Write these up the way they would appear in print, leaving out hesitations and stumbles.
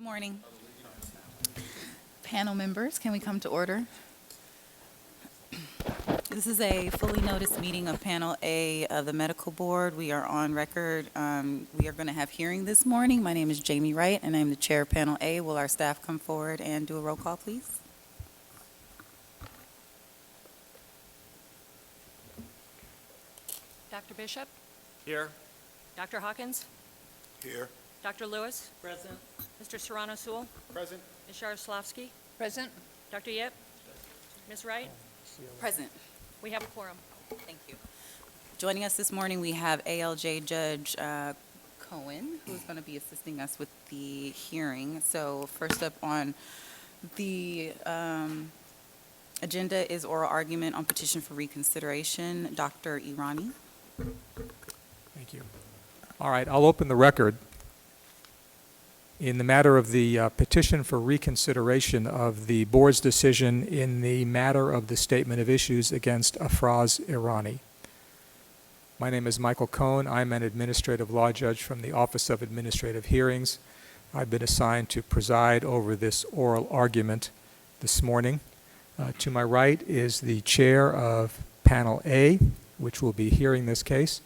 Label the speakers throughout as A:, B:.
A: Good morning. Panel members, can we come to order? This is a fully noticed meeting of Panel A of the Medical Board. We are on record. We are going to have hearing this morning. My name is Jamie Wright, and I'm the chair of Panel A. Will our staff come forward and do a roll call, please?
B: Dr. Bishop,
C: Here.
B: Dr. Hawkins,
C: Here.
B: Dr. Lewis,
A: Present.
B: Mr. Serrano Sewell,
C: Present.
B: Ms. Yaroslavsky,
D: Present.
B: Dr. Yip, Ms. Wright.
A: Present.
B: We have a quorum.
A: Thank you. Joining us this morning, we have ALJ Judge Cohen, who's going to be assisting us with the hearing. So first up on the agenda is oral argument on petition for reconsideration. Dr. Irani.
E: Thank you. All right, I'll open the record. In the matter of the petition for reconsideration of the board's decision in the matter of the statement of issues against Afraz Irani. My name is Michael Cohn. I'm an administrative law judge from the Office of Administrative Hearings. I've been assigned to preside over this oral argument this morning. To my right is the chair of Panel A, which will be hearing this case,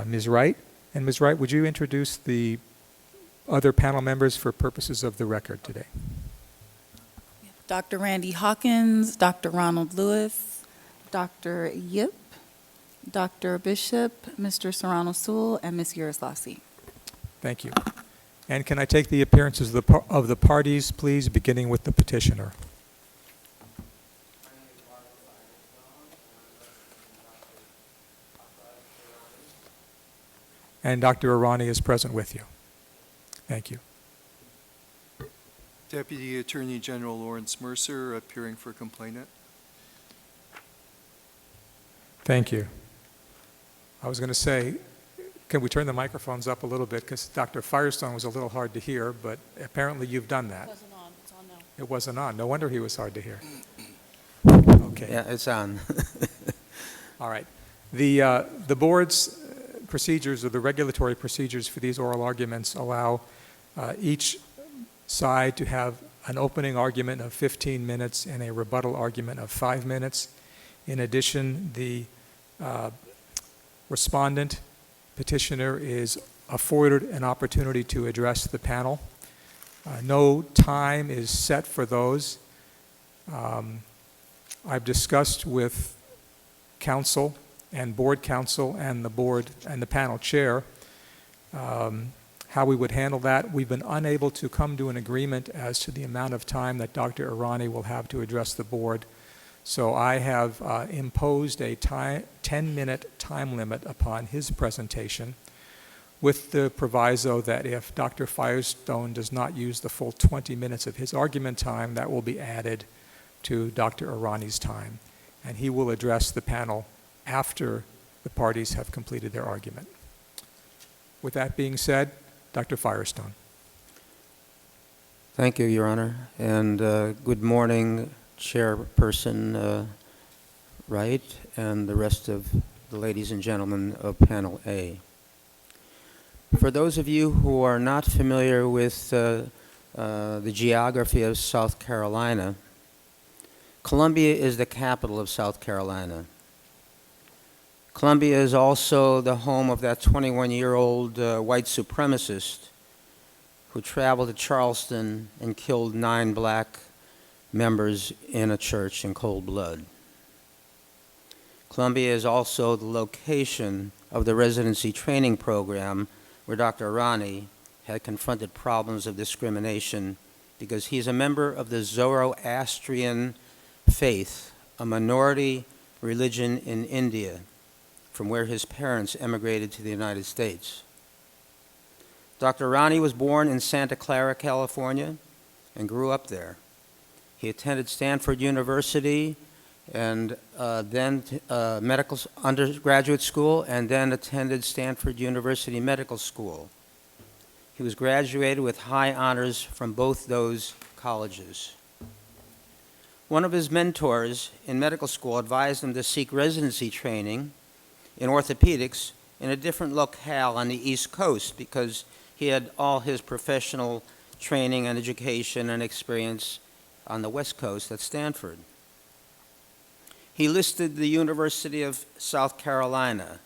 E: Ms. Wright. And Ms. Wright, would you introduce the other panel members for purposes of the record today?
A: Dr. Randy Hawkins, Dr. Ronald Lewis, Dr. Yip, Dr. Bishop, Mr. Serrano Sewell, and Ms. Yaroslavsky.
E: Thank you. And can I take the appearances of the parties, please, beginning with the petitioner? And Dr. Irani is present with you. Thank you.
C: Deputy Attorney General Lawrence Mercer, appearing for complainant.
E: Thank you. I was going to say, can we turn the microphones up a little bit, because Dr. Firestone was a little hard to hear, but apparently you've done that.
D: It wasn't on. It's on now.
E: It wasn't on. No wonder he was hard to hear. Okay.
F: Yeah, it's on.
E: All right. The board's procedures, or the regulatory procedures for these oral arguments, allow each side to have an opening argument of 15 minutes and a rebuttal argument of 5 minutes. In addition, the respondent petitioner is afforded an opportunity to address the panel. No time is set for those. I've discussed with counsel and board counsel and the board and the panel chair how we would handle that. We've been unable to come to an agreement as to the amount of time that Dr. Irani will have to address the board. So I have imposed a 10-minute time limit upon his presentation, with the proviso that if Dr. Firestone does not use the full 20 minutes of his argument time, that will be added to Dr. Irani's time. And he will address the panel after the parties have completed their argument. With that being said, Dr. Firestone.
F: Thank you, Your Honor. And good morning, Chairperson Wright, and the rest of the ladies and gentlemen of Panel A. For those of you who are not familiar with the geography of South Carolina, Columbia is the capital of South Carolina. Columbia is also the home of that 21-year-old white supremacist who traveled to Charleston and killed 9 black members in a church in cold blood. Columbia is also the location of the residency training program where Dr. Irani had confronted problems of discrimination because he's a member of the Zoroastrian faith, a minority religion in India, from where his parents emigrated to the United States. Dr. Irani was born in Santa Clara, California, and grew up there. He attended Stanford University and then medical undergraduate school, and then attended Stanford University Medical School. He was graduated with high honors from both those colleges. One of his mentors in medical school advised him to seek residency training in orthopedics in a different locale on the East Coast because he had all his professional training and education and experience on the West Coast at Stanford. He listed the University of South Carolina,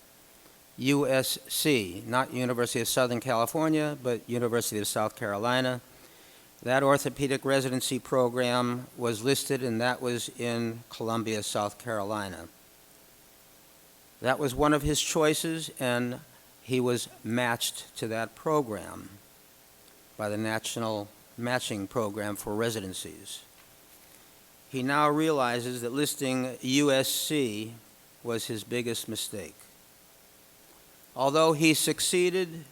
F: USC, not University of Southern California, but University of South Carolina. That orthopedic residency program was listed, and that was in Columbia, South Carolina. That was one of his choices, and he was matched to that program by the National Matching Program for Residencies. He now realizes that listing USC was his biggest mistake. Although he succeeded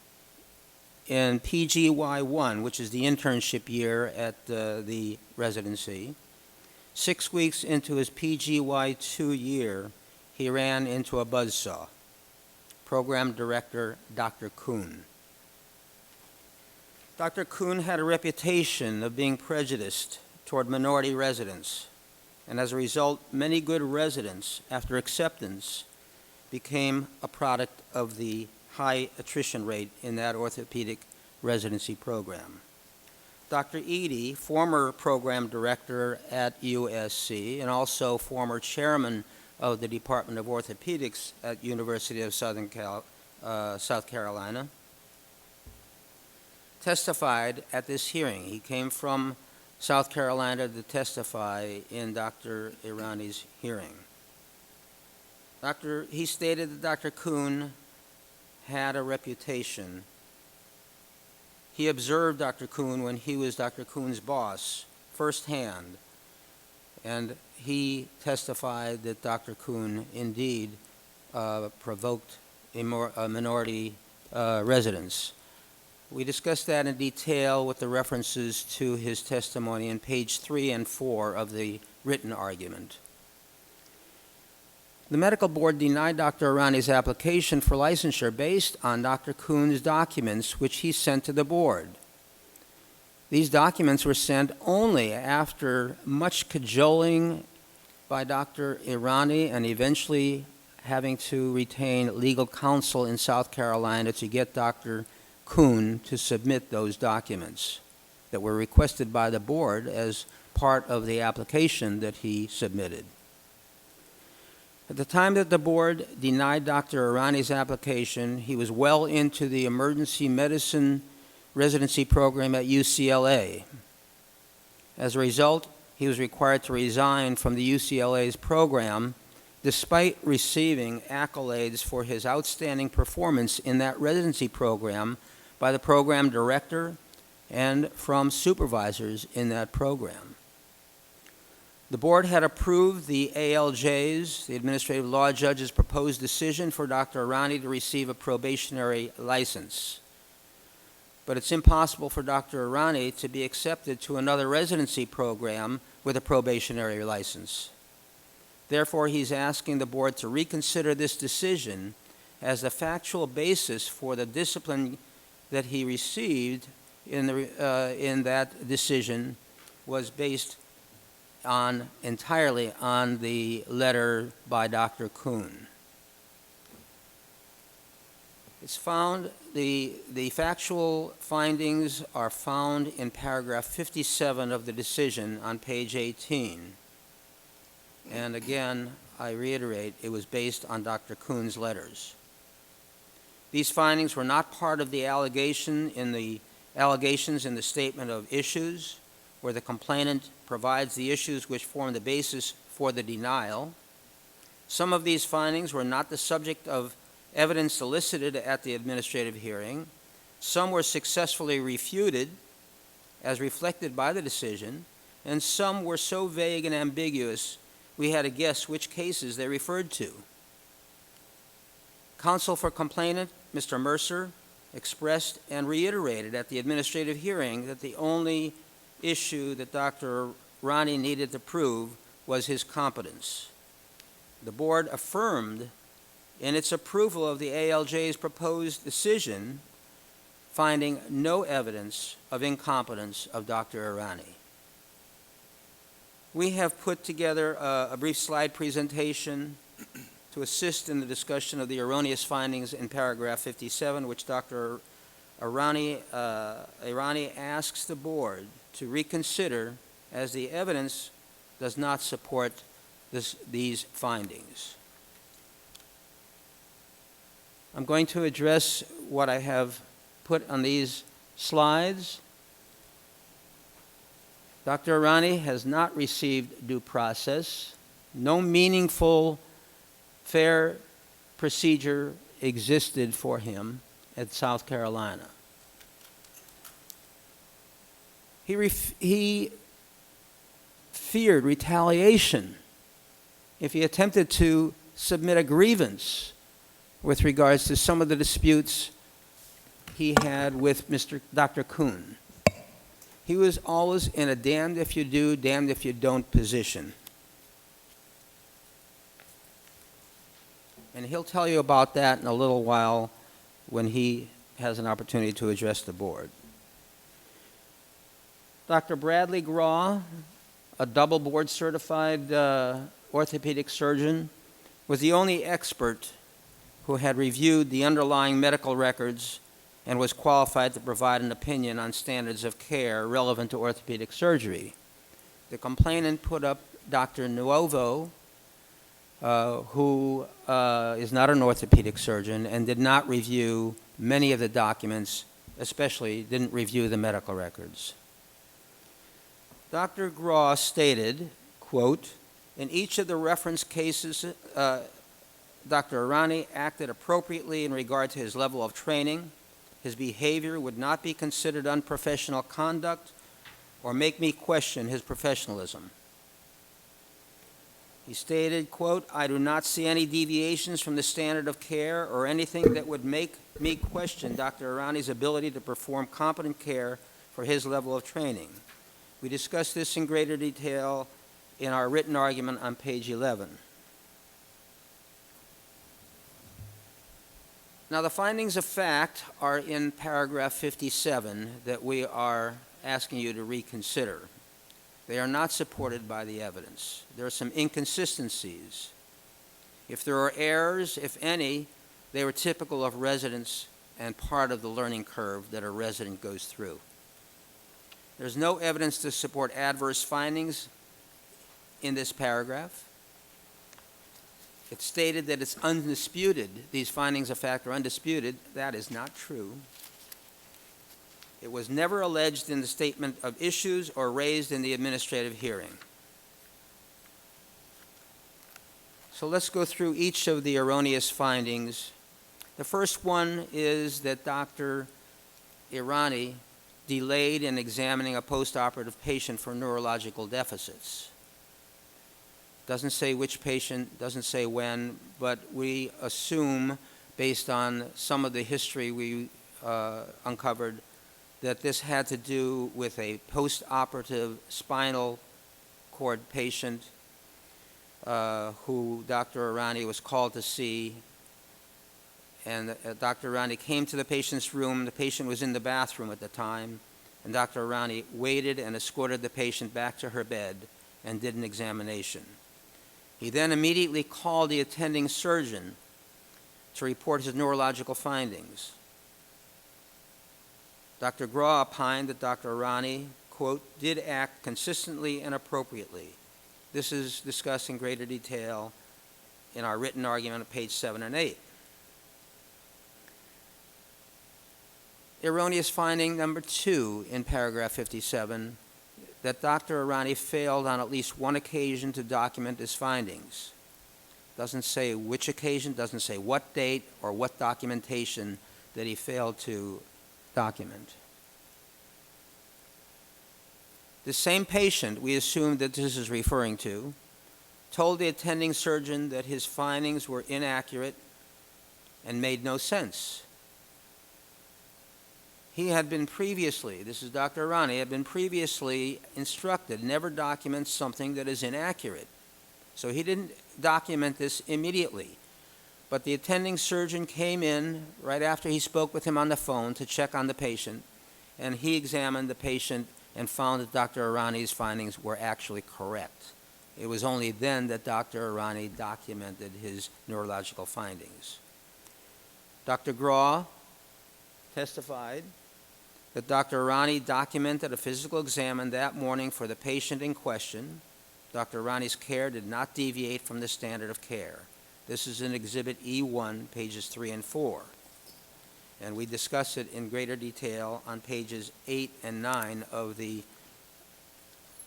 F: in PGY1, which is the internship year at the residency, 6 weeks into his PGY2 year, he ran into a buzzsaw. Program Director Dr. Kuhn. Dr. Kuhn had a reputation of being prejudiced toward minority residents, and as a result, many good residents, after acceptance, became a product of the high attrition rate in that orthopedic residency program. Dr. Eady, former program director at USC and also former chairman of the Department of Orthopedics at University of South Carolina, testified at this hearing. He came from South Carolina to testify in Dr. Irani's hearing. He stated that Dr. Kuhn had a reputation. He observed Dr. Kuhn when he was Dr. Kuhn's boss firsthand, and he testified that Dr. Kuhn indeed provoked a minority residents. We discussed that in detail with the references to his testimony in page 3 and 4 of the written argument. The medical board denied Dr. Irani's application for licensure based on Dr. Kuhn's documents, which he sent to the board. These documents were sent only after much cajoling by Dr. Irani and eventually having to retain legal counsel in South Carolina to get Dr. Kuhn to submit those documents that were requested by the board as part of the application that he submitted. At the time that the board denied Dr. Irani's application, he was well into the emergency medicine residency program at UCLA. As a result, he was required to resign from the UCLA's program despite receiving accolades for his outstanding performance in that residency program by the program director and from supervisors in that program. The board had approved the ALJ's, the Administrative Law Judge's, proposed decision for Dr. Irani to receive a probationary license. But it's impossible for Dr. Irani to be accepted to another residency program with a probationary license. Therefore, he's asking the board to reconsider this decision as the factual basis for the discipline that he received in that decision was based entirely on the letter by Dr. Kuhn. It's found, the factual findings are found in paragraph 57 of the decision on page 18. And again, I reiterate, it was based on Dr. Kuhn's letters. These findings were not part of the allegations in the statement of issues, where the complainant provides the issues which form the basis for the denial. Some of these findings were not the subject of evidence elicited at the administrative hearing. Some were successfully refuted, as reflected by the decision, and some were so vague and ambiguous we had to guess which cases they referred to. Counsel for complainant, Mr. Mercer, expressed and reiterated at the administrative hearing that the only issue that Dr. Irani needed to prove was his competence. The board affirmed in its approval of the ALJ's proposed decision, finding no evidence of incompetence of Dr. Irani. We have put together a brief slide presentation to assist in the discussion of the erroneous findings in paragraph 57, which Dr. Irani asks the board to reconsider as the evidence does not support these findings. I'm going to address what I have put on these slides. Dr. Irani has not received due process. No meaningful, fair procedure existed for him at South Carolina. He feared retaliation if he attempted to submit a grievance with regards to some of the disputes he had with Dr. Kuhn. He was always in a damned if you do, damned if you don't position. And he'll tell you about that in a little while when he has an opportunity to address the board. Dr. Bradley Graw, a double board certified orthopedic surgeon, was the only expert who had reviewed the underlying medical records and was qualified to provide an opinion on standards of care relevant to orthopedic surgery. The complainant put up Dr. Nuovo, who is not an orthopedic surgeon and did not review many of the documents, especially didn't review the medical records. Dr. Graw stated, quote, "In each of the reference cases, Dr. Irani acted appropriately in regard to his level of training. His behavior would not be considered unprofessional conduct or make me question his professionalism." He stated, quote, "I do not see any deviations from the standard of care or anything that would make me question Dr. Irani's ability to perform competent care for his level of training." We discussed this in greater detail in our written argument on page 11. Now, the findings of fact are in paragraph 57 that we are asking you to reconsider. They are not supported by the evidence. There are some inconsistencies. If there are errors, if any, they were typical of residents and part of the learning curve that a resident goes through. There's no evidence to support adverse findings in this paragraph. It's stated that it's undisputed. These findings of fact are undisputed. That is not true. It was never alleged in the statement of issues or raised in the administrative hearing. So let's go through each of the erroneous findings. The first one is that Dr. Irani delayed in examining a postoperative patient for neurological deficits. Doesn't say which patient, doesn't say when, but we assume, based on some of the history we uncovered, that this had to do with a postoperative spinal cord patient who Dr. Irani was called to see. And Dr. Irani came to the patient's room. The patient was in the bathroom at the time, and Dr. Irani waited and escorted the patient back to her bed and did an examination. He then immediately called the attending surgeon to report his neurological findings. Dr. Graw opined that Dr. Irani, quote, "did act consistently and appropriately." This is discussed in greater detail in our written argument on page 7 and 8. Erroneous finding number 2 in paragraph 57, that Dr. Irani failed on at least one occasion to document his findings. Doesn't say which occasion, doesn't say what date or what documentation that he failed to document. The same patient we assume that this is referring to told the attending surgeon that his findings were inaccurate and made no sense. He had been previously, this is Dr. Irani, had been previously instructed, never document something that is inaccurate. So he didn't document this immediately. But the attending surgeon came in right after he spoke with him on the phone to check on the patient, and he examined the patient and found that Dr. Irani's findings were actually correct. It was only then that Dr. Irani documented his neurological findings. Dr. Graw testified that Dr. Arani documented a physical exam that morning for the patient in question. Dr. Arani's care did not deviate from the standard of care. This is in Exhibit E1, pages 3 and 4. And we discuss it in greater detail on pages 8 and 9 of the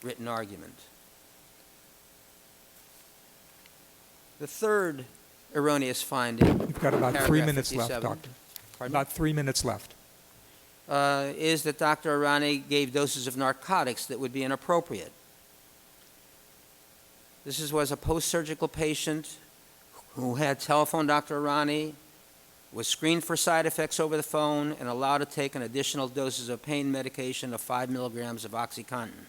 F: written argument. The third erroneous finding,
E: You've got about 3
F: Paragraph
E: minutes left,
F: 57.
E: Doctor.
F: Pardon?
E: About 3 minutes left.
F: Is that Dr. Arani gave doses of narcotics that would be inappropriate. This was a post-surgical patient who had telephoned Dr. Arani, was screened for side effects over the phone, and allowed to take an additional doses of pain medication of 5 milligrams of OxyContin.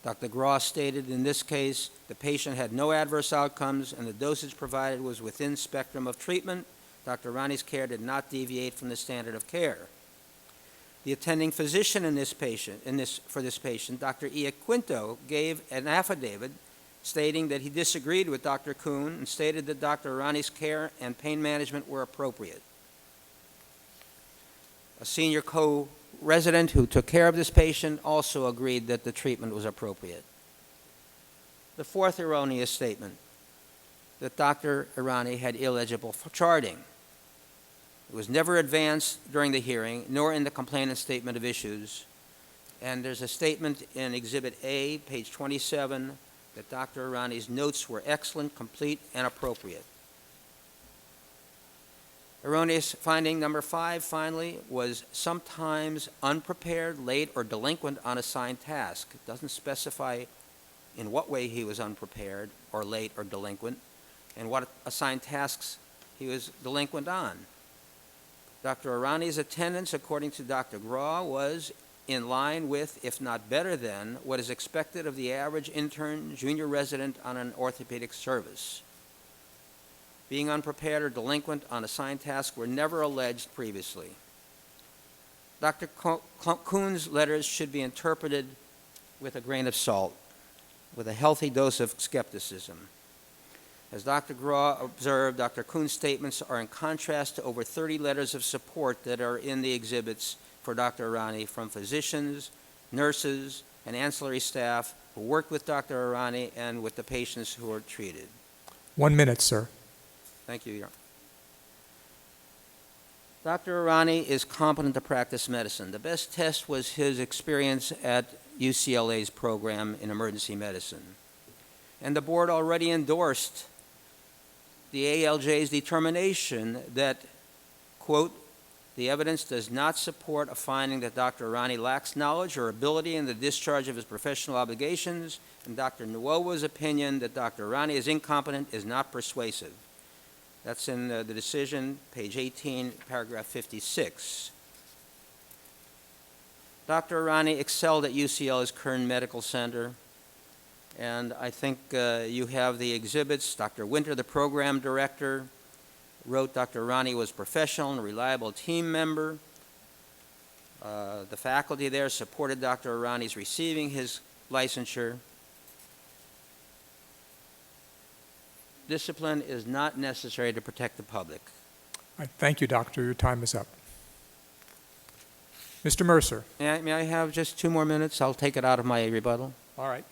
F: Dr. Gross stated in this case the patient had no adverse outcomes and the dosage provided was within spectrum of treatment. Dr. Arani's care did not deviate from the standard of care. The attending physician for this patient, Dr. Iaquinto, gave an affidavit stating that he disagreed with Dr. Kuhn and stated that Dr. Arani's care and pain management were appropriate. A senior co-resident who took care of this patient also agreed that the treatment was appropriate. The fourth erroneous statement, that Dr. Arani had illegible charting. It was never advanced during the hearing, nor in the complainant's statement of issues. And there's a statement in Exhibit A, page 27, that Dr. Arani's notes were excellent, complete, and appropriate. Erroneous finding number 5, finally, was sometimes unprepared, late, or delinquent on assigned task. It doesn't specify in what way he was unprepared, or late, or delinquent, and what assigned tasks he was delinquent on. Dr. Arani's attendance, according to Dr. Graw, was in line with, if not better than, what is expected of the average intern junior resident on an orthopedic service. Being unprepared or delinquent on assigned tasks were never alleged previously. Dr. Kuhn's letters should be interpreted with a grain of salt, with a healthy dose of skepticism. As Dr. Graw observed, Dr. Kuhn's statements are in contrast to over 30 letters of support that are in the exhibits for Dr. Arani from physicians, nurses, and ancillary staff who worked with Dr. Arani and with the patients who were treated.
E: 1 minute, sir.
F: Thank you, Your Honor. Dr. Arani is competent to practice medicine. The best test was his experience at UCLA's program in emergency medicine. And the board already endorsed the ALJ's determination that, quote, the evidence does not support a finding that Dr. Arani lacks knowledge or ability in the discharge of his professional obligations, and Dr. Nuova's opinion that Dr. Arani is incompetent is not persuasive. That's in the decision, page 18, paragraph 56. Dr. Arani excelled at UCLA's Kern Medical Center, and I think you have the exhibits. Dr. Winter, the program director, wrote Dr. Arani was a professional and reliable team member. The faculty there supported Dr. Arani's receiving his licensure. Discipline is not necessary to protect the public.
E: All right, thank you, Doctor. Your time is up. Mr. Mercer.
F: May I have just 2 more minutes? I'll take it out of my rebuttal.
E: All right.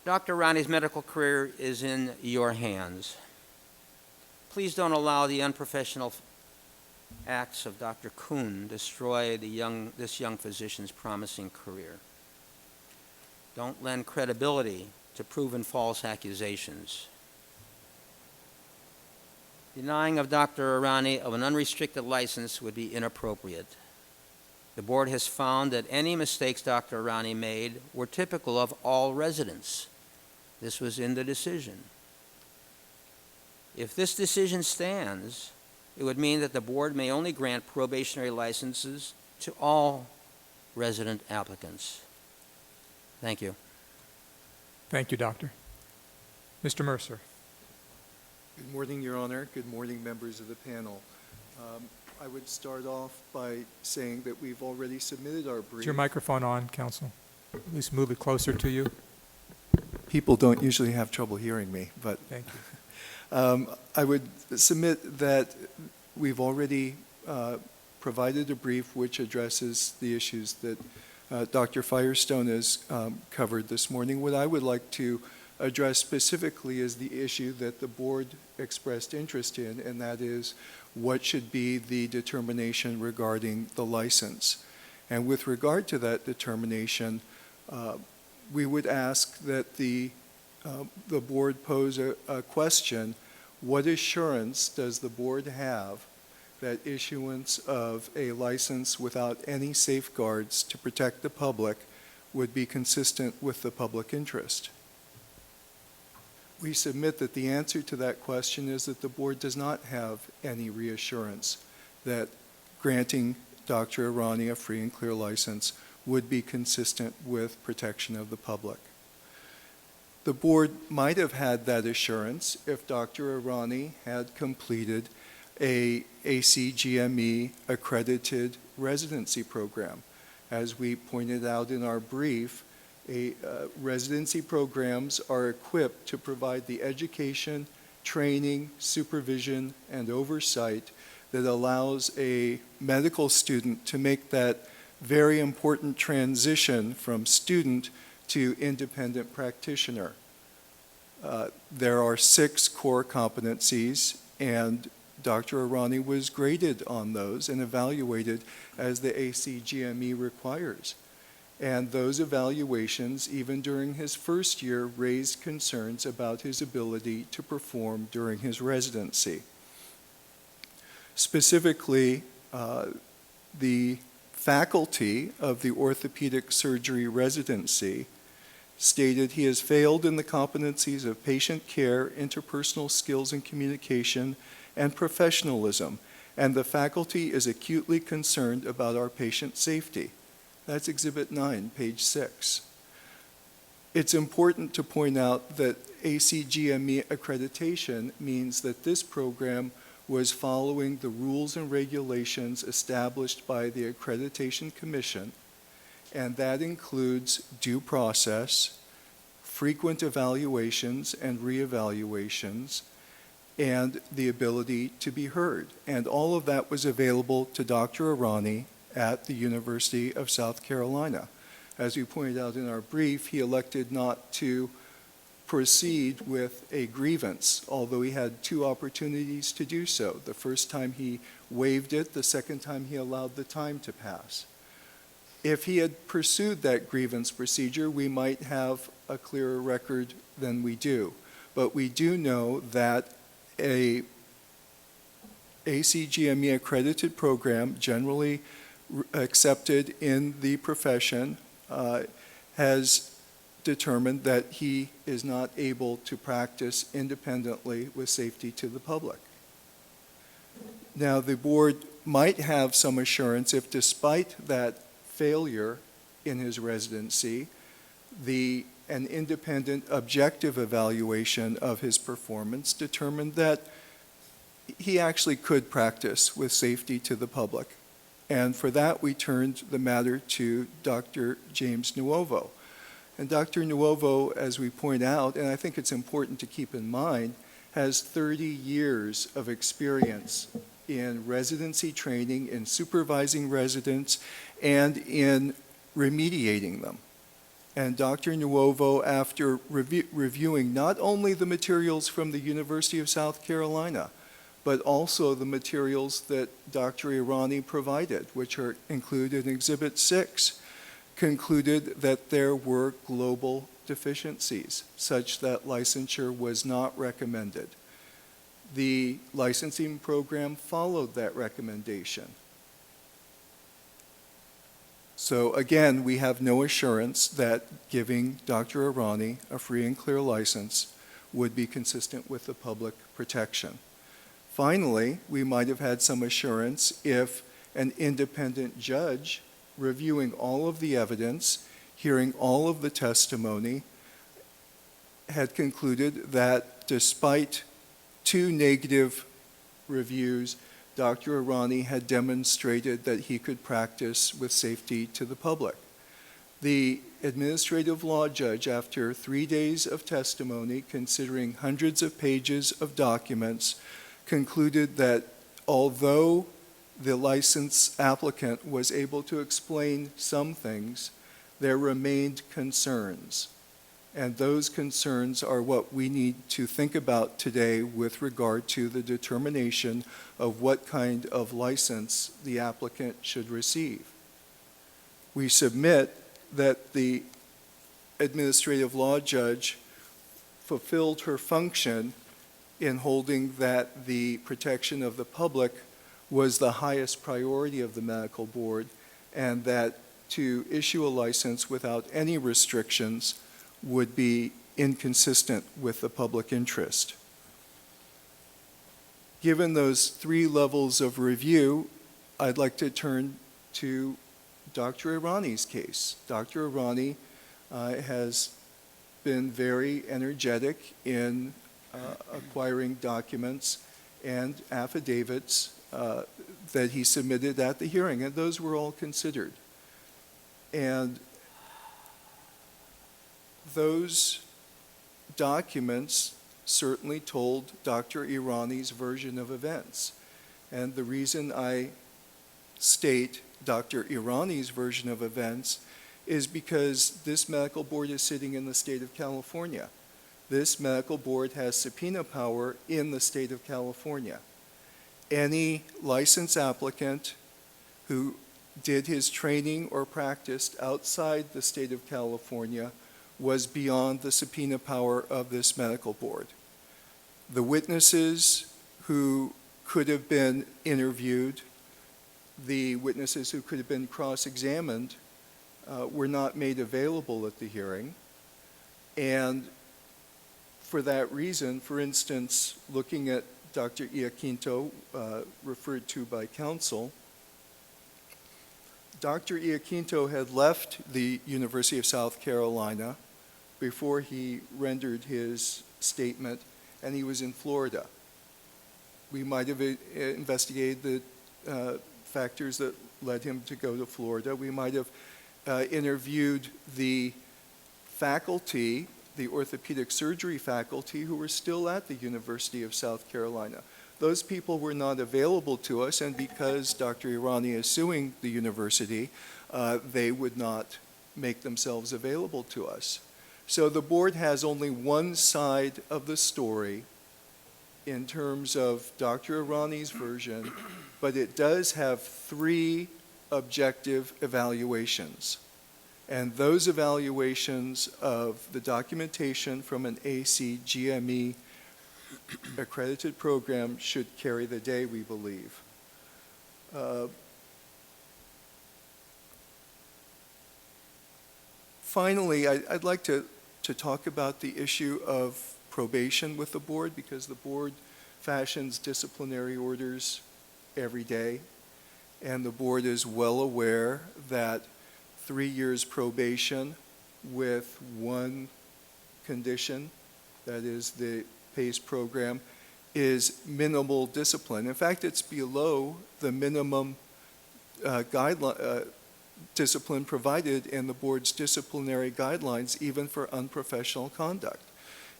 F: Dr. Arani's medical career is in your hands. Please don't allow the unprofessional acts of Dr. Kuhn destroy this young physician's promising career. Don't lend credibility to proven false accusations. Denying of Dr. Arani of an unrestricted license would be inappropriate. The board has found that any mistakes Dr. Arani made were typical of all residents. This was in the decision. If this decision stands, it would mean that the board may only grant probationary licenses to all resident applicants. Thank you.
E: Thank you, Doctor. Mr. Mercer.
C: Good morning, Your Honor. Good morning, members of the panel. I would start off by saying that we've already submitted our brief.
E: Is your microphone on, counsel? At least move it closer to you.
C: People don't usually have trouble hearing me, but
E: Thank you.
C: I would submit that we've already provided a brief which addresses the issues that Dr. Firestone has covered this morning. What I would like to address specifically is the issue that the board expressed interest in, and that is what should be the determination regarding the license. And with regard to that determination, we would ask that the board pose a question: what assurance does the board have that issuance of a license without any safeguards to protect the public would be consistent with the public interest? We submit that the answer to that question is that the board does not have any reassurance that granting Dr. Irani a free and clear license would be consistent with protection of the public. The board might have had that assurance if Dr. Irani had completed a ACGME accredited residency program. As we pointed out in our brief, residency programs are equipped to provide the education, training, supervision, and oversight that allows a medical student to make that very important transition from student to independent practitioner. There are 6 core competencies, and Dr. Irani was graded on those and evaluated as the ACGME requires. And those evaluations, even during his first year, raised concerns about his ability to perform during his residency. Specifically, the faculty of the orthopedic surgery residency stated he has failed in the competencies of patient care, interpersonal skills and communication, and professionalism, and the faculty is acutely concerned about our patient safety. That's Exhibit 9, page 6. It's important to point out that ACGME accreditation means that this program was following the rules and regulations established by the Accreditation Commission, and that includes due process, frequent evaluations and reevaluations, and the ability to be heard. And all of that was available to Dr. Irani at the University of South Carolina. As we pointed out in our brief, he elected not to proceed with a grievance, although he had 2 opportunities to do so. The first time he waived it, the second time he allowed the time to pass. If he had pursued that grievance procedure, we might have a clearer record than we do. But we do know that a ACGME accredited program, generally accepted in the profession, has determined that he is not able to practice independently with safety to the public. Now, the board might have some assurance if, despite that failure in his residency, an independent objective evaluation of his performance determined that he actually could practice with safety to the public. And for that, we turned the matter to Dr. James Nuovo. And Dr. Nuovo, as we point out, and I think it's important to keep in mind, has 30 years of experience in residency training, in supervising residents, and in remediating them. And Dr. Nuovo, after reviewing not only the materials from the University of South Carolina, but also the materials that Dr. Irani provided, which are included in Exhibit 6, concluded that there were global deficiencies such that licensure was not recommended. The licensing program followed that recommendation. So again, we have no assurance that giving Dr. Irani a free and clear license would be consistent with the public protection. Finally, we might have had some assurance if an independent judge reviewing all of the evidence, hearing all of the testimony, had concluded that despite 2 negative reviews, Dr. Irani had demonstrated that he could practice with safety to the public. The administrative law judge, after 3 days of testimony, considering hundreds of pages of documents, concluded that although the license applicant was able to explain some things, there remained concerns. And those concerns are what we need to think about today with regard to the determination of what kind of license the applicant should receive. We submit that the administrative law judge fulfilled her function in holding that the protection of the public was the highest priority of the medical board, and that to issue a license without any restrictions would be inconsistent with the public interest. Given those three levels of review, I'd like to turn to Dr. Irani's case. Dr. Irani has been very energetic in acquiring documents and affidavits that he submitted at the hearing, and those were all considered. And those documents certainly told Dr. Irani's version of events. And the reason I state Dr. Irani's version of events is because this medical board is sitting in the state of California. This medical board has subpoena power in the state of California. Any license applicant who did his training or practiced outside the state of California was beyond the subpoena power of this medical board. The witnesses who could have been interviewed, the witnesses who could have been cross-examined, were not made available at the hearing. And for that reason, for instance, looking at Dr. Iaquinto, referred to by counsel, Dr. Iaquinto had left the University of South Carolina before he rendered his statement, and he was in Florida. We might have investigated the factors that led him to go to Florida. We might have interviewed the faculty, the orthopedic surgery faculty, who were still at the University of South Carolina. Those people were not available to us, and because Dr. Irani is suing the university, they would not make themselves available to us. So the board has only one side of the story in terms of Dr. Irani's version, but it does have three objective evaluations. And those evaluations of the documentation from an ACGME accredited program should carry the day, we believe. Finally, I'd like to talk about the issue of probation with the board, because the board fashions disciplinary orders every day, and the board is well aware that 3 years probation with one condition, that is the PACE program, is minimal discipline. In fact, it's below the minimum discipline provided in the board's disciplinary guidelines, even for unprofessional conduct.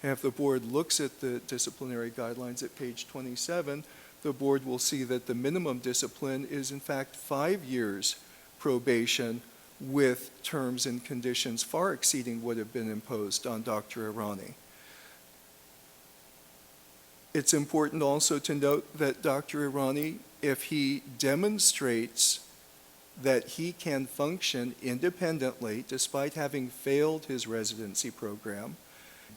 C: And if the board looks at the disciplinary guidelines at page 27, the board will see that the minimum discipline is in fact 5 years probation with terms and conditions far exceeding what have been imposed on Dr. Irani. It's important also to note that Dr. Irani, if he demonstrates that he can function independently despite having failed his residency program,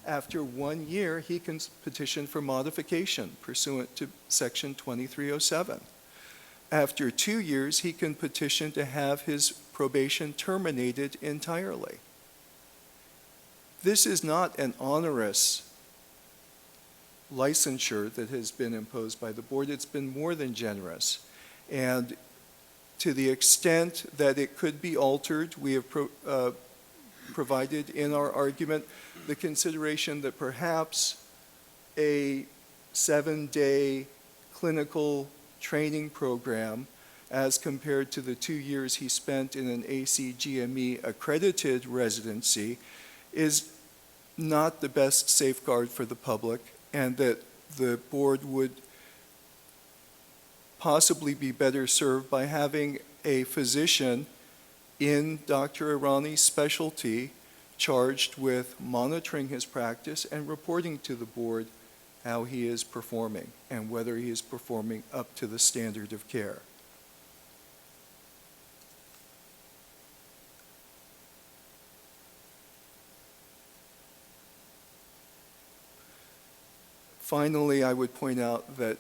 C: after 1 year he can petition for modification pursuant to Section 2307. After 2 years, he can petition to have his probation terminated entirely. This is not an onerous licensure that has been imposed by the board. It's been more than generous. And to the extent that it could be altered, we have provided in our argument the consideration that perhaps a 7-day clinical training program, as compared to the 2 years he spent in an ACGME accredited residency, is not the best safeguard for the public, and that the board would possibly be better served by having a physician in Dr. Irani's specialty charged with monitoring his practice and reporting to the board how he is performing and whether he is performing up to the standard of care. Finally, I would point out that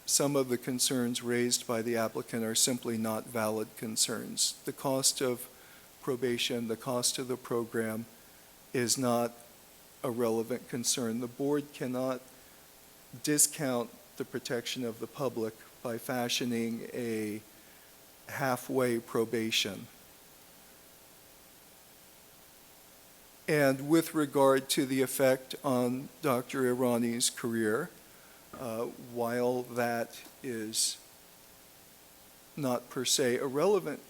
C: some of the concerns raised by the applicant are simply not valid concerns. The cost of probation, the cost of the program is not a relevant concern. The board cannot discount the protection of the public by fashioning a halfway probation. And with regard to the effect on Dr. Irani's career, while that is not per se a relevant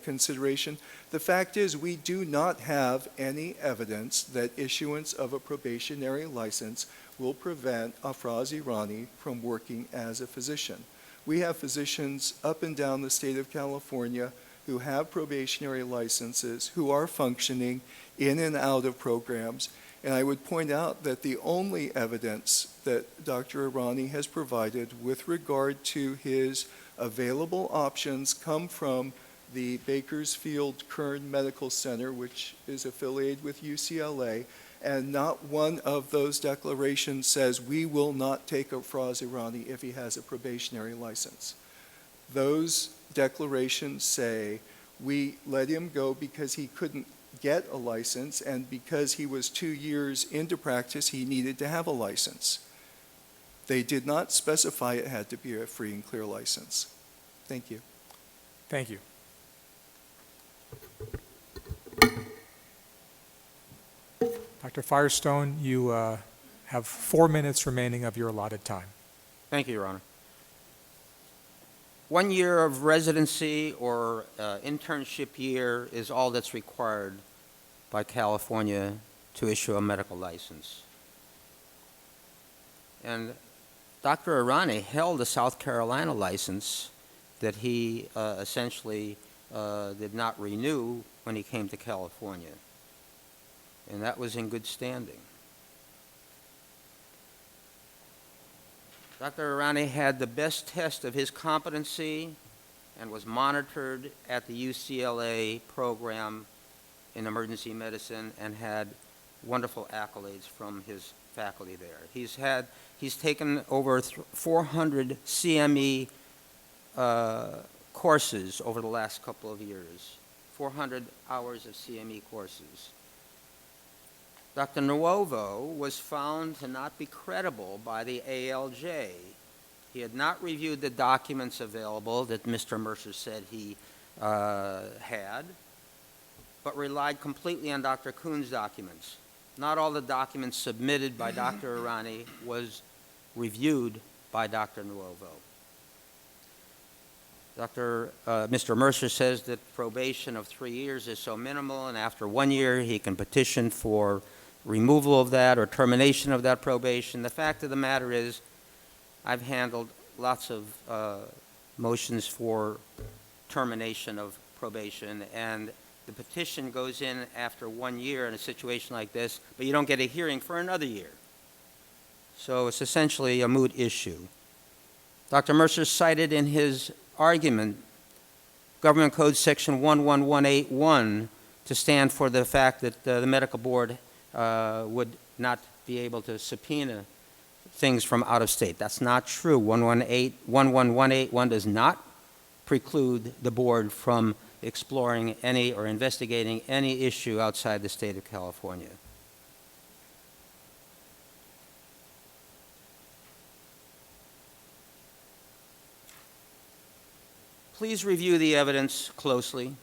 C: consideration, the fact is we do not have any evidence that issuance of a probationary license will prevent Afraz Irani from working as a physician. We have physicians up and down the state of California who have probationary licenses, who are functioning in and out of programs. And I would point out that the only evidence that Dr. Irani has provided with regard to his available options come from the Bakersfield Kern Medical Center, which is affiliated with UCLA, and not one of those declarations says we will not take Afraz Irani if he has a probationary license. Those declarations say we let him go because he couldn't get a license, and because he was 2 years into practice, he needed to have a license. They did not specify it had to be a free and clear license. Thank you.
E: Thank you. Dr. Firestone, you have 4 minutes remaining of your allotted time.
F: Thank you, Your Honor. 1 year of residency or internship year is all that's required by California to issue a medical license. And Dr. Irani held a South Carolina license that he essentially did not renew when he came to California. And that was in good standing. Dr. Irani had the best test of his competency and was monitored at the UCLA program in emergency medicine and had wonderful accolades from his faculty there. He's taken over 400 CME courses over the last couple of years, 400 hours of CME courses. Dr. Nuovo was found to not be credible by the ALJ. He had not reviewed the documents available that Mr. Mercer said he had, but relied completely on Dr. Kuhn's documents. Not all the documents submitted by Dr. Irani was reviewed by Dr. Nuovo. Mr. Mercer says that probation of 3 years is so minimal, and after 1 year he can petition for removal of that or termination of that probation. The fact of the matter is I've handled lots of motions for termination of probation, and the petition goes in after 1 year in a situation like this, but you don't get a hearing for another year. So it's essentially a moot issue. Dr. Mercer cited in his argument Government Code Section 11181 to stand for the fact that the medical board would not be able to subpoena things from out of state. That's not true. 11181 does not preclude the board from exploring any or investigating any issue outside the state of California. Please review the evidence closely.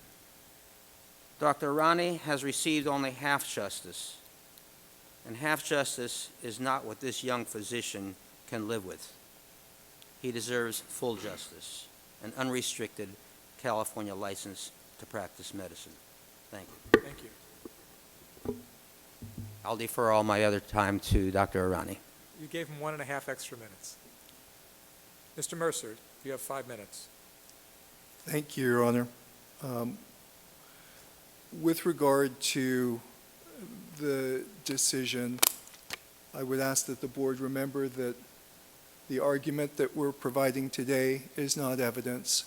F: Dr. Irani has received only half justice, and half justice is not what this young physician can live with. He deserves full justice, an unrestricted California license to practice medicine. Thank you.
E: Thank you.
F: I'll defer all my other time to Dr. Irani.
E: You gave him 1.5 extra minutes. Mr. Mercer, You have 5 minutes.
C: Thank you, Your Honor. With regard to the decision, I would ask that the board remember that the argument that we're providing today is not evidence.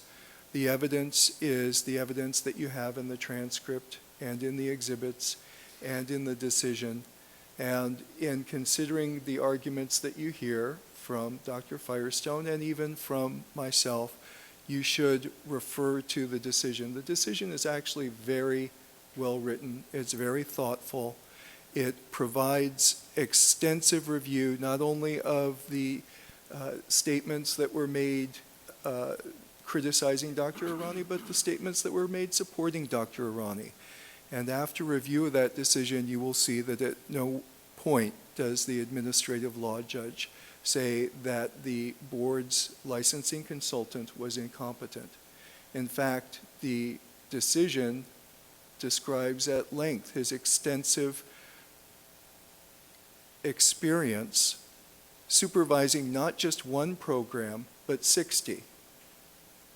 C: The evidence is the evidence that you have in the transcript and in the exhibits and in the decision. And in considering the arguments that you hear from Dr. Firestone and even from myself, you should refer to the decision. The decision is actually very well written. It's very thoughtful. It provides extensive review, not only of the statements that were made criticizing Dr. Irani, but the statements that were made supporting Dr. Irani. And after review of that decision, you will see that at no point does the administrative law judge say that the board's licensing consultant was incompetent. In fact, the decision describes at length his extensive experience supervising not just one program, but 60.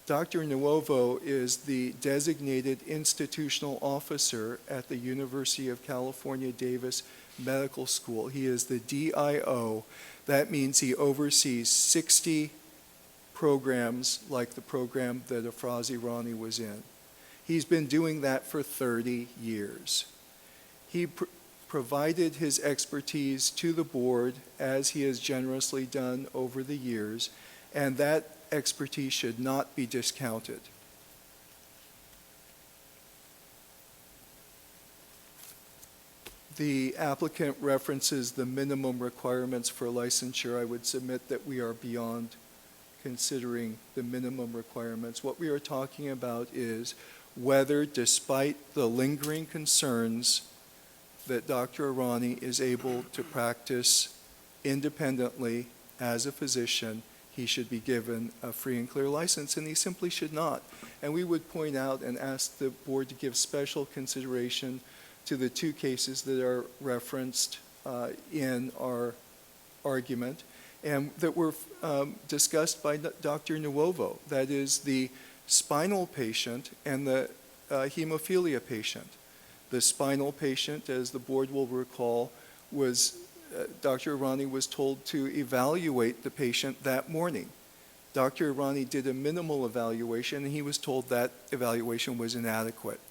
C: Dr. Nuovo is the designated institutional officer at the University of California, Davis Medical School. He is the DIO. That means he oversees 60 programs like the program that Afrazi Rani was in. He's been doing that for 30 years. He provided his expertise to the board, as he has generously done over the years, and that expertise should not be discounted. The applicant references the minimum requirements for licensure. I would submit that we are beyond considering the minimum requirements. What we are talking about is whether, despite the lingering concerns, that Dr. Irani is able to practice independently as a physician, he should be given a free and clear license, and he simply should not. And we would point out and ask the board to give special consideration to the two cases that are referenced in our argument and that were discussed by Dr. Nuovo. That is the spinal patient and the hemophilia patient. The spinal patient, as the board will recall, was Dr. Irani was told to evaluate the patient that morning. Dr. Irani did a minimal evaluation, and he was told that evaluation was inadequate.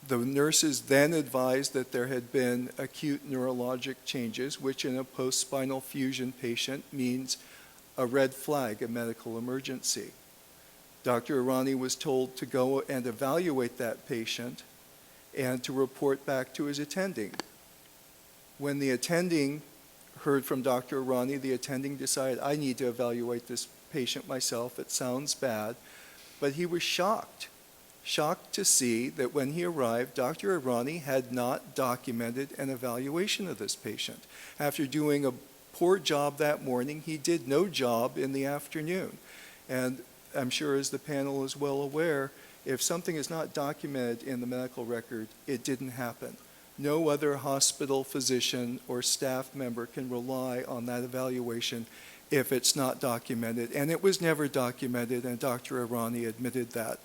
C: The nurses then advised that there had been acute neurologic changes, which in a post-spinal fusion patient means a red flag, a medical emergency. Dr. Irani was told to go and evaluate that patient and to report back to his attending. When the attending heard from Dr. Irani, the attending decided, I need to evaluate this patient myself. It sounds bad. But he was shocked to see that when he arrived, Dr. Irani had not documented an evaluation of this patient. After doing a poor job that morning, he did no job in the afternoon. And I'm sure, as the panel is well aware, if something is not documented in the medical record, it didn't happen. No other hospital physician or staff member can rely on that evaluation if it's not documented. And it was never documented, and Dr. Irani admitted that.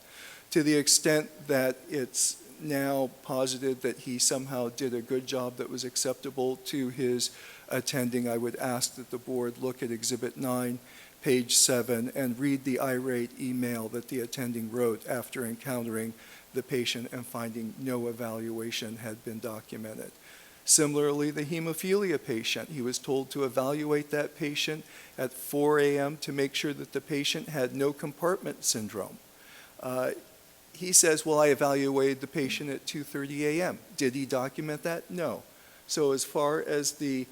C: To the extent that it's now posited that he somehow did a good job that was acceptable to his attending, I would ask that the board look at Exhibit 9, page 7, and read the irate email that the attending wrote after encountering the patient and finding no evaluation had been documented. Similarly, the hemophilia patient, he was told to evaluate that patient at 4 a.m. to make sure that the patient had no compartment syndrome. He says, well, I evaluated the patient at 2:30 a.m. Did he document that? No. So as far as the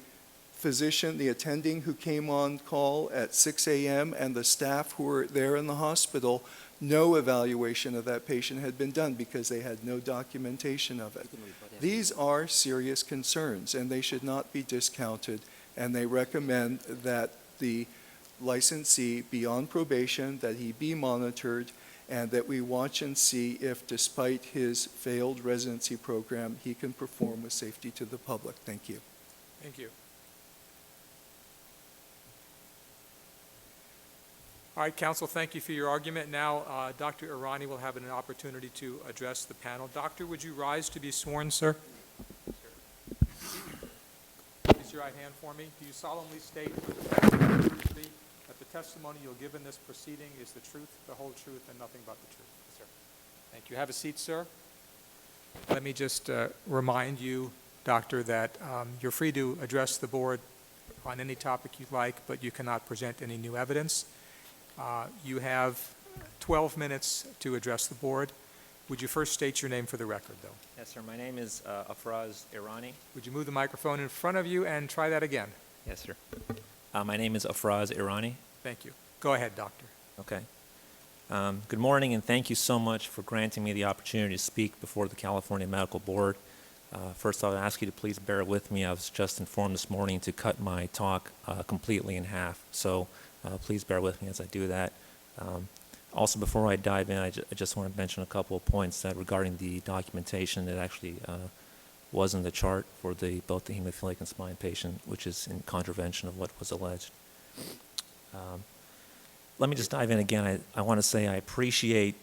C: physician, the attending who came on call at 6 a.m. and the staff who were there in the hospital, no evaluation of that patient had been done because they had no documentation of it. These are serious concerns, and they should not be discounted, and they recommend that the licensee be on probation, that he be monitored, and that we watch and see if, despite his failed residency program, he can perform with safety to the public. Thank you.
E: Thank you. All right, counsel, thank you for your argument. Now, Dr. Irani will have an opportunity to address the panel. Doctor, would you rise to be sworn, sir? Raise your right hand for me. Do you solemnly state truthfully that the testimony you'll give in this proceeding is the truth, the whole truth, and nothing but the truth? Yes, sir. Thank you. Have a seat, sir. Let me just remind you, Doctor, that you're free to address the board on any topic you'd like, but you cannot present any new evidence. You have 12 minutes to address the board. Would you first state your name for the record, though?
D: Yes, sir. My name is Afraz Irani.
E: Would you move the microphone in front of you and try that again?
D: Yes, sir. My name is Afraz Irani.
E: Thank you. Go ahead, Doctor.
D: Okay. Good morning, and thank you so much for granting me the opportunity to speak before the California Medical Board. First, I'll ask you to please bear with me. I was just informed this morning to cut my talk completely in half, so please bear with me as I do that. Also, before I dive in, I just want to mention a couple of points that regarding the documentation that actually was in the chart for both the hemophilic and spine patient, which is in contravention of what was alleged. Let me just dive in again. I want to say I appreciate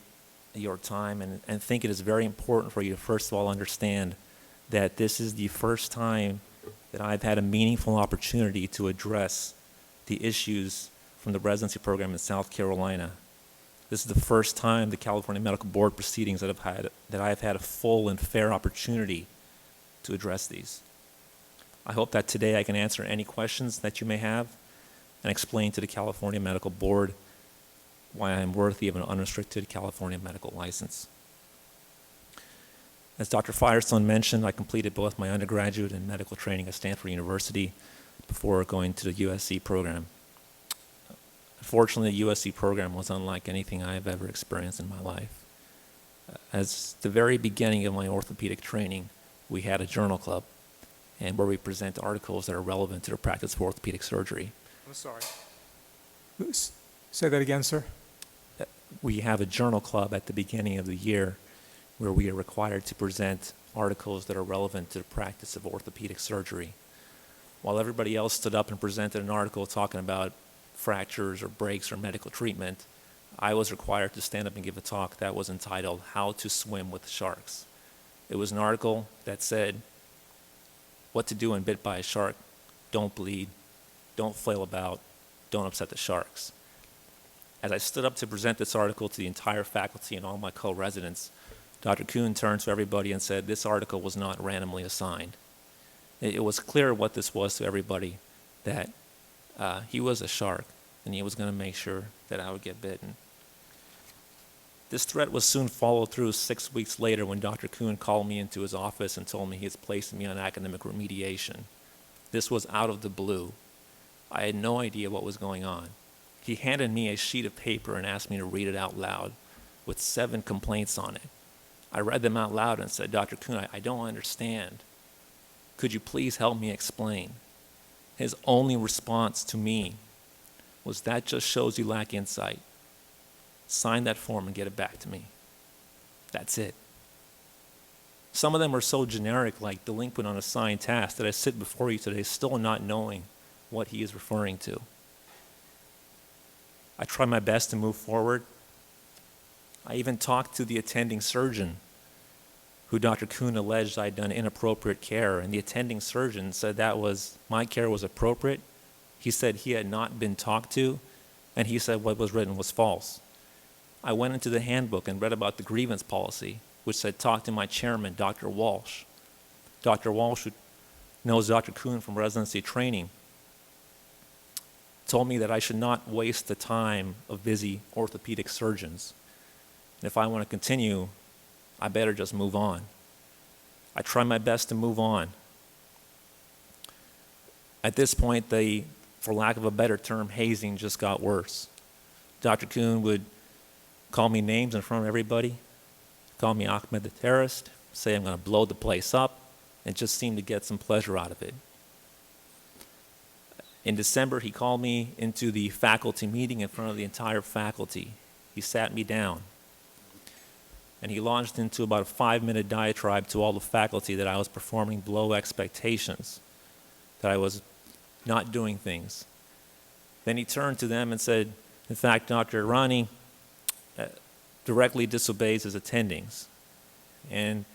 D: your time and think it is very important for you to first of all understand that this is the first time that I've had a meaningful opportunity to address the issues from the residency program in South Carolina. This is the first time the California Medical Board proceedings that I've had a full and fair opportunity to address these. I hope that today I can answer any questions that you may have and explain to the California Medical Board why I am worthy of an unrestricted California medical license. As Dr. Firestone mentioned, I completed both my undergraduate and medical training at Stanford University before going to the USC program. Unfortunately, the USC program was unlike anything I have ever experienced in my life. As the very beginning of my orthopedic training, we had a journal club, and where we present articles that are relevant to the practice of orthopedic surgery.
E: I'm sorry. Say that again, sir.
D: We have a journal club at the beginning of the year where we are required to present articles that are relevant to the practice of orthopedic surgery. While everybody else stood up and presented an article talking about fractures or breaks or medical treatment, I was required to stand up and give a talk that was entitled How to Swim with Sharks. It was an article that said what to do when bit by a shark. Don't bleed, don't flail about, don't upset the sharks. As I stood up to present this article to the entire faculty and all my co-residents, Dr. Kuhn turned to everybody and said this article was not randomly assigned. It was clear what this was to everybody, that he was a shark and he was going to make sure that I would get bitten. This threat was soon followed through 6 weeks later when Dr. Kuhn called me into his office and told me he was placing me on academic remediation. This was out of the blue. I had no idea what was going on. He handed me a sheet of paper and asked me to read it out loud with 7 complaints on it. I read them out loud and said, Dr. Kuhn, I don't understand. Could you please help me explain? His only response to me was, that just shows you lack insight. Sign that form and get it back to me. That's it. Some of them are so generic, like delinquent on assigned task, that I sit before you today still not knowing what he is referring to. I try my best to move forward. I even talked to the attending surgeon who Dr. Kuhn alleged I had done inappropriate care, and the attending surgeon said my care was appropriate. He said he had not been talked to, and he said what was written was false. I went into the handbook and read about the grievance policy, which said talk to my chairman, Dr. Walsh. Dr. Walsh, who knows Dr. Kuhn from residency training, told me that I should not waste the time of busy orthopedic surgeons. And if I want to continue, I better just move on. I try my best to move on. At this point, for lack of a better term, hazing just got worse. Dr. Kuhn would call me names in front of everybody, call me Ahmed the terrorist, say I'm going to blow the place up, and just seemed to get some pleasure out of it. In December, he called me into the faculty meeting in front of the entire faculty. He sat me down, and he launched into about a 5-minute diatribe to all the faculty that I was performing below expectations, that I was not doing things. Then he turned to them and said, In fact, Dr. Irani directly disobeys his attendings. And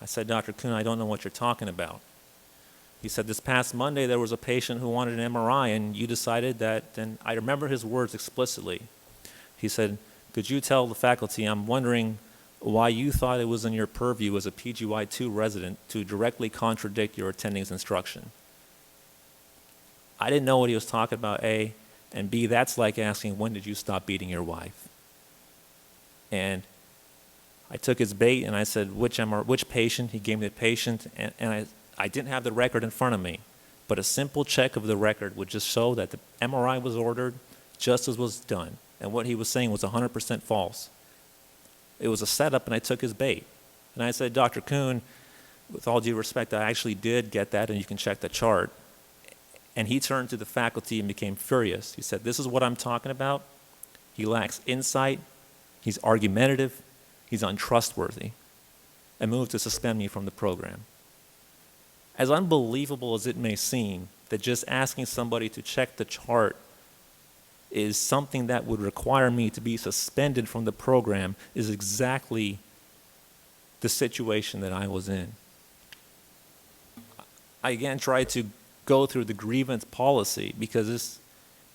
D: I said, Dr. Kuhn, I don't know what you're talking about. He said, this past Monday there was a patient who wanted an MRI and you decided that, and I remember his words explicitly. He said, could you tell the faculty, I'm wondering why you thought it was in your purview as a PGY2 resident to directly contradict your attending's instruction. I didn't know what he was talking about, A, and B, that's like asking, when did you stop beating your wife? And I took his bait and I said, which patient? He gave me the patient, and I didn't have the record in front of me, but a simple check of the record would just show that the MRI was ordered, justice was done, and what he was saying was 100% false. It was a setup, and I took his bait. And I said, Dr. Kuhn, with all due respect, I actually did get that, and you can check the chart. And he turned to the faculty and became furious. He said, this is what I'm talking about. He lacks insight, he's argumentative, he's untrustworthy, and moved to suspend me from the program. As unbelievable as it may seem, that just asking somebody to check the chart is something that would require me to be suspended from the program is exactly the situation that I was in. I again tried to go through the grievance policy because this,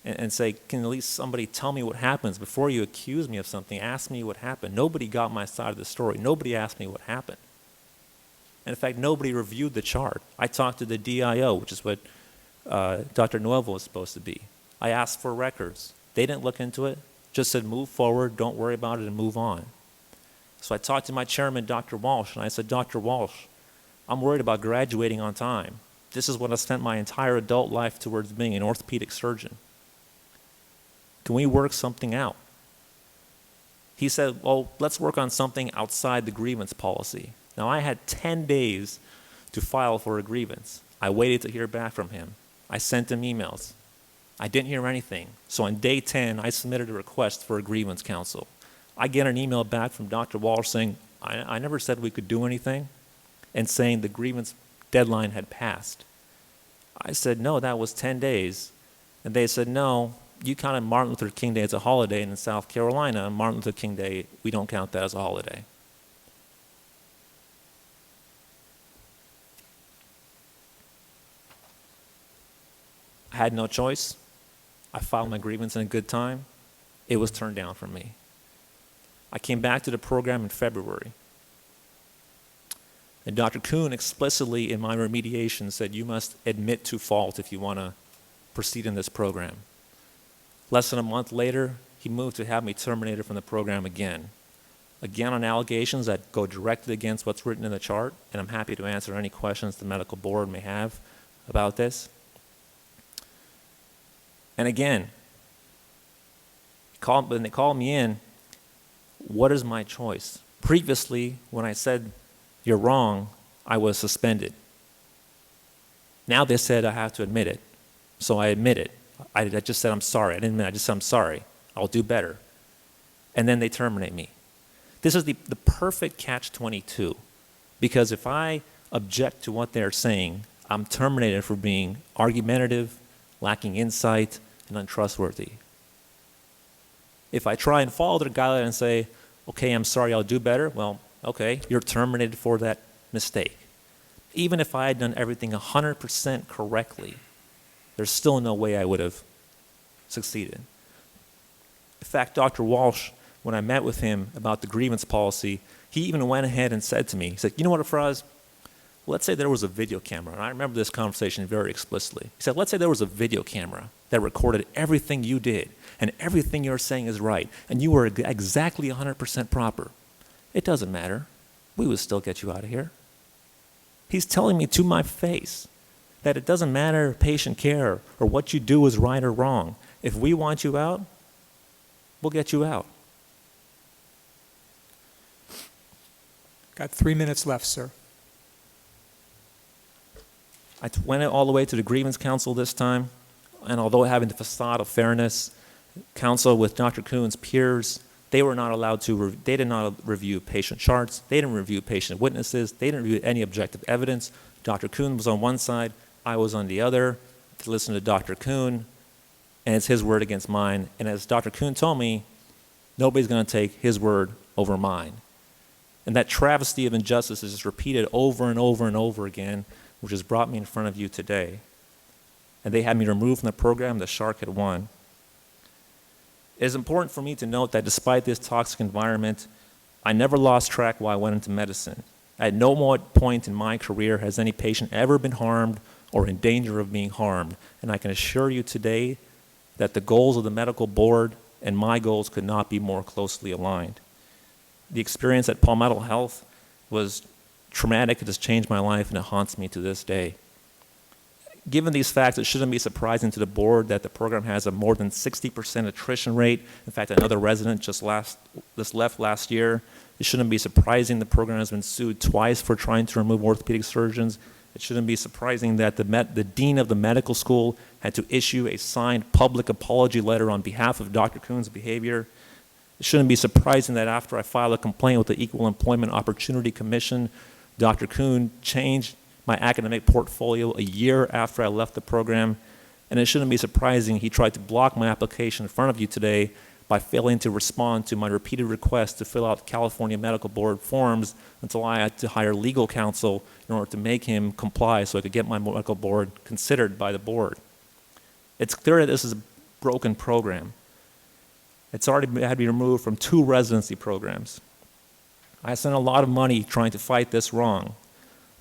D: and say, can at least somebody tell me what happens before you accuse me of something? Ask me what happened. Nobody got my side of the story. Nobody asked me what happened. And in fact, nobody reviewed the chart. I talked to the DIO, which is what Dr. Nuevo was supposed to be. I asked for records. They didn't look into it, just said move forward, don't worry about it, and move on. So I talked to my chairman, Dr. Walsh, and I said, Dr. Walsh, I'm worried about graduating on time. This is what I spent my entire adult life towards being an orthopedic surgeon. Can we work something out? He said, well, let's work on something outside the grievance policy. Now, I had 10 days to file for a grievance. I waited to hear back from him. I sent him emails. I didn't hear anything. So on day 10, I submitted a request for a grievance counsel. I get an email back from Dr. Walsh saying, I never said we could do anything, and saying the grievance deadline had passed. I said, no, that was 10 days. And they said, no, you counted Martin Luther King Day as a holiday, and in South Carolina, Martin Luther King Day, we don't count that as a holiday. I had no choice. I filed my grievance in a good time. It was turned down from me. I came back to the program in February. And Dr. Kuhn explicitly in my remediation said, you must admit to fault if you want to proceed in this program. Less than a month later, he moved to have me terminated from the program again. Again on allegations that go directly against what's written in the chart, and I'm happy to answer any questions the medical board may have about this. And again, when they called me in, what is my choice? Previously, when I said, you're wrong, I was suspended. Now they said I have to admit it. So I admit it. I just said I'm sorry. I didn't admit it. I just said I'm sorry. I'll do better. And then they terminate me. This is the perfect catch-22. Because if I object to what they're saying, I'm terminated for being argumentative, lacking insight, and untrustworthy. If I try and follow their guideline and say, okay, I'm sorry, I'll do better, well, okay, you're terminated for that mistake. Even if I had done everything 100% correctly, there's still no way I would have succeeded. In fact, Dr. Walsh, when I met with him about the grievance policy, he even went ahead and said to me, he said, you know what, Afraz, let's say there was a video camera, and I remember this conversation very explicitly. He said, let's say there was a video camera that recorded everything you did, and everything you're saying is right, and you were exactly 100% proper. It doesn't matter. We would still get you out of here. He's telling me to my face that it doesn't matter patient care or what you do is right or wrong. If we want you out, we'll get you out.
E: Got 3 minutes left, sir.
D: I went all the way to the grievance council this time, and although having the facade of fairness, counsel with Dr. Kuhn's peers, they were not allowed to, they did not review patient charts, they didn't review patient witnesses, they didn't review any objective evidence. Dr. Kuhn was on one side, I was on the other, to listen to Dr. Kuhn, and it's his word against mine. And as Dr. Kuhn told me, nobody's going to take his word over mine. And that travesty of injustice is just repeated over and over and over again, which has brought me in front of you today. And they had me removed from the program. The shark had won. It is important for me to note that despite this toxic environment, I never lost track while I went into medicine. At no point in my career has any patient ever been harmed or in danger of being harmed. And I can assure you today that the goals of the medical board and my goals could not be more closely aligned. The experience at Palmetto Health was traumatic. It has changed my life, and it haunts me to this day. Given these facts, it shouldn't be surprising to the board that the program has a more than 60% attrition rate. In fact, another resident just left last year. It shouldn't be surprising the program has been sued twice for trying to remove orthopedic surgeons. It shouldn't be surprising that the dean of the medical school had to issue a signed public apology letter on behalf of Dr. Kuhn's behavior. It shouldn't be surprising that after I filed a complaint with the Equal Employment Opportunity Commission, Dr. Kuhn changed my academic portfolio a year after I left the program. And it shouldn't be surprising he tried to block my application in front of you today by failing to respond to my repeated requests to fill out California Medical Board forms until I had to hire legal counsel in order to make him comply so I could get my medical board considered by the board. It's clear that this is a broken program. It's already had to be removed from 2 residency programs. I spent a lot of money trying to fight this wrong.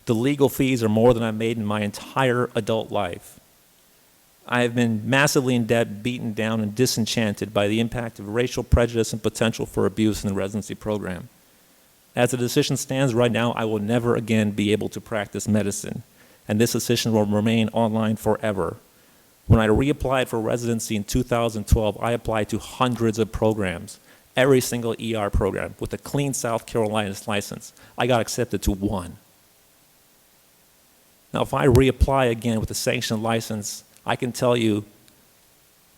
D: The legal fees are more than I've made in my entire adult life. I have been massively in debt, beaten down, and disenchanted by the impact of racial prejudice and potential for abuse in the residency program. As the decision stands right now, I will never again be able to practice medicine, and this decision will remain online forever. When I reapplied for residency in 2012, I applied to hundreds of programs, every single ER program with a clean South Carolina license. I got accepted to 1. Now, if I reapply again with a sanctioned license, I can tell you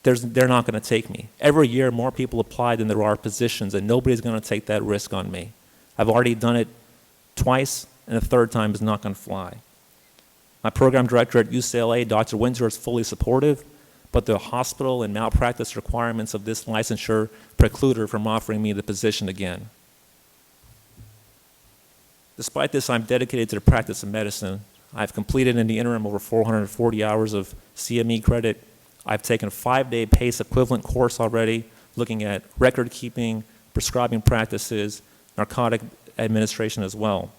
D: they're not going to take me. Every year, more people apply than there are positions, and nobody's going to take that risk on me. I've already done it twice, and the third time is not going to fly. My program director at UCLA, Dr. Windsor, is fully supportive, but the hospital and malpractice requirements of this licensure preclude her from offering me the position again. Despite this, I'm dedicated to the practice of medicine. I've completed in the interim over 440 hours of CME credit. I've taken a 5-day PACE equivalent course already, looking at record keeping, prescribing practices, narcotic administration as well.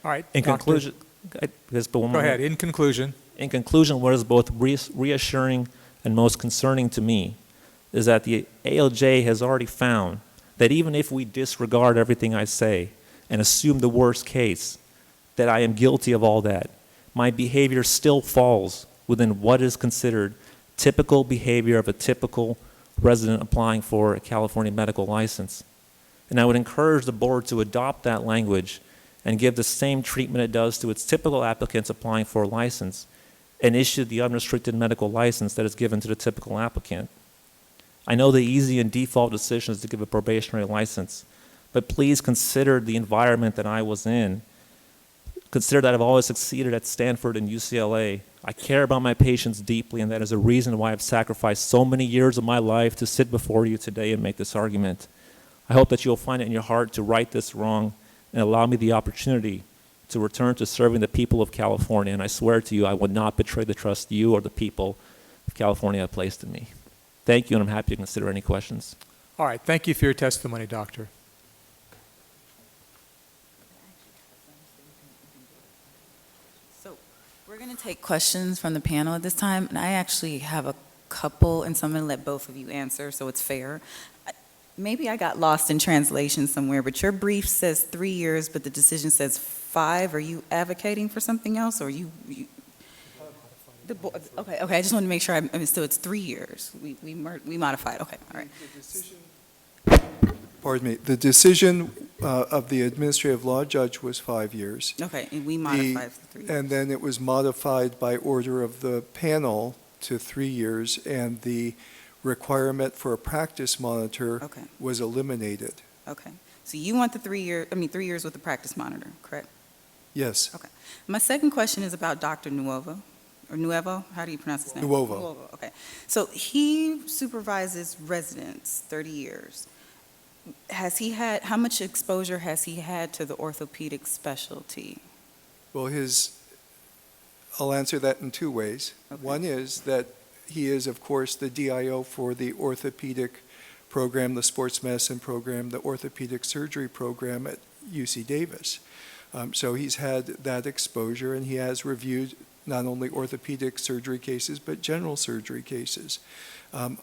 E: All right.
D: In
E: Doctor,
D: conclusion,
E: go ahead. In conclusion.
D: In conclusion, what is both reassuring and most concerning to me is that the ALJ has already found that even if we disregard everything I say and assume the worst case, that I am guilty of all that, my behavior still falls within what is considered typical behavior of a typical resident applying for a California medical license. And I would encourage the board to adopt that language and give the same treatment it does to its typical applicants applying for a license and issue the unrestricted medical license that is given to the typical applicant. I know the easy and default decision is to give a probationary license, but please consider the environment that I was in. Consider that I've always succeeded at Stanford and UCLA. I care about my patients deeply, and that is a reason why I've sacrificed so many years of my life to sit before you today and make this argument. I hope that you'll find it in your heart to right this wrong and allow me the opportunity to return to serving the people of California. And I swear to you, I will not betray the trust you or the people of California have placed in me. Thank you, and I'm happy to consider any questions.
E: All right. Thank you for your testimony, Doctor.
A: So we're going to take questions from the panel at this time, and I actually have a couple, and so I'm going to let both of you answer so it's fair. Maybe I got lost in translation somewhere, but your brief says 3 years, but the decision says 5. Are you advocating for something else, or okay, I just want to make sure, so it's 3 years. We modified, okay, all right.
C: Pardon me, the decision of the administrative law judge was 5 years.
A: Okay, and we modified for 3 years.
C: And then it was modified by order of the panel to 3 years, and the requirement for a practice monitor
A: Okay.
C: was eliminated.
A: Okay, so you want the 3 years with the practice monitor, correct?
C: Yes.
A: Okay. My second question is about Dr. Nuovo. or Nuevo? How do you pronounce his name?
C: Nuovo.
A: Okay. So he supervises residents 30 years. How much exposure has he had to the orthopedic specialty?
C: Well, I'll answer that in two ways.
A: Okay.
C: One is that he is, of course, the DIO for the orthopedic program, the sports medicine program, the orthopedic surgery program at UC Davis. So he's had that exposure, and he has reviewed not only orthopedic surgery cases, but general surgery cases.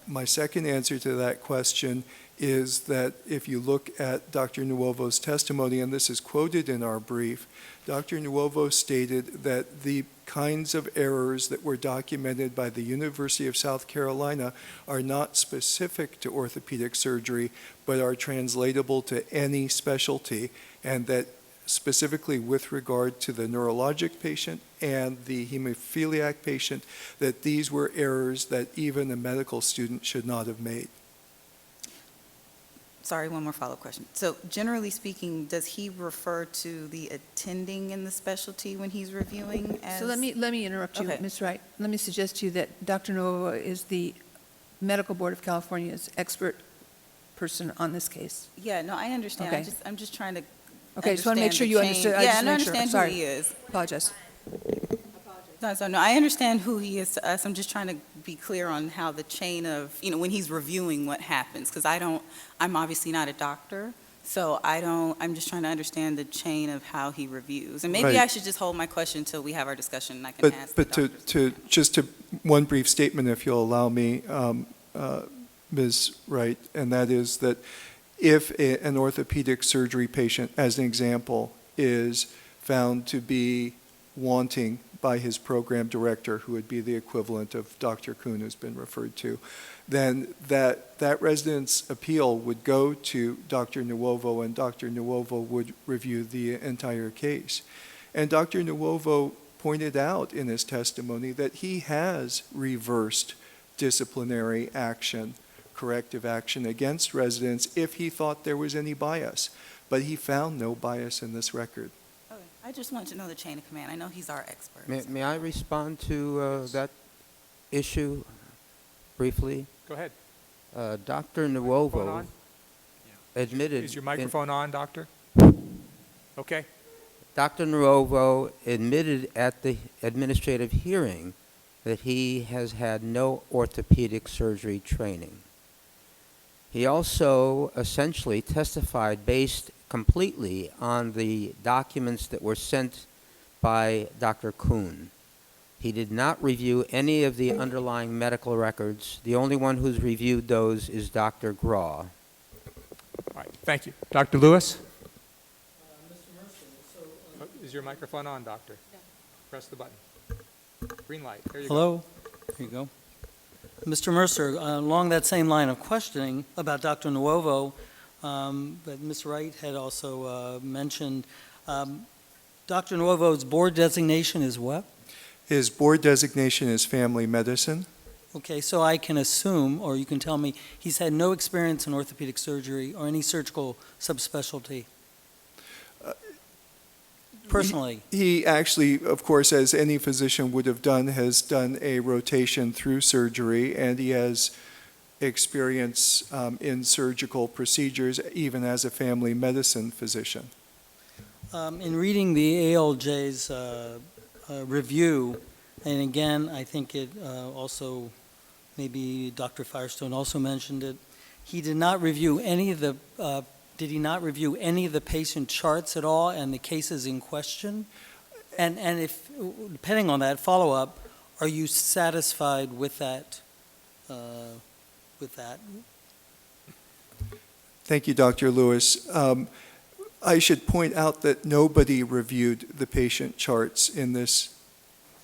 C: My second answer to that question is that if you look at Dr. Nuovo's testimony, and this is quoted in our brief, Dr. Nuovo stated that the kinds of errors that were documented by the University of South Carolina are not specific to orthopedic surgery, but are translatable to any specialty, and that specifically with regard to the neurologic patient and the hemophiliac patient, that these were errors that even a medical student should not have made.
A: Sorry, one more follow-up question. So generally speaking, does he refer to the attending in the specialty when he's reviewing as?
G: So let me interrupt you,
A: Okay.
G: Ms. Wright. Let me suggest to you that Dr. Nuovo is the Medical Board of California's expert person on this case.
A: Yeah, no, I understand.
G: Okay.
A: I'm just trying to
G: Okay, just want to make sure
A: understand
G: you
A: the chain.
G: understood. I
A: Yeah,
G: just
A: and I
G: make sure.
A: understand who
G: Sorry.
A: he is.
G: Apologize.
A: No, I understand who he is to us. I'm just trying to be clear on how the chain of, when he's reviewing what happens, because I'm obviously not a doctor, so I'm just trying to understand the chain of how he reviews. And maybe
C: Right.
A: I should just hold my question until we have our discussion and I can ask the
C: But
A: doctors.
C: to one brief statement, if you'll allow me, Ms. Wright, and that is that if an orthopedic surgery patient, as an example, is found to be wanting by his program director, who would be the equivalent of Dr. Kuhn, who's been referred to, then that resident's appeal would go to Dr. Nuovo, and Dr. Nuovo would review the entire case. And Dr. Nuovo pointed out in his testimony that he has reversed disciplinary action, corrective action against residents if he thought there was any bias. But he found no bias in this record.
A: Okay. I just wanted to know the chain of command. I know he's our expert.
F: May I respond to that issue briefly?
E: Go ahead.
F: Dr.
E: Microphone
F: Nuovo
E: on?
F: admitted...
E: Is your
F: in-
E: microphone on, doctor? Okay.
F: Dr. Nuovo admitted at the administrative hearing that he has had no orthopedic surgery training. He also essentially testified based completely on the documents that were sent by Dr. Kuhn. He did not review any of the underlying medical records. The only one who's reviewed those is Dr. Graw.
E: All right, thank you. Dr. Lewis? Is your microphone on, doctor? Press the button. Green light, there you go.
H: Hello, there you go. Mr. Mercer, along that same line of questioning about Dr. Nuovo, that Ms. Wright had also mentioned, Dr. Nuovo's board designation is what?
C: His board designation is family medicine.
H: Okay, so I can assume, or you can tell me, he's had no experience in orthopedic surgery or any surgical subspecialty? Personally?
C: He actually, of course, as any physician would have done, has done a rotation through surgery, and he has experience in surgical procedures, even as a family medicine physician.
H: In reading the ALJ's review, and again, I think it also, maybe Dr. Firestone also mentioned it, he did not review any of the, did he not review any of the patient charts at all and the cases in question? And if, depending on that follow-up, are you satisfied with that?
C: Thank you, Dr. Lewis. I should point out that nobody reviewed the patient charts in this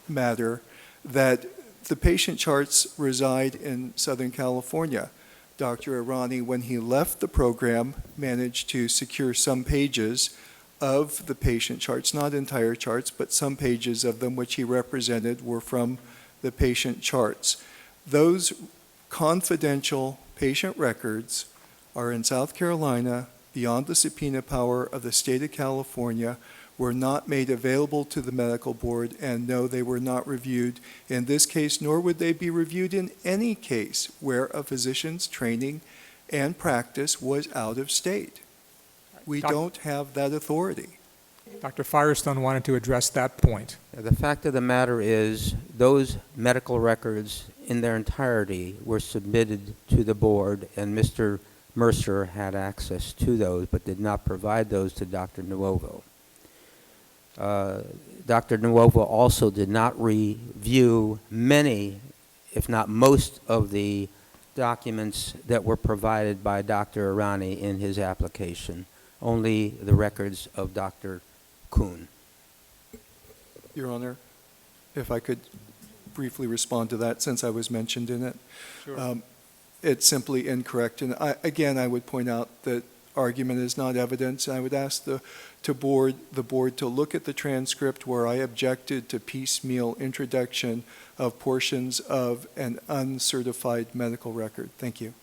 C: matter, that the patient charts reside in Southern California. Dr. Irani, when he left the program, managed to secure some pages of the patient charts, not entire charts, but some pages of them which he represented were from the patient charts. Those confidential patient records are in South Carolina, beyond the subpoena power of the state of California, were not made available to the medical board, and no, they were not reviewed in this case, nor would they be reviewed in any case where a physician's training and practice was out of state. We don't have that authority.
E: Dr. Firestone wanted to address that point.
F: The fact of the matter is, those medical records in their entirety were submitted to the board, and Mr. Mercer had access to those, but did not provide those to Dr. Nuovo. Dr. Nuovo also did not review many, if not most, of the documents that were provided by Dr. Irani in his application, only the records of Dr. Kuhn.
C: Your Honor, if I could briefly respond to that since I was mentioned in it.
E: Sure.
C: It's simply incorrect. And I would point out that argument is not evidence. I would ask the board to look at the transcript where I objected to piecemeal introduction of portions of an uncertified medical record. Thank you.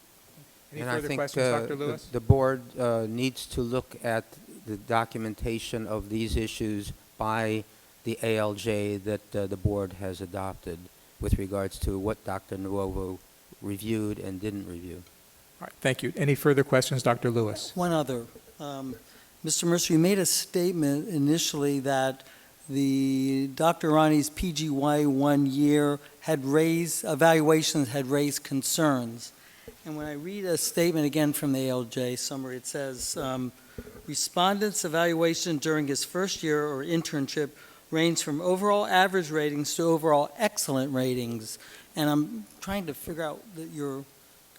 E: Any
F: And I
E: further
F: think
E: questions, Dr. Lewis?
F: the board needs to look at the documentation of these issues by the ALJ that the board has adopted with regards to what Dr. Nuovo reviewed and didn't review.
E: All right, thank you. Any further questions, Dr. Lewis?
H: One other. Mr. Mercer, you made a statement initially that the Dr. Irani's PGY 1 year evaluations had raised concerns. And when I read a statement again from the ALJ summary, it says, respondents' evaluation during his first year or internship ranged from overall average ratings to overall excellent ratings. And I'm trying to figure out your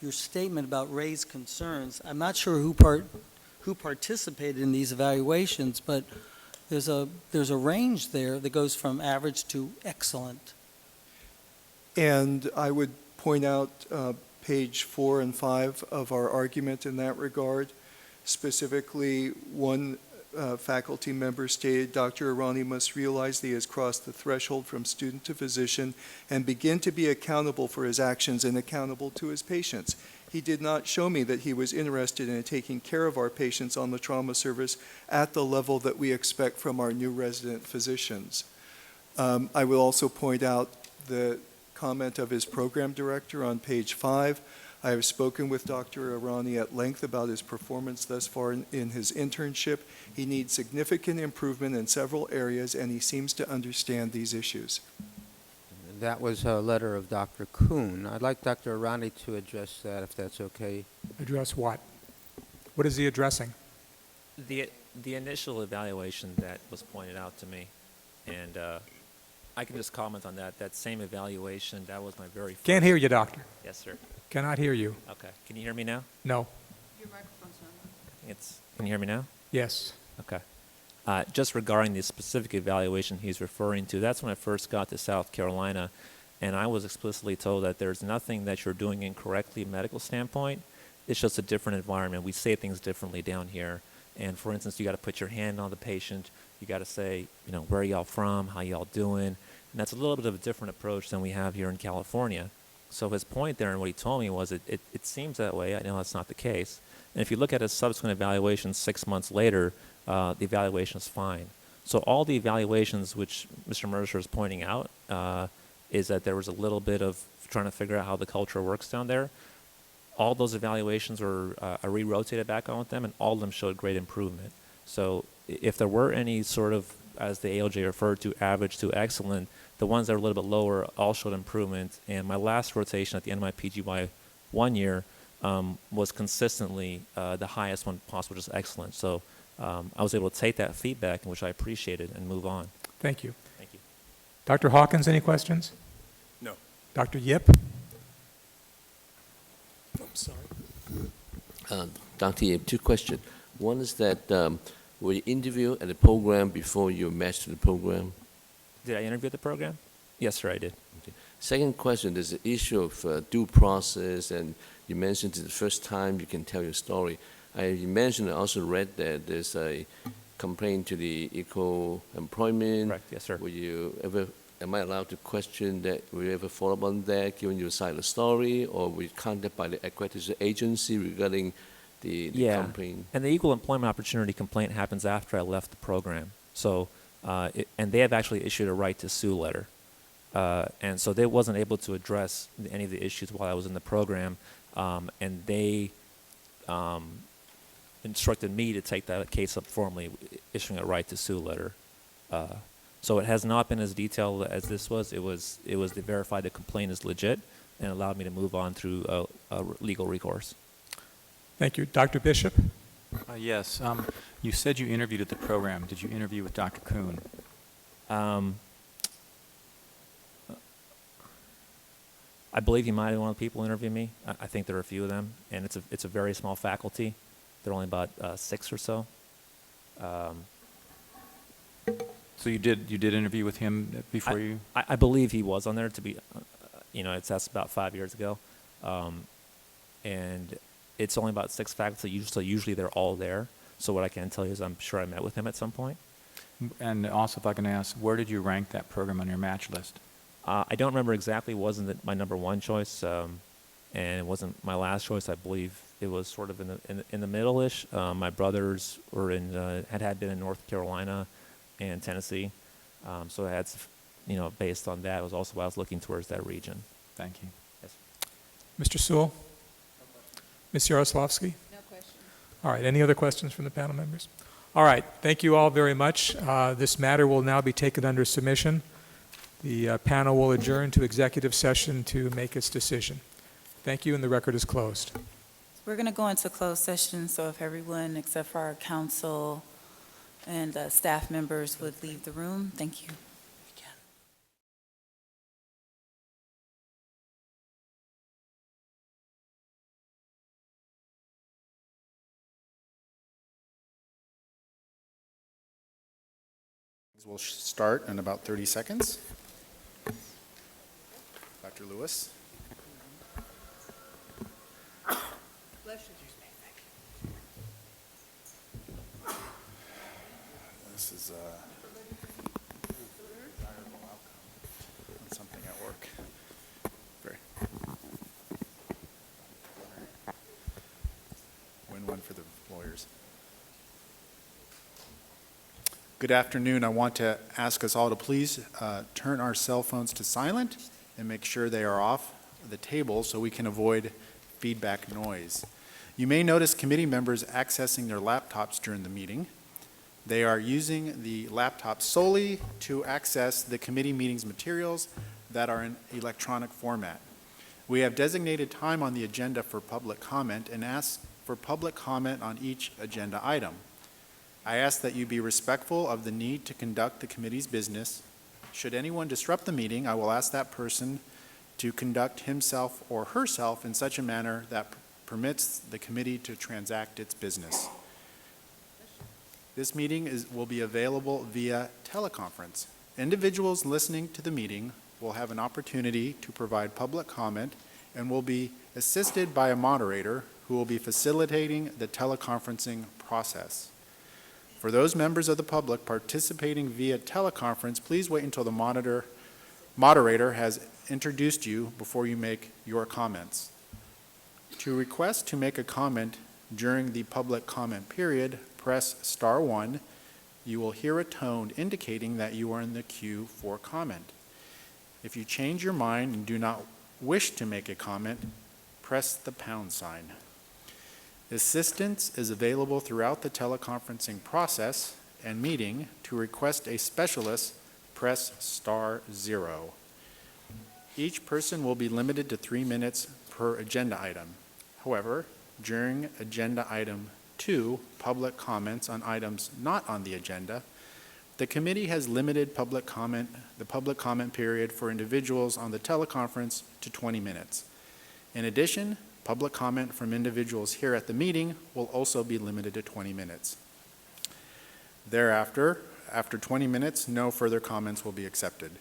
H: statement about raised concerns. I'm not sure who participated in these evaluations, but there's a range there that goes from average to excellent.
C: And I would point out page 4 and 5 of our argument in that regard. Specifically, one faculty member stated, Dr. Irani must realize that he has crossed the threshold from student to physician and begin to be accountable for his actions and accountable to his patients. He did not show me that he was interested in taking care of our patients on the trauma service at the level that we expect from our new resident physicians. I will also point out the comment of his program director on page 5. I have spoken with Dr. Irani at length about his performance thus far in his internship. He needs significant improvement in several areas, and he seems to understand these issues.
F: That was a letter of Dr. Kuhn. I'd like Dr. Irani to address that, if that's okay.
E: Address what? What is he addressing?
D: The initial evaluation that was pointed out to me, and I can just comment on that. That same evaluation, that was my very first.
E: Can't hear you, doctor.
D: Yes, sir.
E: Cannot hear you.
D: Okay. Can you hear me now?
E: No.
G: Your microphone's not on.
D: Can you hear me now?
E: Yes.
D: Okay. Just regarding the specific evaluation he's referring to, that's when I first got to South Carolina, and I was explicitly told that there's nothing that you're doing incorrectly from a medical standpoint. It's just a different environment. We say things differently down here. And for instance, you got to put your hand on the patient. You got to say, where y'all from? How y'all doing? And that's a little bit of a different approach than we have here in California. So his point there and what he told me was it seems that way. I know that's not the case. And if you look at his subsequent evaluation 6 months later, the evaluation is fine. So all the evaluations which Mr. Mercer is pointing out is that there was a little bit of trying to figure out how the culture works down there. All those evaluations were re-rotated back on with them, and all of them showed great improvement. So if there were any sort of, as the ALJ referred to, average to excellent, the ones that were a little bit lower all showed improvement. And my last rotation at the end of my PGY 1 year was consistently the highest one possible, just excellent. So I was able to take that feedback, which I appreciated, and move on.
E: Thank you.
D: Thank you.
E: Dr. Hawkins, any questions?
I: No.
E: Dr. Yip?
I: I'm sorry.
J: Dr. Yip, 2 questions. One is that were you interviewed at the program before you matched to the program?
D: Did I interview at the program? Yes, sir, I did.
J: Okay. Second question, there's the issue of due process, and you mentioned it's the first time you can tell your story. You mentioned, I also read that there's a complaint to the Equal Employment.
D: Correct, yes, sir.
J: Am I allowed to question that? Will you ever follow up on that, given your side of the story, or were you contacted by the accreditation agency regarding the complaint?
D: And the Equal Employment Opportunity complaint happens after I left the program. So, and they have actually issued a right to sue letter. And so they wasn't able to address any of the issues while I was in the program, and they instructed me to take that case up formally, issuing a right to sue letter. So it has not been as detailed as this was. It was to verify the complaint is legit and allowed me to move on through a legal recourse.
E: Thank you. Dr. Bishop?
I: Yes. You said you interviewed at the program. Did you interview with Dr. Kuhn?
D: I believe he might have been one of the people interviewing me. I think there are a few of them, and it's a very small faculty. There are only about 6 or so.
I: So you did interview with him before you?
D: I believe he was on there. To be, that's about 5 years ago, and it's only about 6 faculty. Usually they're all there. So what I can tell you is I'm sure I met with him at some point.
I: And also, if I can ask, where did you rank that program on your match list?
D: I don't remember exactly. It wasn't my number 1 choice, and it wasn't my last choice. I believe it was sort of in the middle-ish. My brothers were had been in North Carolina and Tennessee, so I had, based on that, it was also why I was looking towards that region.
I: Thank you.
D: Yes.
E: Mr. Sewell? Ms. Yaroslavsky?
G: No question.
E: All right, any other questions from the panel members? All right, thank you all very much. This matter will now be taken under submission. The panel will adjourn to executive session to make its decision. Thank you, and the record is closed.
A: We're going to go into closed session, so if everyone except for our council and staff members would leave the room, thank you.
K: We'll start in about 30 seconds. Dr. Lewis. This is desirable outcome on something at work. Very. Win-win for the lawyers. Good afternoon. I want to ask us all to please turn our cell phones to silent and make sure they are off the table so we can avoid feedback noise. You may notice committee members accessing their laptops during the meeting. They are using the laptop solely to access the committee meetings materials that are in electronic format. We have designated time on the agenda for public comment and ask for public comment on each agenda item. I ask that you be respectful of the need to conduct the committee's business. Should anyone disrupt the meeting, I will ask that person to conduct himself or herself in such a manner that permits the committee to transact its business. This meeting will be available via teleconference. Individuals listening to the meeting will have an opportunity to provide public comment and will be assisted by a moderator who will be facilitating the teleconferencing process. For those members of the public participating via teleconference, please wait until the moderator has introduced you before you make your comments. To request to make a comment during the public comment period, press *1. You will hear a tone indicating that you are in the queue for comment. If you change your mind and do not wish to make a comment, press the # sign. Assistance is available throughout the teleconferencing process and meeting. To request a specialist, press *0. Each person will be limited to 3 minutes per agenda item. However, during agenda item 2, public comments on items not on the agenda, the committee has limited the public comment period for individuals on the teleconference to 20 minutes. In addition, public comment from individuals here at the meeting will also be limited to 20 minutes. Thereafter, after 20 minutes, no further comments will be accepted.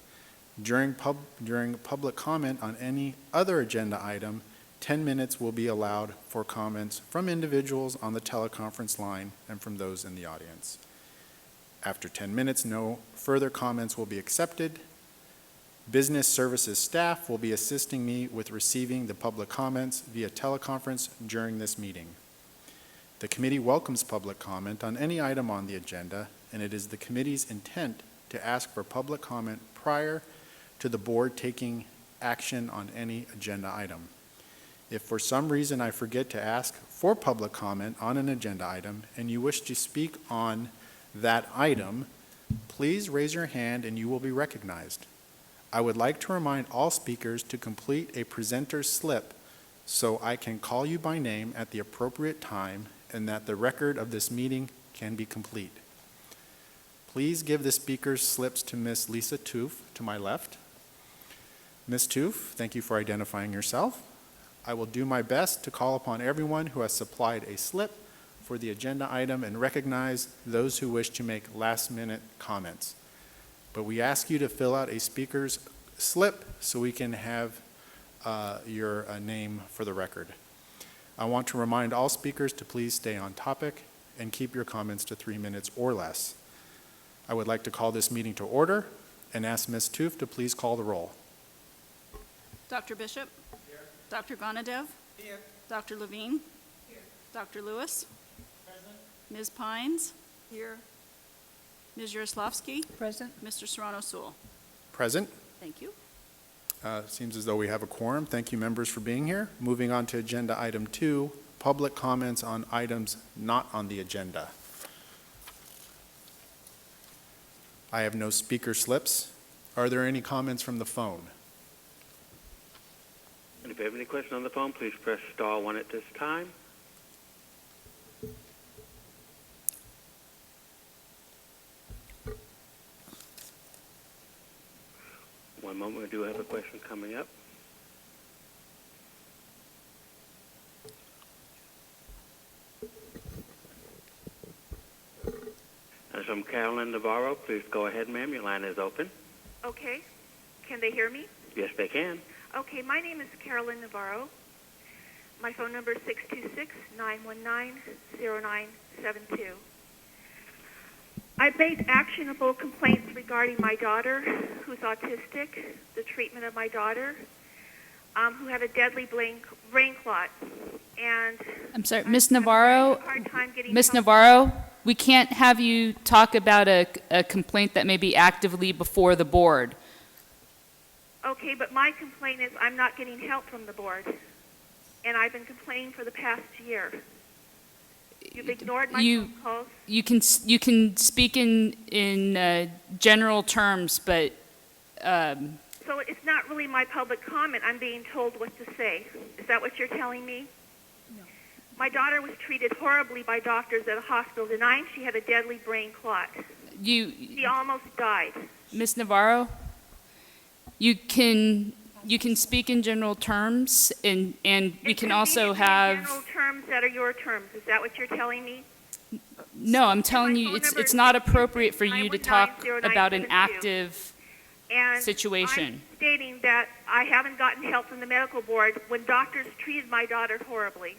K: During public comment on any other agenda item, 10 minutes will be allowed for comments from individuals on the teleconference line and from those in the audience. After 10 minutes, no further comments will be accepted. Business services staff will be assisting me with receiving the public comments via teleconference during this meeting. The committee welcomes public comment on any item on the agenda and it is the committee's intent to ask for public comment prior to the board taking action on any agenda item. If for some reason I forget to ask for public comment on an agenda item and you wish to speak on that item, please raise your hand and you will be recognized. I would like to remind all speakers to complete a presenter's slip so I can call you by name at the appropriate time and that the record of this meeting can be complete. Please give the speaker's slips to Ms. Lisa Toof to my left. Ms. Toof, thank you for identifying yourself. I will do my best to call upon everyone who has supplied a slip for the agenda item and recognize those who wish to make last-minute comments. But we ask you to fill out a speaker's slip so we can have your name for the record. I want to remind all speakers to please stay on topic and keep your comments to 3 minutes or less. I would like to call this meeting to order and ask Ms. Toof to please call the roll.
L: Dr. Bishop? Here. Dr. Gonadev? Here. Dr. Levine? Here. Dr. Lewis? Present. Ms. Pines? Here. Ms. Yaroslavsky?
G: Present.
L: Mr. Serrano Sewell?
K: Present.
L: Thank you.
K: Seems as though we have a quorum. Thank you, members, for being here. Moving on to agenda item 2, public comments on items not on the agenda. I have no speaker slips. Are there any comments from the phone?
M: And if you have any questions on the phone, please press star 1 at this time. One moment, we do have a question coming up. And from Carolyn Navarro, please go ahead, ma'am. Your line is open.
N: Okay. Can they hear me?
M: Yes, they can.
N: Okay, my name is Carolyn Navarro. My phone number is 626-919-0972. I've made actionable complaints regarding my daughter, who's autistic, the treatment of my daughter, who had a deadly brain clot. And
O: I'm sorry, Ms. Navarro. Ms.
N: help.
O: Navarro, we can't have you talk about a complaint that may be actively before the board.
N: Okay, but my complaint is I'm not getting help from the board, and I've been complaining for the past year. You've ignored my phone calls.
O: You can speak in general terms, but
N: So it's not really my public comment. I'm being told what to say. Is that what you're telling me?
G: No.
N: My daughter was treated horribly by doctors at a hospital, denying she had a deadly brain clot. She almost died.
O: Ms. Navarro, you can speak in general terms, and we can also have.
N: General terms that are your terms. Is that what you're telling me?
O: No, I'm telling you, it's not appropriate for you to talk about an active situation.
N: I'm stating that I haven't gotten help from the medical board when doctors treated my daughter horribly.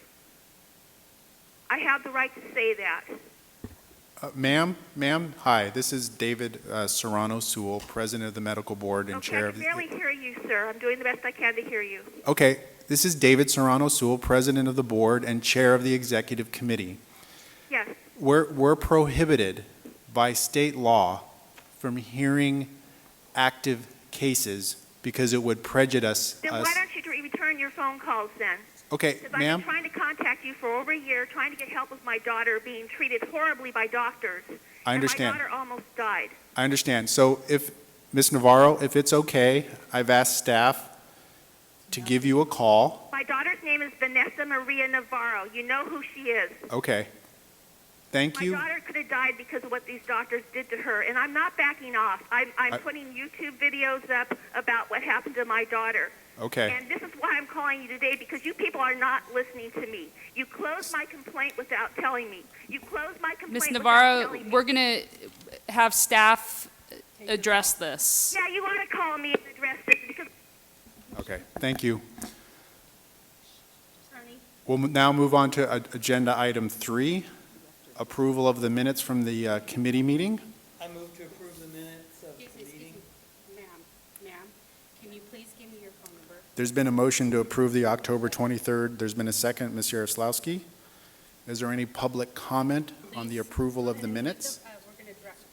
N: I have the right to say that.
K: Ma'am, hi. This is David Serrano Sewell, president of the medical board and chair of the...
N: I can barely hear you, sir. I'm doing the best I can to hear you.
K: Okay, this is David Serrano Sewell, president of the board and chair of the executive committee.
N: Yes.
K: We're prohibited by state law from hearing active cases because it would prejudice
N: Then
K: us.
N: why don't you return your phone calls then?
K: Okay,
N: Because I've
K: ma'am.
N: been trying to contact you for over a year, trying to get help with my daughter being treated horribly by doctors.
K: I understand.
N: And my daughter almost died.
K: I understand. So if, Ms. Navarro, if it's okay, I've asked staff to give you a call.
N: My daughter's name is Vanessa Maria Navarro. You know who she is.
K: Okay. Thank you.
N: My daughter could have died because of what these doctors did to her, and I'm not backing off. I'm putting YouTube videos up about what happened to my daughter.
K: Okay.
N: And this is why I'm calling you today, because you people are not listening to me. You closed my complaint without telling me. You closed my complaint
O: Ms.
N: without
O: Navarro,
N: telling me.
O: we're going to have staff address this.
N: Yeah, you want to call me and address this because...
K: Okay, thank you. We'll now move on to agenda item 3, approval of the minutes from the committee meeting.
H: I move to approve the minutes of the meeting.
L: Ma'am, can you please give me your phone number?
K: There's been a motion to approve the October 23rd. There's been a second, Ms. Yaroslavsky. Is there any public comment on the approval of the minutes?
L: We're going to address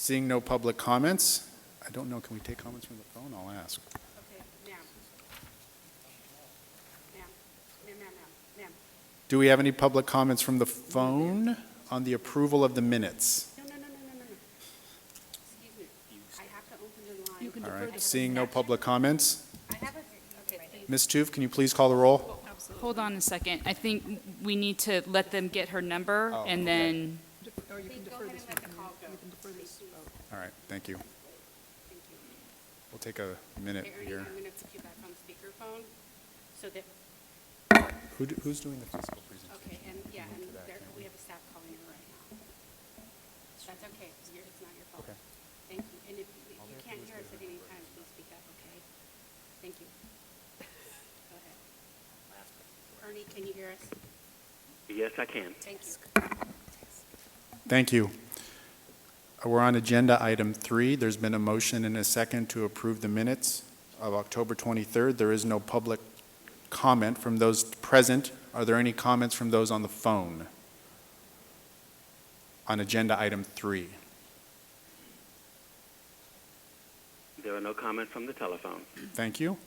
K: Seeing no public comments, I don't know, can we take comments from the phone? I'll ask.
L: Okay, ma'am. Ma'am.
K: Do we have any public comments from the phone on the approval of the minutes?
L: No. Excuse me. I have to open the line.
K: All right, seeing no public comments.
L: I have a, okay, please.
K: Ms. Tuve, can you please call the roll?
O: Hold on a second. I think we need to let them get her number, and then,
L: Please go ahead and let the call go. Please.
K: All right, thank you.
L: Thank you.
K: We'll take a minute
L: Okay, Ernie,
K: here.
L: I'm going to put you back on speakerphone so that,
K: Who's doing the fiscal presentation?
L: okay, and yeah, and we have a staff calling her right now. That's okay, it's not your fault.
K: Okay.
L: Thank you. And if you can't hear us at any time, please speak up, okay? Thank you. Go ahead. Ernie, can you hear us?
M: Yes, I can.
L: Thank you.
K: Thank you. We're on agenda item 3. There's been a motion and a second to approve the minutes of October 23rd. There is no public comment from those present. Are there any comments from those on the phone on agenda item 3?
M: There are no comments from the telephone.
K: Thank you.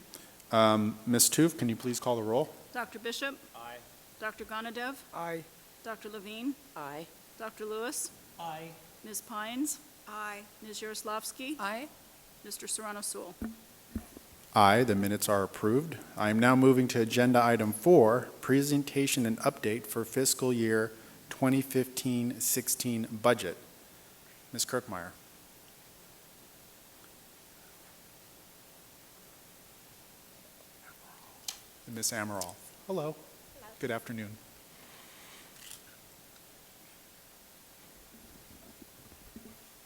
K: Ms. Tuve, can you please call the roll?
B: Dr. Bishop? Aye. Dr. Gonadev?
H: Aye.
B: Dr. Levine?
O: Aye.
B: Dr. Lewis?
H: Aye.
B: Ms. Pines?
G: Aye.
B: Ms. Yaroslavsky?
G: Aye.
B: Mr. Serrano Sewell?
K: Aye, the minutes are approved. I am now moving to agenda item 4, presentation and update for fiscal year 2015-16 budget. Ms. Kirkmeyer. And Ms. Amaral. Hello. Good afternoon.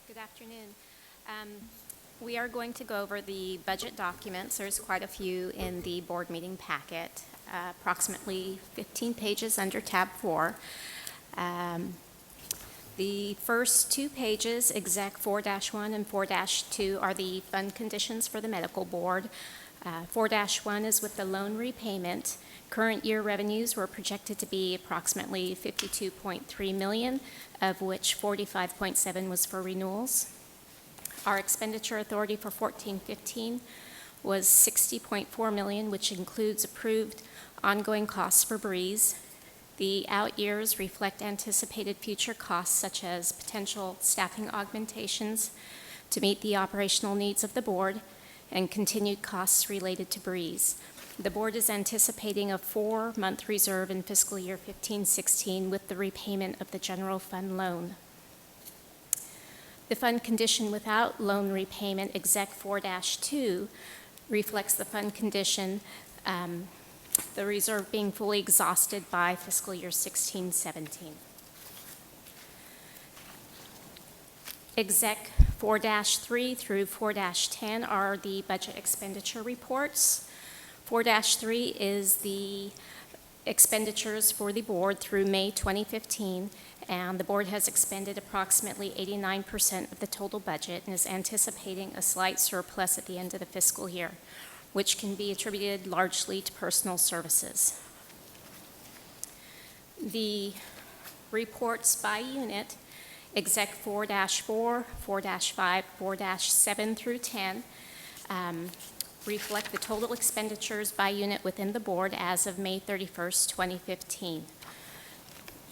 P: Good afternoon. We are going to go over the budget documents. There's quite a few in the board meeting packet, approximately 15 pages under tab 4. The first 2 pages, exec 4-1 and 4-2, are the fund conditions for the medical board. 4-1 is with the loan repayment. Current year revenues were projected to be approximately $52.3 million, of which 45.7 was for renewals. Our expenditure authority for 14-15 was $60.4 million, which includes approved ongoing costs for Breeze. The out years reflect anticipated future costs such as potential staffing augmentations to meet the operational needs of the board and continued costs related to Breeze. The board is anticipating a 4-month reserve in fiscal year 15-16 with the repayment of the general fund loan. The fund condition without loan repayment, exec 4-2, reflects the fund condition, the reserve being fully exhausted by fiscal year 16-17. Exec 4-3 through 4-10 are the budget expenditure reports. 4-3 is the expenditures for the board through May 2015, and the board has expended approximately 89% of the total budget and is anticipating a slight surplus at the end of the fiscal year, which can be attributed largely to personal services. The reports by unit, exec 4-4, 4-5, 4-7 through 10, reflect the total expenditures by unit within the board as of May 31st, 2015.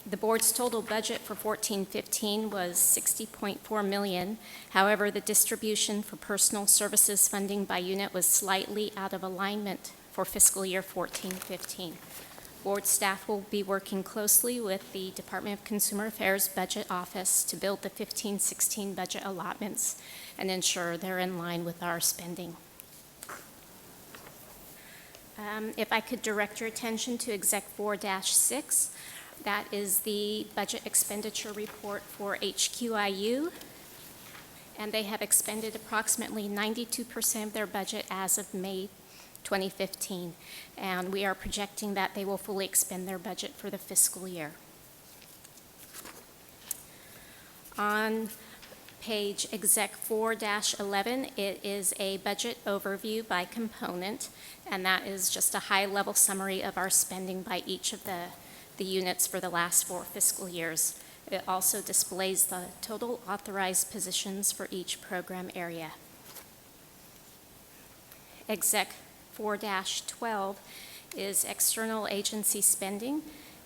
P: The board's total budget for 14-15 was $60.4 million. However, the distribution for personal services funding by unit was slightly out of alignment for fiscal year 14-15. Board staff will be working closely with the Department of Consumer Affairs Budget Office to build the 15-16 budget allotments and ensure they're in line with our spending. If I could direct your attention to exec 4-6, that is the budget expenditure report for HQIU, and they have expended approximately 92% of their budget as of May 2015, and we are projecting that they will fully expend their budget for the fiscal year. On page exec 4-11, it is a budget overview by component, and that is just a high-level summary of our spending by each of the units for the last 4 fiscal years. It also displays the total authorized positions for each program area. Exec 4-12 is external agency spending,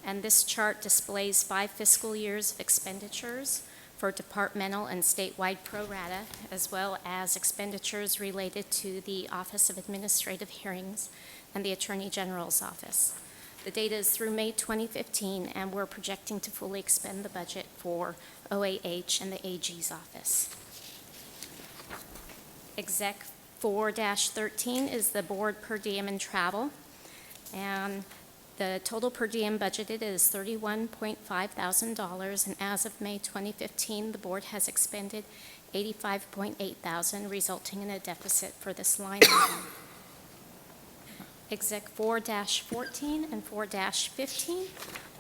P: and this chart displays 5 fiscal years of expenditures for departmental and statewide pro rata, as well as expenditures related to the Office of Administrative Hearings and the Attorney General's Office. The data is through May 2015, and we're projecting to fully expend the budget for OAH and the AG's office. Exec 4-13 is the board per diem and travel, and the total per diem budgeted is $31.5 thousand, and as of May 2015, the board has expended $85.8 thousand, resulting in a deficit for this line item. Exec 4-14 and 4-15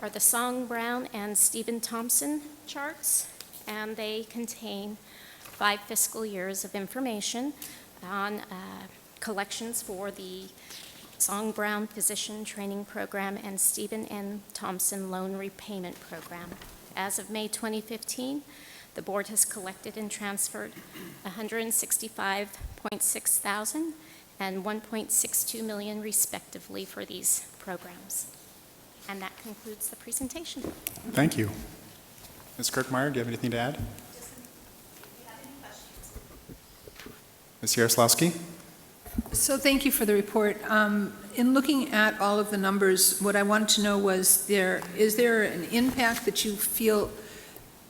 P: are the Song Brown and Stephen Thompson charts, and they contain 5 fiscal years of information on collections for the Song Brown Physician Training Program and Stephen N. Thompson Loan Repayment Program. As of May 2015, the board has collected and transferred $165.6 thousand and $1.62 million respectively for these programs. And that concludes the presentation.
K: Thank you. Ms. Kirkmeyer, do you have anything to add? Ms. Yaroslavsky?
G: So thank you for the report. In looking at all of the numbers, what I wanted to know was, is there an impact that you feel,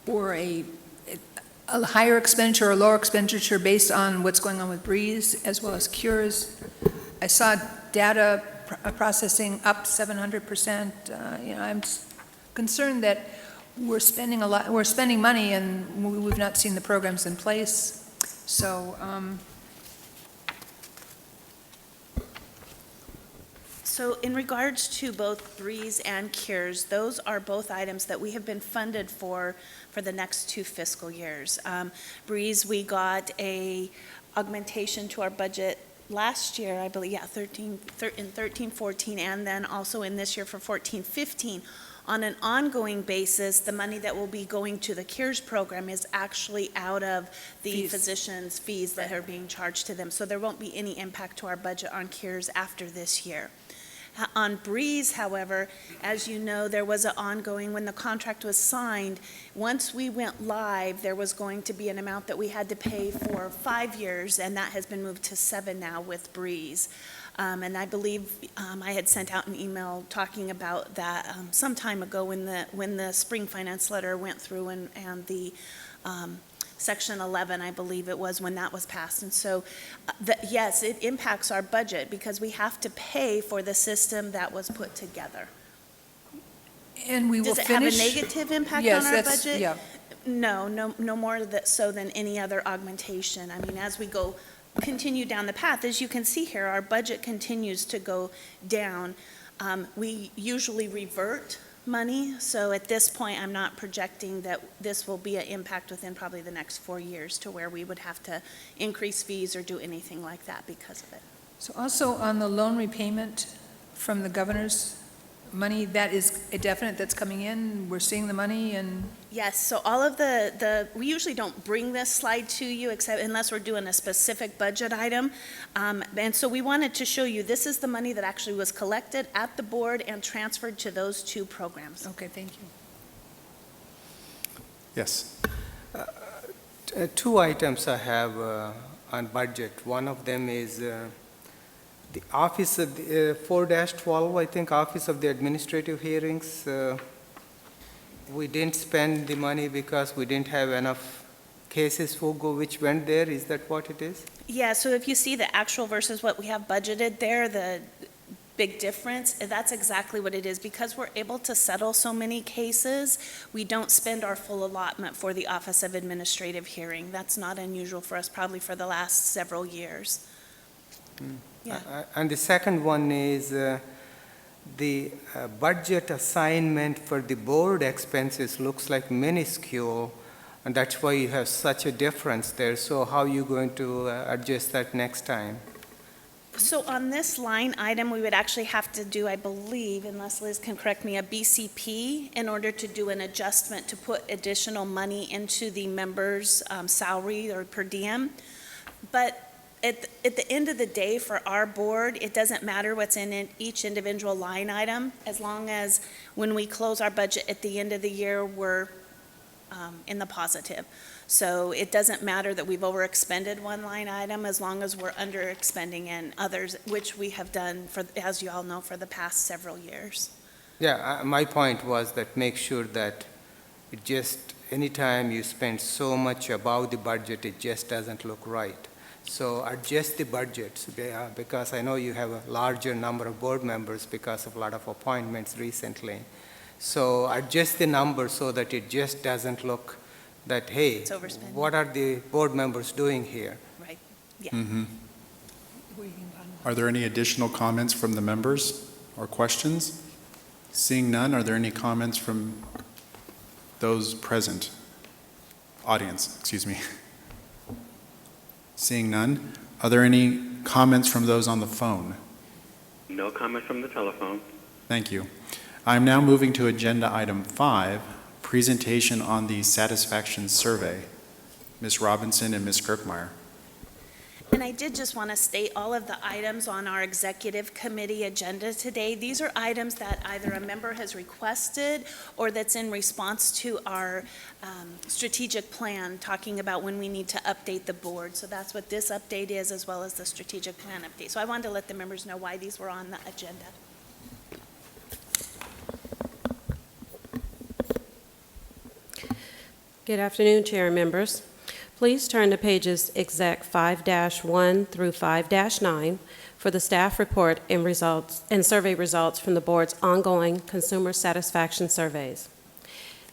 G: or a higher expenditure or lower expenditure based on what's going on with Breeze as well as Cures? I saw data processing up 700%. I'm concerned that we're spending money and we've not seen the programs in place. So.
Q: So in regards to both Breeze and Cures, those are both items that we have been funded for the next 2 fiscal years. Breeze, we got a augmentation to our budget last year, I believe, in 13-14, and then also in this year for 14-15. On an ongoing basis, the money that will be going to the Cures program is actually out of the physicians' fees that are being charged to them. So there won't be any impact to our budget on Cures after this year. On Breeze, however, as you know, there was an ongoing, when the contract was signed, once we went live, there was going to be an amount that we had to pay for 5 years, and that has been moved to 7 now with Breeze. And I believe I had sent out an email talking about that some time ago when the spring finance letter went through and the Section 11, I believe it was, when that was passed. And so, yes, it impacts our budget because we have to pay for the system that was put together.
G: And we will
Q: finish.
G: finish.
Q: Does it have a negative impact
G: Yes,
Q: on our
G: that's,
Q: budget?
G: yeah.
Q: No more so than any other augmentation. I mean, as we continue down the path, as you can see here, our budget continues to go down. We usually revert money, so at this point, I'm not projecting that this will be an impact within probably the next 4 years to where we would have to increase fees or do anything like that because of it.
G: So also on the loan repayment from the governor's money, that is a definite that's coming in, we're seeing the money, and
Q: Yes, so all of we usually don't bring this slide to you except unless we're doing a specific budget item. And so we wanted to show you, this is the money that actually was collected at the board and transferred to those 2 programs.
G: Okay, thank you.
K: Yes.
R: 2 items I have on budget. One of them is the Office of 4-12, I think, Office of the Administrative Hearings. We didn't spend the money because we didn't have enough cases which went there. Is that what it is?
Q: Yeah, so if you see the actual versus what we have budgeted there, the big difference, that's exactly what it is. Because we're able to settle so many cases, we don't spend our full allotment for the Office of Administrative Hearing. That's not unusual for us, probably for the last several years. Yeah.
R: And the second one is the budget assignment for the board expenses looks like minuscule, and that's why you have such a difference there. So how are you going to adjust that next time?
Q: So on this line item, we would actually have to do, I believe, unless Liz can correct me, a BCP in order to do an adjustment to put additional money into the member's salary or per diem. But at the end of the day, for our board, it doesn't matter what's in each individual line item, as long as when we close our budget at the end of the year, we're in the positive. So it doesn't matter that we've overexpended one line item, as long as we're underexpending in others, which we have done, for, as you all know, for the past several years.
R: Yeah, my point was that make sure that it just, anytime you spend so much above the budget, it just doesn't look right. So adjust the budgets, because I know you have a larger number of board members because of a lot of appointments recently. So adjust the number so that it just doesn't look that, hey, what are the board members doing here?
Q: Right, yeah.
K: Mm-hmm. Are there any additional comments from the members or questions? Seeing none, are there any comments from those present? Audience, excuse me. Seeing none, are there any comments from those on the phone?
M: No comment from the telephone.
K: Thank you. I'm now moving to agenda item 5, presentation on the satisfaction survey. Ms. Robinson and Ms. Kirkmeyer.
Q: And I did just want to state all of the items on our executive committee agenda today. These are items that either a member has requested or that's in response to our strategic plan, talking about when we need to update the board. So that's what this update is, as well as the strategic plan update. So I wanted to let the members know why these were on the agenda.
S: Good afternoon, Chair and members. Please turn to pages exec 5-1 through 5-9 for the staff report and results and survey results from the board's ongoing consumer satisfaction surveys.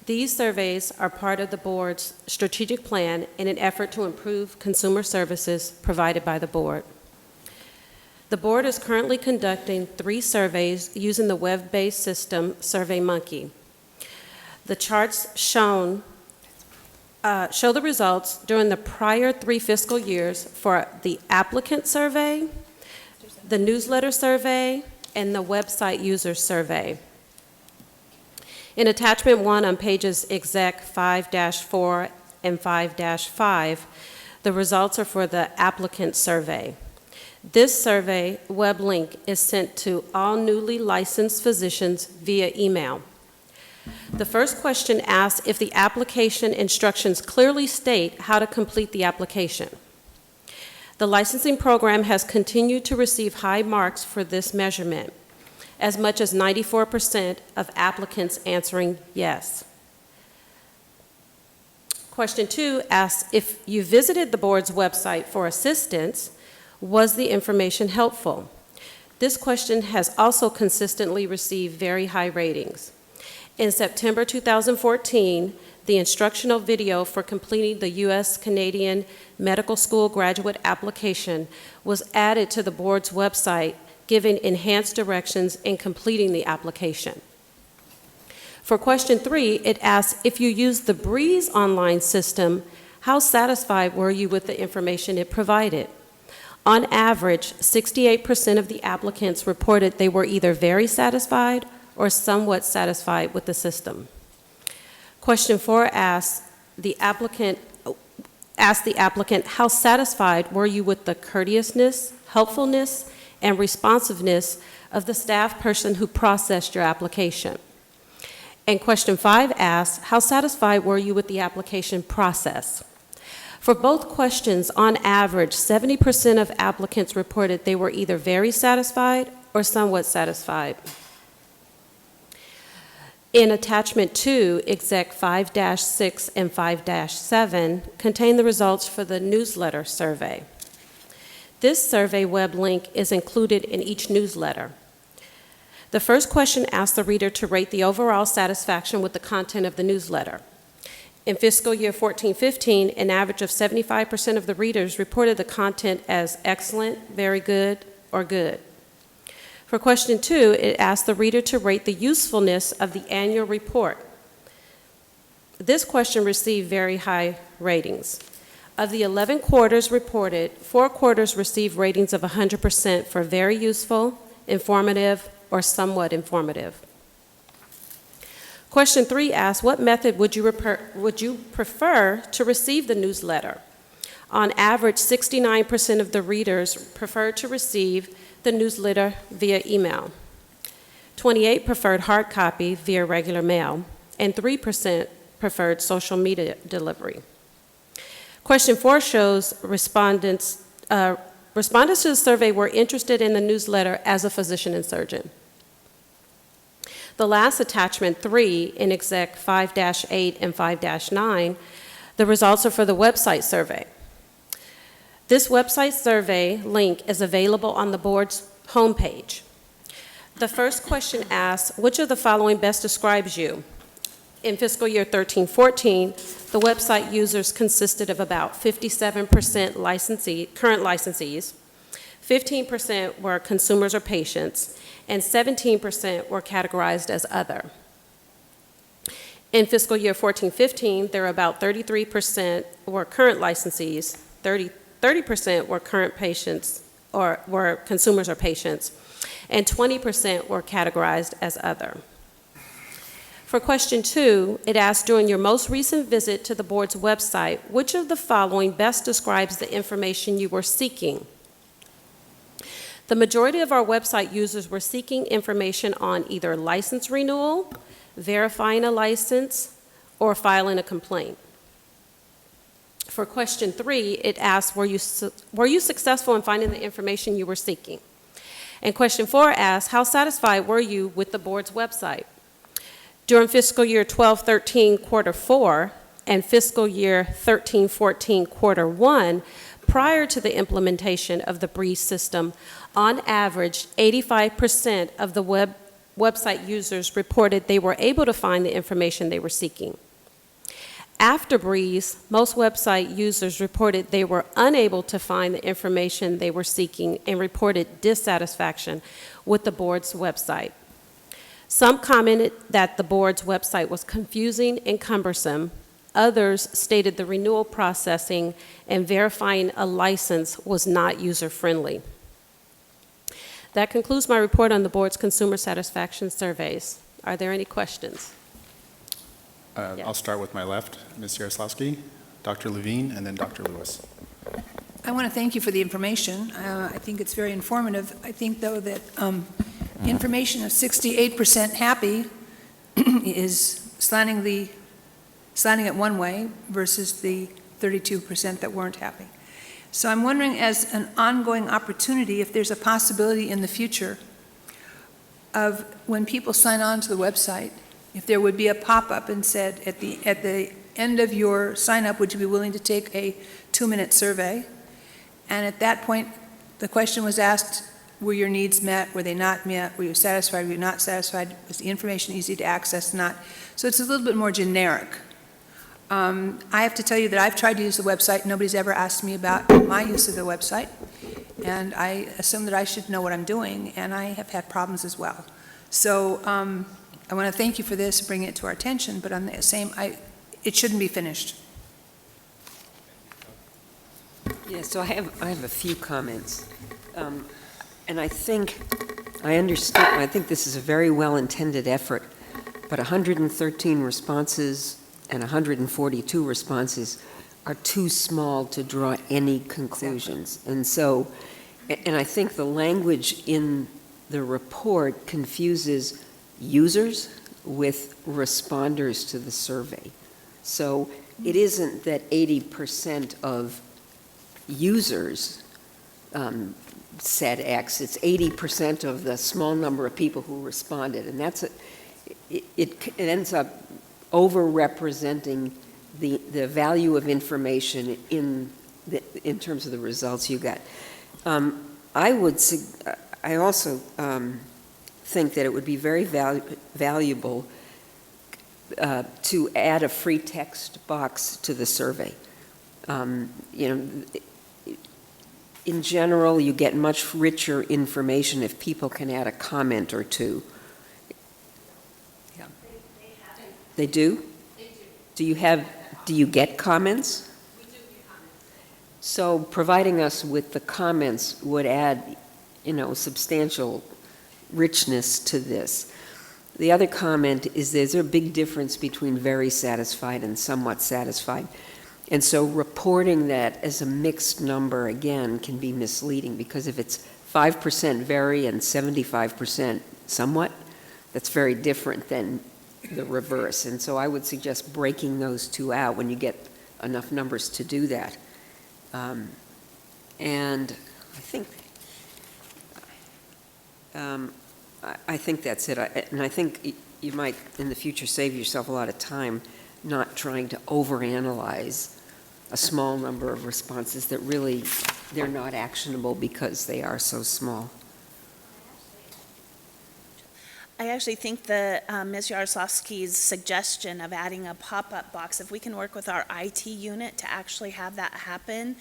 S: These surveys are part of the board's strategic plan in an effort to improve consumer services provided by the board. The board is currently conducting 3 surveys using the web-based system SurveyMonkey. The charts show the results during the prior 3 fiscal years for the applicant survey, the newsletter survey, and the website user survey. In attachment 1 on pages exec 5-4 and 5-5, the results are for the applicant survey. This survey web link is sent to all newly licensed physicians via email. The first question asks if the application instructions clearly state how to complete the application. The licensing program has continued to receive high marks for this measurement, as much as 94% of applicants answering yes. Question 2 asks if you visited the board's website for assistance, was the information helpful? This question has also consistently received very high ratings. In September 2014, the instructional video for completing the U.S.-Canadian Medical School graduate application was added to the board's website, giving enhanced directions in completing the application. For question 3, it asks if you used the Breeze online system, how satisfied were you with the information it provided? On average, 68% of the applicants reported they were either very satisfied or somewhat satisfied with the system. Question 4 asks the applicant, how satisfied were you with the courteousness, helpfulness, and responsiveness of the staff person who processed your application? And question 5 asks, how satisfied were you with the application process? For both questions, on average, 70% of applicants reported they were either very satisfied or somewhat satisfied. In attachment 2, exec 5-6 and 5-7 contain the results for the newsletter survey. This survey web link is included in each newsletter. The first question asks the reader to rate the overall satisfaction with the content of the newsletter. In fiscal year 14-15, an average of 75% of the readers reported the content as excellent, very good, or good. For question 2, it asks the reader to rate the usefulness of the annual report. This question received very high ratings. Of the 11 quarters reported, 4 quarters received ratings of 100% for very useful, informative, or somewhat informative. Question 3 asks, what method would you prefer to receive the newsletter? On average, 69% of the readers preferred to receive the newsletter via email. 28% preferred hard copy via regular mail, and 3% preferred social media delivery. Question 4 shows respondents to the survey were interested in the newsletter as a physician and surgeon. The last attachment 3 in Exec 5-8 and 5-9, the results are for the website survey. This website survey link is available on the board's homepage. The first question asks, which of the following best describes you? In fiscal year 13-14, the website users consisted of about 57% current licensees, 15% were consumers or patients, and 17% were categorized as other. In fiscal year 14-15, there were about 33% were current licensees, 30% were current patients or were consumers or patients, and 20% were categorized as other. For question 2, it asks, during your most recent visit to the board's website, which of the following best describes the information you were seeking? The majority of our website users were seeking information on either license renewal, verifying a license, or filing a complaint. For question 3, it asks, were you successful in finding the information you were seeking? And question 4 asks, how satisfied were you with the board's website? During fiscal year 12-13 quarter 4 and fiscal year 13-14 quarter 1, prior to the implementation of the BREEZE system, on average, 85% of the website users reported they were able to find the information they were seeking. After BREEZE, most website users reported they were unable to find the information they were seeking and reported dissatisfaction with the board's website. Some commented that the board's website was confusing and cumbersome. Others stated the renewal processing and verifying a license was not user-friendly. That concludes my report on the board's consumer satisfaction surveys. Are there any questions?
K: I'll start with my left, Ms. Yaroslavsky, Dr. Levine, and then Dr. Lewis.
G: I want to thank you for the information. I think it's very informative. I think, though, that information of 68% happy is slanting it one way versus the 32% that weren't happy. So I'm wondering, as an ongoing opportunity, if there's a possibility in the future of when people sign on to the website, if there would be a pop-up and said at the end of your sign-up, would you be willing to take a 2-minute survey? And at that point, the question was asked, were your needs met? Were they not met? Were you satisfied? Were you not satisfied? Was the information easy to access? Not. So it's a little bit more generic. I have to tell you that I've tried to use the website. Nobody's ever asked me about my use of the website. And I assume that I should know what I'm doing, and I have had problems as well. So I want to thank you for this, bringing it to our attention, but on the same, it shouldn't be finished.
T: Yeah, so I have a few comments. And I think I understand, I think this is a very well-intended effort, but 113 responses and 142 responses are too small to draw any conclusions. Exactly. And so, and I think the language in the report confuses users with responders to the survey. So it isn't that 80% of users said X, it's 80% of the small number of people who responded, and that's it ends up over-representing the value of information in terms of the results you got. I also think that it would be very valuable to add a free text box to the survey. In general, you get much richer information if people can add a comment or two. Yeah. They do? They do. Do you get comments? We do get comments. So providing us with the comments would add, substantial richness to this. The other comment is there's a big difference between very satisfied and somewhat satisfied. And so reporting that as a mixed number, again, can be misleading, because if it's 5% very and 75% somewhat, that's very different than the reverse. And so I would suggest breaking those two out when you get enough numbers to do that. And I think that's it. And I think you might, in the future, save yourself a lot of time not trying to overanalyze a small number of responses that really, they're not actionable because they are so small.
Q: I actually think that Ms. Yaroslavsky's suggestion of adding a pop-up box, if we can work with our IT unit to actually have that happen.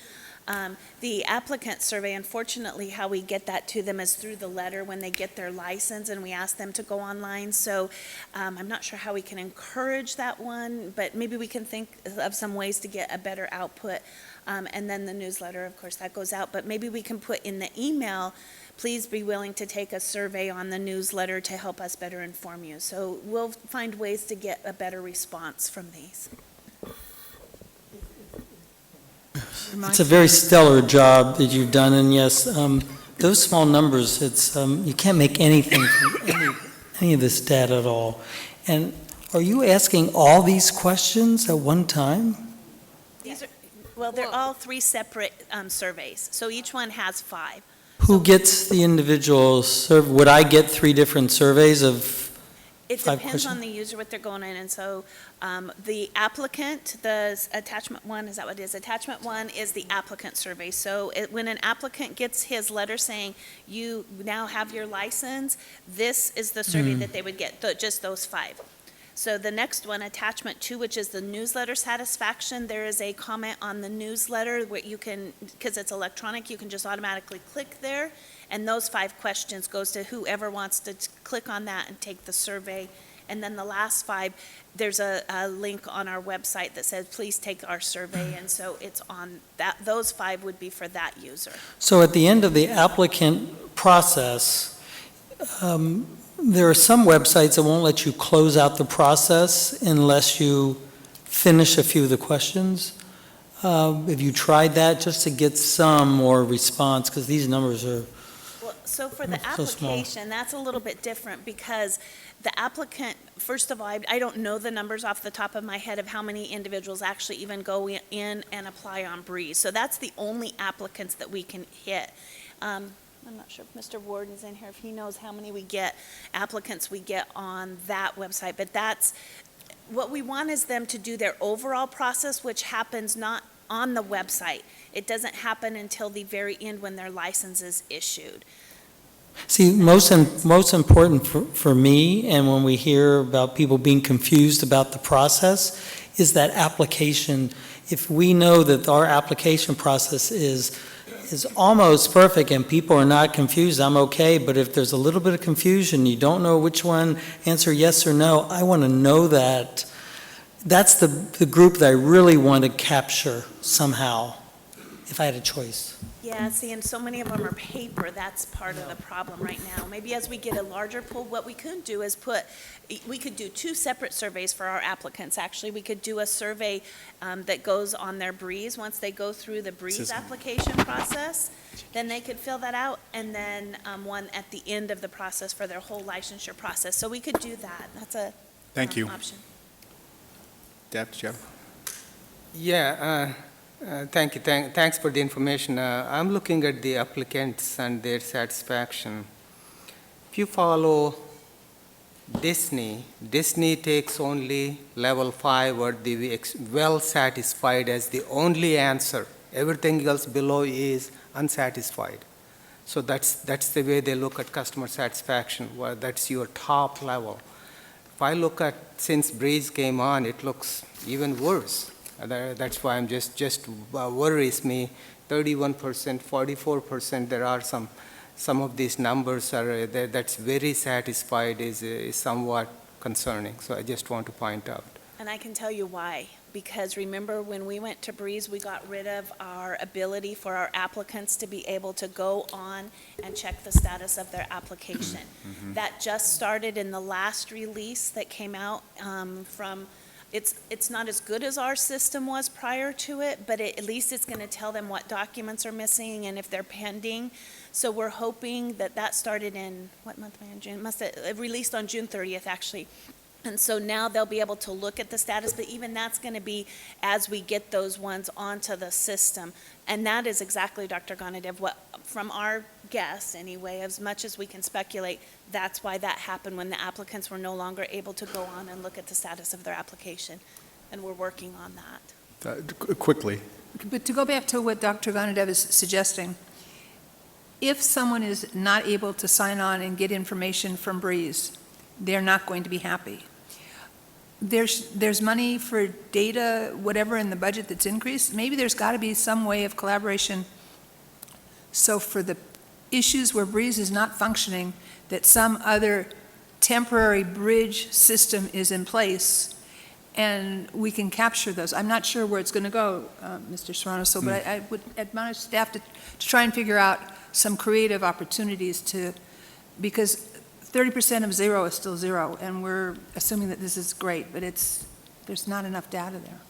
Q: The applicant survey, unfortunately, how we get that to them is through the letter when they get their license, and we ask them to go online. So I'm not sure how we can encourage that one, but maybe we can think of some ways to get a better output. And then the newsletter, of course, that goes out. But maybe we can put in the email, please be willing to take a survey on the newsletter to help us better inform you. So we'll find ways to get a better response from these.
H: It's a very stellar job that you've done, and yes, those small numbers, it's, you can't make anything from any of this data at all. And are you asking all these questions at one time?
Q: These are, well, they're all 3 separate surveys, so each one has 5.
H: Who gets the individual survey? Would I get 3 different surveys of
Q: It
H: 5
Q: depends
H: questions?
Q: on the user, what they're going in, and so the applicant, the attachment 1, is that what it is? Attachment 1 is the applicant survey. So when an applicant gets his letter saying, you now have your license, this is the survey that they would get, just those 5. So the next one, attachment 2, which is the newsletter satisfaction, there is a comment on the newsletter where you can, because it's electronic, you can just automatically click there, and those 5 questions goes to whoever wants to click on that and take the survey. And then the last 5, there's a link on our website that says, please take our survey, and so it's on that, those 5 would be for that user.
H: So at the end of the applicant process, there are some websites that won't let you close out the process unless you finish a few of the questions. Have you tried that just to get some more response? Because these numbers are
Q: Well, so for the
H: so small.
Q: application, that's a little bit different because the applicant, first of all, I don't know the numbers off the top of my head of how many individuals actually even go in and apply on Breeze. So that's the only applicants that we can hit. I'm not sure if Mr. Warden's in here, if he knows how many applicants we get on that website, but that's, what we want is them to do their overall process, which happens not on the website. It doesn't happen until the very end when their license is issued.
H: See, most important for me, and when we hear about people being confused about the process, is that application. If we know that our application process is almost perfect and people are not confused, I'm okay. But if there's a little bit of confusion, you don't know which one, answer yes or no, I want to know that. That's the group that I really want to capture somehow, if I had a choice.
Q: Yeah, see, and so many of them are paper, that's part of the problem right now. Maybe as we get a larger pool, what we could do is we could do 2 separate surveys for our applicants, actually. We could do a survey that goes on their Breeze. Once they go through the Breeze application process, then they could fill that out, and then one at the end of the process for their whole licensure process. So we could do that. That's a
K: Thank you.
Q: option.
K: Deb, did you have?
R: Yeah, thank you. Thanks for the information. I'm looking at the applicants and their satisfaction. If you follow Disney takes only level 5 or the well satisfied as the only answer. Everything else below is unsatisfied. So that's the way they look at customer satisfaction. Well, that's your top level. If I look at since Breeze came on, it looks even worse. That's why I'm just worries me. 31%, 44%. There are some of these numbers are that's very satisfied is somewhat concerning. So I just want to point out.
Q: And I can tell you why. because remember when we went to Breeze, we got rid of our ability for our applicants to be able to go on and check the status of their application. That just started in the last release that came out from, it's not as good as our system was prior to it, but at least it's going to tell them what documents are missing and if they're pending. So we're hoping that that started in, what month, man, June? Must have released on June 30th, actually. And so now they'll be able to look at the status, but even that's going to be as we get those ones onto the system. And that is exactly, Dr. Gonadev, what, from our guess anyway, as much as we can speculate, that's why that happened when the applicants were no longer able to go on and look at the status of their application. And we're working on that.
K: Quickly.
G: But to go back to what Dr. Gonadev is suggesting, if someone is not able to sign on and get information from Breeze, they're not going to be happy. There's money for data, whatever in the budget that's increased. Maybe there's got to be some way of collaboration. So for the issues where Breeze is not functioning, that some other temporary bridge system is in place and we can capture those. I'm not sure where it's going to go, Mr. Serrano, so, but I would admonish staff to try and figure out some creative opportunities to, because 30% of zero is still zero, and we're assuming that this is great, but there's not enough data there.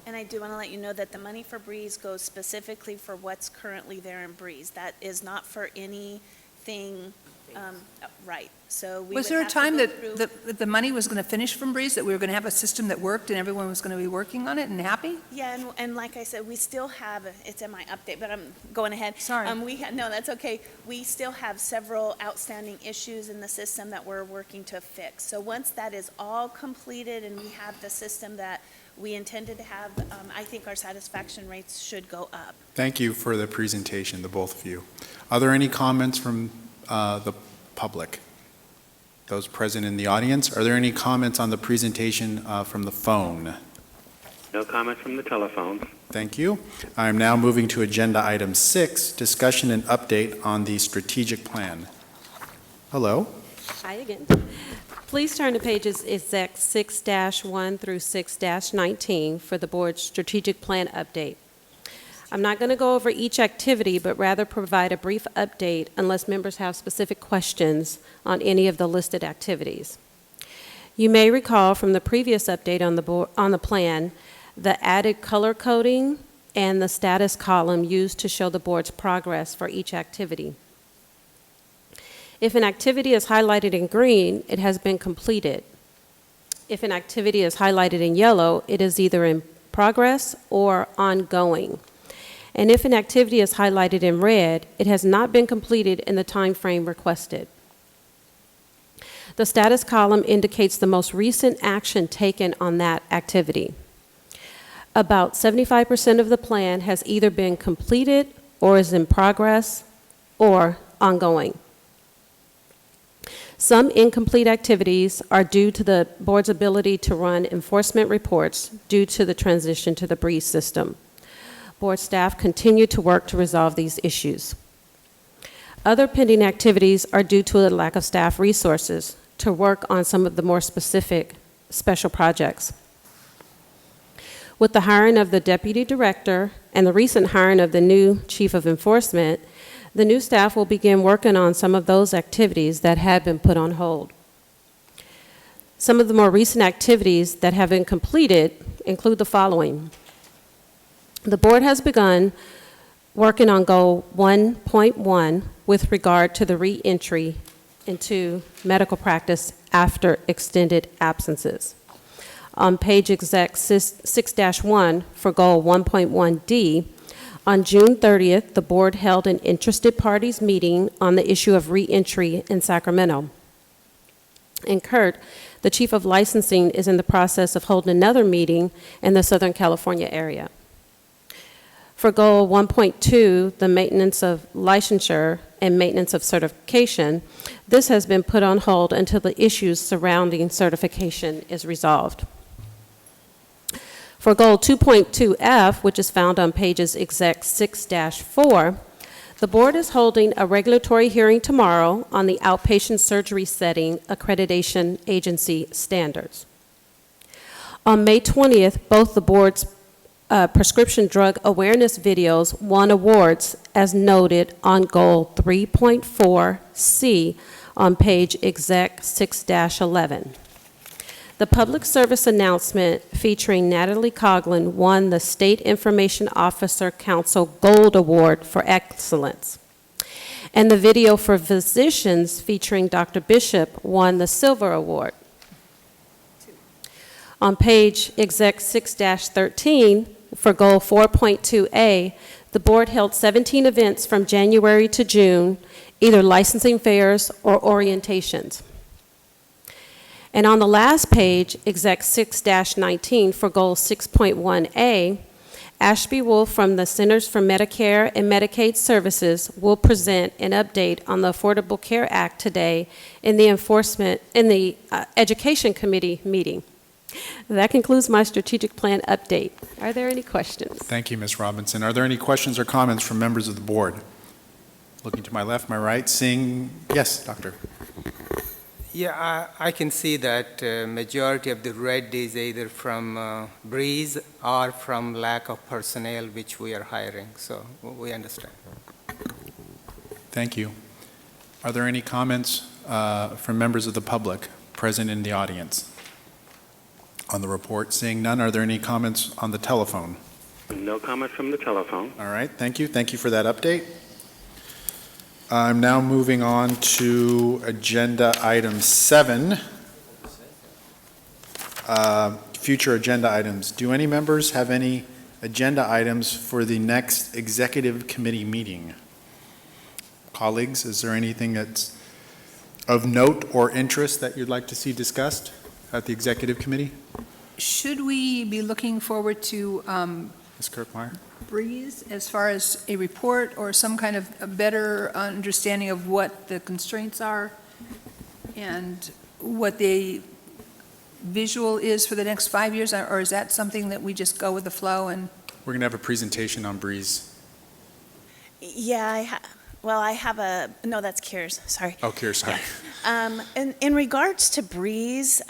Q: And I do want to let you know that the money for Breeze goes specifically for what's currently there in Breeze. That is not for anything, right. So we
G: Was
Q: would
G: there a
Q: have to
G: time
Q: go
G: that
Q: through-
G: the money was going to finish from Breeze, that we were going to have a system that worked and everyone was going to be working on it and happy?
Q: Yeah, and like I said, we still have, it's in my update, but I'm going ahead.
G: Sorry.
Q: No, that's okay. We still have several outstanding issues in the system that we're working to fix. So once that is all completed and we have the system that we intended to have, I think our satisfaction rates should go up.
K: Thank you for the presentation, the both of you. Are there any comments from the public? Those present in the audience, are there any comments on the presentation from the phone?
M: No comment from the telephones.
K: Thank you. I'm now moving to agenda item 6, discussion and update on the strategic plan. Hello.
S: Hi again. Please turn to pages exec 6-1 through 6-19 for the board's strategic plan update. I'm not going to go over each activity, but rather provide a brief update unless members have specific questions on any of the listed activities. You may recall from the previous update on the plan, the added color coding and the status column used to show the board's progress for each activity. If an activity is highlighted in green, it has been completed. If an activity is highlighted in yellow, it is either in progress or ongoing. And if an activity is highlighted in red, it has not been completed in the time frame requested. The status column indicates the most recent action taken on that activity. About 75% of the plan has either been completed or is in progress or ongoing. Some incomplete activities are due to the board's ability to run enforcement reports due to the transition to the Breeze system. Board staff continue to work to resolve these issues. Other pending activities are due to a lack of staff resources to work on some of the more specific special projects. With the hiring of the deputy director and the recent hiring of the new chief of enforcement, the new staff will begin working on some of those activities that had been put on hold. Some of the more recent activities that have been completed include the following. The board has begun working on Goal 1.1 with regard to the re-entry into medical practice after extended absences. On page exec 6-1 for Goal 1.1D, on June 30th, the board held an interested parties meeting on the issue of re-entry in Sacramento. And Kurt, the chief of licensing, is in the process of holding another meeting in the Southern California area. For Goal 1.2, the maintenance of licensure and maintenance of certification, this has been put on hold until the issues surrounding certification is resolved. For Goal 2.2F, which is found on pages exec 6-4, the board is holding a regulatory hearing tomorrow on the outpatient surgery setting accreditation agency standards. On May 20th, both the board's prescription drug awareness videos won awards as noted on Goal 3.4C on page Exec 6-11. The public service announcement featuring Natalie Coughlin won the State Information Officer Council Gold Award for Excellence. And the video for physicians featuring Dr. Bishop won the Silver Award. On page Exec 6-13, for Goal 4.2A, the board held 17 events from January to June, either licensing fairs or orientations. And on the last page, Exec 6-19, for Goal 6.1A, Ashby Wolf from the Centers for Medicare and Medicaid Services will present an update on the Affordable Care Act today in the Education Committee meeting. That concludes my strategic plan update. Are there any questions?
K: Thank you, Ms. Robinson. Are there any questions or comments from members of the board? Looking to my left, my right, seeing, yes, Doctor.
R: Yeah, I can see that majority of the red is either from Breeze or from lack of personnel which we are hiring, so we understand.
K: Thank you. Are there any comments from members of the public present in the audience on the report? Seeing none, are there any comments on the telephone?
M: No comments from the telephone.
K: All right, thank you. Thank you for that update. I'm now moving on to agenda item 7, future agenda items. Do any members have any agenda items for the next executive committee meeting? Colleagues, is there anything that's of note or interest that you'd like to see discussed at the executive committee?
G: Should we be looking forward to
K: Ms. Kirkmeyer?
G: Breeze as far as a report or some kind of a better understanding of what the constraints are and what the visual is for the next 5 years, or is that something that we just go with the flow and?
K: We're going to have a presentation on Breeze.
Q: Yeah, I have a, no, that's Kears, sorry.
K: Oh, Kears, sorry.
Q: Yeah. In regards to Breeze,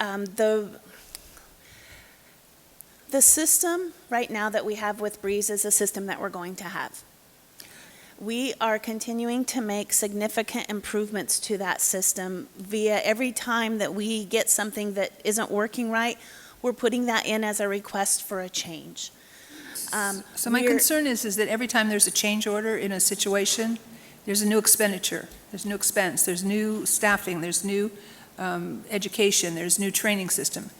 Q: the system right now that we have with Breeze is a system that we're going to have. We are continuing to make significant improvements to that system via every time that we get something that isn't working right, we're putting that in as a request for a change.
G: So my concern is that every time there's a change order in a situation, there's a new expenditure, there's new expense, there's new staffing, there's new education, there's new training system.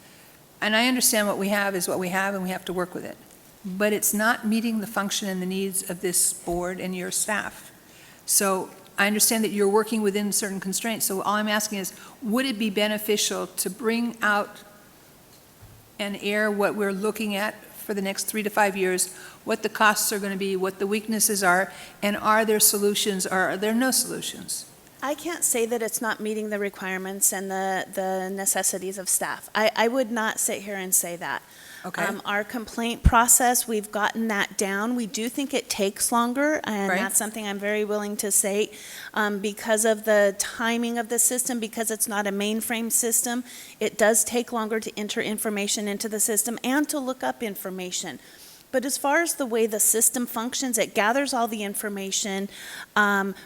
G: And I understand what we have is what we have and we have to work with it. But it's not meeting the function and the needs of this board and your staff. So I understand that you're working within certain constraints. So all I'm asking is, would it be beneficial to bring out and air what we're looking at for the next 3 to 5 years, what the costs are going to be, what the weaknesses are, and are there solutions or are there no solutions?
Q: I can't say that it's not meeting the requirements and the necessities of staff. I would not sit here and say that.
G: Okay.
Q: Our complaint process, we've gotten that down. We do think it takes longer, and
G: Right.
Q: that's something I'm very willing to say. Because of the timing of the system, because it's not a mainframe system, it does take longer to enter information into the system and to look up information. But as far as the way the system functions, it gathers all the information.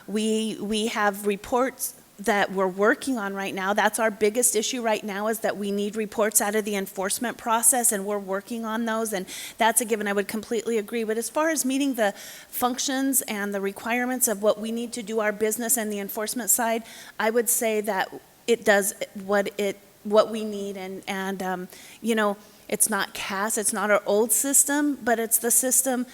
Q: We have reports that we're working on right now. That's our biggest issue right now, is that we need reports out of the enforcement process, and we're working on those, and that's a given. I would completely agree. But as far as meeting the functions and the requirements of what we need to do our business and the enforcement side, I would say that it does what we need, and you know, it's not CAS, it's not our old system, but it's the system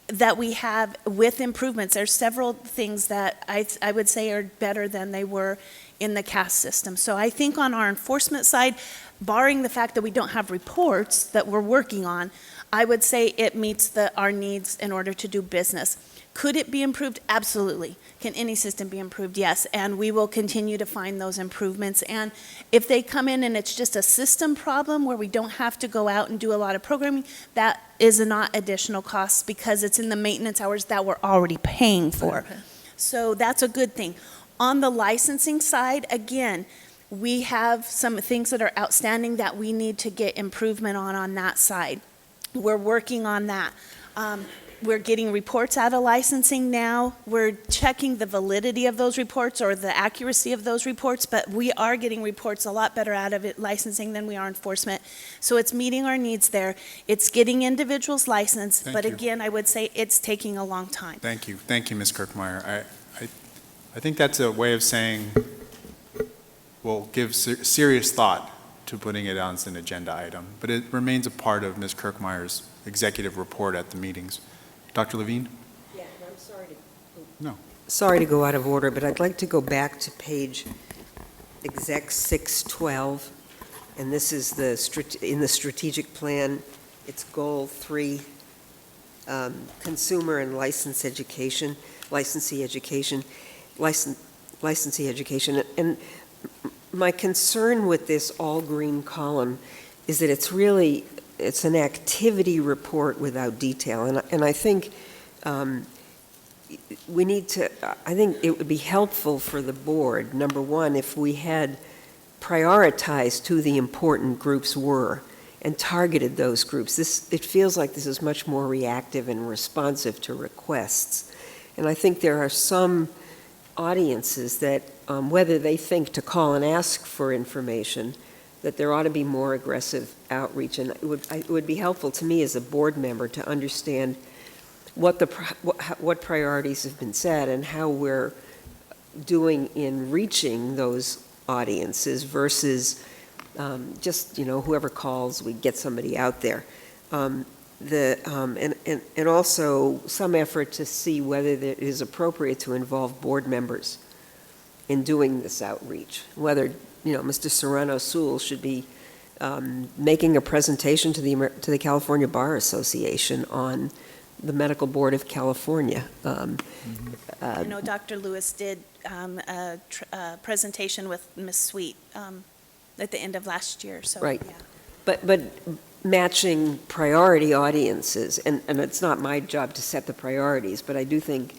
Q: that we have with improvements. There's several things that I would say are better than they were in the CAS system. So I think on our enforcement side, barring the fact that we don't have reports that we're working on, I would say it meets our needs in order to do business. Could it be improved? Absolutely. Can any system be improved? Yes. And we will continue to find those improvements. And if they come in and it's just a system problem where we don't have to go out and do a lot of programming, that is not additional costs because it's in the maintenance hours that we're already paying for. So that's a good thing. On the licensing side, again, we have some things that are outstanding that we need to get improvement on that side. We're working on that. We're getting reports out of licensing now. We're checking the validity of those reports or the accuracy of those reports, but we are getting reports a lot better out of it licensing than we are enforcement. So it's meeting our needs there. It's getting individuals licensed,
K: Thank
Q: but
K: you.
Q: again, I would say it's taking a long time.
K: Thank you. Thank you, Ms. Kirkmeyer. I think that's a way of saying we'll give serious thought to putting it on as an agenda item, but it remains a part of Ms. Kirkmeyer's executive report at the meetings. Dr. Levine?
T: Yeah, and I'm sorry to...
K: No.
T: Sorry to go out of order, but I'd like to go back to page exec 612, and this is in the strategic plan, it's goal 3, consumer and licensee education, and my concern with this all green column is that it's an activity report without detail, and I think we need to, I think it would be helpful for the board, number one, if we had prioritized who the important groups were and targeted those groups. It feels like this is much more reactive and responsive to requests. And I think there are some audiences that, whether they think to call and ask for information, that there ought to be more aggressive outreach. And it would be helpful to me as a board member to understand what priorities have been set and how we're doing in reaching those audiences versus just, whoever calls, we get somebody out there. And also some effort to see whether it is appropriate to involve board members in doing this outreach, whether Mr. Serrano-Sewell should be making a presentation to the California Bar Association on the Medical Board of California.
Q: I know Dr. Lewis did a presentation with Ms. Sweet at the end of last year. So,
T: right,
Q: yeah.
T: but matching priority audiences, and it's not my job to set the priorities, but I do think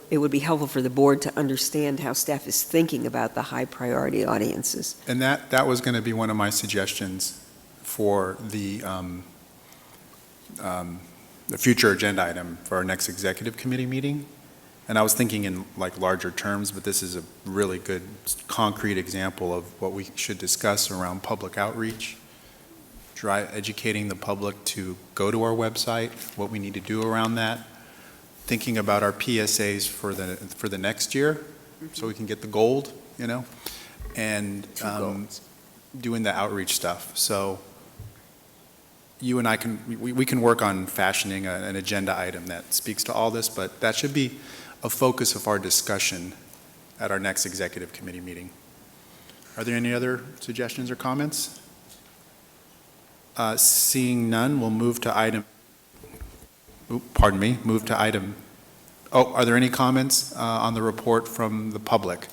T: it would be helpful for the board to understand how staff is thinking about the high priority audiences.
K: And that was going to be one of my suggestions for the future agenda item for our next executive committee meeting. And I was thinking in larger terms, but this is a really good concrete example of what we should discuss around public outreach, educating the public to go to our website, what we need to do around that, thinking about our PSAs for the next year, so we can get the gold, and doing the outreach stuff. So you and I we can work on fashioning an agenda item that speaks to all this, but that should be a focus of our discussion at our next executive committee meeting. Are there any other suggestions or comments? Seeing none, we'll move to item. Are there any comments on the report from the public?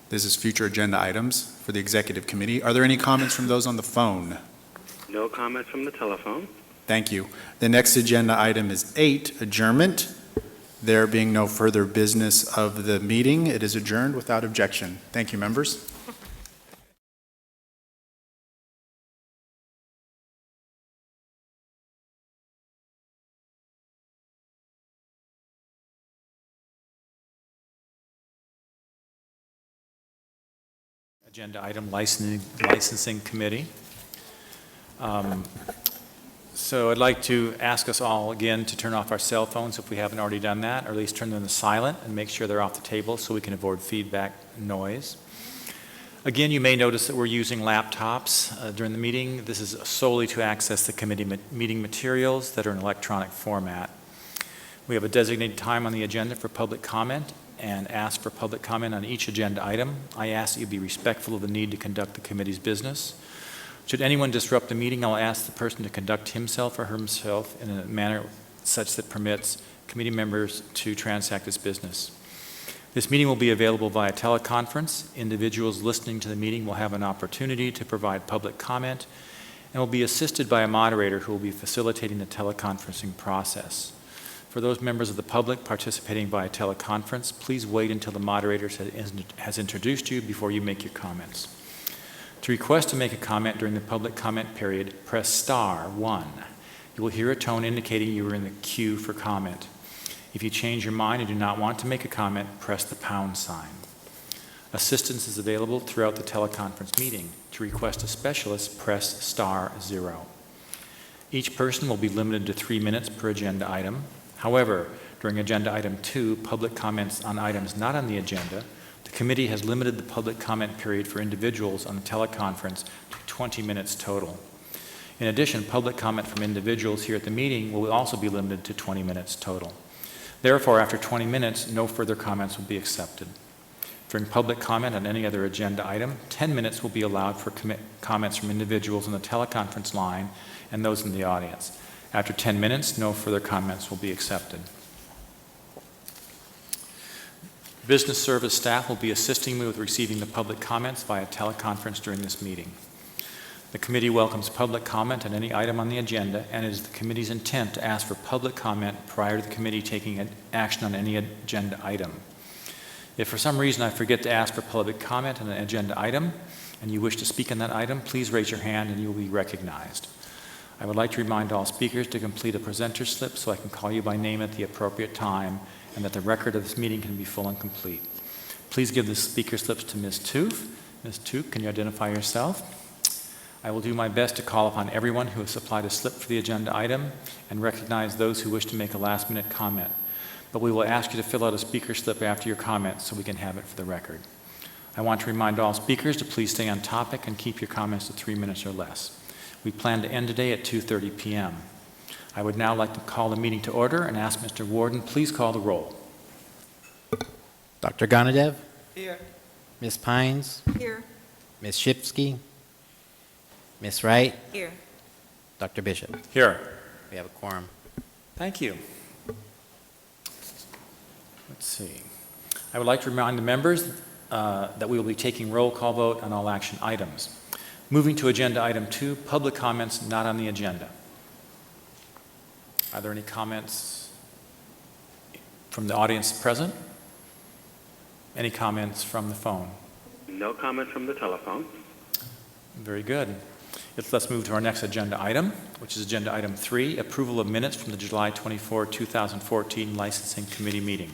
K: This is future agenda items for the executive committee. Are there any comments from those on the phone?
M: No comments from the telephone.
K: Thank you. The next agenda item is 8, adjournment. There being no further business of the meeting, it is adjourned without objection. Thank you, members.
I: Agenda item licensing committee. So I'd like to ask us all again to turn off our cell phones if we haven't already done that, or at least turn them to silent and make sure they're off the table so we can avoid feedback noise. Again, you may notice that we're using laptops during the meeting. This is solely to access the committee meeting materials that are in electronic format. We have a designated time on the agenda for public comment and ask for public comment on each agenda item. I ask that you be respectful of the need to conduct the committee's business. Should anyone disrupt the meeting, I'll ask the person to conduct himself or herself in a manner such that permits committee members to transact this business. This meeting will be available via teleconference. Individuals listening to the meeting will have an opportunity to provide public comment and will be assisted by a moderator who will be facilitating the teleconferencing process. For those members of the public participating via teleconference, please wait until the moderator has introduced you before you make your comments. To request to make a comment during the public comment period, press *1. You will hear a tone indicating you are in the queue for comment. If you change your mind and do not want to make a comment, press the # sign. Assistance is available throughout the teleconference meeting. To request a specialist, press *0. Each person will be limited to 3 minutes per agenda item. However, during agenda item 2, public comments on items not on the agenda, the committee has limited the public comment period for individuals on the teleconference to 20 minutes total. In addition, public comment from individuals here at the meeting will also be limited to 20 minutes total. Therefore, after 20 minutes, no further comments will be accepted. During public comment on any other agenda item, 10 minutes will be allowed for comments from individuals on the teleconference line and those in the audience. After 10 minutes, no further comments will be accepted. Business service staff will be assisting me with receiving the public comments via teleconference during this meeting. The committee welcomes public comment on any item on the agenda, and it is the committee's intent to ask for public comment prior to the committee taking action on any agenda item. If for some reason I forget to ask for public comment on an agenda item and you wish to speak on that item, please raise your hand and you will be recognized. I would like to remind all speakers to complete a presenter slip so I can call you by name at the appropriate time and that the record of this meeting can be full and complete. Please give the speaker slips to Ms. Toof. Ms. Toof, can you identify yourself? I will do my best to call upon everyone who has supplied a slip for the agenda item and recognize those who wish to make a last-minute comment. But we will ask you to fill out a speaker slip after your comments so we can have it for the record. I want to remind all speakers to please stay on topic and keep your comments to 3 minutes or less. We plan to end today at 2:30 p.m. I would now like to call the meeting to order and ask Mr. Warden, please call the roll.
U: Dr. Gonadev?
R: Here.
U: Ms. Pines?
G: Here.
U: Ms. Shipsky? Ms. Wright?
G: Here.
U: Dr. Bishop?
I: Here.
U: We have a quorum.
I: Thank you. Let's see. I would like to remind the members that we will be taking roll call vote on all action items. Moving to agenda item 2, public comments not on the agenda. Are there any comments from the audience present? Any comments from the phone?
M: No comments from the telephone.
I: Very good. Let's move to our next agenda item, which is agenda item 3, approval of minutes from the July 24, 2014 Licensing Committee meeting.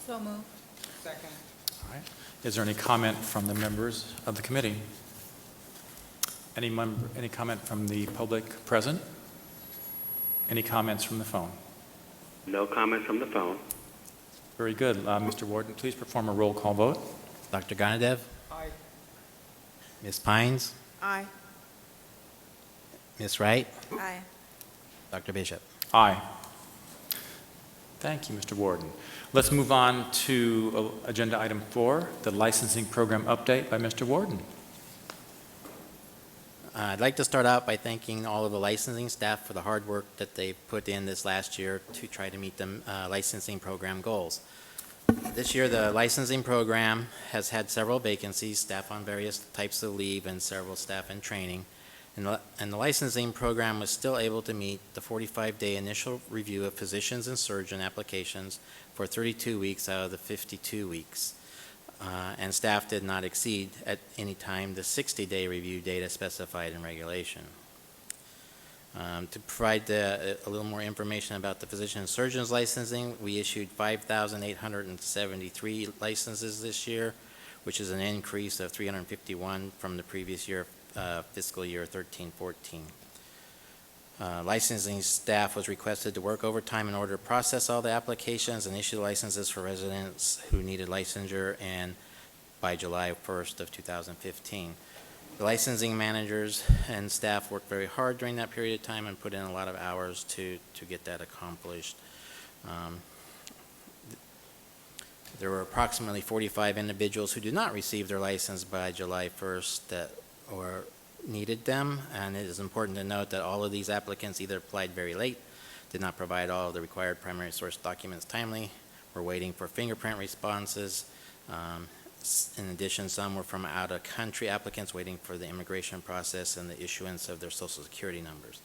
G: So moved.
R: Second.
I: All right. Is there any comment from the members of the committee? Any comment from the public present? Any comments from the phone?
M: No comments from the phone.
I: Very good. Mr. Warden, please perform a roll call vote.
U: Dr. Gonadev?
R: Aye.
U: Ms. Pines?
G: Aye.
U: Ms. Wright?
G: Aye.
U: Dr. Bishop?
I: Aye. Thank you, Mr. Warden. Let's move on to agenda item 4, the licensing program update by Mr. Warden.
U: I'd like to start out by thanking all of the licensing staff for the hard work that they put in this last year to try to meet the licensing program goals. This year, the licensing program has had several vacancies, staff on various types of leave, and several staff in training. And the licensing program was still able to meet the 45-day initial review of physicians and surgeon applications for 32 weeks out of the 52 weeks. And staff did not exceed at any time the 60-day review data specified in regulation. To provide a little more information about the physician and surgeon's licensing, we issued 5,873 licenses this year, which is an increase of 351 from the previous year, fiscal year 13-14. Licensing staff was requested to work overtime in order to process all the applications and issue licenses for residents who needed licensure, and by July 1st of 2015. The licensing managers and staff worked very hard during that period of time and put in a lot of hours to get that accomplished. There were approximately 45 individuals who did not receive their license by July 1st that or needed them, and it is important to note that all of these applicants either applied very late, did not provide all of the required primary source documents timely, were waiting for fingerprint responses. In addition, some were from out-of-country applicants waiting for the immigration process and the issuance of their Social Security numbers.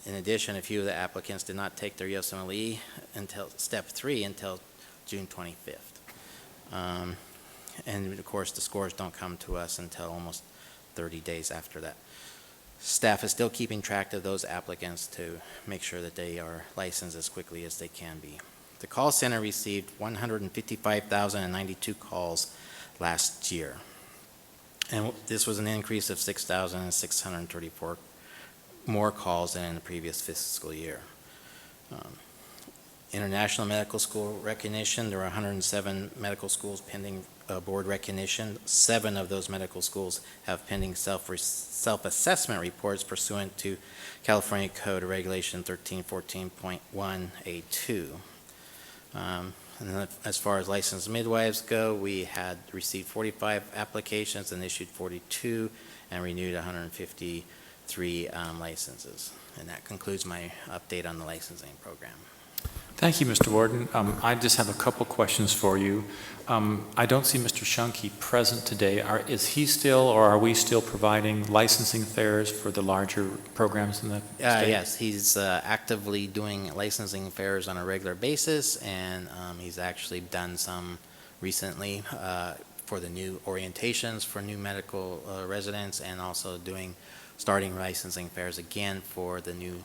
U: In addition, a few of the applicants did not take their USMLE until step 3 until June 25th. And of course, the scores don't come to us until almost 30 days after that. Staff is still keeping track of those applicants to make sure that they are licensed as quickly as they can be. The call center received 155,092 calls last year. And this was an increase of 6,634 more calls than in the previous fiscal year. International medical school recognition, there are 107 medical schools pending board recognition. 7 of those medical schools have pending self-assessment reports pursuant to California Code of Regulation 1314.1A2. And then as far as licensed midwives go, we had received 45 applications and issued 42 and renewed 153 licenses. And that concludes my update on the licensing program.
I: Thank you, Mr. Warden. I just have a couple questions for you. I don't see Mr. Shunke present today. Is he still, or are we still providing licensing fairs for the larger programs in the state?
U: Yes, he's actively doing licensing fairs on a regular basis, and he's actually done some recently for the new orientations for new medical residents, and also starting licensing fairs again for the new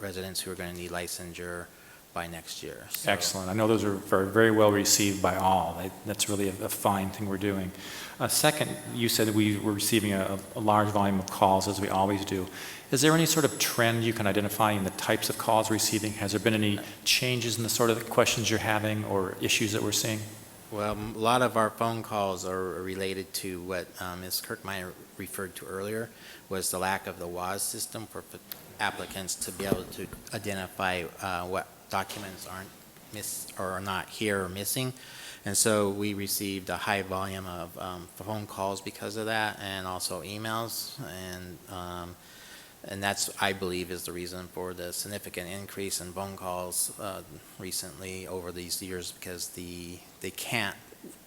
U: residents who are going to need licensure by next year. So.
I: Excellent. I know those are very well received by all. That's really a fine thing we're doing. Second, you said that we were receiving a large volume of calls, as we always do. Is there any sort of trend you can identify in the types of calls receiving? Has there been any changes in the sort of questions you're having or issues that we're seeing?
U: Well, a lot of our phone calls are related to what Ms. Kirkmeyer referred to earlier, was the lack of the WAS system for applicants to be able to identify what documents are not here or missing. And so we received a high volume of phone calls because of that, and also emails, and that's, I believe, is the reason for the significant increase in phone calls recently over these years, because they can't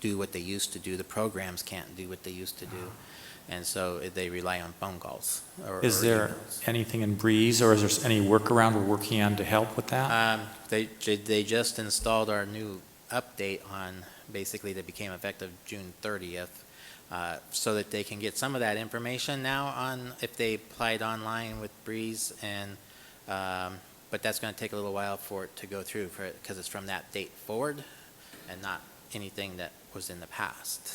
U: do what they used to do. The programs can't do what they used to do. And so they rely on phone calls.
I: Is there emails. Anything in Breeze, or is there any workaround we're working on to help with that?
U: They just installed our new update on, basically that became effective June 30th, so that they can get some of that information now on if they applied online with Breeze, and but that's going to take a little while for it to go through, because it's from that date forward and not anything that was in the past.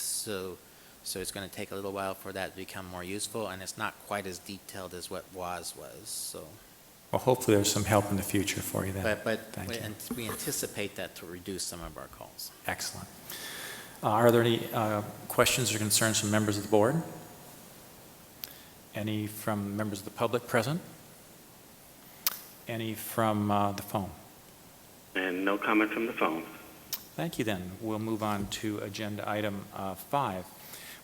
U: So it's going to take a little while for that to become more useful, and it's not quite as detailed as what WAS was. So.
I: Well, hopefully there's some help in the future for you then.
U: But
I: we
U: anticipate that to reduce some of our calls.
I: Excellent. Are there any questions or concerns from members of the board? Any from members of the public present? Any from the phone?
M: And no comment from the phone.
I: Thank you then. We'll move on to agenda item 5.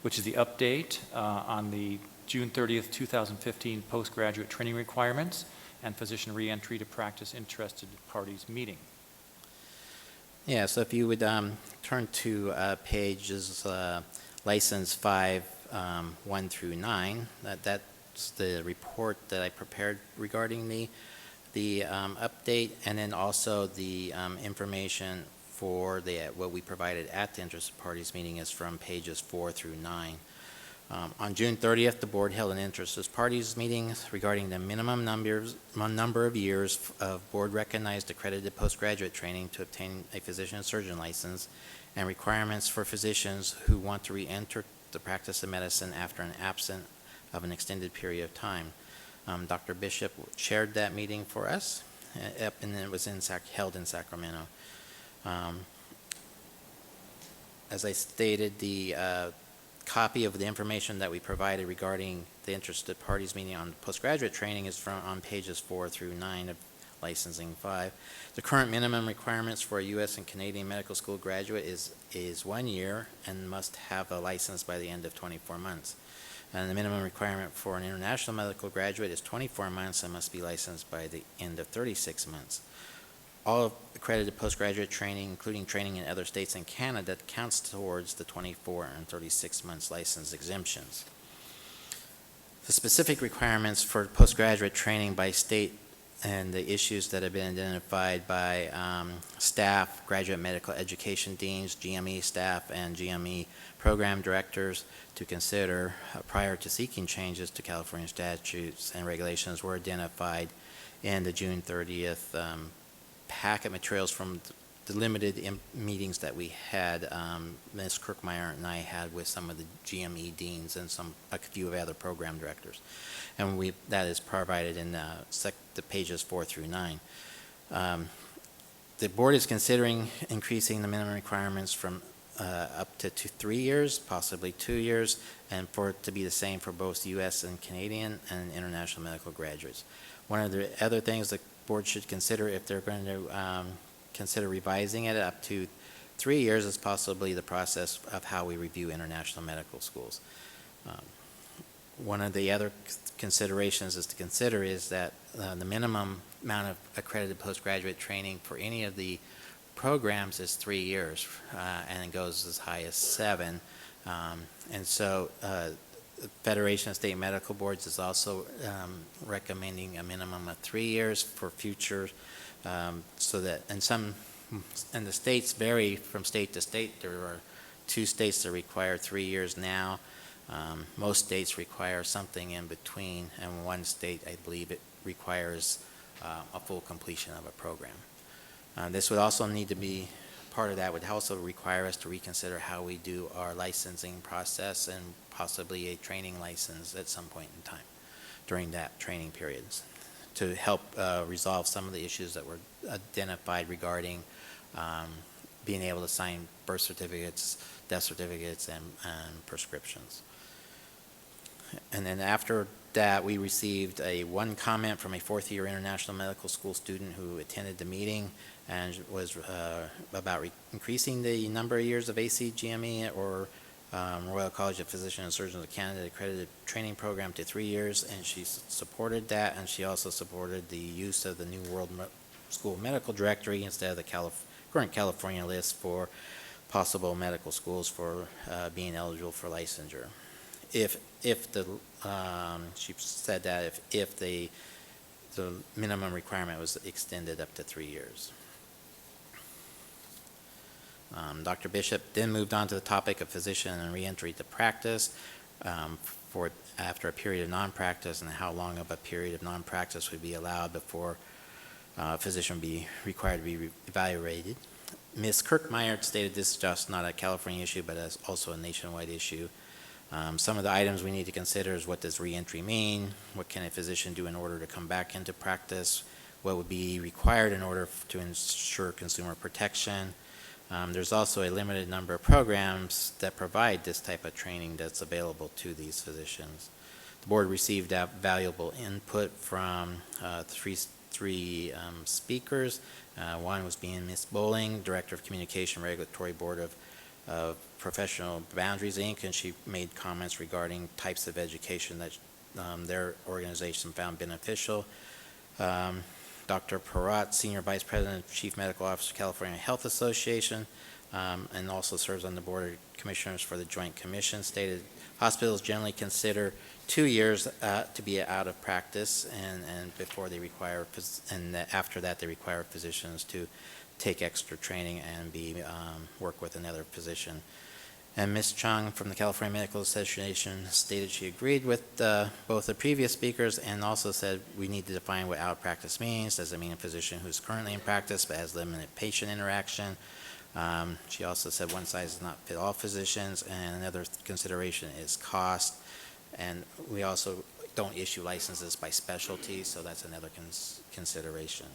I: Which is the update on the June 30th, 2015 postgraduate training requirements and physician reentry to practice interested parties meeting.
U: Yeah, so if you would turn to pages license 5, 1 through 9, that's the report that I prepared regarding the update, and then also the information for what we provided at the interested parties meeting is from pages 4 through 9. On June 30th, the board held an interested parties meeting regarding the minimum number of years of board-recognized accredited postgraduate training to obtain a physician and surgeon license, and requirements for physicians who want to re-enter the practice of medicine after an absence of an extended period of time. Dr. Bishop chaired that meeting for us, and it was held in Sacramento. As I stated, the copy of the information that we provided regarding the interested parties meeting on postgraduate training is on pages 4 through 9 of licensing 5. The current minimum requirements for a U.S. and Canadian medical school graduate is 1 year and must have a license by the end of 24 months. And the minimum requirement for an international medical graduate is 24 months and must be licensed by the end of 36 months. All accredited postgraduate training, including training in other states and Canada, counts towards the 24 and 36 months license exemptions. the specific requirements for postgraduate training by state and the issues that have been identified by staff, graduate medical education deans, GME staff, and GME program directors to consider prior to seeking changes to California statutes and regulations were identified in the June 30th packet materials from the limited meetings that we had, Ms. Kirkmeyer and I had with some of the GME deans and a few of other program directors. And that is provided in the pages 4 through 9. The board is considering increasing the minimum requirements from up to 3 years, possibly 2 years, and for it to be the same for both U.S. and Canadian and international medical graduates. One of the other things the board should consider if they're going to consider revising it up to 3 years is possibly the process of how we review international medical schools. One of the other considerations is to consider is that the minimum amount of accredited postgraduate training for any of the programs is 3 years, and it goes as high as 7. And so the Federation of State Medical Boards is also recommending a minimum of 3 years for future, so that, and the states vary from state to state. There are 2 states that require 3 years now. Most states require something in between, and one state, I believe, it requires a full completion of a program. This would also need to be, part of that would also require us to reconsider how we do our licensing process and possibly a training license at some point in time during that training period to help resolve some of the issues that were identified regarding being able to sign birth certificates, death certificates, and prescriptions. And then after that, we received one comment from a 4th-year international medical school student who attended the meeting and was about increasing the number of years of ACGME or Royal College of Physicians and Surgeons of Canada accredited training program to 3 years, and she supported that, and she also supported the use of the New World School Medical Directory instead of the current California list for possible medical schools for being eligible for licensure. She said that if the minimum requirement was extended up to 3 years. Dr. Bishop then moved on to the topic of physician and reentry to practice after a period of non-practice and how long of a period of non-practice would be allowed before a physician would be required to be evaluated. Ms. Kirkmeyer stated this is just not a California issue, but as also a nationwide issue. Some of the items we need to consider is what does reentry mean? What can a physician do in order to come back into practice? What would be required in order to ensure consumer protection? There's also a limited number of programs that provide this type of training that's available to these physicians. The board received valuable input from three speakers. One was being Ms. Bowling, Director of Communication Regulatory Board of Professional Boundaries, Inc., and she made comments regarding types of education that their organization found beneficial. Dr. Parat, Senior Vice President, Chief Medical Officer, California Health Association, and also serves on the Board of Commissioners for the Joint Commission, stated hospitals generally consider 2 years to be out of practice, and before they require, and after that they require physicians to take extra training and work with another physician. And Ms. Chung from the California Medical Association stated she agreed with both the previous speakers and also said we need to define what out of practice means. Does it mean a physician who's currently in practice but has limited patient interaction? She also said one size does not fit all physicians, and another consideration is cost. And we also don't issue licenses by specialty, so that's another consideration.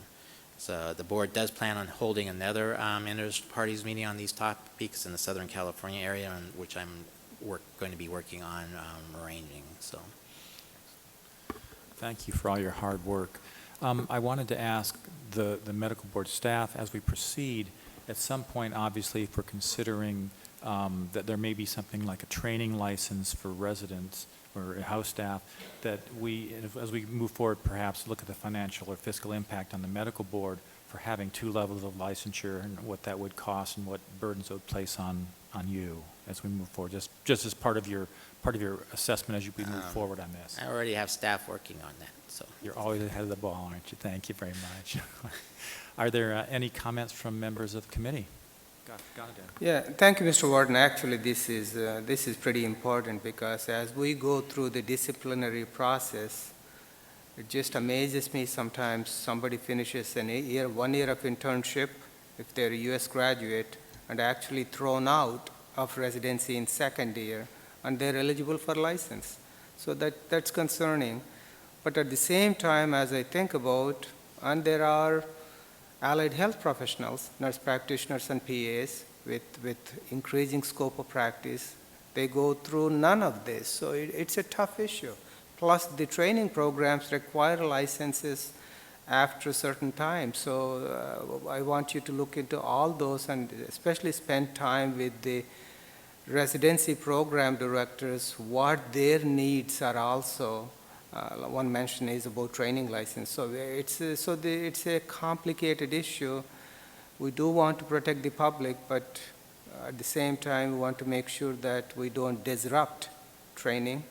U: So the board does plan on holding another interested parties meeting on these topics in the Southern California area, which I'm going to be working on arranging. So,
I: thank you for all your hard work. I wanted to ask the medical board staff as we proceed. At some point, obviously, if we're considering that there may be something like a training license for residents or house staff, that we, as we move forward, perhaps look at the financial or fiscal impact on the medical board for having two levels of licensure and what that would cost and what burdens it would place on you as we move forward, just as part of your assessment as we move forward on this.
U: I already have staff working on that, so.
I: You're always ahead of the ball, aren't you? Thank you very much. Are there any comments from members of the committee? Got it.
R: Yeah, thank you, Mr. Warden. Actually, this is pretty important because as we go through the disciplinary process, it just amazes me sometimes somebody finishes 1 year of internship, if they're a U.S. graduate, and actually thrown out of residency in second year, and they're eligible for license. So that's concerning. But at the same time, as I think about, and there are allied health professionals, nurse practitioners and PAs with increasing scope of practice, they go through none of this. So it's a tough issue. Plus, the training programs require licenses after a certain time. So I want you to look into all those and especially spend time with the residency program directors, what their needs are also. One mention is about training license. So it's a complicated issue. We do want to protect the public, but at the same time, we want to make sure that we don't disrupt training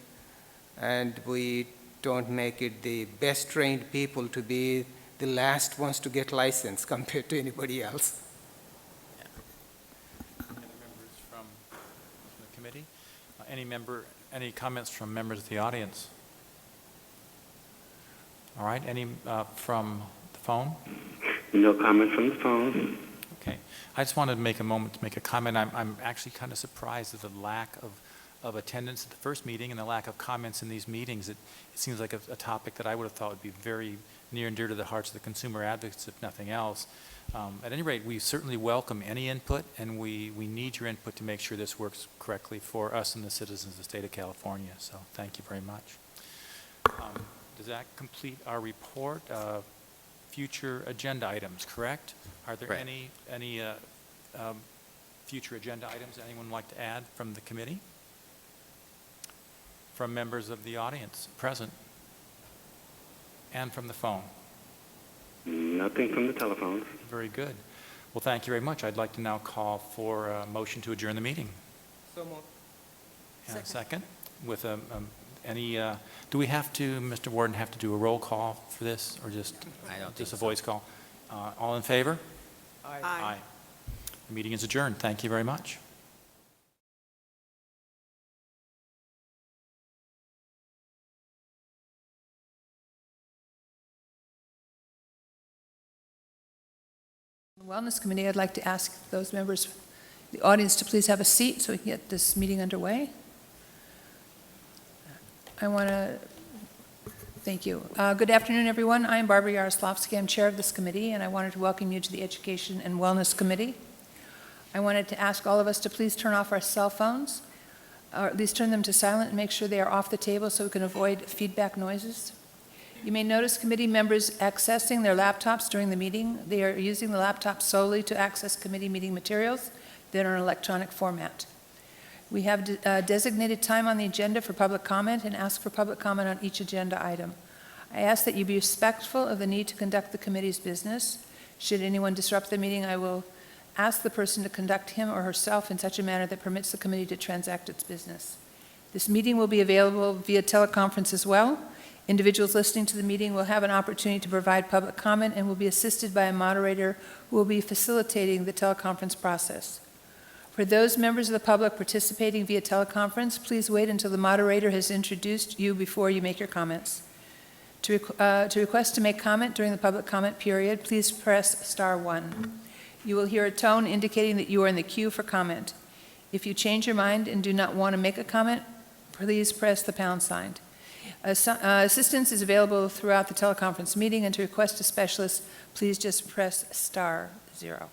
R: and we don't make it the best trained people to be the last ones to get license compared to anybody else.
I: Any other members from the committee? Any comments from members of the audience? All right, any from the phone?
M: No comment from the phone.
I: Okay, I just wanted to make a moment to make a comment. I'm actually kind of surprised at the lack of attendance at the first meeting and the lack of comments in these meetings. It seems like a topic that I would have thought would be very near and dear to the hearts of the consumer advocates, if nothing else. At any rate, we certainly welcome any input, and we need your input to make sure this works correctly for us and the citizens of the state of California. So thank you very much. Does that complete our report? Future agenda items, correct? Are there
U: Correct.
I: any future agenda items anyone would like to add from the committee? From members of the audience present? And from the phone?
M: Nothing from the telephone.
I: Very good. Well, thank you very much. I'd like to now call for a motion to adjourn the meeting.
R: So moved.
I: And a second? With do we have to, Mr. Warden, have to do a roll call for this, or just
U: I don't think
I: just a
U: so.
I: voice call? All in favor?
R: Aye.
I: Aye. The meeting is adjourned. Thank you very much.
G: The Wellness Committee, I'd like to ask those members, the audience, to please have a seat so we can get this meeting underway. Thank you. Good afternoon, everyone. I'm Barbara Yaroslavsky. I'm chair of this committee, and I wanted to welcome you to the Education and Wellness Committee. I wanted to ask all of us to please turn off our cell phones, or at least turn them to silent and make sure they are off the table so we can avoid feedback noises. You may notice committee members accessing their laptops during the meeting. They are using the laptop solely to access committee meeting materials that are in electronic format. We have designated time on the agenda for public comment and ask for public comment on each agenda item. I ask that you be respectful of the need to conduct the committee's business. Should anyone disrupt the meeting, I will ask the person to conduct him or herself in such a manner that permits the committee to transact its business. This meeting will be available via teleconference as well. Individuals listening to the meeting will have an opportunity to provide public comment and will be assisted by a moderator who will be facilitating the teleconference process. For those members of the public participating via teleconference, please wait until the moderator has introduced you before you make your comments. To request to make comment during the public comment period, please press *1. You will hear a tone indicating that you are in the queue for comment. If you change your mind and do not want to make a comment, please press the # sign. Assistance is available throughout the teleconference meeting, and to request a specialist, please just press *0.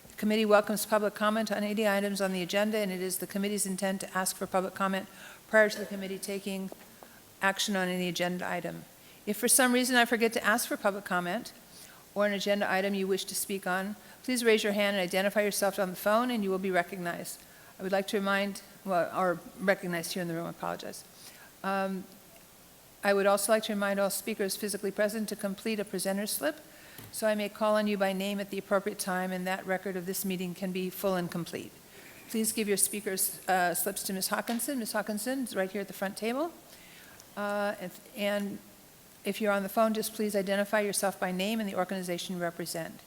G: The committee welcomes public comment on any items on the agenda, and it is the committee's intent to ask for public comment prior to the committee taking action on any agenda item. If for some reason I forget to ask for public comment or an agenda item you wish to speak on, please raise your hand and identify yourself on the phone, and you will be recognized. I would like to or recognized here in the room, I apologize. I would also like to remind all speakers physically present to complete a presenter's slip so I may call on you by name at the appropriate time, and that record of this meeting can be full and complete. Please give your speaker's slips to Ms. Hawkinson. Ms. Hawkinson is right here at the front table. And if you're on the phone, just please identify yourself by name and the organization you represent.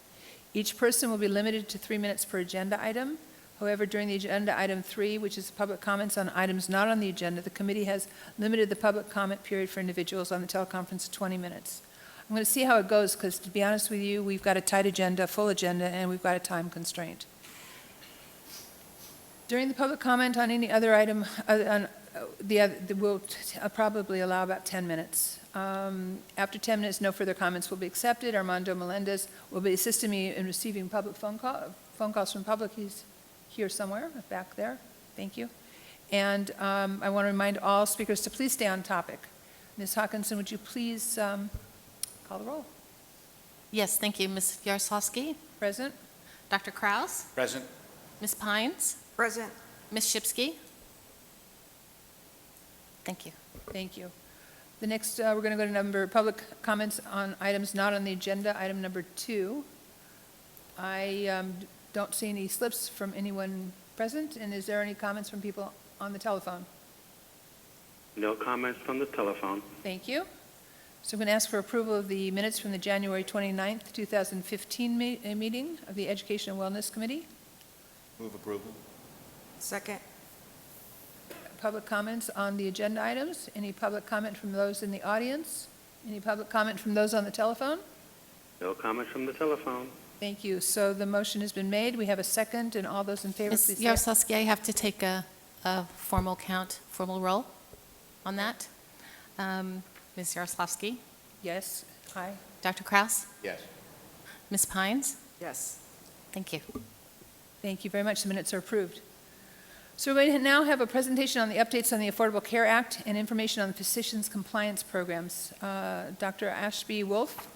G: Each person will be limited to 3 minutes per agenda item. However, during the agenda item 3, which is public comments on items not on the agenda, the committee has limited the public comment period for individuals on the teleconference to 20 minutes. I'm going to see how it goes because, to be honest with you, we've got a tight agenda, full agenda, and we've got a time constraint. During the public comment on any other item, we'll probably allow about 10 minutes. After 10 minutes, no further comments will be accepted. Armando Melendez will be assisting me in receiving public phone calls from public. He's here somewhere, back there. Thank you. And I want to remind all speakers to please stay on topic. Ms. Hawkinson, would you please call the roll?
C: Yes, thank you. Ms. Yaroslavsky?
G: Present.
C: Dr. Kraus?
K: Present.
C: Ms. Pines?
L: Present.
C: Ms. Shipsky? Thank you.
G: Thank you. The next, we're going to go to number public comments on items not on the agenda, item number 2. I don't see any slips from anyone present, and is there any comments from people on the telephone?
M: No comments from the telephone.
G: Thank you. So I'm going to ask for approval of the minutes from the January 29th, 2015 meeting of the Education and Wellness Committee.
K: Move approval.
L: Second.
G: Public comments on the agenda items. Any public comment from those in the audience? Any public comment from those on the telephone?
M: No comments from the telephone.
G: Thank you. So the motion has been made. We have a second, and all those in favor,
C: Ms.
G: please say
C: Yaroslavsky, I have to take a formal count, formal roll on that. Ms. Yaroslavsky?
G: yes. Aye.
C: Dr. Kraus?
K: Yes.
C: Ms. Pines?
L: Yes.
C: Thank you.
G: Thank you very much. The minutes are approved. So we're going to now have a presentation on the updates on the Affordable Care Act and information on the physicians' compliance programs. Dr. Ashby Wolf,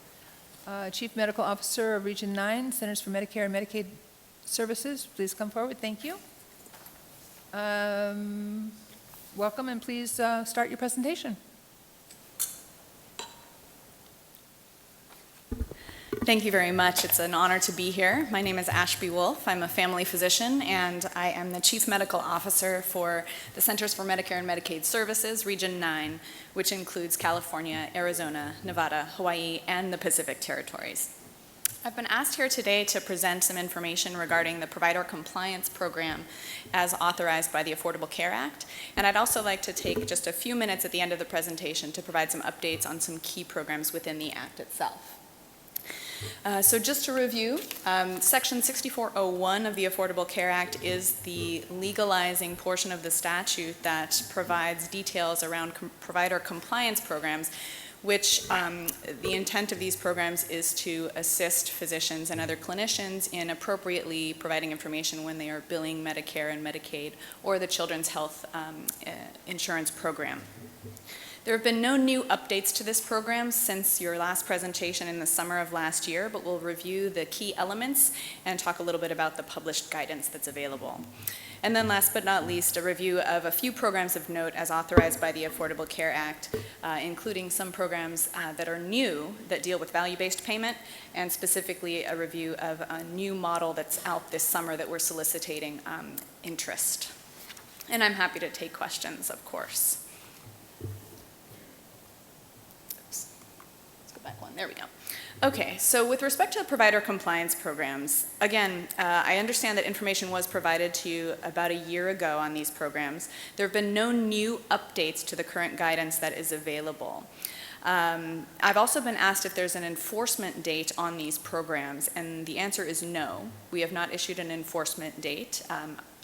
G: Chief Medical Officer of Region 9, Centers for Medicare and Medicaid Services, please come forward. Thank you. Welcome, and please start your presentation.
V: Thank you very much. It's an honor to be here. My name is Ashby Wolf. I'm a family physician, and I am the Chief Medical Officer for the Centers for Medicare and Medicaid Services, Region 9, which includes California, Arizona, Nevada, Hawaii, and the Pacific Territories. I've been asked here today to present some information regarding the Provider Compliance Program as authorized by the Affordable Care Act, and I'd also like to take just a few minutes at the end of the presentation to provide some updates on some key programs within the Act itself. So just to review, Section 6401 of the Affordable Care Act is the legalizing portion of the statute that provides details around provider compliance programs, which the intent of these programs is to assist physicians and other clinicians in appropriately providing information when they are billing Medicare and Medicaid or the Children's Health Insurance Program. There have been no new updates to this program since your last presentation in the summer of last year, but we'll review the key elements and talk a little bit about the published guidance that's available. And then last but not least, a review of a few programs of note as authorized by the Affordable Care Act, including some programs that are new that deal with value-based payment, and specifically a review of a new model that's out this summer that we're soliciting interest. And I'm happy to take questions, of course. Back one. There we go. Okay, so with respect to provider compliance programs, again, I understand that information was provided to you about a year ago on these programs. There have been no new updates to the current guidance that is available. I've also been asked if there's an enforcement date on these programs, and the answer is no. We have not issued an enforcement date.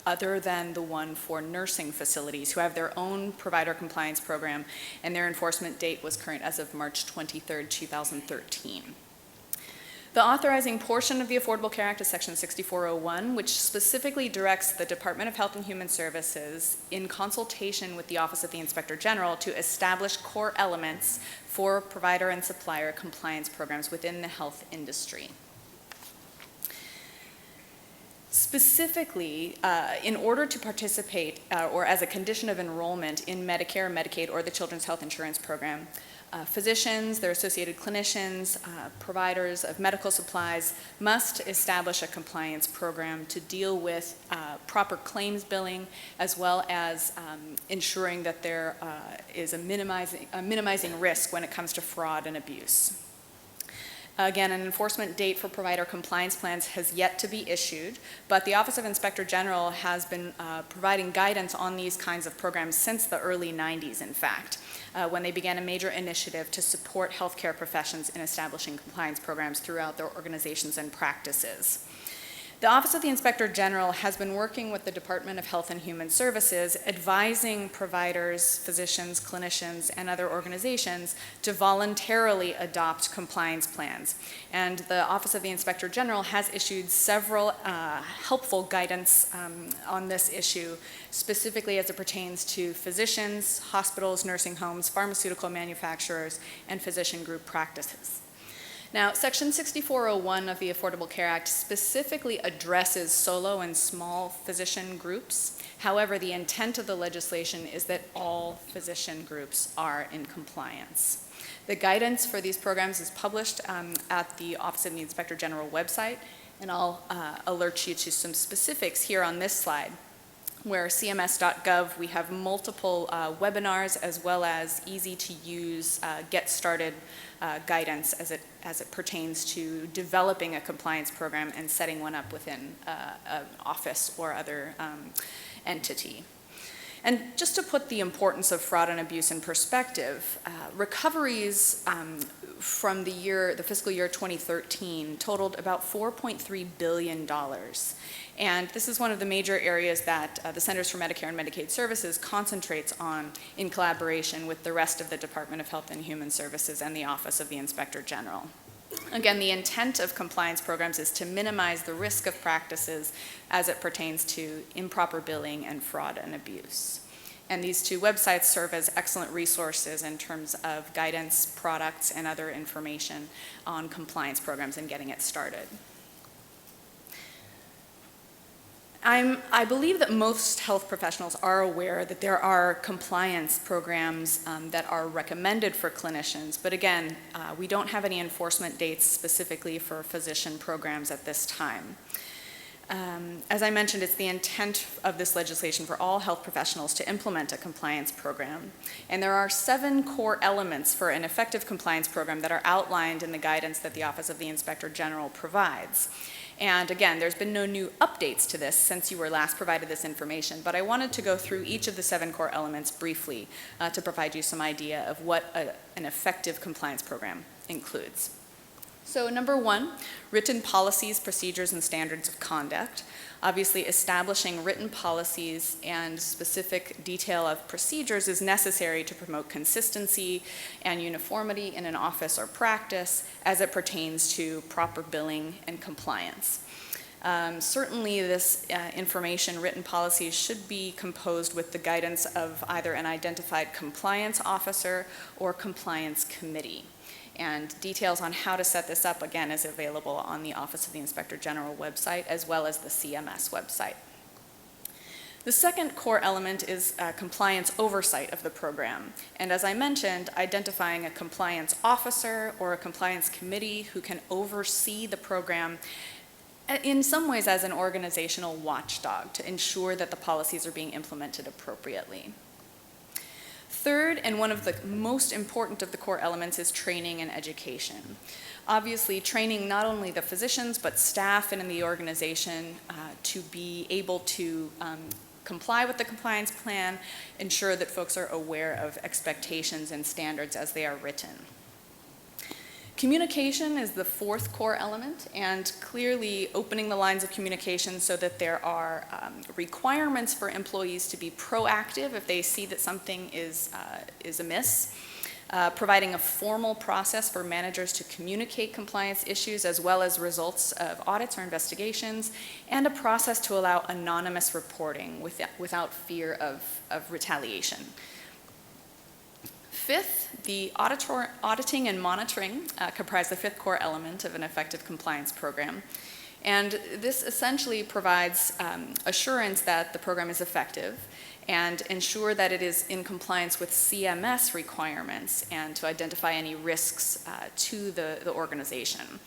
V: Other than the one for nursing facilities who have their own provider compliance program, and their enforcement date was current as of March 23rd, 2013. The authorizing portion of the Affordable Care Act is Section 6401, which specifically directs the Department of Health and Human Services in consultation with the Office of the Inspector General to establish core elements for provider and supplier compliance programs within the health industry. Specifically, in order to participate or as a condition of enrollment in Medicare, Medicaid, or the Children's Health Insurance Program, Physicians, their associated clinicians, providers of medical supplies must establish a compliance program to deal with proper claims billing, as well as ensuring that there is a minimizing risk when it comes to fraud and abuse. Again, an enforcement date for provider compliance plans has yet to be issued, but the Office of Inspector General has been providing guidance on these kinds of programs since the early 90s, in fact, when they began a major initiative to support healthcare professions in establishing compliance programs throughout their organizations and practices. The Office of the Inspector General has been working with the Department of Health and Human Services, advising providers, physicians, clinicians, and other organizations to voluntarily adopt compliance plans. And the Office of the Inspector General has issued several helpful guidance on this issue, specifically as it pertains to physicians, hospitals, nursing homes, pharmaceutical manufacturers, and physician group practices. Now, Section 6401 of the Affordable Care Act specifically addresses solo and small physician groups. However, the intent of the legislation is that all physician groups are in compliance. The guidance for these programs is published at the Office of the Inspector General website, and I'll alert you to some specifics here on this slide, where cms.gov, we have multiple webinars as well as easy-to-use, get-started guidance as it pertains to developing a compliance program and setting one up within an office or other entity. And just to put the importance of fraud and abuse in perspective, recoveries from the fiscal year 2013 totaled about $4.3 billion. And this is one of the major areas that the Centers for Medicare and Medicaid Services concentrates on in collaboration with the rest of the Department of Health and Human Services and the Office of the Inspector General. Again, the intent of compliance programs is to minimize the risk of practices as it pertains to improper billing and fraud and abuse. And these two websites serve as excellent resources in terms of guidance, products, and other information on compliance programs and getting it started. I believe that most health professionals are aware that there are compliance programs that are recommended for clinicians, but again, we don't have any enforcement dates specifically for physician programs at this time. As I mentioned, it's the intent of this legislation for all health professionals to implement a compliance program. And there are 7 core elements for an effective compliance program that are outlined in the guidance that the Office of the Inspector General provides. And again, there's been no new updates to this since you were last provided this information, but I wanted to go through each of the 7 core elements briefly to provide you some idea of what an effective compliance program includes. So number 1, written policies, procedures, and standards of conduct. Obviously, establishing written policies and specific detail of procedures is necessary to promote consistency and uniformity in an office or practice as it pertains to proper billing and compliance. Certainly, this information, written policies, should be composed with the guidance of either an identified compliance officer or compliance committee. And details on how to set this up, again, is available on the Office of the Inspector General website as well as the CMS website. The second core element is compliance oversight of the program. And as I mentioned, identifying a compliance officer or a compliance committee who can oversee the program in some ways as an organizational watchdog to ensure that the policies are being implemented appropriately. Third, and one of the most important of the core elements, is training and education. Obviously, training not only the physicians, but staff and in the organization to be able to comply with the compliance plan, ensure that folks are aware of expectations and standards as they are written. Communication is the 4th core element, and clearly opening the lines of communication so that there are requirements for employees to be proactive if they see that something is amiss. Providing a formal process for managers to communicate compliance issues as well as results of audits or investigations, and a process to allow anonymous reporting without fear of retaliation. 5th, the auditing and monitoring comprise the 5th core element of an effective compliance program. And this essentially provides assurance that the program is effective and ensure that it is in compliance with CMS requirements and to identify any risks to the organization.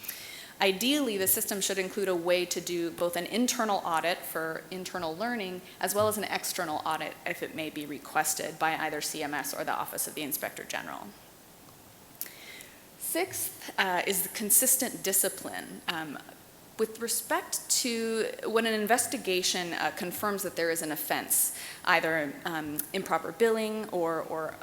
V: Ideally, the system should include a way to do both an internal audit for internal learning as well as an external audit if it may be requested by either CMS or the Office of the Inspector General. Sixth is the consistent discipline. With respect to when an investigation confirms that there is an offense, either improper billing or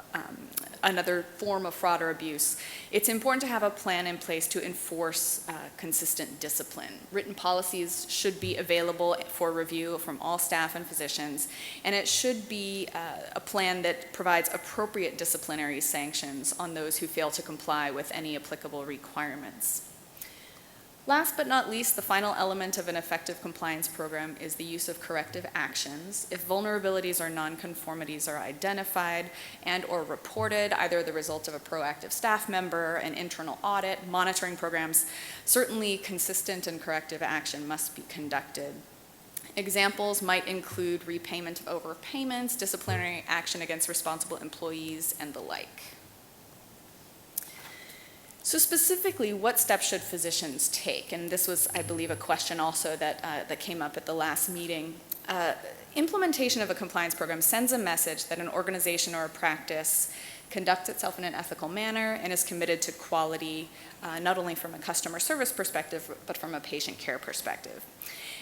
V: another form of fraud or abuse, it's important to have a plan in place to enforce consistent discipline. Written policies should be available for review from all staff and physicians, and it should be a plan that provides appropriate disciplinary sanctions on those who fail to comply with any applicable requirements. Last but not least, the final element of an effective compliance program is the use of corrective actions. If vulnerabilities or nonconformities are identified and or reported, either the result of a proactive staff member, an internal audit, monitoring programs, certainly consistent and corrective action must be conducted. Examples might include repayment of overpayments, disciplinary action against responsible employees, and the like. So specifically, what steps should physicians take? And this was, I believe, a question also that came up at the last meeting. Implementation of a compliance program sends a message that an organization or a practice conducts itself in an ethical manner and is committed to quality, not only from a customer service perspective, but from a patient care perspective.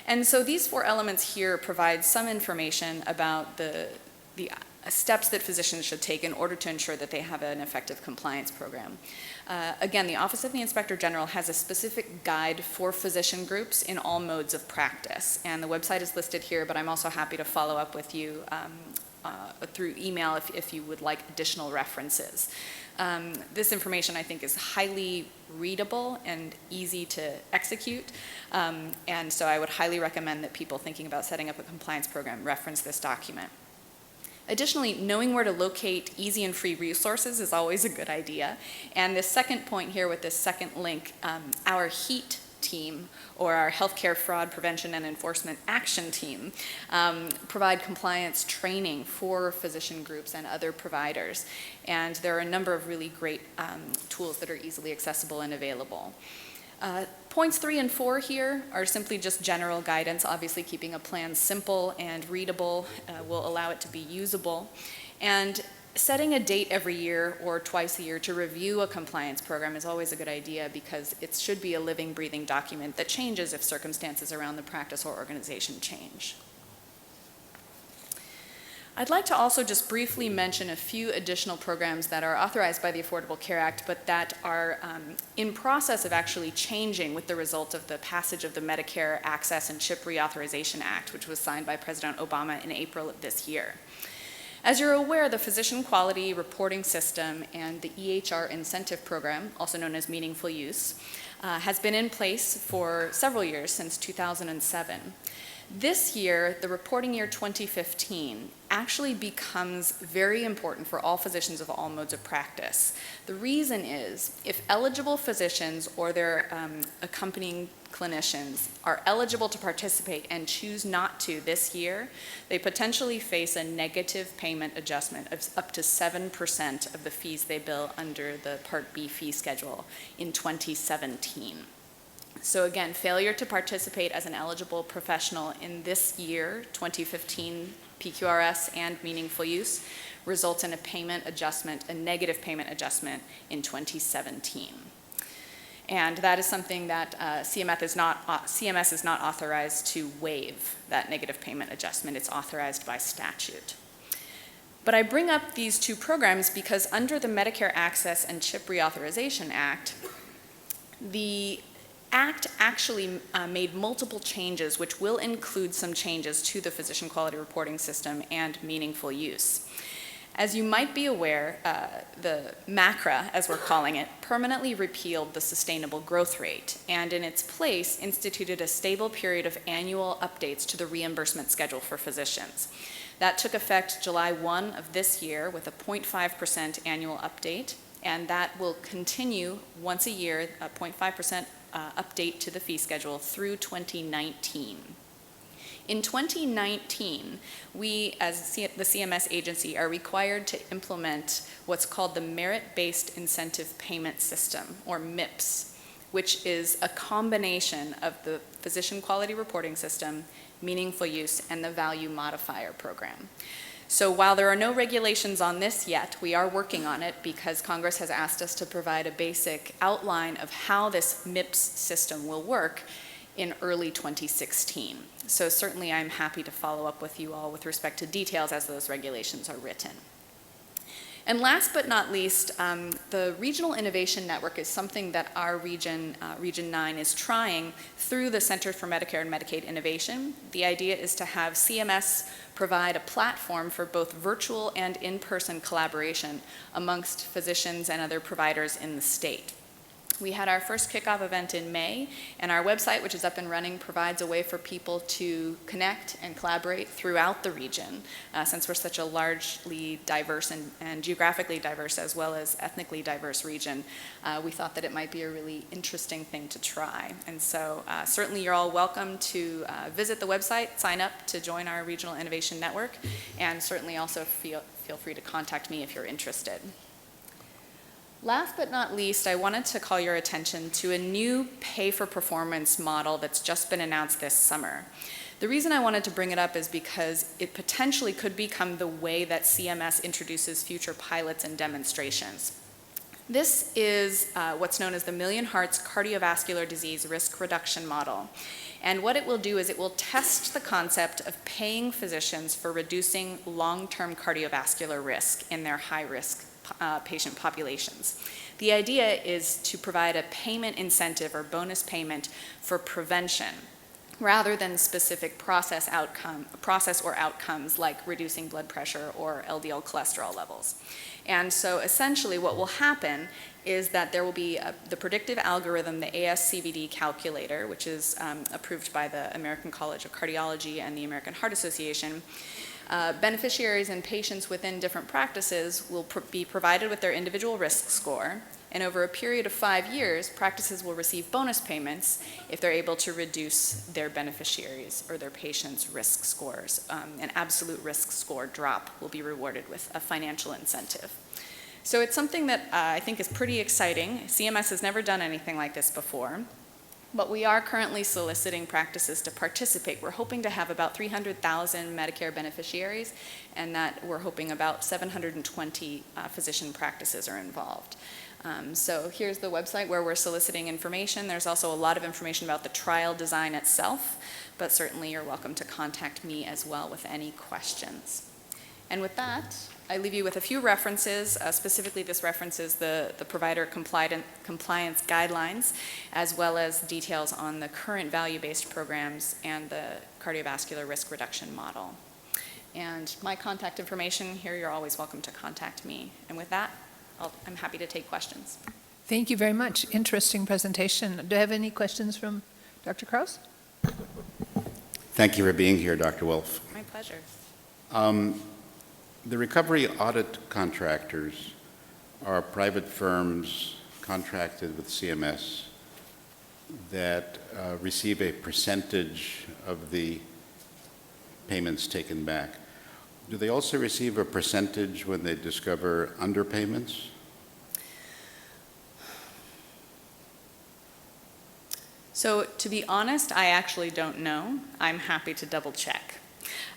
V: And so these 4 elements here provide some information about the steps that physicians should take in order to ensure that they have an effective compliance program. Again, the Office of the Inspector General has a specific guide for physician groups in all modes of practice, and the website is listed here, but I'm also happy to follow up with you through email if you would like additional references. This information, I think, is highly readable and easy to execute, and so I would highly recommend that people thinking about setting up a compliance program reference this document. Additionally, knowing where to locate easy and free resources is always a good idea. And this second point here with this second link, our HEAT team, or our Healthcare Fraud Prevention and Enforcement Action Team, provide compliance training for physician groups and other providers. And there are a number of really great tools that are easily accessible and available. Points 3 and 4 here are simply just general guidance. Obviously, keeping a plan simple and readable will allow it to be usable. And setting a date every year or twice a year to review a compliance program is always a good idea because it should be a living, breathing document that changes if circumstances around the practice or organization change. I'd like to also just briefly mention a few additional programs that are authorized by the Affordable Care Act, but that are in process of actually changing with the result of the passage of the Medicare Access and CHIP Reauthorization Act, which was signed by President Obama in April of this year. As you're aware, the Physician Quality Reporting System and the EHR Incentive Program, also known as Meaningful Use, has been in place for several years, since 2007. This year, the reporting year 2015, actually becomes very important for all physicians of all modes of practice. The reason is, if eligible physicians or their accompanying clinicians are eligible to participate and choose not to this year, they potentially face a negative payment adjustment of up to 7% of the fees they bill under the Part B fee schedule in 2017. So again, failure to participate as an eligible professional in this year, 2015 PQRS and Meaningful Use, results in a payment adjustment, a negative payment adjustment in 2017. And that is something that CMS is not authorized to waive that negative payment adjustment. It's authorized by statute. But I bring up these 2 programs because under the Medicare Access and CHIP Reauthorization Act, the Act actually made multiple changes, which will include some changes to the Physician Quality Reporting System and Meaningful Use. As you might be aware, the MACRA, as we're calling it, permanently repealed the sustainable growth rate, and in its place instituted a stable period of annual updates to the reimbursement schedule for physicians. That took effect July 1 of this year with a 0.5% annual update, and that will continue once a year, a 0.5% update to the fee schedule through 2019. In 2019, we, as the CMS agency, are required to implement what's called the Merit-Based Incentive Payment System, or MIPS, which is a combination of the Physician Quality Reporting System, Meaningful Use, and the Value Modifier Program. So while there are no regulations on this yet, we are working on it because Congress has asked us to provide a basic outline of how this MIPS system will work in early 2016. So certainly I'm happy to follow up with you all with respect to details as those regulations are written. And last but not least, the Regional Innovation Network is something that our region, Region 9, is trying through the Center for Medicare and Medicaid Innovation. The idea is to have CMS provide a platform for both virtual and in-person collaboration amongst physicians and other providers in the state. We had our first kickoff event in May, and our website, which is up and running, provides a way for people to connect and collaborate throughout the region. Since we're such a largely diverse and geographically diverse as well as ethnically diverse region, we thought that it might be a really interesting thing to try. And so certainly you're all welcome to visit the website, sign up to join our Regional Innovation Network, and certainly also feel free to contact me if you're interested. Last but not least, I wanted to call your attention to a new pay-for-performance model that's just been announced this summer. The reason I wanted to bring it up is because it potentially could become the way that CMS introduces future pilots and demonstrations. This is what's known as the Million Hearts Cardiovascular Disease Risk Reduction Model. And what it will do is it will test the concept of paying physicians for reducing long-term cardiovascular risk in their high-risk patient populations. The idea is to provide a payment incentive or bonus payment for prevention rather than specific process or outcomes like reducing blood pressure or LDL cholesterol levels. And so essentially what will happen is that there will be the predictive algorithm, the ASCVD calculator, which is approved by the American College of Cardiology and the American Heart Association. Beneficiaries and patients within different practices will be provided with their individual risk score, and over a period of 5 years, practices will receive bonus payments if they're able to reduce their beneficiaries or their patients' risk scores. An absolute risk score drop will be rewarded with a financial incentive. So it's something that I think is pretty exciting. CMS has never done anything like this before. But we are currently soliciting practices to participate. We're hoping to have about 300,000 Medicare beneficiaries, and that we're hoping about 720 physician practices are involved. So here's the website where we're soliciting information. There's also a lot of information about the trial design itself, but certainly you're welcome to contact me as well with any questions. And with that, I leave you with a few references. Specifically, this references the provider compliance guidelines, as well as details on the current value-based programs and the cardiovascular risk reduction model. And my contact information here, you're always welcome to contact me. And with that, I'm happy to take questions.
G: Thank you very much. Interesting presentation. Do I have any questions from Dr. Kraus?
F: Thank you for being here, Dr. Wolf.
V: My pleasure.
F: The recovery audit contractors are private firms contracted with CMS that receive a percentage of the payments taken back. Do they also receive a percentage when they discover underpayments?
V: So to be honest, I actually don't know. I'm happy to double check.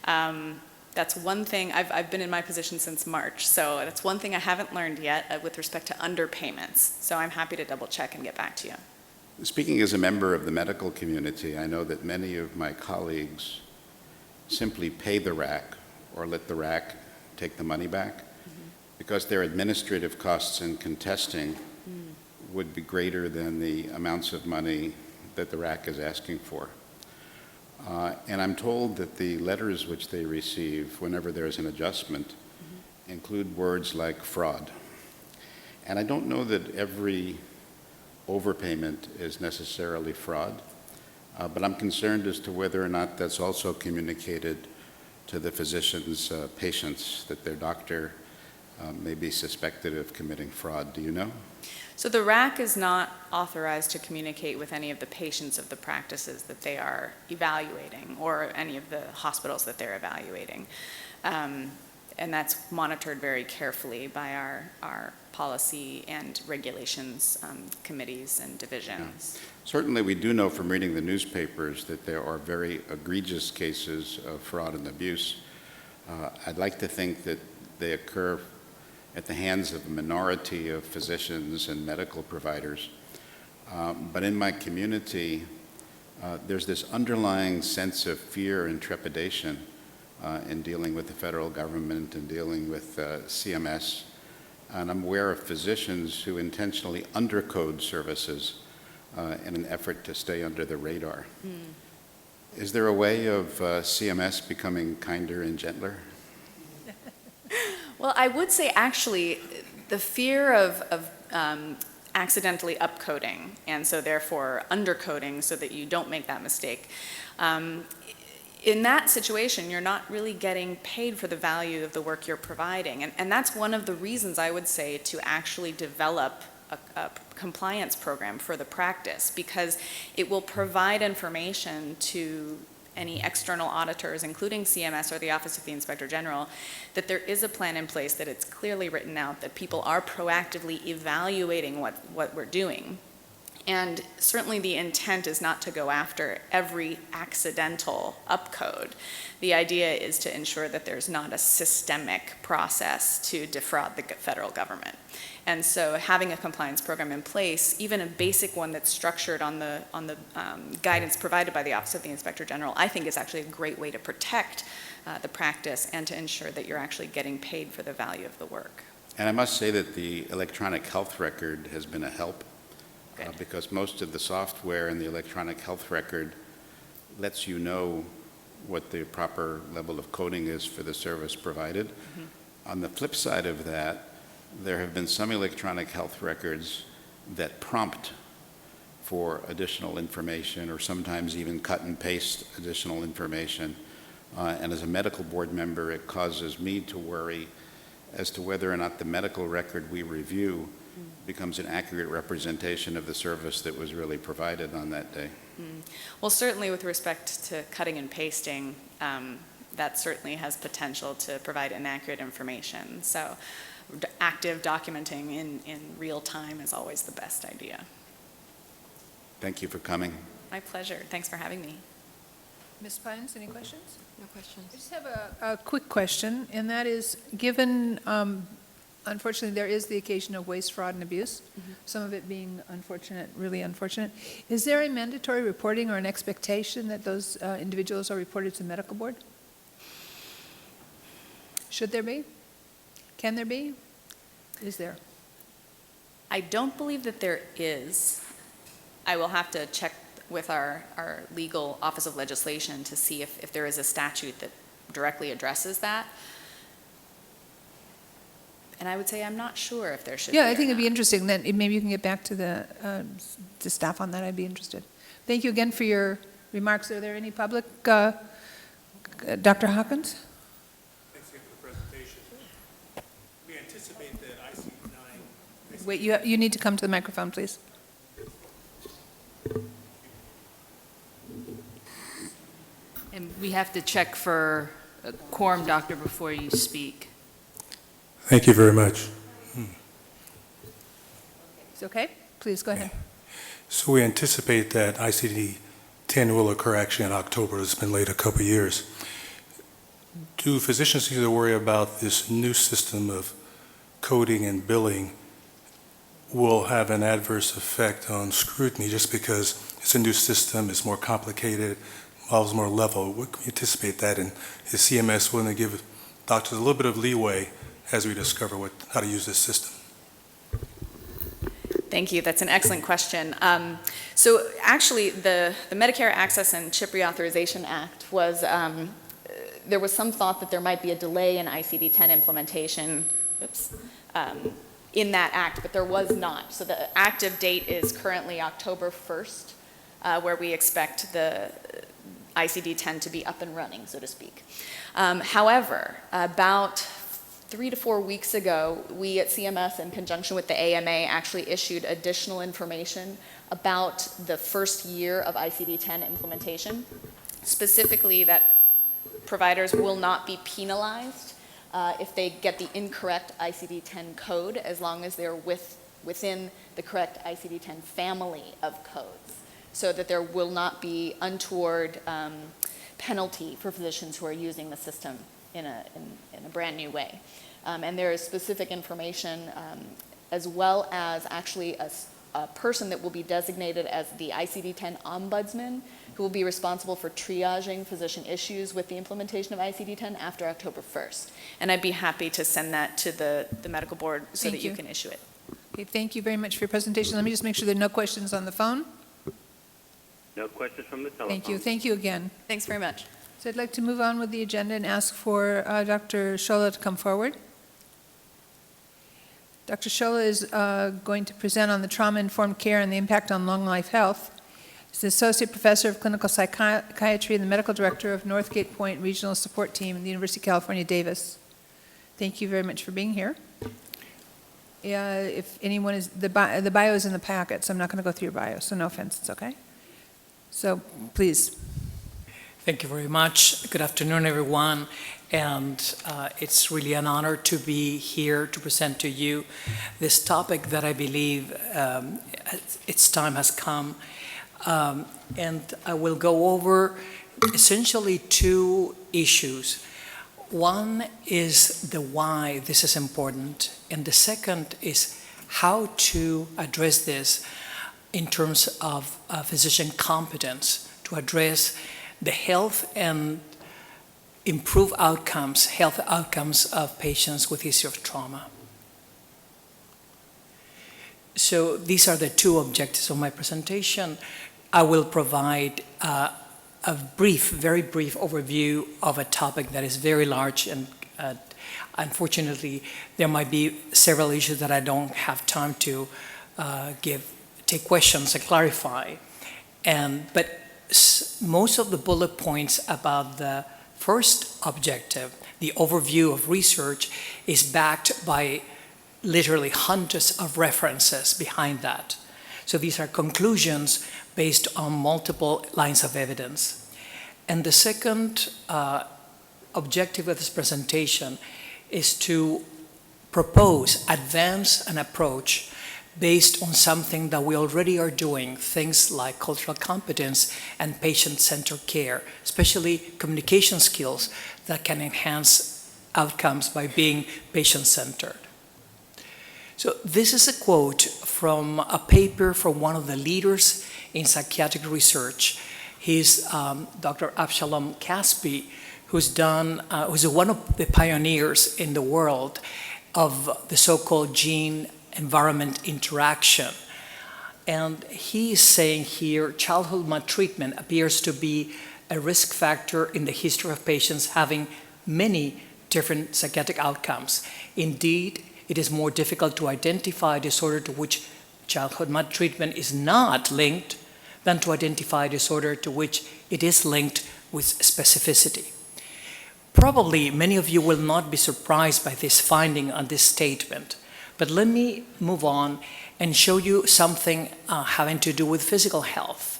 V: That's one thing, I've been in my position since March, so that's one thing I haven't learned yet with respect to underpayments. So I'm happy to double check and get back to you.
F: Speaking as a member of the medical community, I know that many of my colleagues simply pay the RAC or let the RAC take the money back because their administrative costs in contesting would be greater than the amounts of money that the RAC is asking for. And I'm told that the letters which they receive whenever there's an adjustment include words like fraud. And I don't know that every overpayment is necessarily fraud, but I'm concerned as to whether or not that's also communicated to the physician's patients, that their doctor may be suspected of committing fraud. Do you know?
V: So the RAC is not authorized to communicate with any of the patients of the practices that they are evaluating or any of the hospitals that they're evaluating. And that's monitored very carefully by our policy and regulations committees and divisions.
F: Yeah. Certainly, we do know from reading the newspapers that there are very egregious cases of fraud and abuse. I'd like to think that they occur at the hands of a minority of physicians and medical providers. But in my community, there's this underlying sense of fear and trepidation in dealing with the federal government and dealing with CMS. And I'm aware of physicians who intentionally undercode services in an effort to stay under the radar. Is there a way of CMS becoming kinder and gentler?
V: Well, I would say actually the fear of accidentally upcoding and so therefore undercoding so that you don't make that mistake. In that situation, you're not really getting paid for the value of the work you're providing. And that's one of the reasons I would say to actually develop a compliance program for the practice, because it will provide information to any external auditors, including CMS or the Office of the Inspector General, that there is a plan in place, that it's clearly written out, that people are proactively evaluating what we're doing. And certainly the intent is not to go after every accidental upcode. The idea is to ensure that there's not a systemic process to defraud the federal government. And so having a compliance program in place, even a basic one that's structured on the guidance provided by the Office of the Inspector General, I think is actually a great way to protect the practice and to ensure that you're actually getting paid for the value of the work.
F: And I must say that the electronic health record has been a help. Because most of the software in the electronic health record lets you know what the proper level of coding is for the service provided. On the flip side of that, there have been some electronic health records that prompt for additional information or sometimes even cut and paste additional information. And as a medical board member, it causes me to worry as to whether or not the medical record we review becomes an accurate representation of the service that was really provided on that day.
V: Well, certainly with respect to cutting and pasting, that certainly has potential to provide inaccurate information. So active documenting in real time is always the best idea.
F: Thank you for coming.
V: My pleasure. Thanks for having me.
G: Ms. Pines, any questions?
U: No questions.
G: I just have a quick question, and that is, given, unfortunately, there is the occasion of waste, fraud, and abuse, some of it being unfortunate, really unfortunate. Is there a mandatory reporting or an expectation that those individuals are reported to the medical board? Should there be? Can there be? Is there?
V: I don't believe that there is. I will have to check with our legal Office of Legislation to see if there is a statute that directly addresses that. And I would say I'm not sure if there should be.
G: Yeah, I think it'd be interesting. Then maybe you can get back to the staff on that. I'd be interested. Thank you again for your remarks. Are there any public? Dr. Hawkins?
D: Thanks again for the presentation. We anticipate that IC9...
G: Wait, you need to come to the microphone, please.
O: And we have to check for a quorum, doctor, before you speak.
D: Thank you very much.
G: It's okay? Please go ahead.
D: So we anticipate that ICD-10 will occur actually in October. It's been late a couple of years. Do physicians need to worry about this new system of coding and billing will have an adverse effect on scrutiny just because it's a new system, it's more complicated, involves more level? What can we anticipate that? And is CMS willing to give doctors a little bit of leeway as we discover how to use this system?
V: Thank you. That's an excellent question. So actually, the Medicare Access and CHIP Reauthorization Act was, there was some thought that there might be a delay in ICD-10 implementation in that act, but there was not. So the active date is currently October 1st, where we expect the ICD-10 to be up and running, so to speak. However, about 3 to 4 weeks ago, we at CMS, in conjunction with the AMA, actually issued additional information about the first year of ICD-10 implementation, specifically that providers will not be penalized if they get the incorrect ICD-10 code, as long as they're within the correct ICD-10 family of codes, so that there will not be untoward penalty for physicians who are using the system in a brand new way. And there is specific information as well as actually a person that will be designated as the ICD-10 ombudsman, who will be responsible for triaging physician issues with the implementation of ICD-10 after October 1st. And I'd be happy to send that to the medical board so that you can issue it.
G: Okay, thank you very much for your presentation. Let me just make sure there are no questions on the phone.
M: No questions from the telephone.
G: Thank you. Thank you again.
V: Thanks very much.
G: So I'd like to move on with the agenda and ask for Dr. Scholla to come forward. Dr. Scholla is going to present on the trauma-informed care and the impact on long-life health. He's the Associate Professor of Clinical Psychiatry and the Medical Director of Northgate Point Regional Support Team at the University of California, Davis. Thank you very much for being here. If anyone is, the bio is in the packet, so I'm not going to go through your bio, so no offense, it's okay. So, please.
E: Thank you very much. Good afternoon, everyone. And it's really an honor to be here to present to you this topic that I believe its time has come. And I will go over essentially two issues. One is the why this is important, and the second is how to address this in terms of physician competence to address the health and improve outcomes, health outcomes of patients with history of trauma. So these are the two objectives of my presentation. I will provide a brief, very brief overview of a topic that is very large, and unfortunately there might be several issues that I don't have time to take questions and clarify. But most of the bullet points about the first objective, the overview of research, is backed by literally hundreds of references behind that. So these are conclusions based on multiple lines of evidence. And the second objective of this presentation is to propose, advance an approach based on something that we already are doing, things like cultural competence and patient-centered care, especially communication skills that can enhance outcomes by being patient-centered. So this is a quote from a paper from one of the leaders in psychiatric research. He's Dr. Avshalom Caspi, who's one of the pioneers in the world of the so-called gene-environment interaction. And he is saying here, childhood maltreatment appears to be a risk factor in the history of patients having many different psychiatric outcomes. Indeed, it is more difficult to identify a disorder to which childhood maltreatment is not linked than to identify a disorder to which it is linked with specificity. Probably many of you will not be surprised by this finding and this statement, but let me move on and show you something having to do with physical health.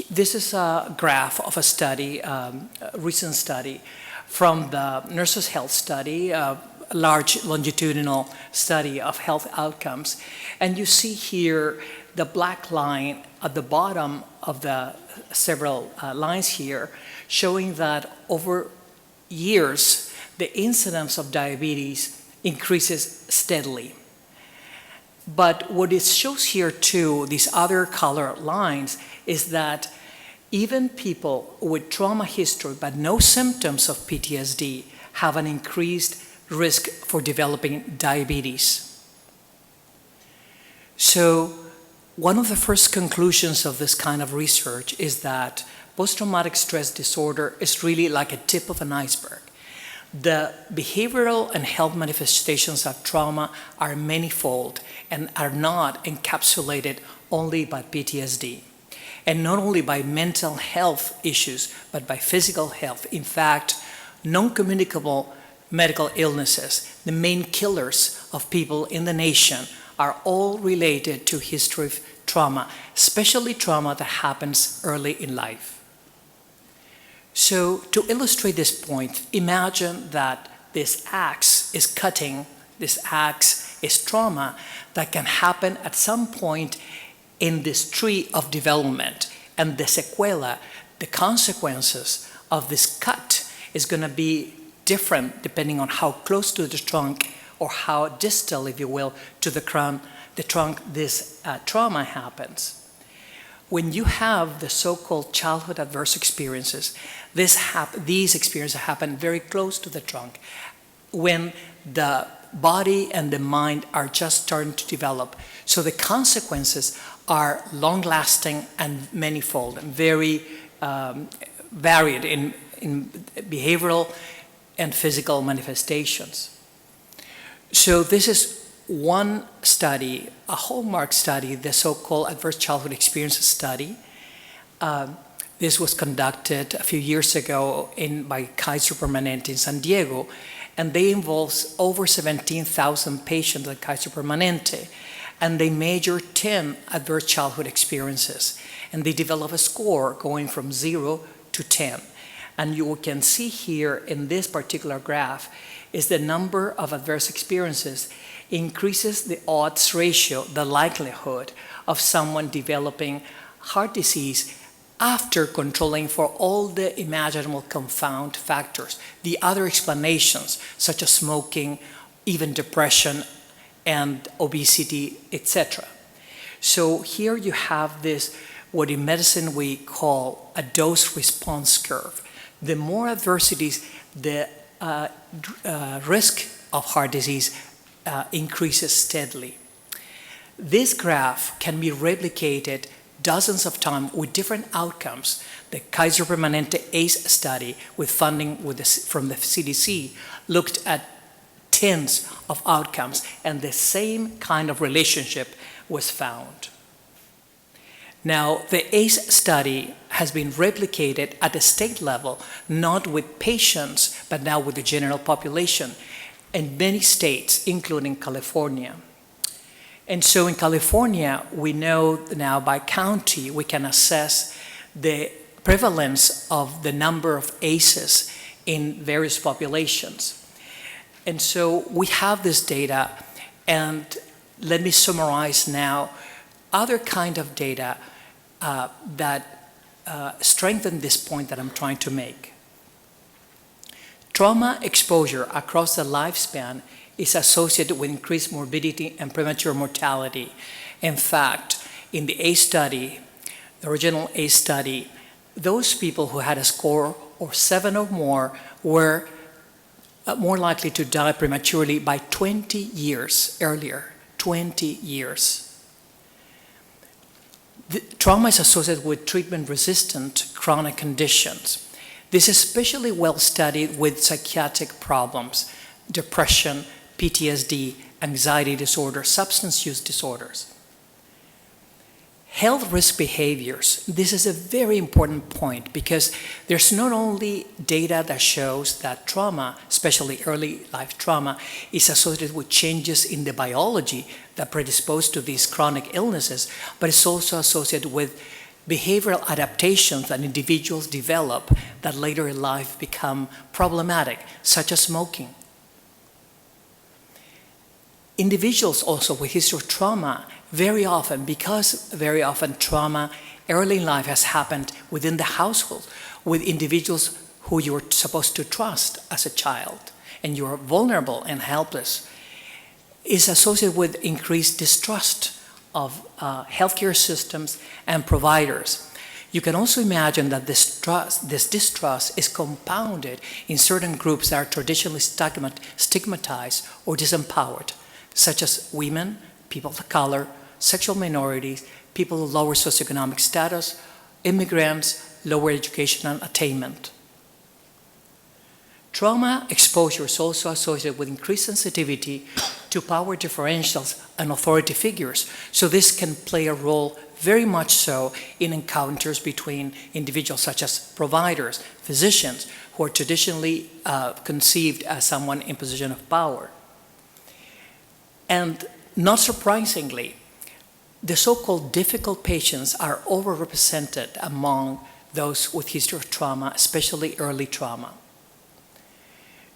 E: This is a graph of a study, a recent study from the Nurses' Health Study, a large longitudinal study of health outcomes. And you see here the black line at the bottom of the several lines here, showing that over years, the incidence of diabetes increases steadily. But what it shows here too, these other color lines, is that even people with trauma history but no symptoms of PTSD have an increased risk for developing diabetes. So one of the first conclusions of this kind of research is that post-traumatic stress disorder is really like a tip of an iceberg. The behavioral and health manifestations of trauma are manifold and are not encapsulated only by PTSD, and not only by mental health issues, but by physical health. In fact, non-communicable medical illnesses, the main killers of people in the nation, are all related to history of trauma, especially trauma that happens early in life. So to illustrate this point, imagine that this axe is cutting, this axe is trauma that can happen at some point in this tree of development. And the sequela, the consequences of this cut, is going to be different depending on how close to the trunk or how distal, if you will, to the trunk this trauma happens. When you have the so-called childhood adverse experiences, these experiences happen very close to the trunk, when the body and the mind are just starting to develop. So the consequences are long-lasting and manifold, and very varied in behavioral and physical manifestations. So this is one study, a hallmark study, the so-called Adverse Childhood Experiences Study. This was conducted a few years ago by Kaiser Permanente in San Diego, and they involves over 17,000 patients at Kaiser Permanente, and they measure 10 adverse childhood experiences, and they develop a score going from 0 to 10. And you can see here in this particular graph is the number of adverse experiences increases the odds ratio, the likelihood of someone developing heart disease after controlling for all the imaginable confound factors, the other explanations such as smoking, even depression and obesity, etc. So here you have this, what in medicine we call a dose-response curve. The more adversities, the risk of heart disease increases steadily. This graph can be replicated dozens of times with different outcomes. The Kaiser Permanente ACE study with funding from the CDC looked at tens of outcomes, and the same kind of relationship was found. Now, the ACE study has been replicated at the state level, not with patients, but now with the general population in many states, including California. And so in California, we know now by county, we can assess the prevalence of the number of ACEs in various populations. And so we have this data, and let me summarize now other kind of data that strengthen this point that I'm trying to make. Trauma exposure across the lifespan is associated with increased morbidity and premature mortality. In fact, in the ACE study, the original ACE study, those people who had a score of 7 or more were more likely to die prematurely by 20 years earlier, 20 years. The trauma is associated with treatment-resistant chronic conditions. This is especially well studied with psychiatric problems, depression, PTSD, anxiety disorder, substance use disorders. Health risk behaviors, this is a very important point because there's not only data that shows that trauma, especially early life trauma, is associated with changes in the biology that predispose to these chronic illnesses, but it's also associated with behavioral adaptations that individuals develop that later in life become problematic, such as smoking. Individuals also with history of trauma, very often trauma early in life has happened within the household with individuals who you're supposed to trust as a child, and you're vulnerable and helpless, is associated with increased distrust of healthcare systems and providers. You can also imagine that this distrust is compounded in certain groups that are traditionally stigmatized or disempowered, such as women, people of color, sexual minorities, people of lower socioeconomic status, immigrants, lower educational attainment. Trauma exposure is also associated with increased sensitivity to power differentials and authority figures. So this can play a role very much so in encounters between individuals such as providers, physicians, who are traditionally conceived as someone in position of power. And not surprisingly, the so-called difficult patients are overrepresented among those with history of trauma, especially early trauma.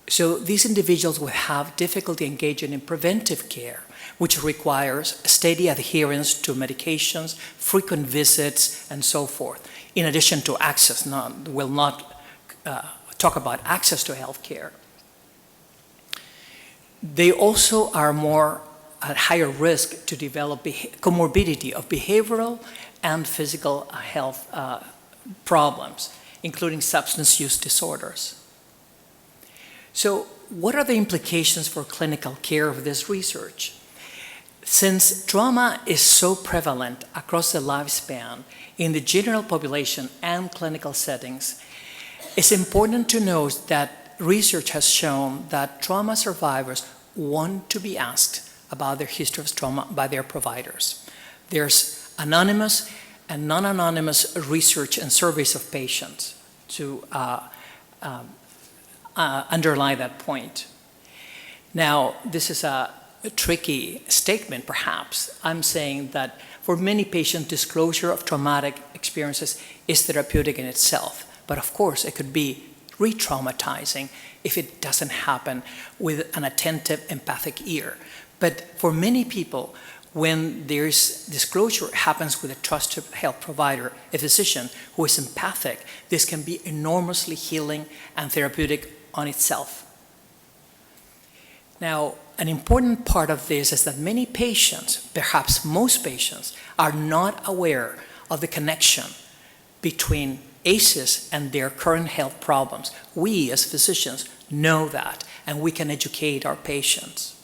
E: So these individuals will have difficulty engaging in preventive care, which requires steady adherence to medications, frequent visits, and so forth, in addition to access. We'll not talk about access to health care. They also are more at higher risk to develop comorbidity of behavioral and physical health problems, including substance use disorders. So what are the implications for clinical care of this research? Since trauma is so prevalent across the lifespan in the general population and clinical settings, it's important to note that research has shown that trauma survivors want to be asked about their history of trauma by their providers. There's anonymous and non-anonymous research and surveys of patients to underlie that point. Now, this is a tricky statement, perhaps. I'm saying that for many patients, disclosure of traumatic experiences is therapeutic in itself. But of course, it could be re-traumatizing if it doesn't happen with an attentive, empathic ear. But for many people, when there's disclosure, it happens with a trusted health provider, a physician who is empathic, this can be enormously healing and therapeutic on itself. Now, an important part of this is that many patients, perhaps most patients, are not aware of the connection between ACEs and their current health problems. We as physicians know that, and we can educate our patients.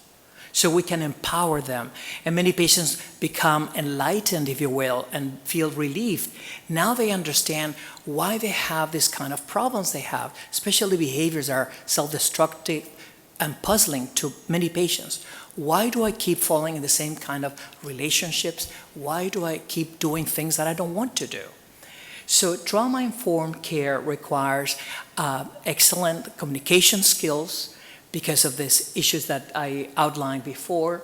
E: So we can empower them. And many patients become enlightened, if you will, and feel relieved. Now they understand why they have this kind of problems they have, especially behaviors are self-destructive and puzzling to many patients. Why do I keep falling in the same kind of relationships? Why do I keep doing things that I don't want to do? So trauma-informed care requires excellent communication skills, because of these issues that I outlined before.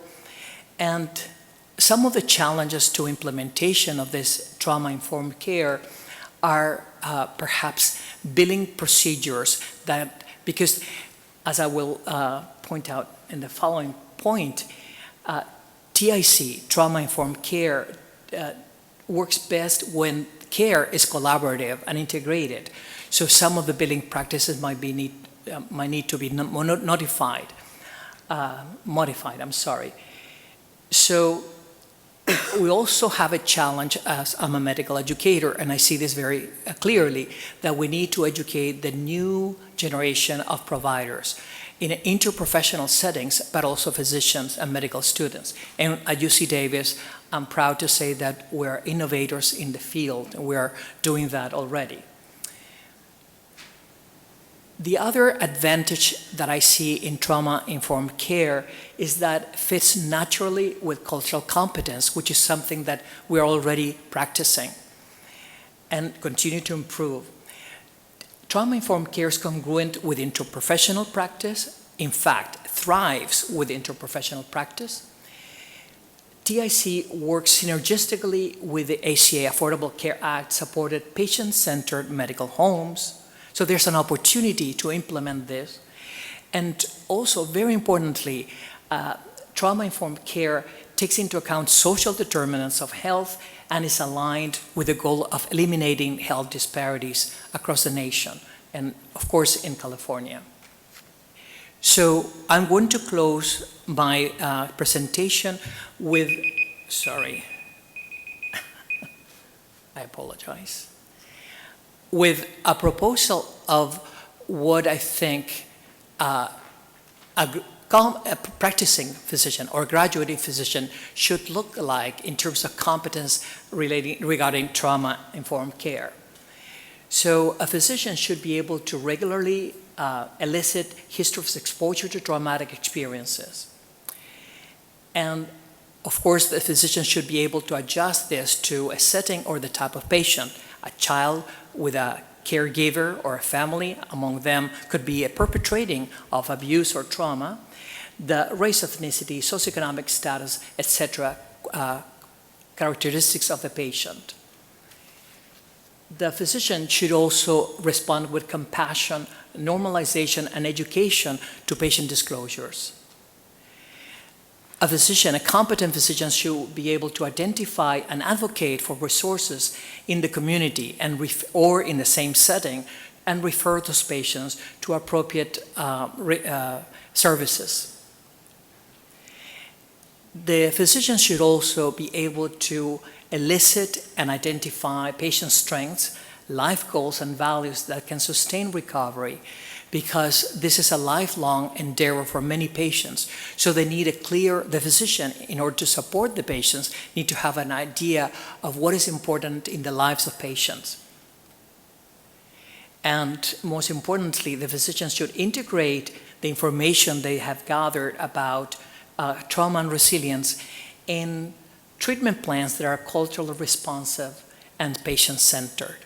E: And some of the challenges to implementation of this trauma-informed care are perhaps billing procedures that, because as I will point out in the following point, TIC, trauma-informed care, works best when care is collaborative and integrated. So some of the billing practices might need to be modified. So we also have a challenge as I'm a medical educator, and I see this very clearly, that we need to educate the new generation of providers in interprofessional settings, but also physicians and medical students. And at UC Davis, I'm proud to say that we're innovators in the field, and we're doing that already. The other advantage that I see in trauma-informed care is that it fits naturally with cultural competence, which is something that we're already practicing and continue to improve. Trauma-informed care is congruent with interprofessional practice, in fact, thrives with interprofessional practice. TIC works synergistically with the ACA Affordable Care Act supported patient-centered medical homes. So there's an opportunity to implement this. And also, very importantly, trauma-informed care takes into account social determinants of health and is aligned with the goal of eliminating health disparities across the nation, and of course in California. So I'm going to close my presentation with, I apologize. With a proposal of what I think a practicing physician or graduating physician should look like in terms of competence regarding trauma-informed care. So a physician should be able to regularly elicit history of exposure to traumatic experiences. And of course, the physician should be able to adjust this to a setting or the type of patient, a child with a caregiver or a family among them could be a perpetrating of abuse or trauma, the race, ethnicity, socioeconomic status, etc., characteristics of the patient. The physician should also respond with compassion, normalization, and education to patient disclosures. A physician, a competent physician, should be able to identify and advocate for resources in the community and or in the same setting and refer those patients to appropriate services. The physician should also be able to elicit and identify patient strengths, life goals, and values that can sustain recovery, because this is a lifelong endeavor for many patients. So they need the physician, in order to support the patients, need to have an idea of what is important in the lives of patients. And most importantly, the physicians should integrate the information they have gathered about trauma and resilience in treatment plans that are culturally responsive and patient-centered.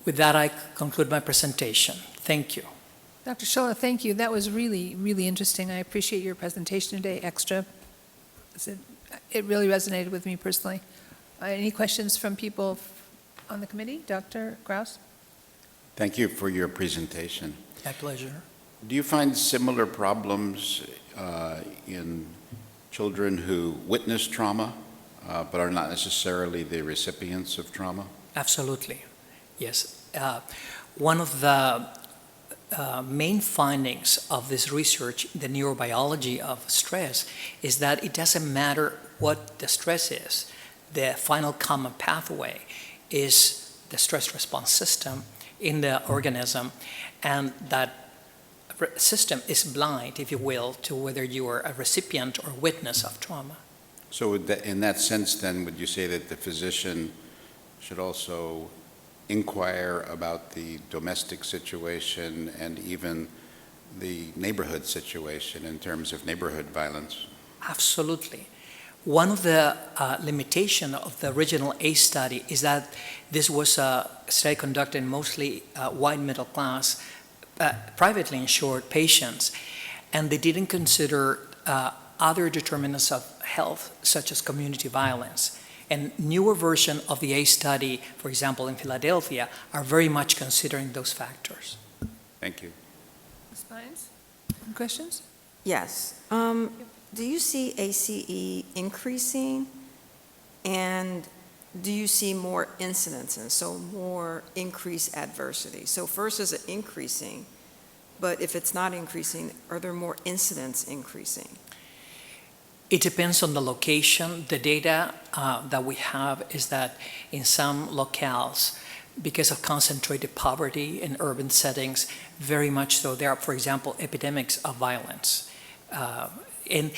E: With that, I conclude my presentation. Thank you.
G: Dr. Scholler, thank you. That was really, really interesting. I appreciate your presentation today, extra. It really resonated with me personally. Any questions from people on the committee? Dr. Kraus?
F: Thank you for your presentation.
E: My pleasure.
F: Do you find similar problems in children who witness trauma but are not necessarily the recipients of trauma?
E: Absolutely. Yes. One of the main findings of this research, the neurobiology of stress, is that it doesn't matter what the stress is. The final common pathway is the stress response system in the organism, and that system is blind, if you will, to whether you are a recipient or witness of trauma.
F: So in that sense, then, would you say that the physician should also inquire about the domestic situation and even the neighborhood situation in terms of neighborhood violence?
E: Absolutely. One of the limitations of the original ACE study is that this was a study conducted mostly white middle class, privately insured patients, and they didn't consider other determinants of health, such as community violence. And newer version of the ACE study, for example, in Philadelphia, are very much considering those factors.
F: Thank you.
G: Ms. Pines, any questions?
A: Yes. Do you see ACE increasing, and do you see more incidences, so more increased adversity? So first, is it increasing? But if it's not increasing, are there more incidents increasing?
E: It depends on the location. The data that we have is that in some locales, because of concentrated poverty in urban settings, very much so, there are, for example, epidemics of violence. And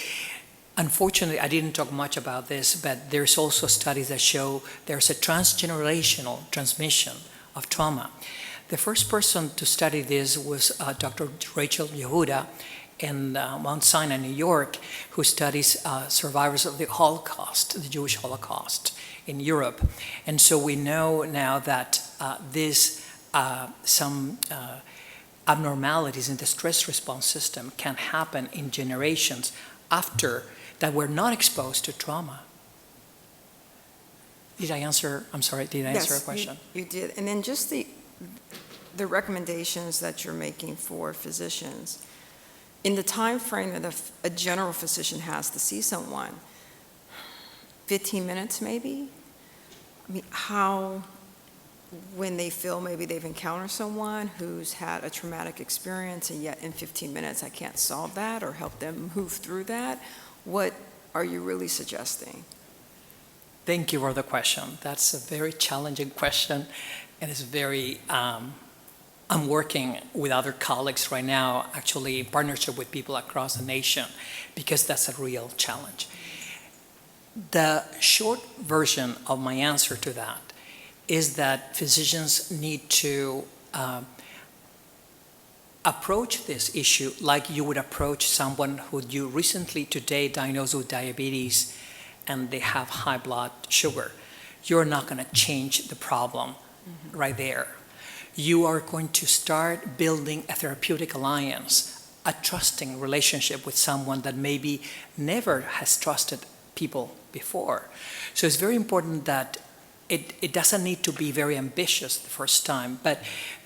E: unfortunately, I didn't talk much about this, but there's also studies that show there's a transgenerational transmission of trauma. The first person to study this was Dr. Rachel Yehuda in Mount Sinai, New York, who studies survivors of the Holocaust, the Jewish Holocaust in Europe. And so we know now that some abnormalities in the stress response system can happen in generations after that were not exposed to trauma. Did I answer? I'm sorry, did I answer a question?
A: You did. And then just the recommendations that you're making for physicians, in the time frame that a general physician has to see someone, 15 minutes maybe? I mean, how, when they feel maybe they've encountered someone who's had a traumatic experience and yet in 15 minutes I can't solve that or help them move through that, what are you really suggesting?
E: Thank you for the question. That's a very challenging question, and it's very, I'm working with other colleagues right now, actually in partnership with people across the nation, because that's a real challenge. The short version of my answer to that is that physicians need to approach this issue like you would approach someone who you recently today diagnosed with diabetes and they have high blood sugar. You're not going to change the problem right there. You are going to start building a therapeutic alliance, a trusting relationship with someone that maybe never has trusted people before. So it's very important that it doesn't need to be very ambitious the first time, but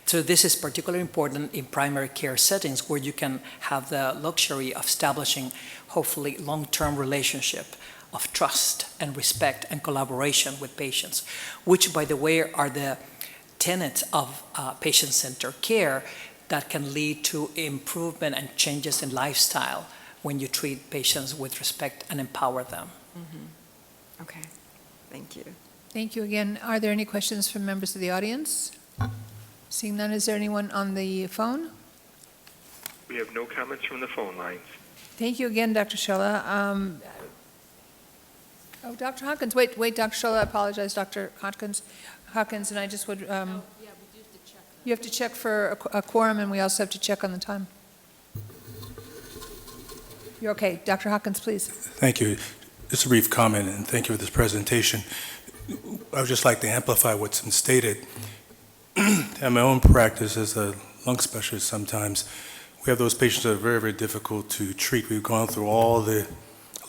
E: so this is particularly important in primary care settings where you can have the luxury of establishing, hopefully, long-term relationship of trust and respect and collaboration with patients, which, by the way, are the tenets of patient-centered care that can lead to improvement and changes in lifestyle when you treat patients with respect and empower them.
A: Mm-hmm. Okay, thank you.
G: Thank you again. Are there any questions from members of the audience? Seeing none, is there anyone on the phone?
M: We have no comments from the phone lines.
G: Thank you again, Dr. Scholla. Oh, Dr. Hawkins, wait, Dr. Scholla, I apologize, Dr. Hawkins, and I just would, you have to check for a quorum, and we also have to check on the time. You're okay. Dr. Hawkins, please.
D: Thank you. Just a brief comment, and thank you for this presentation. I would just like to amplify what's been stated. In my own practice as a lung specialist, sometimes we have those patients that are very, very difficult to treat. We've gone through all the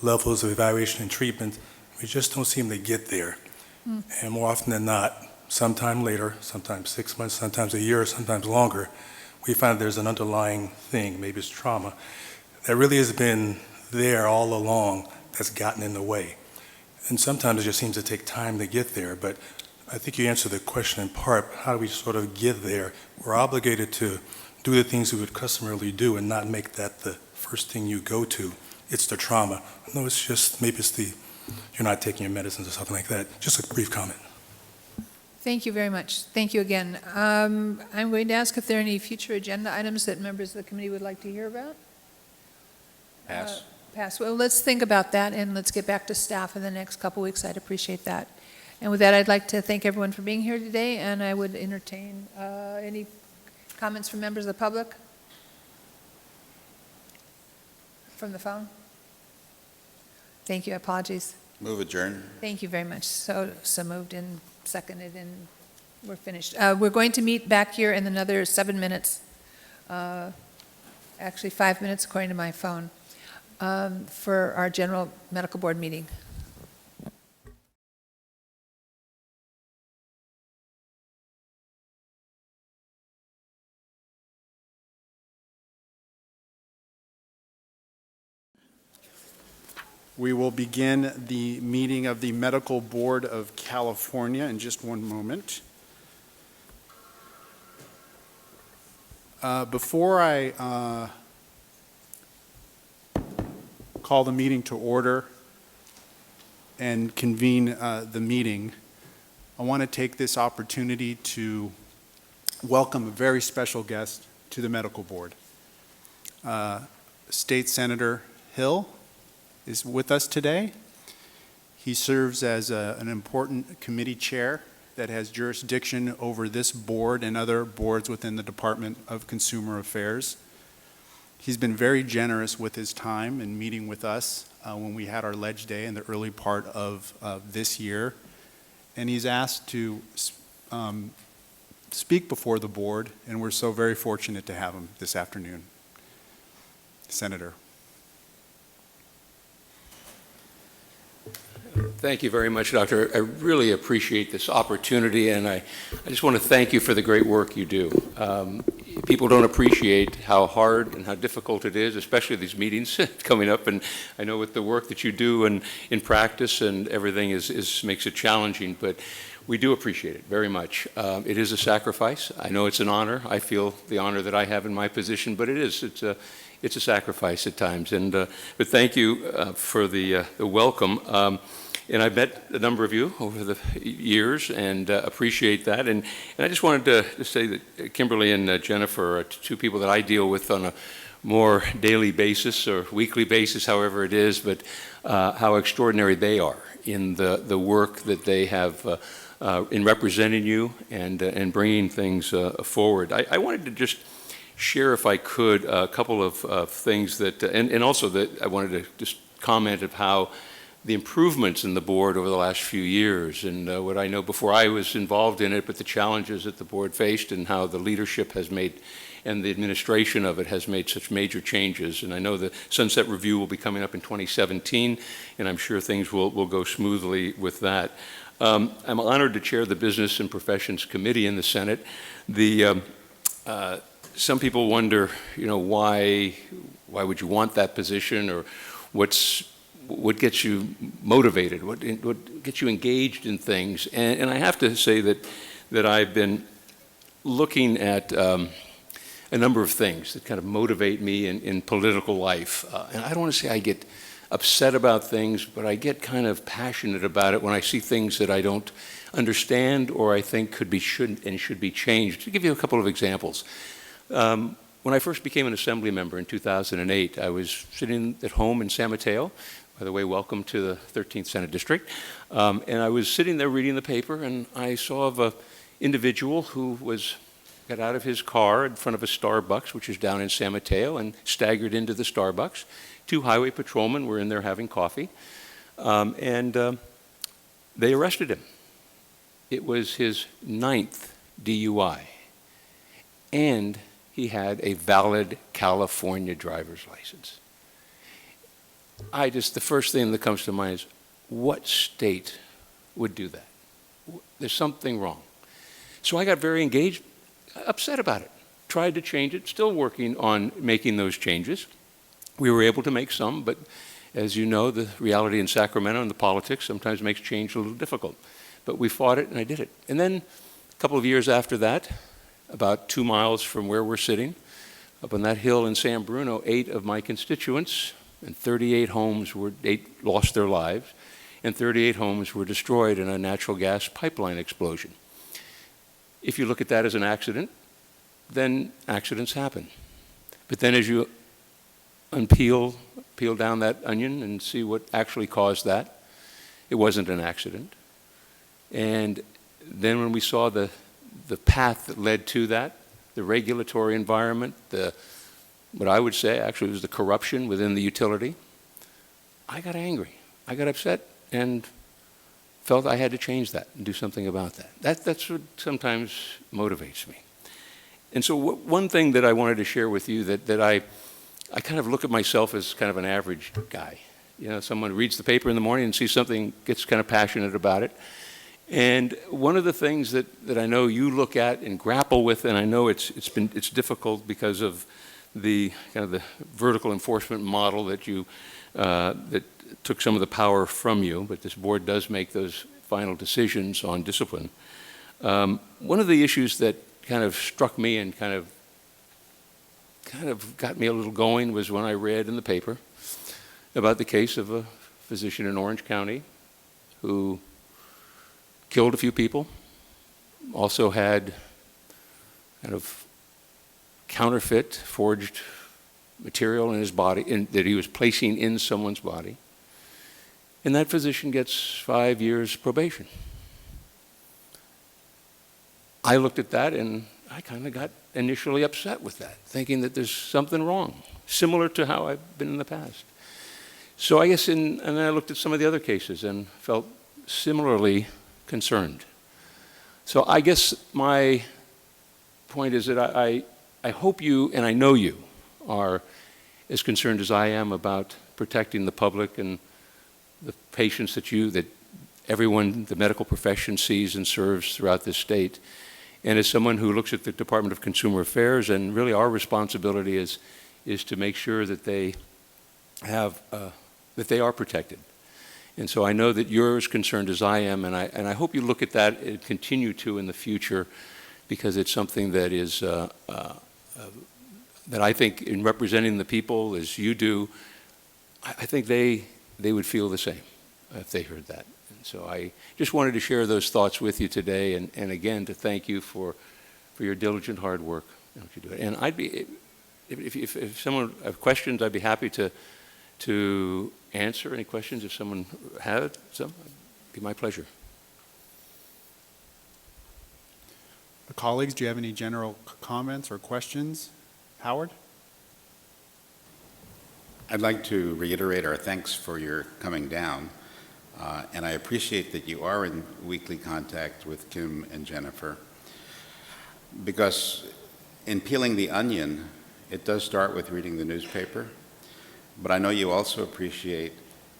D: levels of evaluation and treatment. We just don't seem to get there. And more often than not, sometime later, sometimes 6 months, sometimes a year, sometimes longer, we find there's an underlying thing, maybe it's trauma, that really has been there all along that's gotten in the way. And sometimes it just seems to take time to get there, but I think you answered the question in part. How do we sort of get there? We're obligated to do the things we would customarily do and not make that the first thing you go to. It's the trauma. No, it's just, maybe it's the, you're not taking your medicines or something like that. Just a brief comment.
G: Thank you very much. Thank you again. I'm going to ask if there are any future agenda items that members of the committee would like to hear about.
F: Pass.
G: Pass. Well, let's think about that, and let's get back to staff in the next couple weeks. I'd appreciate that. And with that, I'd like to thank everyone for being here today, and I would entertain any comments from members of the public? From the phone? Thank you. Apologies.
F: Move adjourn.
G: Thank you very much. So moved and seconded, and we're finished. We're going to meet back here in another 7 minutes, actually 5 minutes according to my phone, for our general medical board meeting.
K: We will begin the meeting of the Medical Board of California in just one moment. Before I call the meeting to order and convene the meeting, I want to take this opportunity to welcome a very special guest to the Medical Board. State Senator Hill is with us today. He serves as an important committee chair that has jurisdiction over this board and other boards within the Department of Consumer Affairs. He's been very generous with his time in meeting with us when we had our Ledge Day in the early part of this year. And he's asked to speak before the board, and we're so very fortunate to have him this afternoon. Senator.
J: Thank you very much, Doctor. I really appreciate this opportunity, and I just want to thank you for the great work you do. People don't appreciate how hard and how difficult it is, especially these meetings coming up, and I know with the work that you do and in practice and everything makes it challenging, but we do appreciate it very much. It is a sacrifice. I know it's an honor. I feel the honor that I have in my position, but it's a sacrifice at times. And but thank you for the welcome. And I've met a number of you over the years and appreciate that. And I just wanted to say that Kimberly and Jennifer are two people that I deal with on a more daily basis or weekly basis, however it is, but how extraordinary they are in the work that they have in representing you and bringing things forward. I wanted to just share, if I could, a couple of things that, and also that I wanted to just comment of how the improvements in the board over the last few years, and what I know before I was involved in it, but the challenges that the board faced and how the leadership has made and the administration of it has made such major changes. And I know the Sunset Review will be coming up in 2017, and I'm sure things will go smoothly with that. I'm honored to chair the Business and Professions Committee in the Senate. Some people wonder, why would you want that position, or what gets you motivated, what gets you engaged in things? And I have to say that I've been looking at a number of things that kind of motivate me in political life. And I don't want to say I get upset about things, but I get kind of passionate about it when I see things that I don't understand or I think should be changed. To give you a couple of examples. When I first became an assembly member in 2008, I was sitting at home in San Mateo. By the way, welcome to the 13th Senate District. And I was sitting there reading the paper, and I saw of an individual who got out of his car in front of a Starbucks, which is down in San Mateo, and staggered into the Starbucks. 2 highway patrolmen were in there having coffee, and they arrested him. It was his 9th DUI, and he had a valid California driver's license. The first thing that comes to mind is, what state would do that? There's something wrong. So I got very engaged, upset about it, tried to change it, still working on making those changes. We were able to make some, but as you know, the reality in Sacramento and the politics sometimes makes change a little difficult. But we fought it, and I did it. And then a couple of years after that, about 2 miles from where we're sitting, up on that hill in San Bruno, 8 of my constituents and 38 homes lost their lives, and 38 homes were destroyed in a natural gas pipeline explosion. If you look at that as an accident, then accidents happen. But then as you peel down that onion and see what actually caused that, it wasn't an accident. And then when we saw the path that led to that, the regulatory environment, what I would say actually was the corruption within the utility, I got angry. I got upset and felt I had to change that and do something about that. That's what sometimes motivates me. And so one thing that I wanted to share with you that I kind of look at myself as kind of an average guy. Someone reads the paper in the morning and sees something, gets kind of passionate about it. And one of the things that I know you look at and grapple with, and I know it's difficult because of the kind of the vertical enforcement model that took some of the power from you, but this board does make those final decisions on discipline. One of the issues that kind of struck me and kind of got me a little going was when I read in the paper about the case of a physician in Orange County who killed a few people, also had kind of counterfeit, forged material in his body that he was placing in someone's body. And that physician gets 5 years probation. I looked at that and I kind of got initially upset with that, thinking that there's something wrong, similar to how I've been in the past. So I guess, and then I looked at some of the other cases and felt similarly concerned. So I guess my point is that I hope you, and I know you, are as concerned as I am about protecting the public and the patients that everyone, the medical profession sees and serves throughout this state. And as someone who looks at the Department of Consumer Affairs, and really our responsibility is to make sure that they are protected. And so I know that you're as concerned as I am, and I hope you look at that and continue to in the future, because it's something that is that I think, in representing the people as you do, I think they would feel the same if they heard that. And so I just wanted to share those thoughts with you today, and again to thank you for your diligent hard work and what you do. And I'd be, if someone have questions, I'd be happy to answer any questions if someone had some. It'd be my pleasure.
K: Colleagues, do you have any general comments or questions? Howard?
F: I'd like to reiterate our thanks for your coming down. And I appreciate that you are in weekly contact with Kim and Jennifer, because in peeling the onion, it does start with reading the newspaper, but I know you also appreciate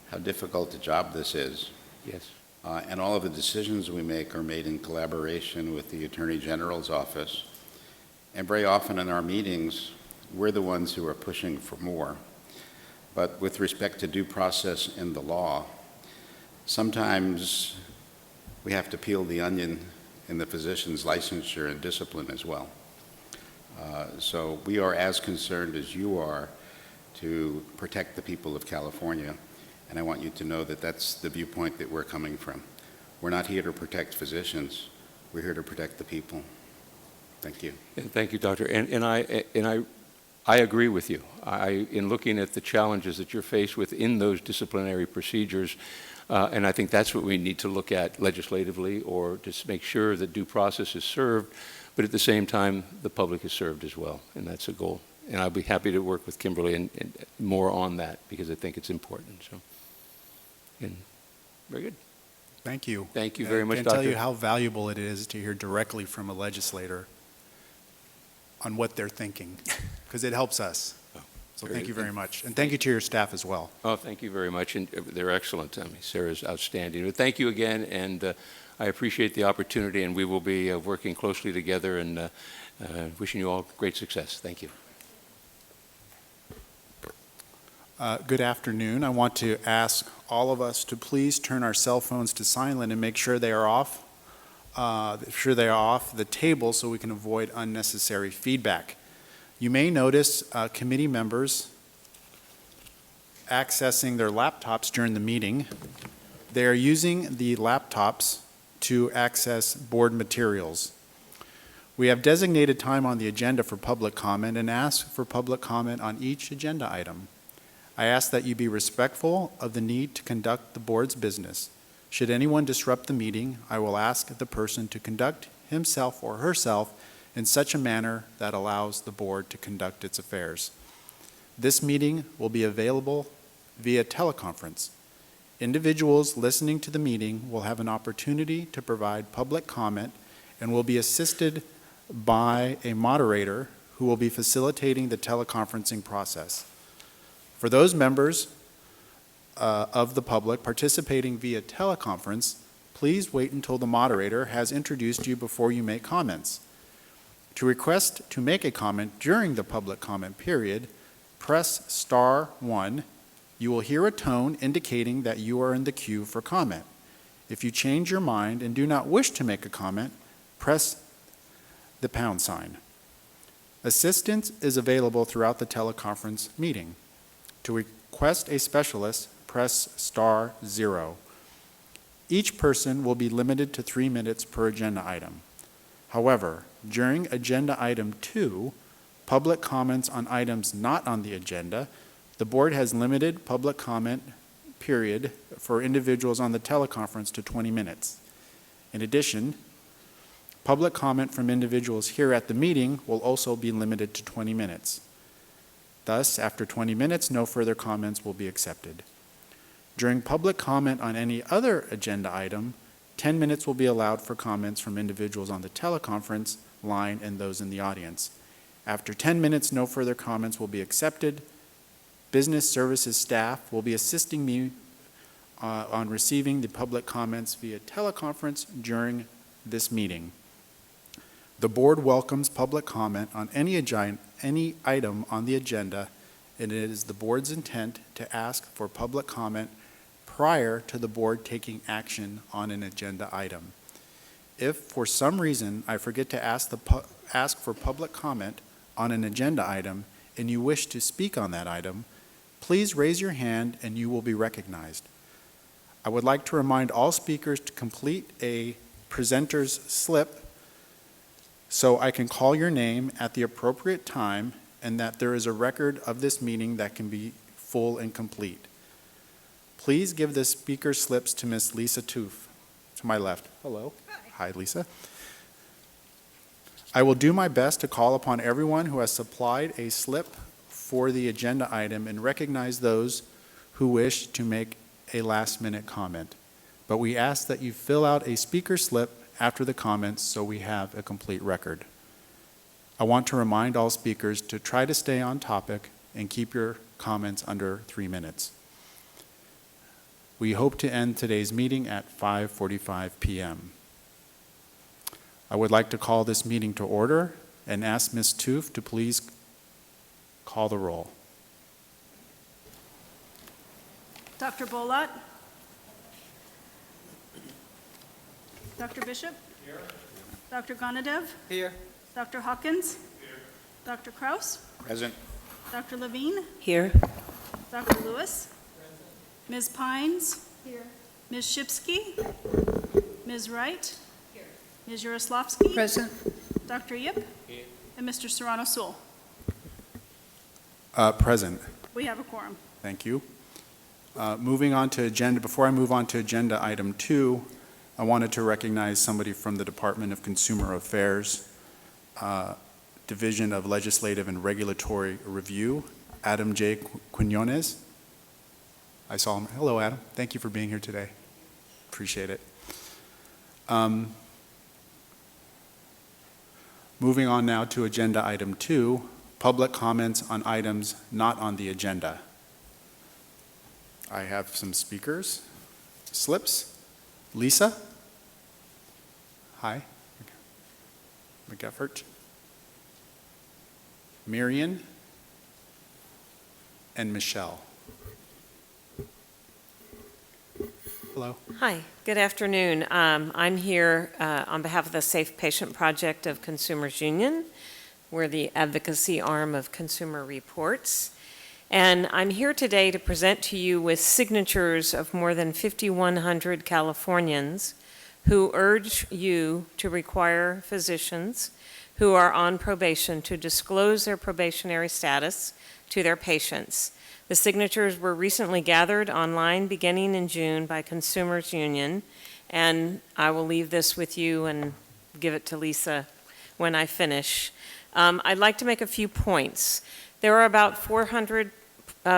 F: how difficult a job this is.
J: Yes.
F: And all of the decisions we make are made in collaboration with the Attorney General's office. And very often in our meetings, we're the ones who are pushing for more. But with respect to due process in the law, sometimes we have to peel the onion in the physician's licensure and discipline as well. So we are as concerned as you are to protect the people of California, and I want you to know that that's the viewpoint that we're coming from. We're not here to protect physicians, we're here to protect the people. Thank you.
J: And thank you, Doctor. And I agree with you. In looking at the challenges that you're faced with in those disciplinary procedures, and I think that's what we need to look at legislatively, or just make sure that due process is served, but at the same time, the public is served as well, and that's a goal. And I'll be happy to work with Kimberly and more on that, because I think it's important. So, and very good.
K: Thank you.
J: Thank you very much,
K: I
J: Doctor.
K: can't tell you how valuable it is to hear directly from a legislator on what they're thinking, because it helps us. So thank you very much. And thank you to your staff as well.
J: Oh, thank you very much, and they're excellent. I mean, Sarah's outstanding. But thank you again, and I appreciate the opportunity, and we will be working closely together, and wishing you all great success. Thank you.
K: Good afternoon. I want to ask all of us to please turn our cell phones to silent and make sure they are off. The table so we can avoid unnecessary feedback. You may notice committee members accessing their laptops during the meeting. They are using the laptops to access board materials. We have designated time on the agenda for public comment and ask for public comment on each agenda item. I ask that you be respectful of the need to conduct the board's business. Should anyone disrupt the meeting, I will ask the person to conduct himself or herself in such a manner that allows the board to conduct its affairs. This meeting will be available via teleconference. Individuals listening to the meeting will have an opportunity to provide public comment and will be assisted by a moderator who will be facilitating the teleconferencing process. For those members of the public participating via teleconference, please wait until the moderator has introduced you before you make comments. To request to make a comment during the public comment period, press *1. You will hear a tone indicating that you are in the queue for comment. If you change your mind and do not wish to make a comment, press the #sign. Assistance is available throughout the teleconference meeting. To request a specialist, press *0. Each person will be limited to 3 minutes per agenda item. However, during agenda item 2, public comments on items not on the agenda, the board has limited public comment period for individuals on the teleconference to 20 minutes. In addition, public comment from individuals here at the meeting will also be limited to 20 minutes. Thus, after 20 minutes, no further comments will be accepted. During public comment on any other agenda item, 10 minutes will be allowed for comments from individuals on the teleconference line and those in the audience. After 10 minutes, no further comments will be accepted. Business services staff will be assisting me on receiving the public comments via teleconference during this meeting. The board welcomes public comment on any item on the agenda, and it is the board's intent to ask for public comment prior to the board taking action on an agenda item. If for some reason I forget to ask for public comment on an agenda item and you wish to speak on that item, please raise your hand and you will be recognized. I would like to remind all speakers to complete a presenter's slip so I can call your name at the appropriate time and that there is a record of this meeting that can be full and complete. Please give the speaker slips to Ms. Lisa Toof, to my left. Hello. Hi, Lisa. I will do my best to call upon everyone who has supplied a slip for the agenda item and recognize those who wish to make a last-minute comment. but we ask that you fill out a speaker slip after the comments so we have a complete record. I want to remind all speakers to try to stay on topic and keep your comments under 3 minutes. We hope to end today's meeting at 5:45 p.m. I would like to call this meeting to order and ask Ms. Toof to please call the roll.
B: Dr. Bolat? Dr. Bishop? Here. Dr. Gonadev?
R: Here.
B: Dr. Hawkins? Here. Dr. Kraus?
F: Present.
B: Dr. Levine?
T: Here.
B: Dr. Lewis? Ms. Pines? Here. Ms. Shipsky? Ms. Wright? Here. Ms. Yaroslavsky?
G: Present.
B: Dr. Yip? Here. And Mr. Serrano Sewell.
K: Present.
B: We have a quorum.
K: Thank you. Moving on to agenda, before I move on to agenda item 2, I wanted to recognize somebody from the Department of Consumer Affairs, Division of Legislative and Regulatory Review, Adam J. Quinones. I saw him. Hello, Adam. Thank you for being here today. Appreciate it. Moving on now to agenda item 2, public comments on items not on the agenda. I have some speakers. Slips. Lisa. Hi. McEffert. Marion. And Michelle. Hello.
N: Hi, good afternoon. I'm here on behalf of the Safe Patient Project of Consumers Union. We're the advocacy arm of Consumer Reports. And I'm here today to present to you with signatures of more than 5,100 Californians who urge you to require physicians who are on probation to disclose their probationary status to their patients. The signatures were recently gathered online beginning in June by Consumers Union, and I will leave this with you and give it to Lisa when I finish. I'd like to make a few points. There are about 400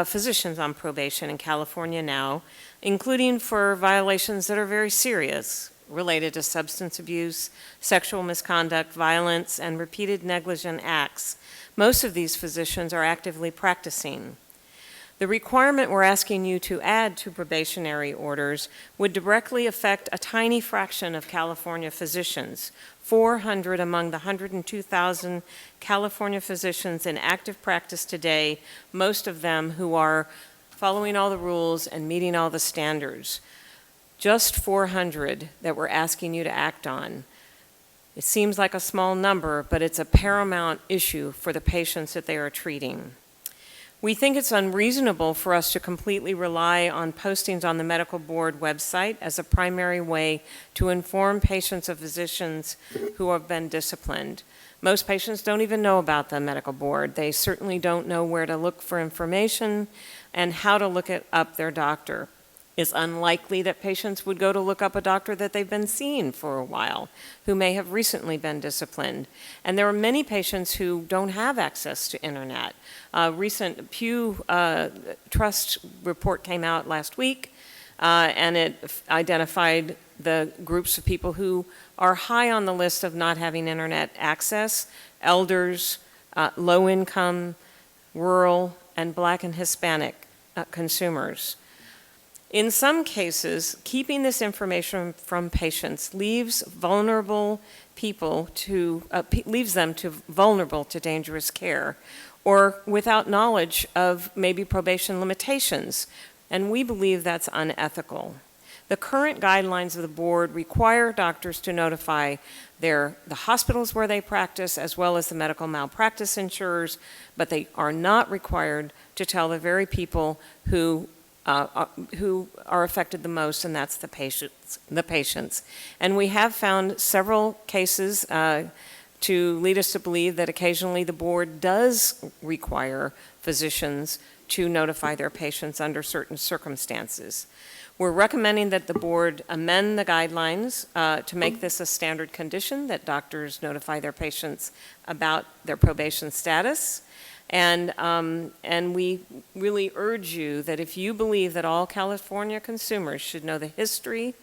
N: physicians on probation in California now, including for violations that are very serious, related to substance abuse, sexual misconduct, violence, and repeated negligent acts. Most of these physicians are actively practicing. The requirement we're asking you to add to probationary orders would directly affect a tiny fraction of California physicians, 400 among the 102,000 California physicians in active practice today, most of them who are following all the rules and meeting all the standards. Just 400 that we're asking you to act on. It seems like a small number, but it's a paramount issue for the patients that they are treating. We think it's unreasonable for us to completely rely on postings on the medical board website as a primary way to inform patients of physicians who have been disciplined. Most patients don't even know about the medical board. They certainly don't know where to look for information and how to look up their doctor. It's unlikely that patients would go to look up a doctor that they've been seeing for a while, who may have recently been disciplined. And there are many patients who don't have access to internet. A recent Pew Trust report came out last week, and it identified the groups of people who are high on the list of not having internet access: elders, low income, rural, and Black and Hispanic consumers. In some cases, keeping this information from patients leaves vulnerable people to, leaves them vulnerable to dangerous care, or without knowledge of maybe probation limitations, and we believe that's unethical. The current guidelines of the board require doctors to notify the hospitals where they practice, as well as the medical malpractice insurers, but they are not required to tell the very people who are affected the most, and that's the patients. And we have found several cases to lead us to believe that occasionally the board does require physicians to notify their patients under certain circumstances. We're recommending that the board amend the guidelines to make this a standard condition, that doctors notify their patients about their probation status. And we really urge you that if you believe that all California consumers should know the history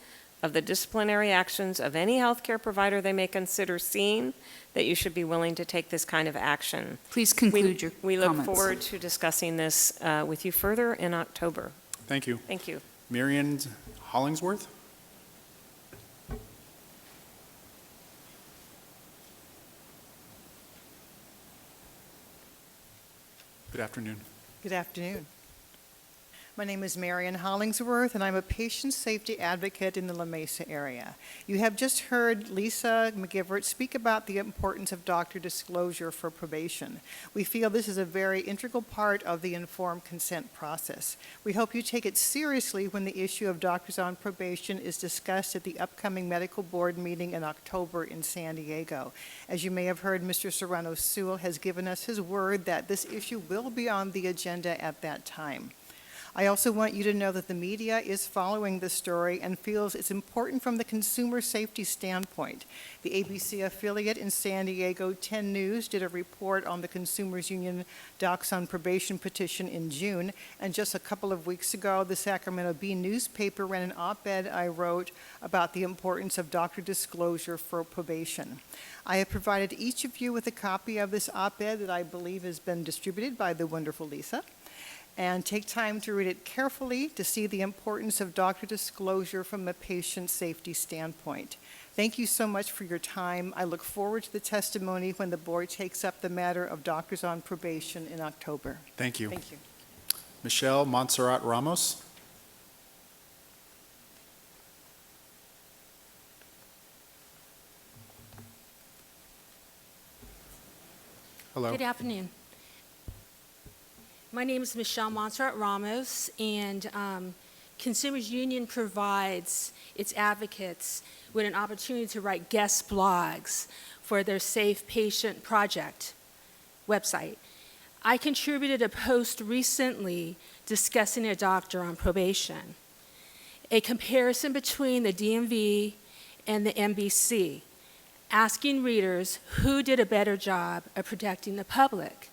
N: of the disciplinary actions of any healthcare provider they may consider seeing, that you should be willing to take this kind of action.
O: Please conclude your
N: We look
O: comments.
N: forward to discussing this with you further in October.
K: Thank you.
N: Thank you.
K: Marion Hollingsworth? Good afternoon.
H: Good afternoon. My name is Marion Hollingsworth, and I'm a patient safety advocate in the La Mesa area. You have just heard Lisa McGivert speak about the importance of doctor disclosure for probation. We feel this is a very integral part of the informed consent process. We hope you take it seriously when the issue of doctors on probation is discussed at the upcoming medical board meeting in October in San Diego. As you may have heard, Mr. Serrano-Sewell has given us his word that this issue will be on the agenda at that time. I also want you to know that the media is following the story and feels it's important from the consumer safety standpoint. The ABC affiliate in San Diego, 10 News, did a report on the Consumers Union Docs on Probation petition in June, and just a couple of weeks ago, the Sacramento Bee newspaper ran an op-ed I wrote about the importance of doctor disclosure for probation. I have provided each of you with a copy of this op-ed that I believe has been distributed by the wonderful Lisa. And take time to read it carefully to see the importance of doctor disclosure from a patient safety standpoint. Thank you so much for your time. I look forward to the testimony when the board takes up the matter of doctors on probation in October.
K: Thank you.
H: Thank you.
K: Michelle Montserrat Ramos? Hello.
P: Good afternoon. My name is Michelle Montserrat Ramos, and Consumers Union provides its advocates with an opportunity to write guest blogs for their Safe Patient Project website. I contributed a post recently discussing a doctor on probation, a comparison between the DMV and the MBC, asking readers who did a better job of protecting the public.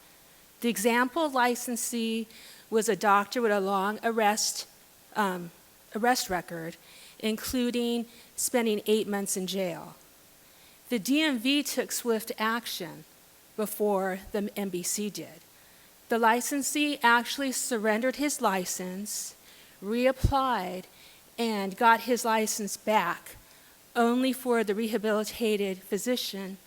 P: The example licensee was a doctor with a long arrest record, including spending 8 months in jail. The DMV took swift action before the MBC did. The licensee actually surrendered his license, reapplied, and got his license back, only for the rehabilitated physician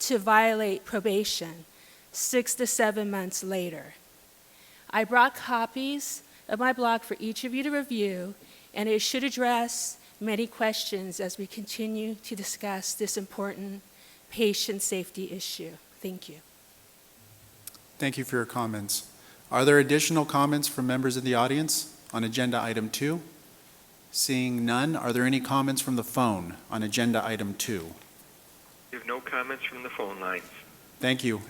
P: to violate probation 6 to 7 months later. I brought copies of my blog for each of you to review, and it should address many questions as we continue to discuss this important patient safety issue. Thank you.
K: Thank you for your comments. Are there additional comments from members of the audience on agenda item 2? Seeing none, are there any comments from the phone on agenda item 2?
M: We have no comments from the phone lines.
K: Thank you.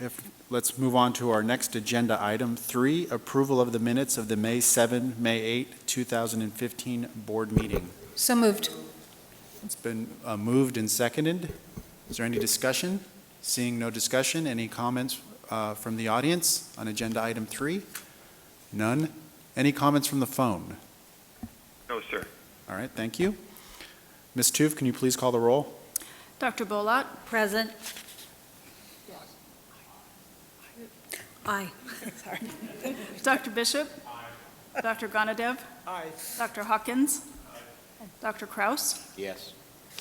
K: Let's move on to our next agenda item 3, approval of the minutes of the May 7, May 8, 2015 board meeting.
G: So moved.
K: It's been moved and seconded. Is there any discussion? Seeing no discussion, any comments from the audience on agenda item 3? None. Any comments from the phone?
M: No, sir.
K: All right, thank you. Ms. Tuve, can you please call the roll?
B: Dr. Bolot?
H: Present. Aye.
B: Sorry. Dr. Bishop? Aye. Dr. Gonadev?
H: Aye.
B: Dr. Hawkins? Aye. Dr. Kraus?
J: Yes.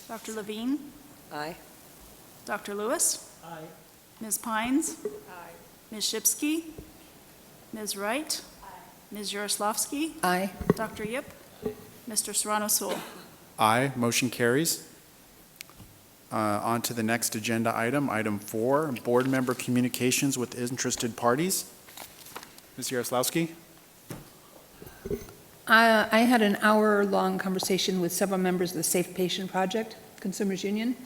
B: Dr. Levine?
T: Aye.
B: Dr. Lewis?
H: Aye.
B: Ms. Pines?
H: Aye.
B: Ms. Shipsky? Ms. Wright? Ms. Yaroslavsky?
G: Aye.
B: Dr. Yip? Mr. Serrano-Sewell?
K: Aye, motion carries. On to the next agenda item, item 4, board member communications with interested parties. Ms. Yaroslavsky?
G: I had an hour-long conversation with several members of the Safe Patient Project, Consumers Union,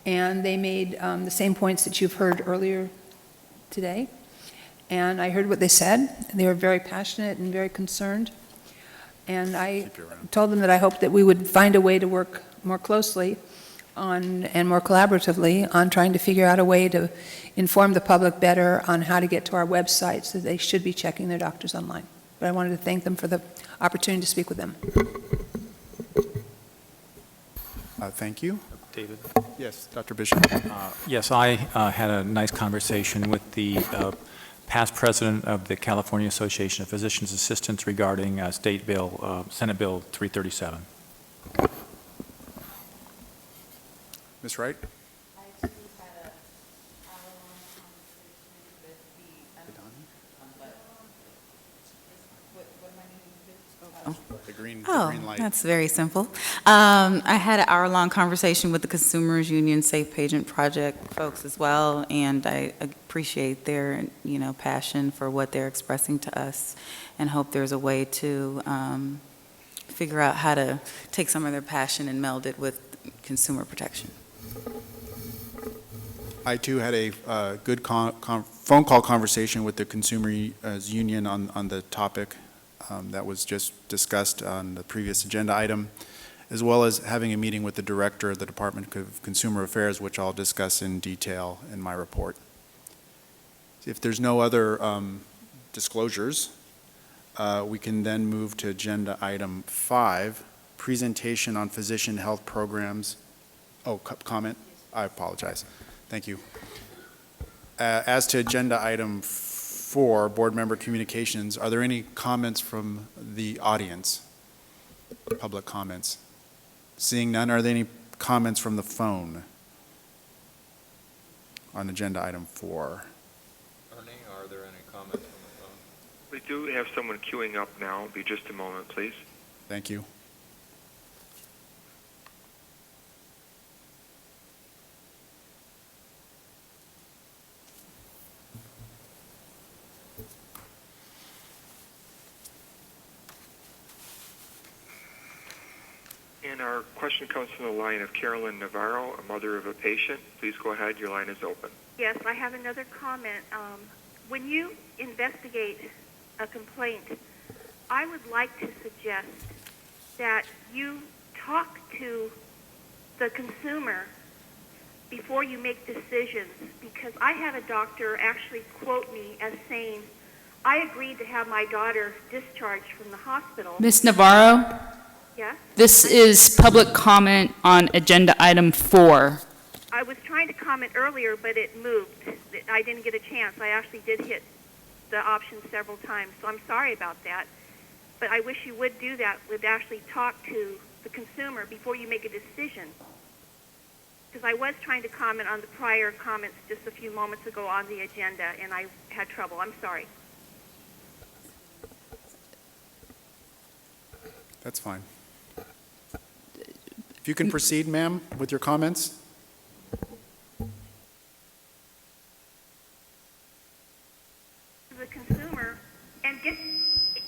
G: and they made the same points that you've heard earlier today. And I heard what they said. They were very passionate and very concerned. And I told them that I hoped that we would find a way to work more closely on, and more collaboratively on trying to figure out a way to inform the public better on how to get to our website, so they should be checking their doctors online. But I wanted to thank them for the opportunity to speak with them.
K: Thank you.
I: David?
K: Yes, Dr. Bishop.
I: Yes, I had a nice conversation with the past president of the California Association of Physicians Assistants regarding State Bill, Senate Bill 337.
K: Ms. Wright? The green light.
Q: That's very simple. I had an hour-long conversation with the Consumers Union Safe Pagent Project folks as well, and I appreciate their, passion for what they're expressing to us, and hope there's a way to figure out how to take some of their passion and meld it with consumer protection.
K: I too had a good phone call conversation with the Consumers Union on the topic that was just discussed on the previous agenda item, as well as having a meeting with the director of the Department of Consumer Affairs, which I'll discuss in detail in my report. If there's no other disclosures, we can then move to agenda item 5, presentation on physician health programs. Oh, comment? I apologize. Thank you. As to agenda item 4, board member communications, are there any comments from the audience? Public comments? Seeing none, are there any comments from the phone on agenda item 4?
J: Ernie, are there any comments from the phone?
S: We do have someone queuing up now. Be just a moment, please.
K: Thank you.
S: And our question comes from the line of Carolyn Navarro, a mother of a patient. Please go ahead. Your line is open.
W: Yes, I have another comment. When you investigate a complaint, I would like to suggest that you talk to the consumer before you make decisions, because I had a doctor actually quote me as saying, I agreed to have my daughter discharged from the hospital.
O: Ms. Navarro?
W: Yes?
O: This is public comment on agenda item 4.
W: I was trying to comment earlier, but it moved. I didn't get a chance. I actually did hit the option several times, so I'm sorry about that. But I wish you would do that, would actually talk to the consumer before you make a decision. Because I was trying to comment on the prior comments just a few moments ago on the agenda, and I had trouble. I'm sorry.
K: That's fine. If you can proceed, ma'am, with your comments.
W: The consumer and get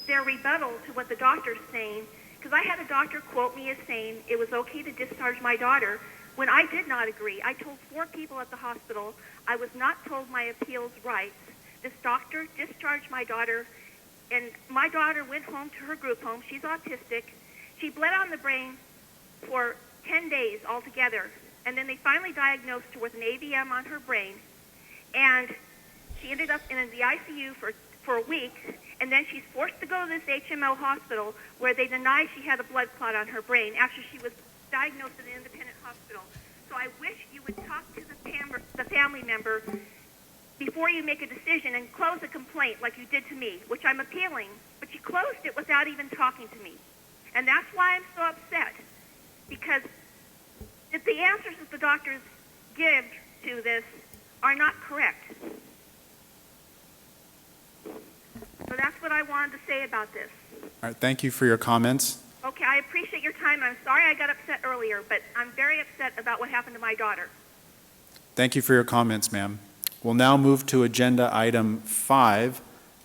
W: their rebuttal to what the doctor's saying, because I had a doctor quote me as saying it was okay to discharge my daughter when I did not agree. I told 4 people at the hospital I was not told my appeals rights. This doctor discharged my daughter, and my daughter went home to her group home. She's autistic. She bled on the brain for 10 days altogether, and then they finally diagnosed her with an AVM on her brain, and she ended up in the ICU for a week, and then she's forced to go to this HMO hospital where they deny she had a blood clot on her brain after she was diagnosed in an independent hospital. So I wish you would talk to the family member before you make a decision and close a complaint like you did to me, which I'm appealing, but you closed it without even talking to me. And that's why I'm so upset, because if the answers that the doctors give to this are not correct. So that's what I wanted to say about this.
K: All right, thank you for your comments.
W: Okay, I appreciate your time. I'm sorry I got upset earlier, but I'm very upset about what happened to my daughter.
K: Thank you for your comments, ma'am. We'll now move to agenda item 5,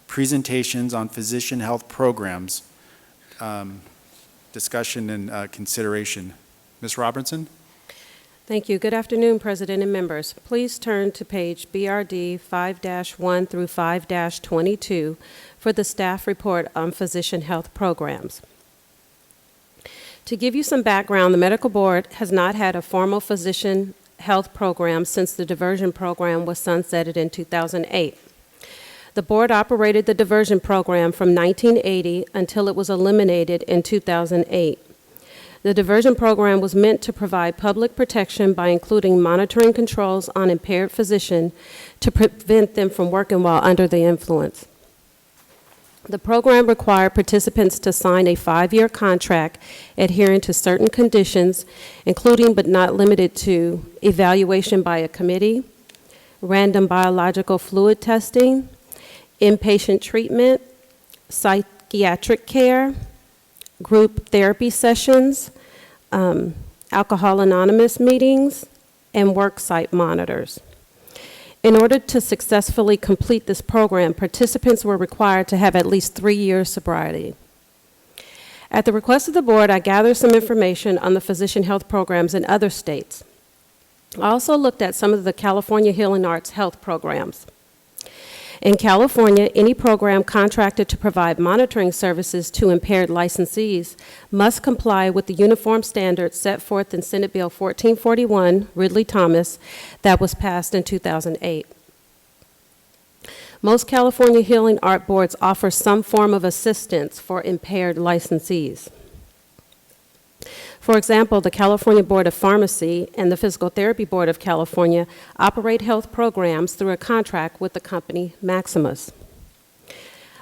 K: presentations on physician health programs. Discussion and consideration. Ms. Robertson?
X: Thank you. Good afternoon, President and members. Please turn to page BRD 5-1 through 5-22 for the staff report on physician health programs. To give you some background, the Medical Board has not had a formal physician health program since the diversion program was sunsetted in 2008. The board operated the diversion program from 1980 until it was eliminated in 2008. The diversion program was meant to provide public protection by including monitoring controls on impaired physicians to prevent them from working while under the influence. The program required participants to sign a 5-year contract adhering to certain conditions, including but not limited to evaluation by a committee, random biological fluid testing, inpatient treatment, psychiatric care, group therapy sessions, Alcohol Anonymous meetings, and worksite monitors. In order to successfully complete this program, participants were required to have at least 3 years sobriety. At the request of the board, I gathered some information on the physician health programs in other states. I also looked at some of the California Healing Arts health programs. In California, any program contracted to provide monitoring services to impaired licensees must comply with the uniform standards set forth in Senate Bill 1441, Ridley-Thomas, that was passed in 2008. Most California Healing Art boards offer some form of assistance for impaired licensees. For example, the California Board of Pharmacy and the Physical Therapy Board of California operate health programs through a contract with the company Maximus.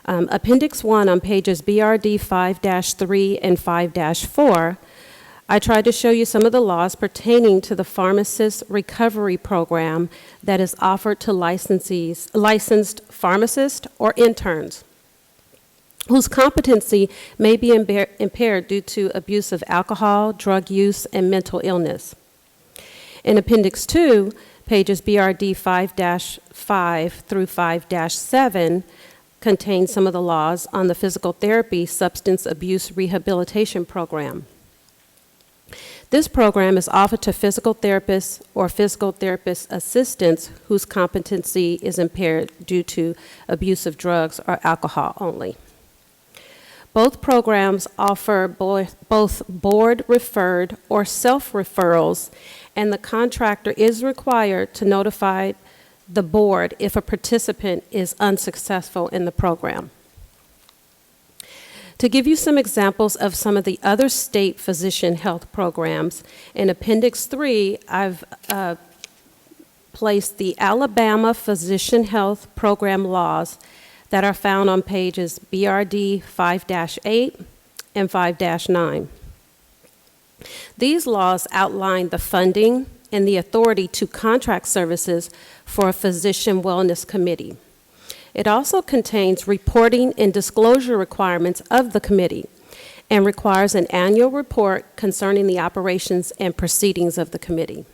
X: Appendix 1 on pages BRD 5-3 and 5-4, I tried to show you some of the laws pertaining to the pharmacist recovery program that is offered to licensed pharmacists or interns whose competency may be impaired due to abuse of alcohol, drug use, and mental illness. In Appendix 2, pages BRD 5-5 through 5-7 contain some of the laws on the physical therapy substance abuse rehabilitation program. This program is offered to physical therapists or physical therapist assistants whose competency is impaired due to abuse of drugs or alcohol only. Both programs offer both board-referred or self-referrals, and the contractor is required to notify the board if a participant is unsuccessful in the program. To give you some examples of some of the other state physician health programs, in Appendix 3, I've placed the Alabama Physician Health Program laws that are found on pages BRD 5-8 and 5-9. These laws outline the funding and the authority to contract services for a physician wellness committee. It also contains reporting and disclosure requirements of the committee and requires an annual report concerning the operations and proceedings of the committee.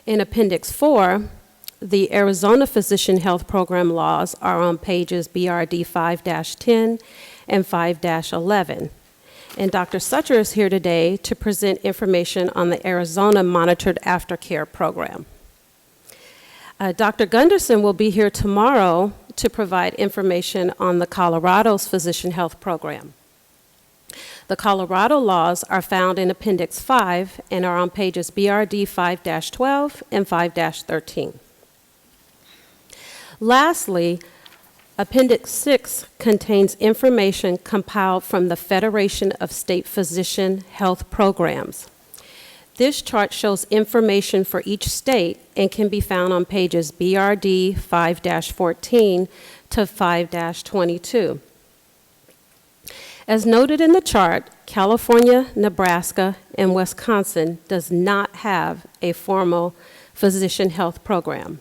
X: In Appendix 4, the Arizona Physician Health Program laws are on pages BRD 5-10 and 5-11. And Dr. Sucher is here today to present information on the Arizona Monitored Aftercare Program. Dr. Gunderson will be here tomorrow to provide information on the Colorado's Physician Health Program. The Colorado laws are found in Appendix 5 and are on pages BRD 5-12 and 5-13. Lastly, Appendix 6 contains information compiled from the Federation of State Physician Health Programs. This chart shows information for each state and can be found on pages BRD 5-14 to 5-22. As noted in the chart, California, Nebraska, and Wisconsin does not have a formal physician health program.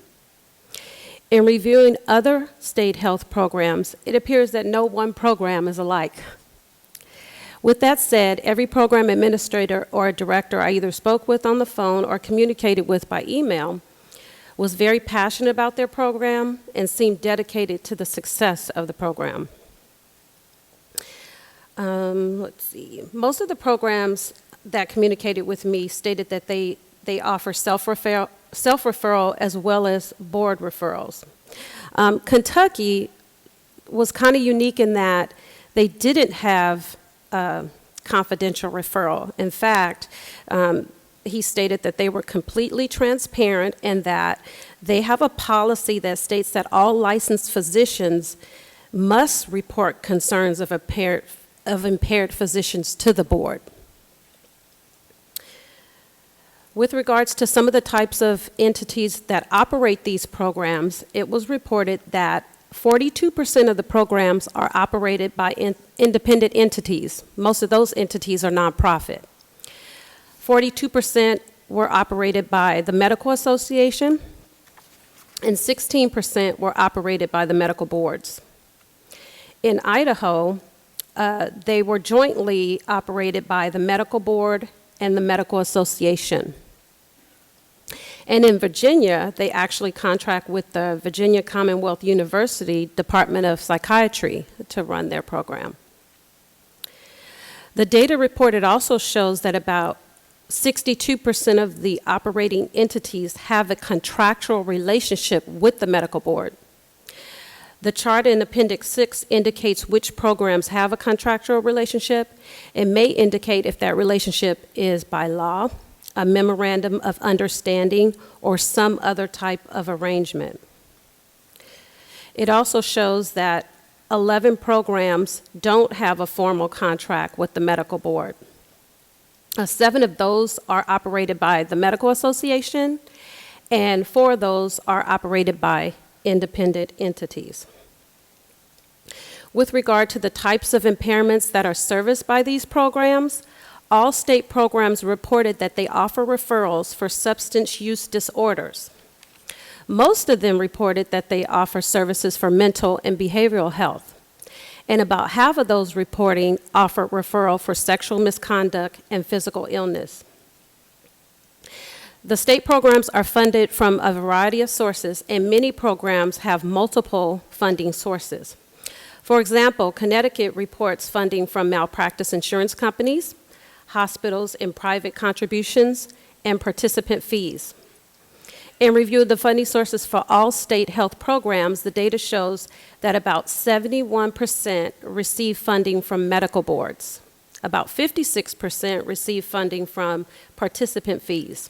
X: In reviewing other state health programs, it appears that no one program is alike. With that said, every program administrator or director I either spoke with on the phone or communicated with by email was very passionate about their program and seemed dedicated to the success of the program. Let's see. Most of the programs that communicated with me stated that they offer self-referral as well as board referrals. Kentucky was kind of unique in that they didn't have confidential referral. In fact, he stated that they were completely transparent and that they have a policy that states that all licensed physicians must report concerns of impaired physicians to the board. With regards to some of the types of entities that operate these programs, it was reported that 42% of the programs are operated by independent entities. Most of those entities are nonprofit. 42% were operated by the Medical Association, and 16% were operated by the medical boards. In Idaho, they were jointly operated by the Medical Board and the Medical Association. And in Virginia, they actually contract with the Virginia Commonwealth University Department of Psychiatry to run their program. The data reported also shows that about 62% of the operating entities have a contractual relationship with the medical board. The chart in Appendix 6 indicates which programs have a contractual relationship. It may indicate if that relationship is by law, a memorandum of understanding, or some other type of arrangement. It also shows that 11 programs don't have a formal contract with the medical board. 7 of those are operated by the Medical Association, and 4 of those are operated by independent entities. With regard to the types of impairments that are serviced by these programs, all state programs reported that they offer referrals for substance use disorders. Most of them reported that they offer services for mental and behavioral health. And about half of those reporting offer referral for sexual misconduct and physical illness. The state programs are funded from a variety of sources, and many programs have multiple funding sources. For example, Connecticut reports funding from malpractice insurance companies, hospitals and private contributions, and participant fees. In review of the funding sources for all state health programs, the data shows that about 71% receive funding from medical boards. About 56% receive funding from participant fees.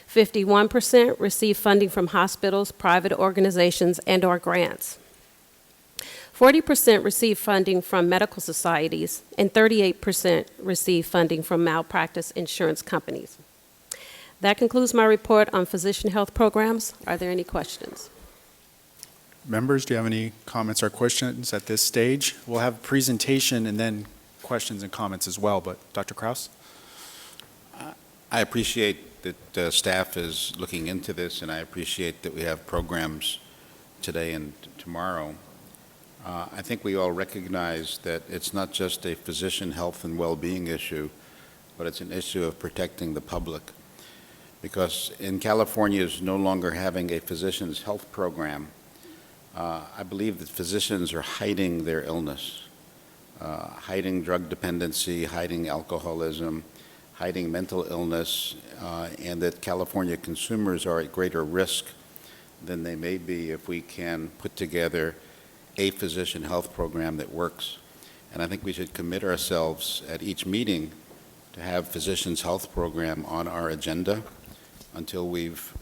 X: 51% receive funding from hospitals, private organizations, and/or grants. 40% receive funding from medical societies, and 38% receive funding from malpractice insurance companies. That concludes my report on physician health programs. Are there any questions?
K: Members, do you have any comments or questions at this stage? We'll have a presentation and then questions and comments as well, but Dr. Kraus?
F: I appreciate that staff is looking into this, and I appreciate that we have programs today and tomorrow. I think we all recognize that it's not just a physician health and well-being issue, but it's an issue of protecting the public. Because in California is no longer having a physician's health program, I believe that physicians are hiding their illness, hiding drug dependency, hiding alcoholism, hiding mental illness, and that California consumers are at greater risk than they may be if we can put together a physician health program that works. And I think we should commit ourselves at each meeting to have physician's health program on our agenda until we've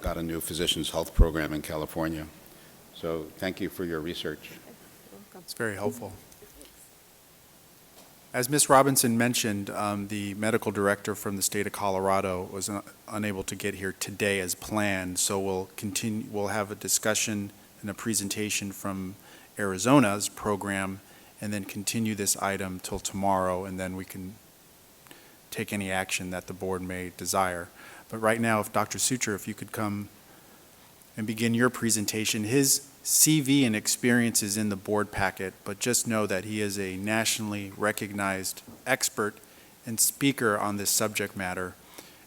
F: got a new physician's health program in California. So thank you for your research.
K: It's very helpful. As Ms. Robinson mentioned, the medical director from the state of Colorado was unable to get here today as planned, so we'll have a discussion and a presentation from Arizona's program and then continue this item till tomorrow, and then we can take any action that the board may desire. But right now, if Dr. Sucher, if you could come and begin your presentation. His CV and experience is in the board packet, but just know that he is a nationally recognized expert and speaker on this subject matter,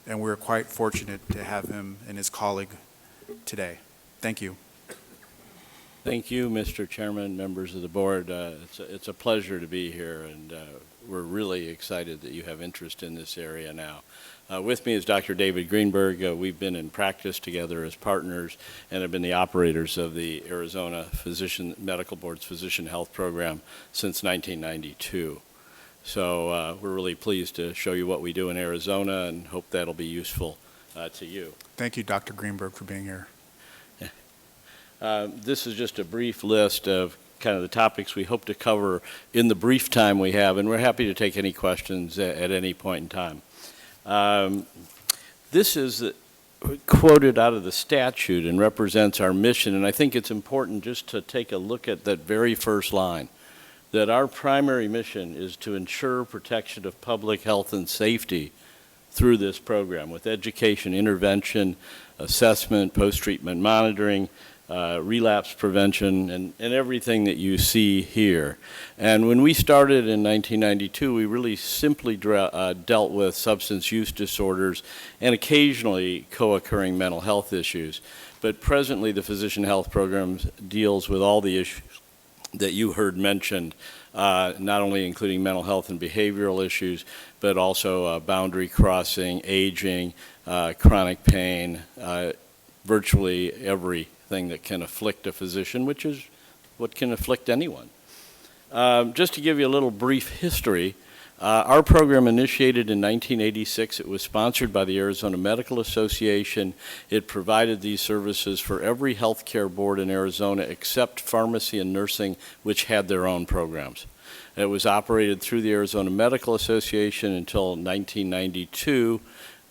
K: and we're quite fortunate to have him and his colleague today. Thank you.
C: Thank you, Mr. Chairman, members of the board. It's a pleasure to be here, and we're really excited that you have interest in this area now. With me is Dr. David Greenberg. We've been in practice together as partners and have been the operators of the Arizona Medical Board's Physician Health Program since 1992. So we're really pleased to show you what we do in Arizona and hope that'll be useful to you.
K: Thank you, Dr. Greenberg, for being here.
C: This is just a brief list of kind of the topics we hope to cover in the brief time we have, and we're happy to take any questions at any point in time. This is quoted out of the statute and represents our mission, and I think it's important just to take a look at that very first line, that our primary mission is to ensure protection of public health and safety through this program with education, intervention, assessment, post-treatment monitoring, relapse prevention, and everything that you see here. And when we started in 1992, we really simply dealt with substance use disorders and occasionally co-occurring mental health issues. But presently, the Physician Health Program deals with all the issues that you heard mentioned, not only including mental health and behavioral issues, but also boundary crossing, aging, chronic pain, virtually everything that can afflict a physician, which is what can afflict anyone. Just to give you a little brief history, our program initiated in 1986. It was sponsored by the Arizona Medical Association. It provided these services for every healthcare board in Arizona except pharmacy and nursing, which had their own programs. It was operated through the Arizona Medical Association until 1992,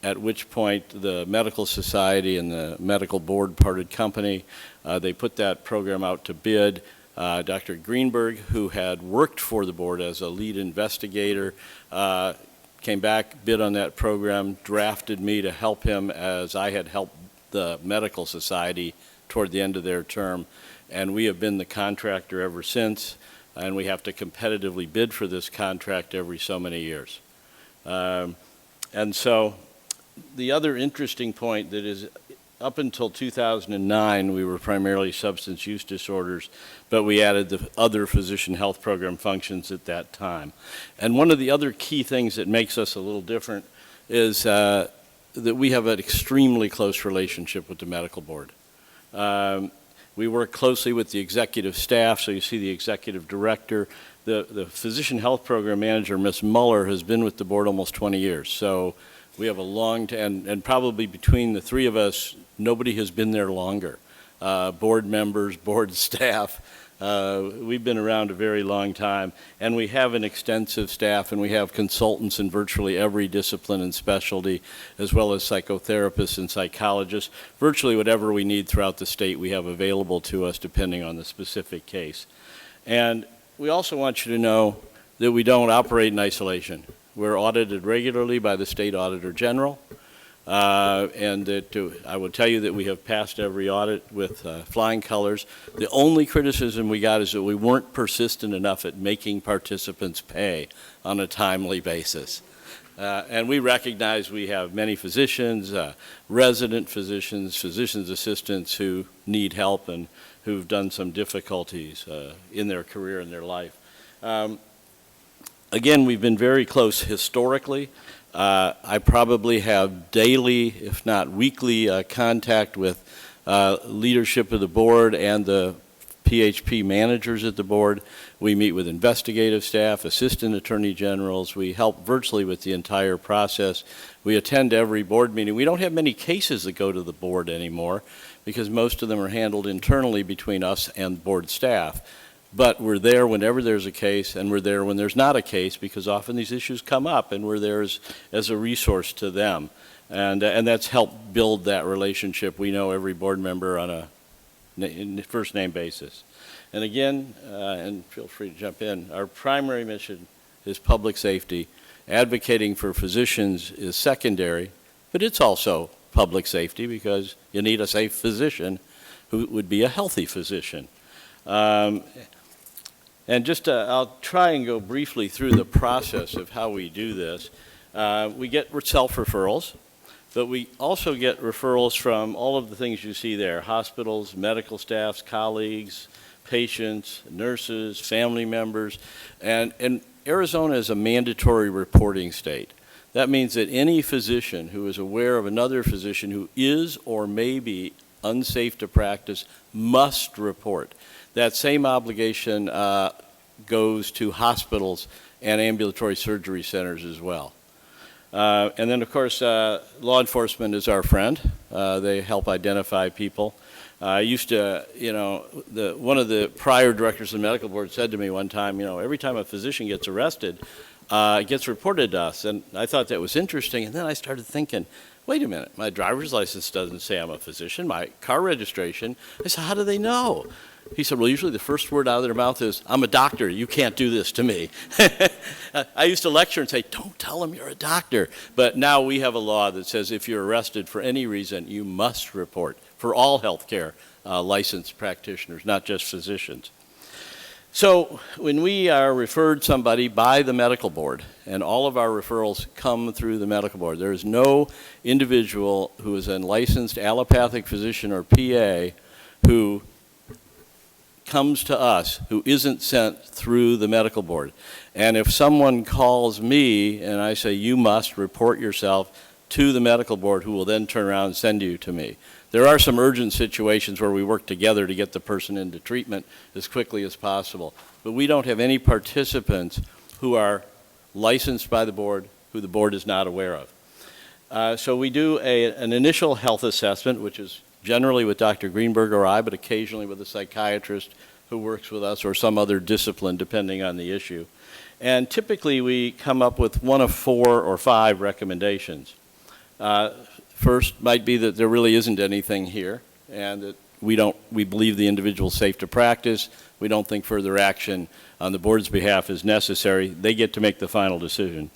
C: at which point the Medical Society and the Medical Board parted company. They put that program out to bid. Dr. Greenberg, who had worked for the board as a lead investigator, came back, bid on that program, drafted me to help him as I had helped the Medical Society toward the end of their term, and we have been the contractor ever since, and we have to competitively bid for this contract every so many years. And so the other interesting point that is, up until 2009, we were primarily substance use disorders, but we added the other physician health program functions at that time. And one of the other key things that makes us a little different is that we have an extremely close relationship with the medical board. We work closely with the executive staff, so you see the executive director. The physician health program manager, Ms. Muller, has been with the board almost 20 years. So we have a long, and probably between the three of us, nobody has been there longer. Board members, board staff, we've been around a very long time, and we have an extensive staff, and we have consultants in virtually every discipline and specialty, as well as psychotherapists and psychologists. Virtually whatever we need throughout the state, we have available to us depending on the specific case. And we also want you to know that we don't operate in isolation. We're audited regularly by the State Auditor General, and that I will tell you that we have passed every audit with flying colors. The only criticism we got is that we weren't persistent enough at making participants pay on a timely basis. And we recognize we have many physicians, resident physicians, physician's assistants who need help and who've done some difficulties in their career and their life. Again, we've been very close historically. I probably have daily, if not weekly, contact with leadership of the board and the PHP managers at the board. We meet with investigative staff, assistant attorney generals. We help virtually with the entire process. We attend every board meeting. We don't have many cases that go to the board anymore because most of them are handled internally between us and board staff. But we're there whenever there's a case, and we're there when there's not a case, because often these issues come up, and we're there as a resource to them. And that's helped build that relationship. We know every board member on a first name basis. And again, and feel free to jump in, our primary mission is public safety. Advocating for physicians is secondary, but it's also public safety because you need a safe physician who would be a healthy physician. And just I'll try and go briefly through the process of how we do this. We get self-referrals, but we also get referrals from all of the things you see there: hospitals, medical staffs, colleagues, patients, nurses, family members. And Arizona is a mandatory reporting state. That means that any physician who is aware of another physician who is or may be unsafe to practice must report. That same obligation goes to hospitals and ambulatory surgery centers as well. And then, of course, law enforcement is our friend. They help identify people. I used to, one of the prior directors of the medical board said to me one time, every time a physician gets arrested, gets reported to us. And I thought that was interesting. And then I started thinking, wait a minute, my driver's license doesn't say I'm a physician. My car registration, I said, how do they know? He said, well, usually the first word out of their mouth is, I'm a doctor, you can't do this to me. I used to lecture and say, don't tell them you're a doctor. But now we have a law that says if you're arrested for any reason, you must report for all healthcare licensed practitioners, not just physicians. So when we are referred somebody by the medical board, and all of our referrals come through the medical board, there is no individual who is a licensed allopathic physician or PA who comes to us who isn't sent through the medical board. And if someone calls me and I say, you must report yourself to the medical board, who will then turn around and send you to me. There are some urgent situations where we work together to get the person into treatment as quickly as possible. But we don't have any participants who are licensed by the board, who the board is not aware of. So we do an initial health assessment, which is generally with Dr. Greenberg or I, but occasionally with a psychiatrist who works with us or some other discipline, depending on the issue. And typically we come up with one of 4 or 5 recommendations. First might be that there really isn't anything here, and that we believe the individual is safe to practice. We don't think further action on the board's behalf is necessary. They get to make the final decision.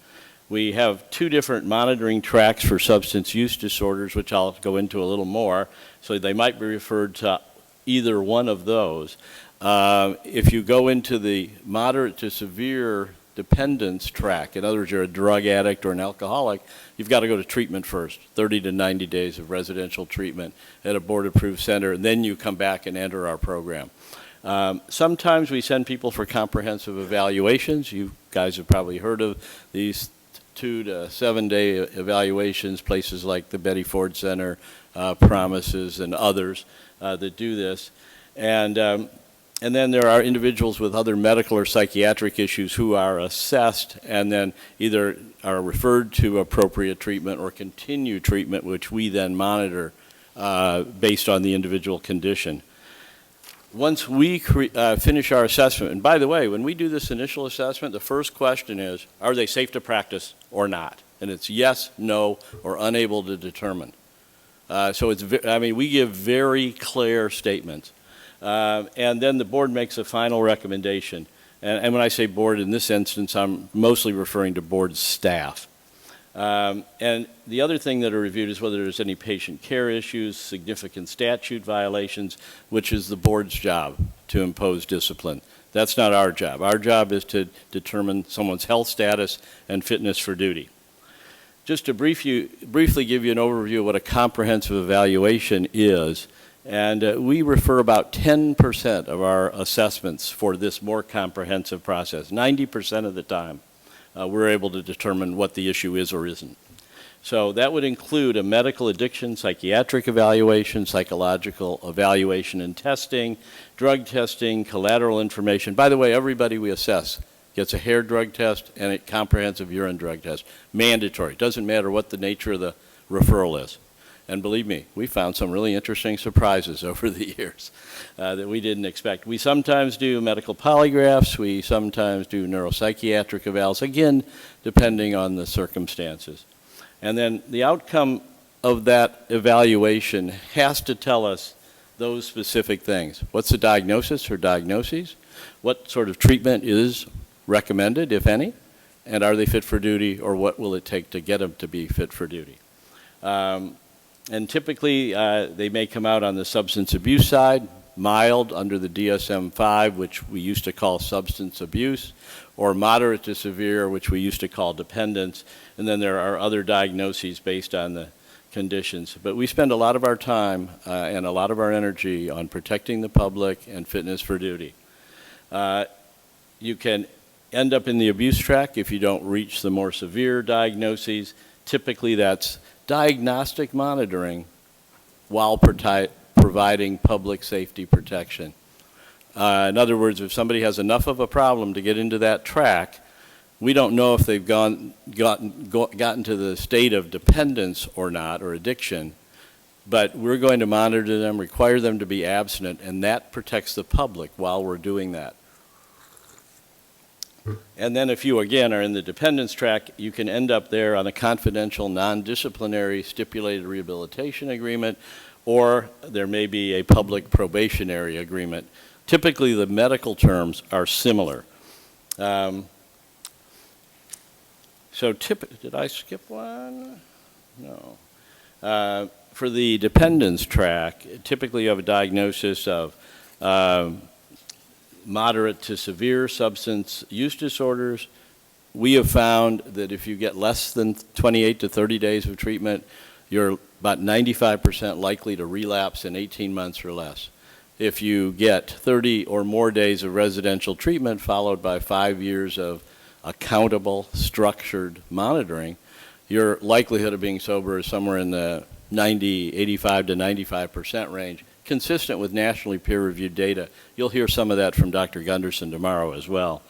C: We have 2 different monitoring tracks for substance use disorders, which I'll go into a little more. So they might be referred to either one of those. If you go into the moderate to severe dependence track, in other words, you're a drug addict or an alcoholic, you've got to go to treatment first, 30 to 90 days of residential treatment at a board-approved center, and then you come back and enter our program. Sometimes we send people for comprehensive evaluations. You guys have probably heard of these 2 to 7 day evaluations, places like the Betty Ford Center, Promises, and others that do this. And then there are individuals with other medical or psychiatric issues who are assessed and then either are referred to appropriate treatment or continue treatment, which we then monitor based on the individual condition. Once we finish our assessment, and by the way, when we do this initial assessment, the first question is, are they safe to practice or not? And it's yes, no, or unable to determine. So we give very clear statements. And then the board makes a final recommendation. And when I say board in this instance, I'm mostly referring to board staff. And the other thing that are reviewed is whether there's any patient care issues, significant statute violations, which is the board's job to impose discipline. That's not our job. Our job is to determine someone's health status and fitness for duty. Just to briefly give you an overview of what a comprehensive evaluation is, and we refer about 10% of our assessments for this more comprehensive process. 90% of the time, we're able to determine what the issue is or isn't. So that would include a medical addiction, psychiatric evaluation, psychological evaluation and testing, drug testing, collateral information. By the way, everybody we assess gets a hair drug test and a comprehensive urine drug test. Mandatory. Doesn't matter what the nature of the referral is. And believe me, we found some really interesting surprises over the years that we didn't expect. We sometimes do medical polygraphs. We sometimes do neuropsychiatric evals, again, depending on the circumstances. And then the outcome of that evaluation has to tell us those specific things. What's the diagnosis or diagnoses? What sort of treatment is recommended, if any? And are they fit for duty, or what will it take to get them to be fit for duty? And typically, they may come out on the substance abuse side, mild under the DSM-5, which we used to call substance abuse, or moderate to severe, which we used to call dependence. And then there are other diagnoses based on the conditions. But we spend a lot of our time and a lot of our energy on protecting the public and fitness for duty. You can end up in the abuse track if you don't reach the more severe diagnoses. Typically, that's diagnostic monitoring while providing public safety protection. In other words, if somebody has enough of a problem to get into that track, we don't know if they've gotten to the state of dependence or not, or addiction, but we're going to monitor them, require them to be abstinent, and that protects the public while we're doing that. And then if you, again, are in the dependence track, you can end up there on a confidential, non-disciplinary stipulated rehabilitation agreement, or there may be a public probationary agreement. Typically, the medical terms are similar. Did I skip one? No. For the dependence track, typically you have a diagnosis of moderate to severe substance use disorders. We have found that if you get less than 28 to 30 days of treatment, you're about 95% likely to relapse in 18 months or less. If you get 30 or more days of residential treatment followed by 5 years of accountable, structured monitoring, your likelihood of being sober is somewhere in the 85 to 95% range, consistent with nationally peer-reviewed data. You'll hear some of that from Dr. Gunderson tomorrow as well.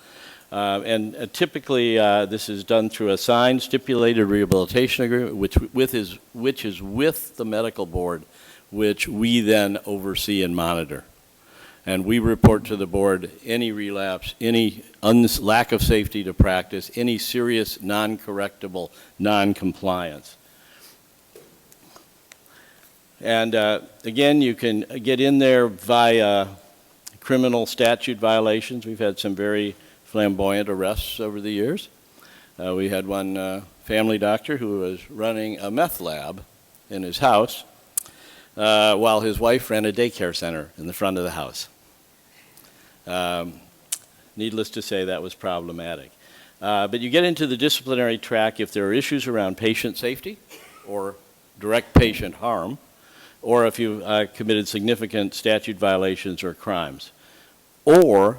C: Typically, this is done through a signed stipulated rehabilitation agreement, which is with the medical board, which we then oversee and monitor. And we report to the board any relapse, any lack of safety to practice, any serious non-correctable non-compliance. And again, you can get in there via criminal statute violations. We've had some very flamboyant arrests over the years. We had one family doctor who was running a meth lab in his house while his wife ran a daycare center in the front of the house. Needless to say, that was problematic. But you get into the disciplinary track if there are issues around patient safety or direct patient harm, or if you've committed significant statute violations or crimes. Or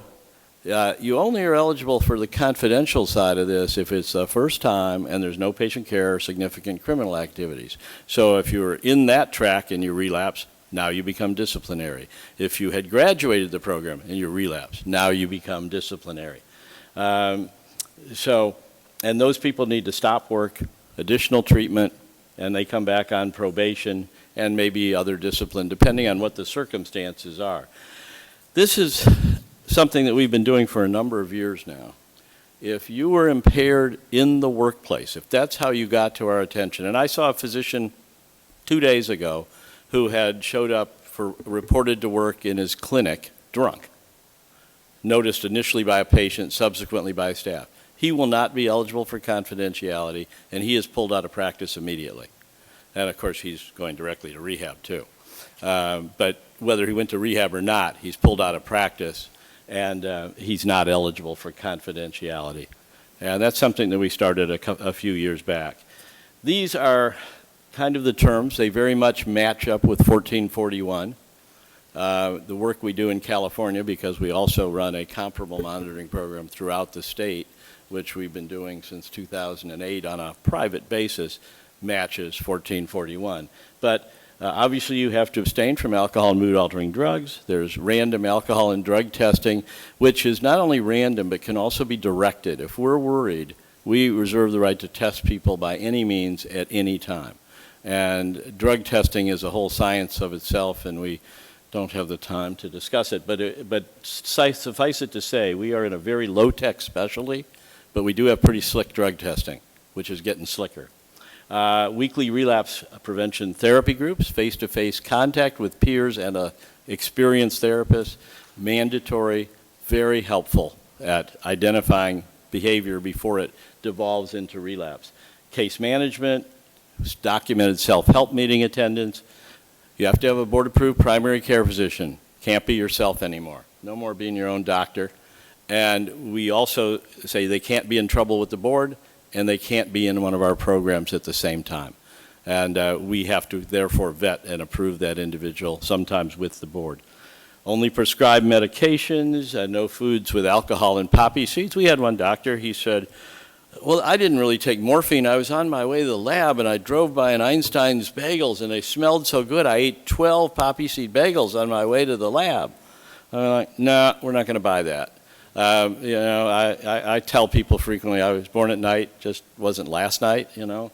C: you only are eligible for the confidential side of this if it's the first time and there's no patient care or significant criminal activities. So if you're in that track and you relapse, now you become disciplinary. If you had graduated the program and you relapse, now you become disciplinary. And those people need to stop work, additional treatment, and they come back on probation and maybe other discipline, depending on what the circumstances are. This is something that we've been doing for a number of years now. If you were impaired in the workplace, if that's how you got to our attention, and I saw a physician 2 days ago who had showed up reported to work in his clinic drunk, noticed initially by a patient, subsequently by staff. He will not be eligible for confidentiality, and he is pulled out of practice immediately. And of course, he's going directly to rehab too. But whether he went to rehab or not, he's pulled out of practice, and he's not eligible for confidentiality. And that's something that we started a few years back. These are kind of the terms. They very much match up with 1441. The work we do in California, because we also run a comparable monitoring program throughout the state, which we've been doing since 2008 on a private basis, matches 1441. But obviously you have to abstain from alcohol and mood-altering drugs. There's random alcohol and drug testing, which is not only random but can also be directed. If we're worried, we reserve the right to test people by any means at any time. And drug testing is a whole science of itself, and we don't have the time to discuss it. But suffice it to say, we are in a very low-tech specialty, but we do have pretty slick drug testing, which is getting slicker. Weekly relapse prevention therapy groups, face-to-face contact with peers and an experienced therapist, mandatory, very helpful at identifying behavior before it devolves into relapse. Case management, documented self-help meeting attendance. You have to have a board-approved primary care physician. Can't be yourself anymore. No more being your own doctor. And we also say they can't be in trouble with the board, and they can't be in one of our programs at the same time. And we have to therefore vet and approve that individual, sometimes with the board. Only prescribed medications, no foods with alcohol and poppy seeds. We had one doctor, he said, well, I didn't really take morphine. I was on my way to the lab, and I drove by an Einstein's Bagels, and they smelled so good, I ate 12 poppy seed bagels on my way to the lab. I'm like, no, we're not going to buy that. You know, I tell people frequently I was born at night, just wasn't last night, you know.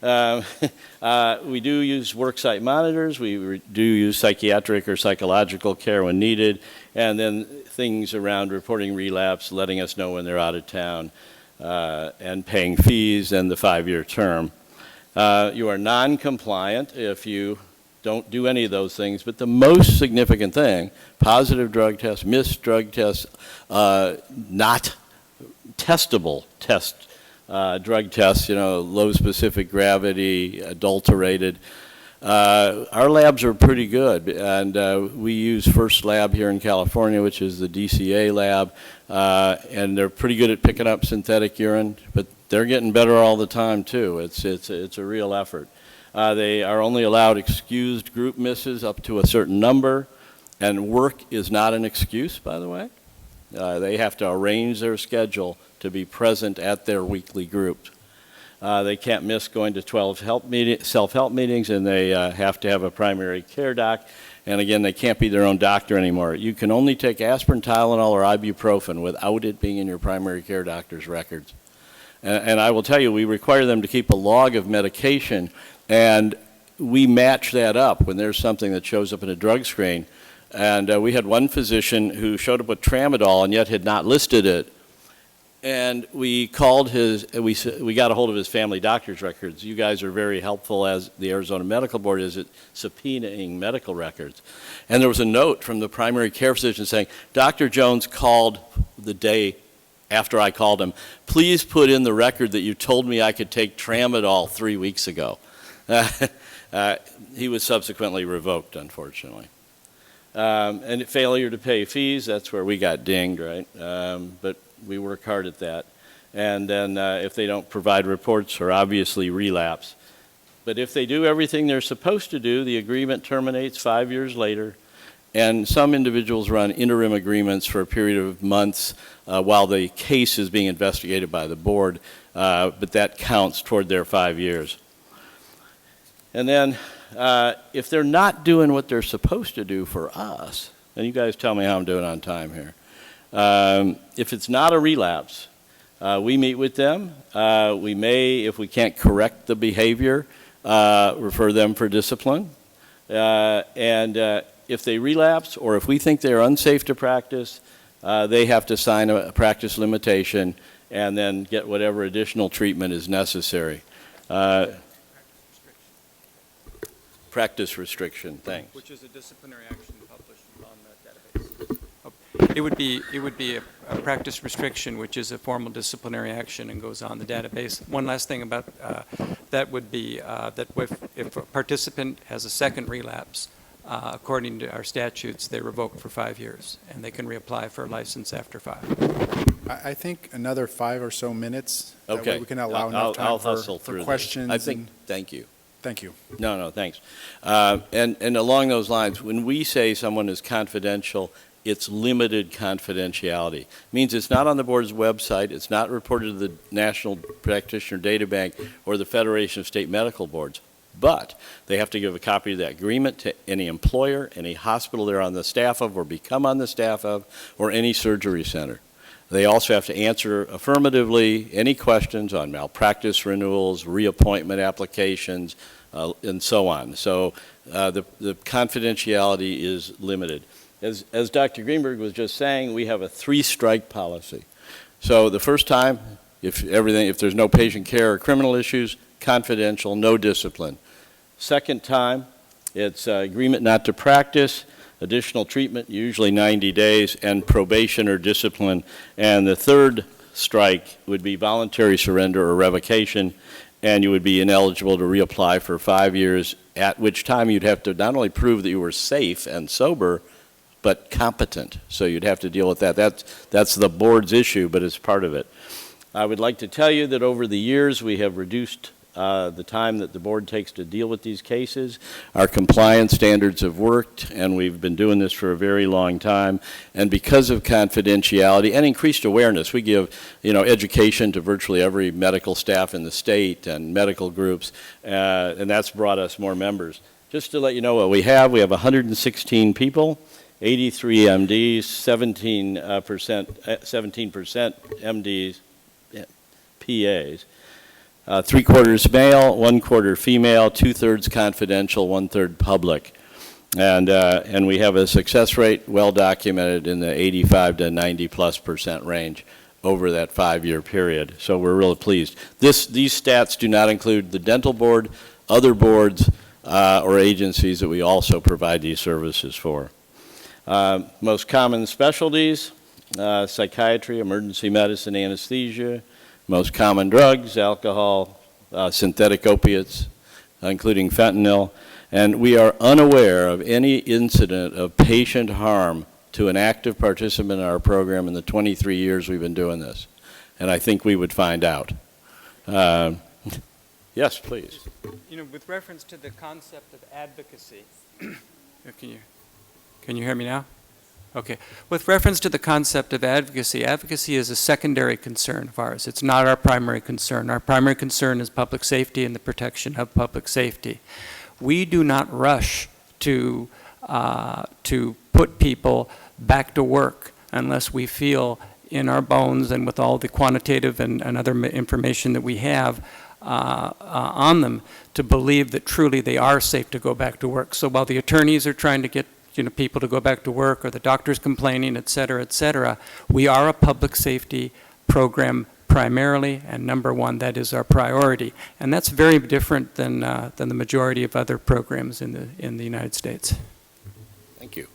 C: We do use worksite monitors. We do use psychiatric or psychological care when needed, and then things around reporting relapse, letting us know when they're out of town, and paying fees and the 5-year term. You are non-compliant if you don't do any of those things, but the most significant thing, positive drug tests, missed drug tests, not testable drug tests, low specific gravity, adulterated. Our labs are pretty good, and we use First Lab here in California, which is the DCA lab, and they're pretty good at picking up synthetic urine, but they're getting better all the time too. It's a real effort. They are only allowed excused group misses up to a certain number, and work is not an excuse, by the way. They have to arrange their schedule to be present at their weekly groups. They can't miss going to 12 self-help meetings, and they have to have a primary care doc. And again, they can't be their own doctor anymore. You can only take aspirin, Tylenol, or ibuprofen without it being in your primary care doctor's records. And I will tell you, we require them to keep a log of medication, and we match that up when there's something that shows up in a drug screen. And we had one physician who showed up with tramadol and yet had not listed it. And we called we got a hold of his family doctor's records. You guys are very helpful, as the Arizona Medical Board is, at subpoenaing medical records. And there was a note from the primary care physician saying, Dr. Jones called the day after I called him. Please put in the record that you told me I could take tramadol 3 weeks ago. He was subsequently revoked, unfortunately. And failure to pay fees, that's where we got dinged, right? But we work hard at that. And then if they don't provide reports, or obviously relapse. But if they do everything they're supposed to do, the agreement terminates 5 years later. And some individuals run interim agreements for a period of months while the case is being investigated by the board, but that counts toward their 5 years. And then if they're not doing what they're supposed to do for us, and you guys tell me how I'm doing on time here. If it's not a relapse, we meet with them. We may, if we can't correct the behavior, refer them for discipline. And if they relapse, or if we think they're unsafe to practice, they have to sign a practice limitation and then get whatever additional treatment is necessary. Practice restriction, thanks.
E: Which is a disciplinary action published on the database. It would be a practice restriction, which is a formal disciplinary action and goes on the database. One last thing about that would be that if a participant has a second relapse, according to our statutes, they're revoked for 5 years, and they can reapply for a license after 5.
K: I think another 5 or so minutes.
C: Okay.
K: That way we can allow enough time
C: I'll hustle
K: for
C: through
K: questions.
C: I think, thank you.
K: Thank you.
C: No, thanks. And along those lines, when we say someone is confidential, it's limited confidentiality. It means it's not on the board's website, it's not reported to the National Practitioner Data Bank or the Federation of State Medical Boards, but they have to give a copy of that agreement to any employer, any hospital they're on the staff of or become on the staff of, or any surgery center. They also have to answer affirmatively any questions on malpractice renewals, reappointment applications, and so on. So the confidentiality is limited. As Dr. Greenberg was just saying, we have a 3-strike policy. So the first time, if there's no patient care or criminal issues, confidential, no discipline. Second time, it's agreement not to practice, additional treatment, usually 90 days, and probation or discipline. And the third strike would be voluntary surrender or revocation, and you would be ineligible to reapply for 5 years, at which time you'd have to not only prove that you were safe and sober, but competent. So you'd have to deal with that. That's the board's issue, but it's part of it. I would like to tell you that over the years we have reduced the time that the board takes to deal with these cases. Our compliance standards have worked, and we've been doing this for a very long time. And because of confidentiality and increased awareness, we give education to virtually every medical staff in the state and medical groups, and that's brought us more members. Just to let you know what we have 116 people, 83 MDs, 17% MDs, PAs. 3/4 male, 1/4 female, 2/3 confidential, 1/3 public. And we have a success rate well documented in the 85 to 90+% range over that 5-year period. So we're really pleased. These stats do not include the dental board, other boards, or agencies that we also provide these services for. Most common specialties, psychiatry, emergency medicine, anesthesia. Most common drugs, alcohol, synthetic opiates, including fentanyl. And we are unaware of any incident of patient harm to an active participant in our program in the 23 years we've been doing this. And I think we would find out. Yes, please.
E: You know, with reference to the concept of advocacy, can you hear me now? Okay. With reference to the concept of advocacy, advocacy is a secondary concern of ours. It's not our primary concern. Our primary concern is public safety and the protection of public safety. We do not rush to put people back to work unless we feel in our bones and with all the quantitative and other information that we have on them to believe that truly they are safe to go back to work. So while the attorneys are trying to get people to go back to work, or the doctor's complaining, et cetera, we are a public safety program primarily, and number one, that is our priority. And that's very different than the majority of other programs in the United States.
C: Thank you.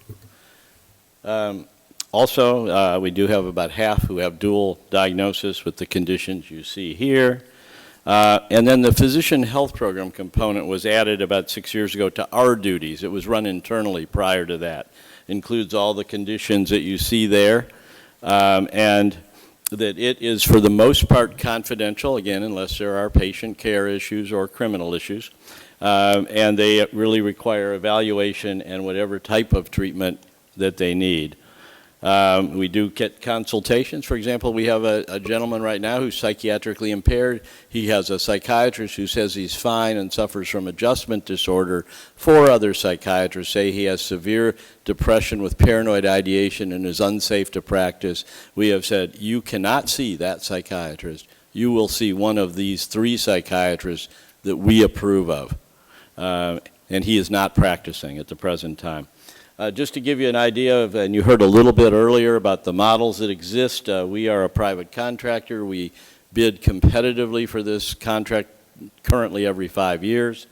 C: Also, we do have about half who have dual diagnosis with the conditions you see here. And then the physician health program component was added about 6 years ago to our duties. It was run internally prior to that. Includes all the conditions that you see there, and that it is for the most part confidential, again, unless there are patient care issues or criminal issues. And they really require evaluation and whatever type of treatment that they need. We do get consultations. For example, we have a gentleman right now who's psychiatrically impaired. He has a psychiatrist who says he's fine and suffers from adjustment disorder. 4 other psychiatrists say he has severe depression with paranoid ideation and is unsafe to practice. We have said, you cannot see that psychiatrist. You will see one of these 3 psychiatrists that we approve of. And he is not practicing at the present time. Just to give you an idea of, and you heard a little bit earlier about the models that exist, we are a private contractor. We bid competitively for this contract currently every 5 years,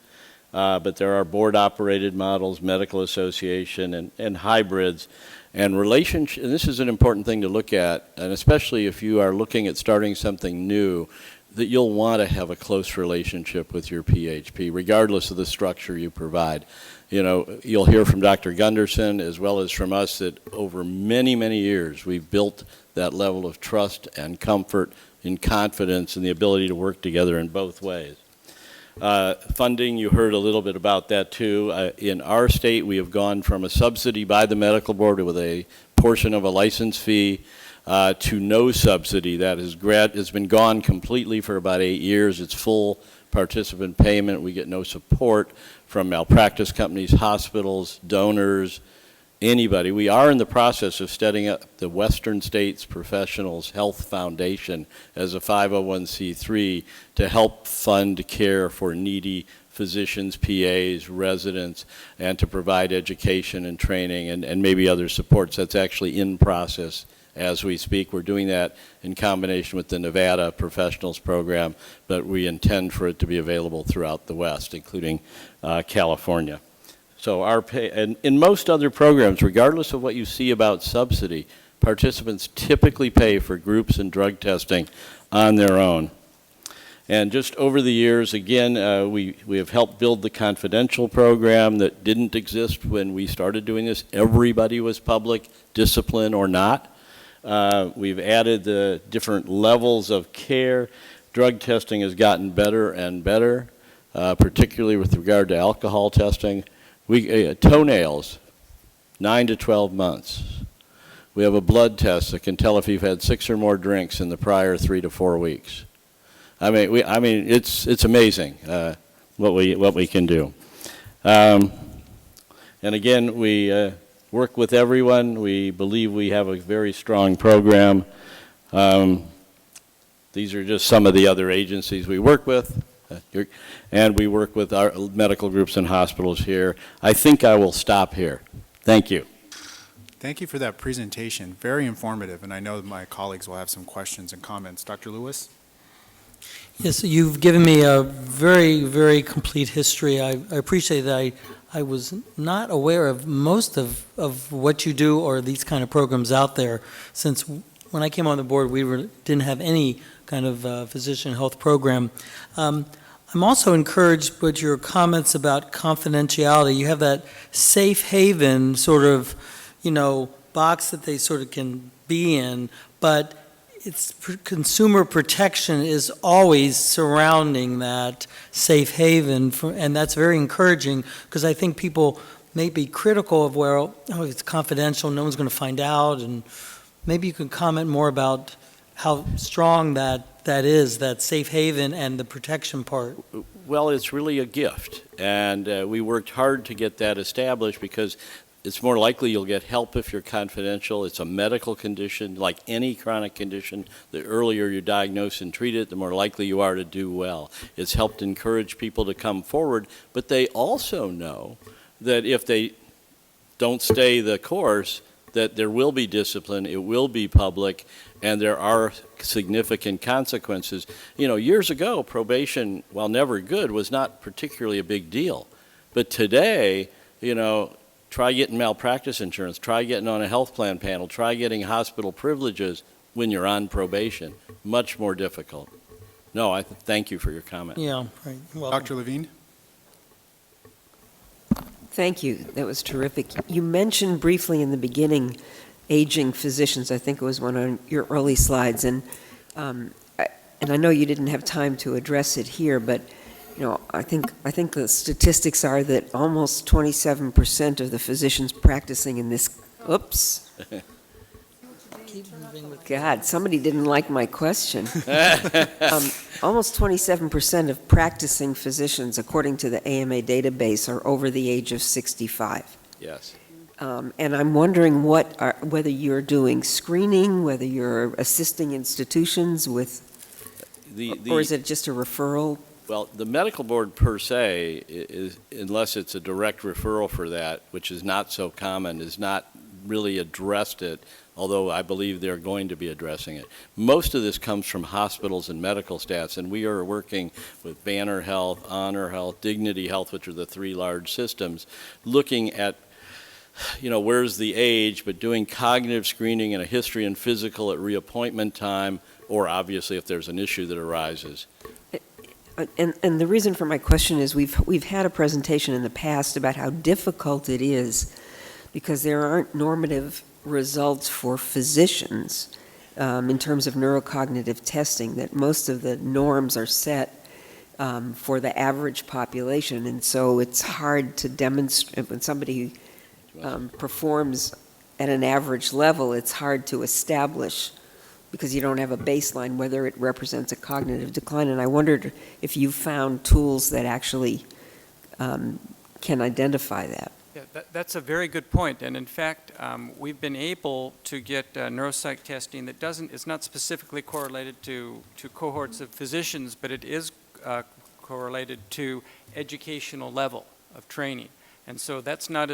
C: but there are board-operated models, medical association, and hybrids. And relationship, and this is an important thing to look at, and especially if you are looking at starting something new, that you'll want to have a close relationship with your PHP, regardless of the structure you provide. You know, you'll hear from Dr. Gunderson as well as from us that over many, many years we've built that level of trust and comfort and confidence and the ability to work together in both ways. Funding, you heard a little bit about that too. In our state, we have gone from a subsidy by the medical board with a portion of a license fee to no subsidy. That has been gone completely for about 8 years. It's full participant payment. We get no support from malpractice companies, hospitals, donors, anybody. We are in the process of setting up the Western States Professionals Health Foundation as a 501c3 to help fund care for needy physicians, PAs, residents, and to provide education and training and maybe other supports. That's actually in process as we speak. We're doing that in combination with the Nevada Professionals Program, but we intend for it to be available throughout the West, including California. So and in most other programs, regardless of what you see about subsidy, participants typically pay for groups and drug testing on their own. And just over the years, again, we have helped build the confidential program that didn't exist when we started doing this. Everybody was public, discipline or not. We've added the different levels of care. Drug testing has gotten better and better, particularly with regard to alcohol testing. Toenails, 9 to 12 months. We have a blood test that can tell if you've had 6 or more drinks in the prior 3 to 4 weeks. I mean, it's amazing what we can do. And again, we work with everyone. We believe we have a very strong program. These are just some of the other agencies we work with, and we work with our medical groups and hospitals here. I think I will stop here. Thank you.
K: Thank you for that presentation. Very informative, and I know that my colleagues will have some questions and comments. Dr. Lewis?
A: Yes, you've given me a very, very complete history. I appreciate that. I was not aware of most of what you do or these kind of programs out there, since when I came on the board, we didn't have any kind of physician health program. I'm also encouraged with your comments about confidentiality. You have that safe haven sort of, box that they sort of can be in, but it's consumer protection is always surrounding that safe haven, and that's very encouraging, because I think people may be critical of, well, it's confidential, no one's going to find out, and maybe you can comment more about how strong that is, that safe haven and the protection part.
C: Well, it's really a gift, and we worked hard to get that established, because it's more likely you'll get help if you're confidential. It's a medical condition, like any chronic condition. The earlier you diagnose and treat it, the more likely you are to do well. It's helped encourage people to come forward, but they also know that if they don't stay the course, that there will be discipline, it will be public, and there are significant consequences. Years ago, probation, while never good, was not particularly a big deal. But today, try getting malpractice insurance, try getting on a health plan panel, try getting hospital privileges when you're on probation. Much more difficult. No, I thank you for your comment.
A: Yeah, right. Well,
K: Dr. Levine?
T: Thank you. That was terrific. You mentioned briefly in the beginning aging physicians. I think it was one of your early slides, and I know you didn't have time to address it here, but I think the statistics are that almost 27% of the physicians practicing in this. Oops. God, somebody didn't like my question. Almost 27% of practicing physicians, according to the AMA database, are over the age of 65.
C: Yes.
T: And I'm wondering whether you're doing screening, whether you're assisting institutions with, or is it just a referral?
C: Well, the medical board per se, unless it's a direct referral for that, which is not so common, is not really addressed it, although I believe they're going to be addressing it. Most of this comes from hospitals and medical staffs, and we are working with Banner Health, Honor Health, Dignity Health, which are the three large systems, looking at where's the age, but doing cognitive screening and a history and physical at reappointment time, or obviously if there's an issue that arises.
T: And the reason for my question is we've had a presentation in the past about how difficult it is because there aren't normative results for physicians in terms of neurocognitive testing, that most of the norms are set for the average population, and so it's hard to demonstrate when somebody performs at an average level, it's hard to establish because you don't have a baseline whether it represents a cognitive decline. And I wondered if you found tools that actually can identify that.
E: Yeah, that's a very good point. And in fact, we've been able to get neuropsych testing that is not specifically correlated to cohorts of physicians, but it is correlated to educational level of training. And so that's not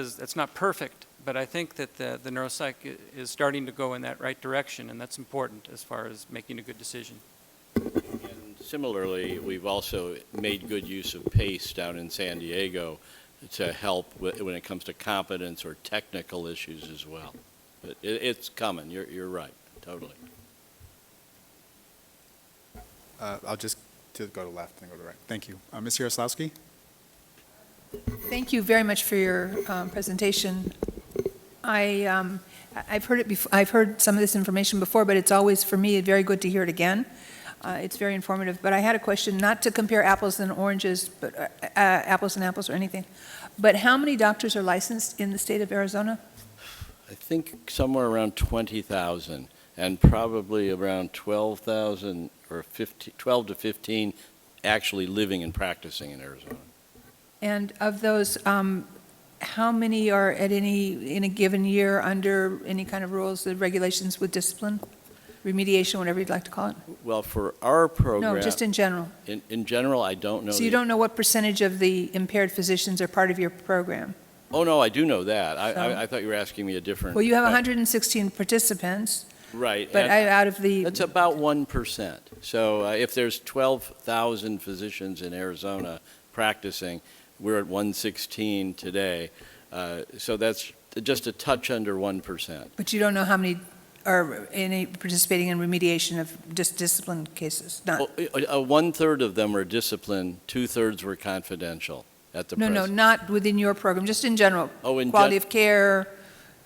E: perfect, but I think that the neuropsych is starting to go in that right direction, and that's important as far as making a good decision.
C: And similarly, we've also made good use of PACE down in San Diego to help when it comes to competence or technical issues as well. But it's coming. You're right, totally.
K: I'll just go to left and go to right. Thank you. Ms. Yaroslawski?
G: Thank you very much for your presentation. I've heard it before. I've heard some of this information before, but it's always, for me, very good to hear it again. It's very informative. But I had a question, not to compare apples and oranges, but apples and apples or anything. But how many doctors are licensed in the state of Arizona?
C: I think somewhere around 20,000, and probably around 12,000 or 12 to 15 actually living and practicing in Arizona.
G: And of those, how many are in a given year under any kind of rules, regulations with discipline? remediation, whatever you'd like to call it?
C: Well, for our program.
G: No, just in general.
C: In general, I don't know.
G: So you don't know what percentage of the impaired physicians are part of your program?
C: Oh, no, I do know that.
G: So-
C: I thought you were asking me a different.
G: Well, you have
C: but-
G: 116 participants,
C: Right.
G: but
C: and
G: out of the,
C: That's about 1%. So if there's 12,000 physicians in Arizona practicing, we're at 116 today. So that's just a touch under 1%.
G: but you don't know how many are participating in remediation of discipline cases? None.
C: Well, 1/3 of them were disciplined, 2/3 were confidential at the
G: No,
C: present.
G: no, not within your program, just in general.
C: Oh, in
G: Quality of care,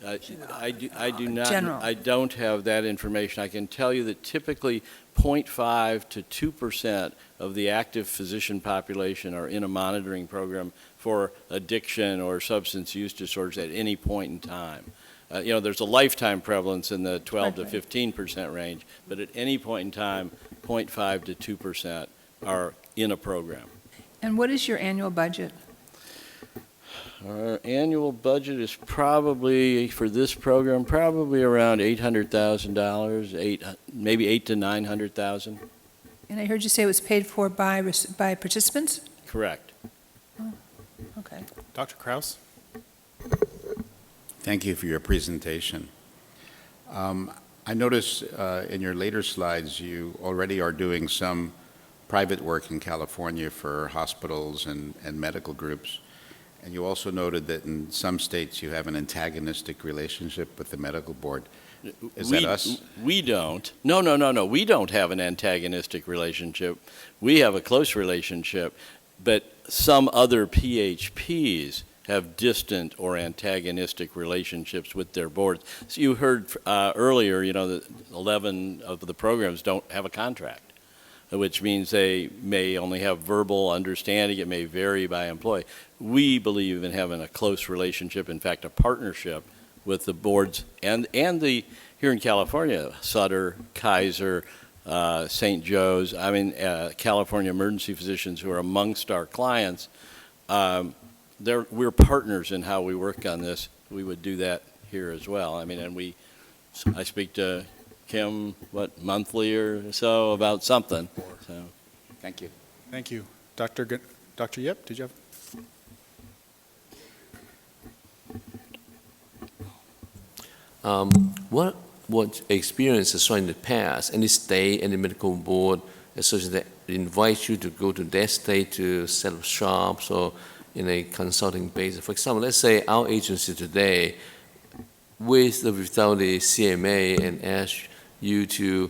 C: I do not.
G: General.
C: I don't have that information. I can tell you that typically 0.5 to 2% of the active physician population are in a monitoring program for addiction or substance use disorders at any point in time. There's a lifetime prevalence in the 12 to 15% range, but at any point in time, 0.5 to 2% are in a program.
G: and what is your annual budget?
C: Our annual budget is probably, for this program, probably around $800,000, maybe $800,000 to $900,000.
G: And I heard you say it was paid for by participants?
C: Correct.
G: Okay.
K: Dr. Kraus?
F: Thank you for your presentation. I notice in your later slides you already are doing some private work in California for hospitals and medical groups. And you also noted that in some states you have an antagonistic relationship with the medical board. Is that us?
C: We don't. No. We don't have an antagonistic relationship. We have a close relationship, but some other PHPs have distant or antagonistic relationships with their boards. So you heard earlier, that 11 of the programs don't have a contract, which means they may only have verbal understanding. It may vary by employee. We believe in having a close relationship, in fact, a partnership with the boards and the, here in California, Sutter, Kaiser, St. Joe's, California emergency physicians who are amongst our clients. We're partners in how we work on this. We would do that here as well. I speak to Kim, monthly or so about something. So,
F: thank you.
K: Thank you. Dr. Yip, did you have?
D: What experience is in the past, any state, any medical board association that invites you to go to their state to set up shops or in a consulting basis? For example, let's say our agency today, with or without the CMA, and ask you to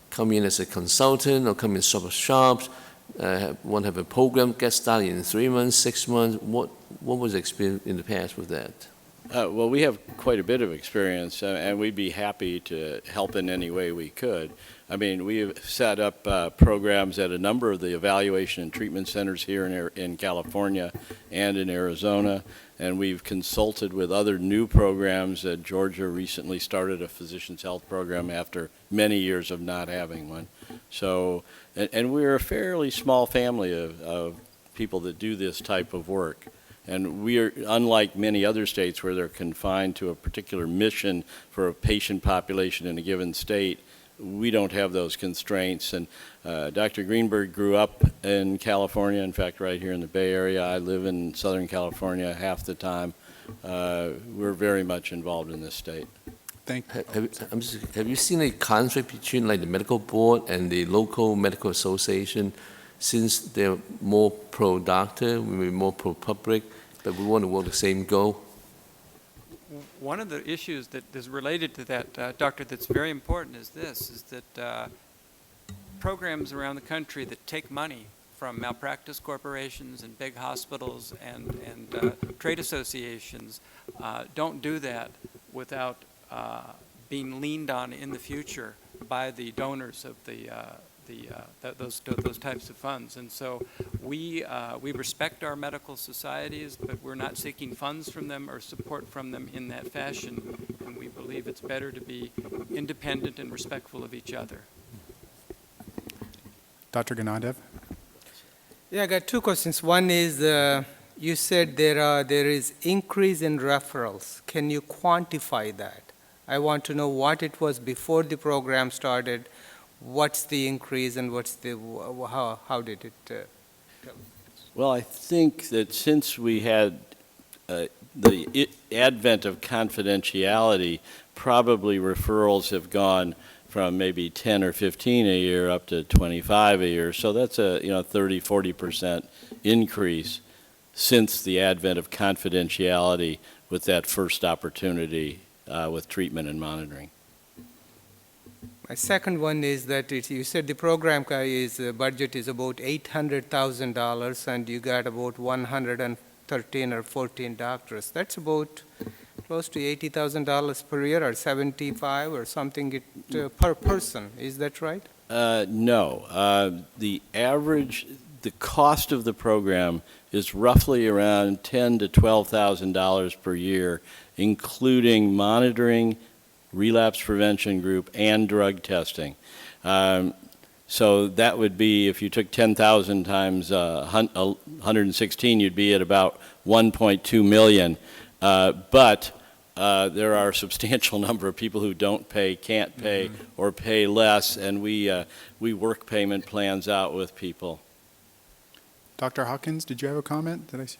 D: come in as a consultant or come in set up shops, want to have a program, get started in 3 months, 6 months. What was the experience in the past with that?
C: Well, we have quite a bit of experience, and we'd be happy to help in any way we could. We've set up programs at a number of the evaluation and treatment centers here in California and in Arizona, and we've consulted with other new programs. Georgia recently started a physician's health program after many years of not having one. So, and we're a fairly small family of people that do this type of work. And we are, unlike many other states where they're confined to a particular mission for a patient population in a given state, we don't have those constraints. And Dr. Greenberg grew up in California, in fact, right here in the Bay Area. I live in Southern California half the time. We're very much involved in this state.
D: Have you seen a conflict between the medical board and the local medical association, since they're more pro-doctor, maybe more pro-public, but we want to work the same goal?
E: One of the issues that is related to that, Doctor, that's very important is that programs around the country that take money from malpractice corporations and big hospitals and trade associations don't do that without being leaned on in the future by the donors of those types of funds. And so we respect our medical societies, but we're not seeking funds from them or support from them in that fashion. And we believe it's better to be independent and respectful of each other.
K: Dr. Ganadev?
R: Yeah, I got two questions. One is, you said there is increase in referrals. Can you quantify that? I want to know what it was before the program started, what's the increase, and what's the, how did it?
C: Well, I think that since we had the advent of confidentiality, probably referrals have gone from maybe 10 or 15 a year up to 25 a year. So that's a 30, 40% increase since the advent of confidentiality with that first opportunity with treatment and monitoring.
R: My second one is that you said the program budget is about $800,000, and you got about 113 or 14 doctors. That's about close to $80,000 per year, or 75 or something per person. Is that right?
C: No. The cost of the program is roughly around $10,000 to $12,000 per year, including monitoring, relapse prevention group, and drug testing. So that would be, if you took 10,000 times 116, you'd be at about 1.2 million. But there are a substantial number of people who don't pay, can't pay, or pay less, and we work payment plans out with people.
K: Dr. Hawkins, did you have a comment? Did I see?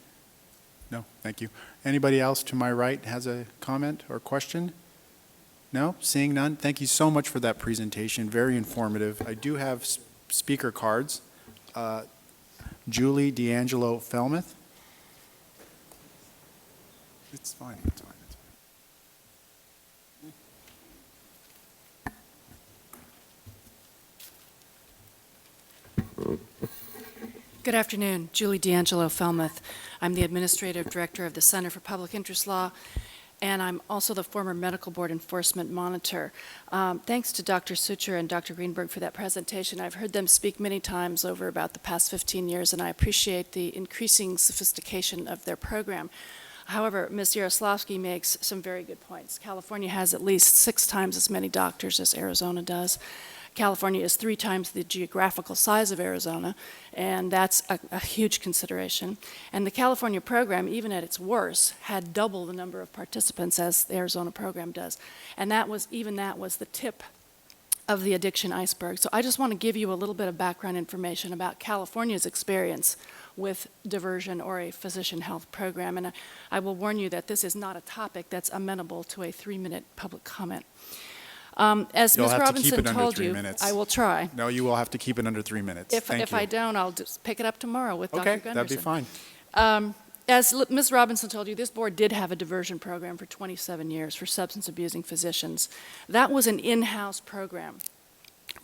K: No, thank you. Anybody else to my right has a comment or question? No? Seeing none? Thank you so much for that presentation. Very informative. I do have speaker cards. Julie D'Angelo Felmuth. It's fine. It's fine.
L: Good afternoon. Julie D'Angelo Felmuth. I'm the Administrative Director of the Center for Public Interest Law, and I'm also the former Medical Board Enforcement Monitor. Thanks to Dr. Sucher and Dr. Greenberg for that presentation. I've heard them speak many times over about the past 15 years, and I appreciate the increasing sophistication of their program. However, Ms. Yaroslavsky makes some very good points. California has at least 6 times as many doctors as Arizona does. California is 3 times the geographical size of Arizona, and that's a huge consideration. And the California program, even at its worst, had double the number of participants as the Arizona program does. And that was the tip of the addiction iceberg. So I just want to give you a little bit of background information about California's experience with diversion or a physician health program. And I will warn you that this is not a topic that's amenable to a 3-minute public comment. As Ms. Robinson told you, I will try.
K: No, you will have to keep it under 3 minutes.
L: If I don't, I'll just pick it up tomorrow with Dr. Gunderson.
K: Okay, that'd be fine.
L: As Ms. Robinson told you, this board did have a diversion program for 27 years for substance abusing physicians. That was an in-house program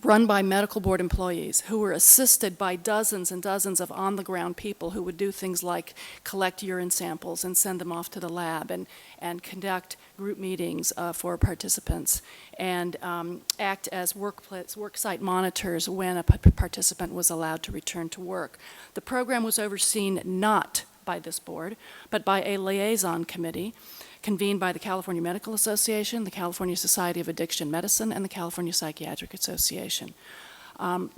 L: run by medical board employees who were assisted by dozens and dozens of on-the-ground people who would do things like collect urine samples and send them off to the lab and conduct group meetings for participants and act as worksite monitors when a participant was allowed to return to work. The program was overseen not by this board, but by a liaison committee convened by the California Medical Association, the California Society of Addiction Medicine, and the California Psychiatric Association.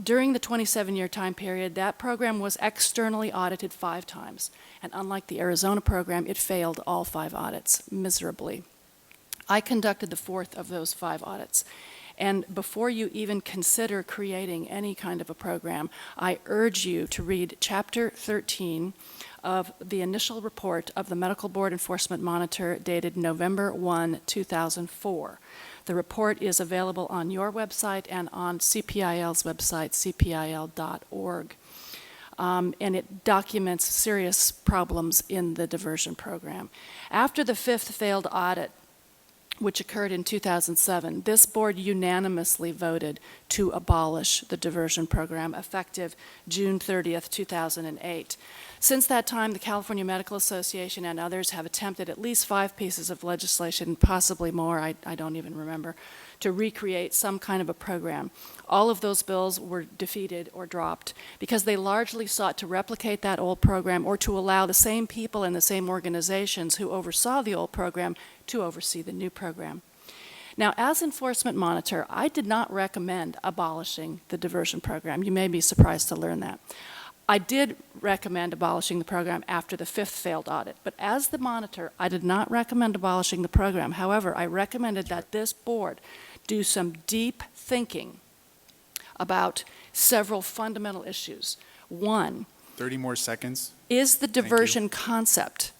L: During the 27-year time period, that program was externally audited 5 times, and unlike the Arizona program, it failed all 5 audits miserably. I conducted the 4th of those 5 audits, and before you even consider creating any kind of a program, I urge you to read Chapter 13 of the initial report of the Medical Board Enforcement Monitor dated November 1, 2004. The report is available on your website and on CPIL's website, cpil.org. And it documents serious problems in the diversion program. After the 5th failed audit, which occurred in 2007, this board unanimously voted to abolish the diversion program effective June 30th, 2008. Since that time, the California Medical Association and others have attempted at least 5 pieces of legislation, possibly more, I don't even remember, to recreate some kind of a program. All of those bills were defeated or dropped because they largely sought to replicate that old program or to allow the same people and the same organizations who oversaw the old program to oversee the new program. Now, as enforcement monitor, I did not recommend abolishing the diversion program. You may be surprised to learn that. I did recommend abolishing the program after the 5th failed audit, but as the monitor, I did not recommend abolishing the program. However, I recommended that this board do some deep thinking about several fundamental issues. One,
K: 30 more seconds.
L: is the diversion concept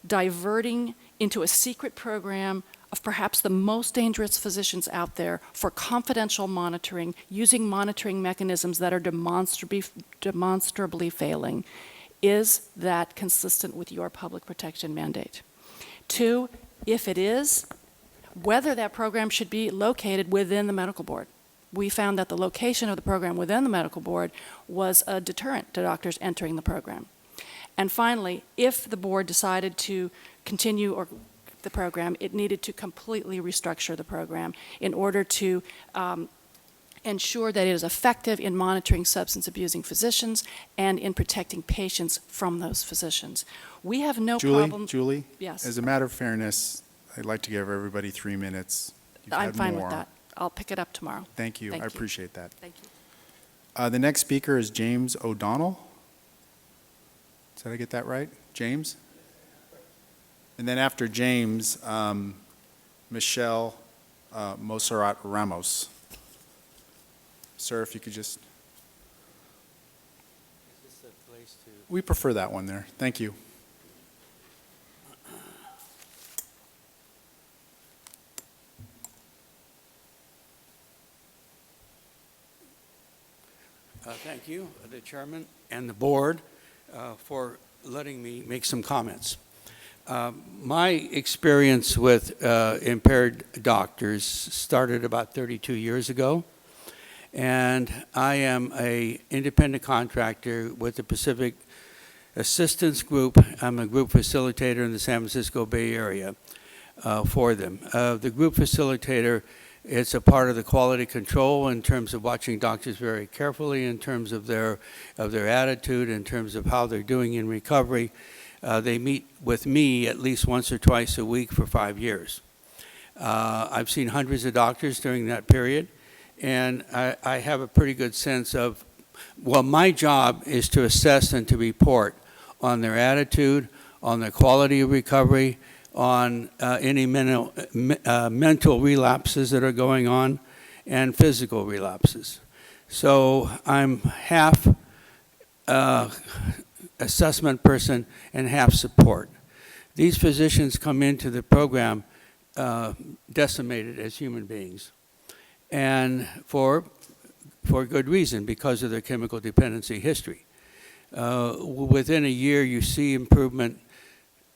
L: diverting into a secret program of perhaps the most dangerous physicians out there for confidential monitoring, using monitoring mechanisms that are demonstrably failing? Is that consistent with your public protection mandate? 2, if it is, whether that program should be located within the medical board. We found that the location of the program within the medical board was a deterrent to doctors entering the program. And finally, if the board decided to continue the program, it needed to completely restructure the program in order to ensure that it is effective in monitoring substance abusing physicians and in protecting patients from those physicians. We have no problem.
K: Julie,
L: Yes.
K: as a matter of fairness, I'd like to give everybody 3 minutes. You've
L: I'm
K: had
L: fine
K: more.
L: with that. I'll pick it up tomorrow.
K: Thank you.
L: Thank
K: I
L: you.
K: appreciate that.
L: Thank you.
K: The next speaker is James O'Donnell. Did I get that right? James? And then after James, Michelle Monserrat Ramos. Sir, if you could just. We prefer that one there. Thank you.
N: Thank you, the chairman and the board, for letting me make some comments. My experience with impaired doctors started about 32 years ago, and I am an independent contractor with the Pacific Assistance Group. I'm a group facilitator in the San Francisco Bay Area for them. The group facilitator, it's a part of the quality control in terms of watching doctors very carefully, in terms of their attitude, in terms of how they're doing in recovery. They meet with me at least once or twice a week for 5 years. I've seen hundreds of doctors during that period, and I have a pretty good sense of, well, my job is to assess and to report on their attitude, on their quality of recovery, on any mental relapses that are going on, and physical relapses. So I'm half assessment person and half support. These physicians come into the program decimated as human beings, and for good reason, because of their chemical dependency history. Within a year, you see improvement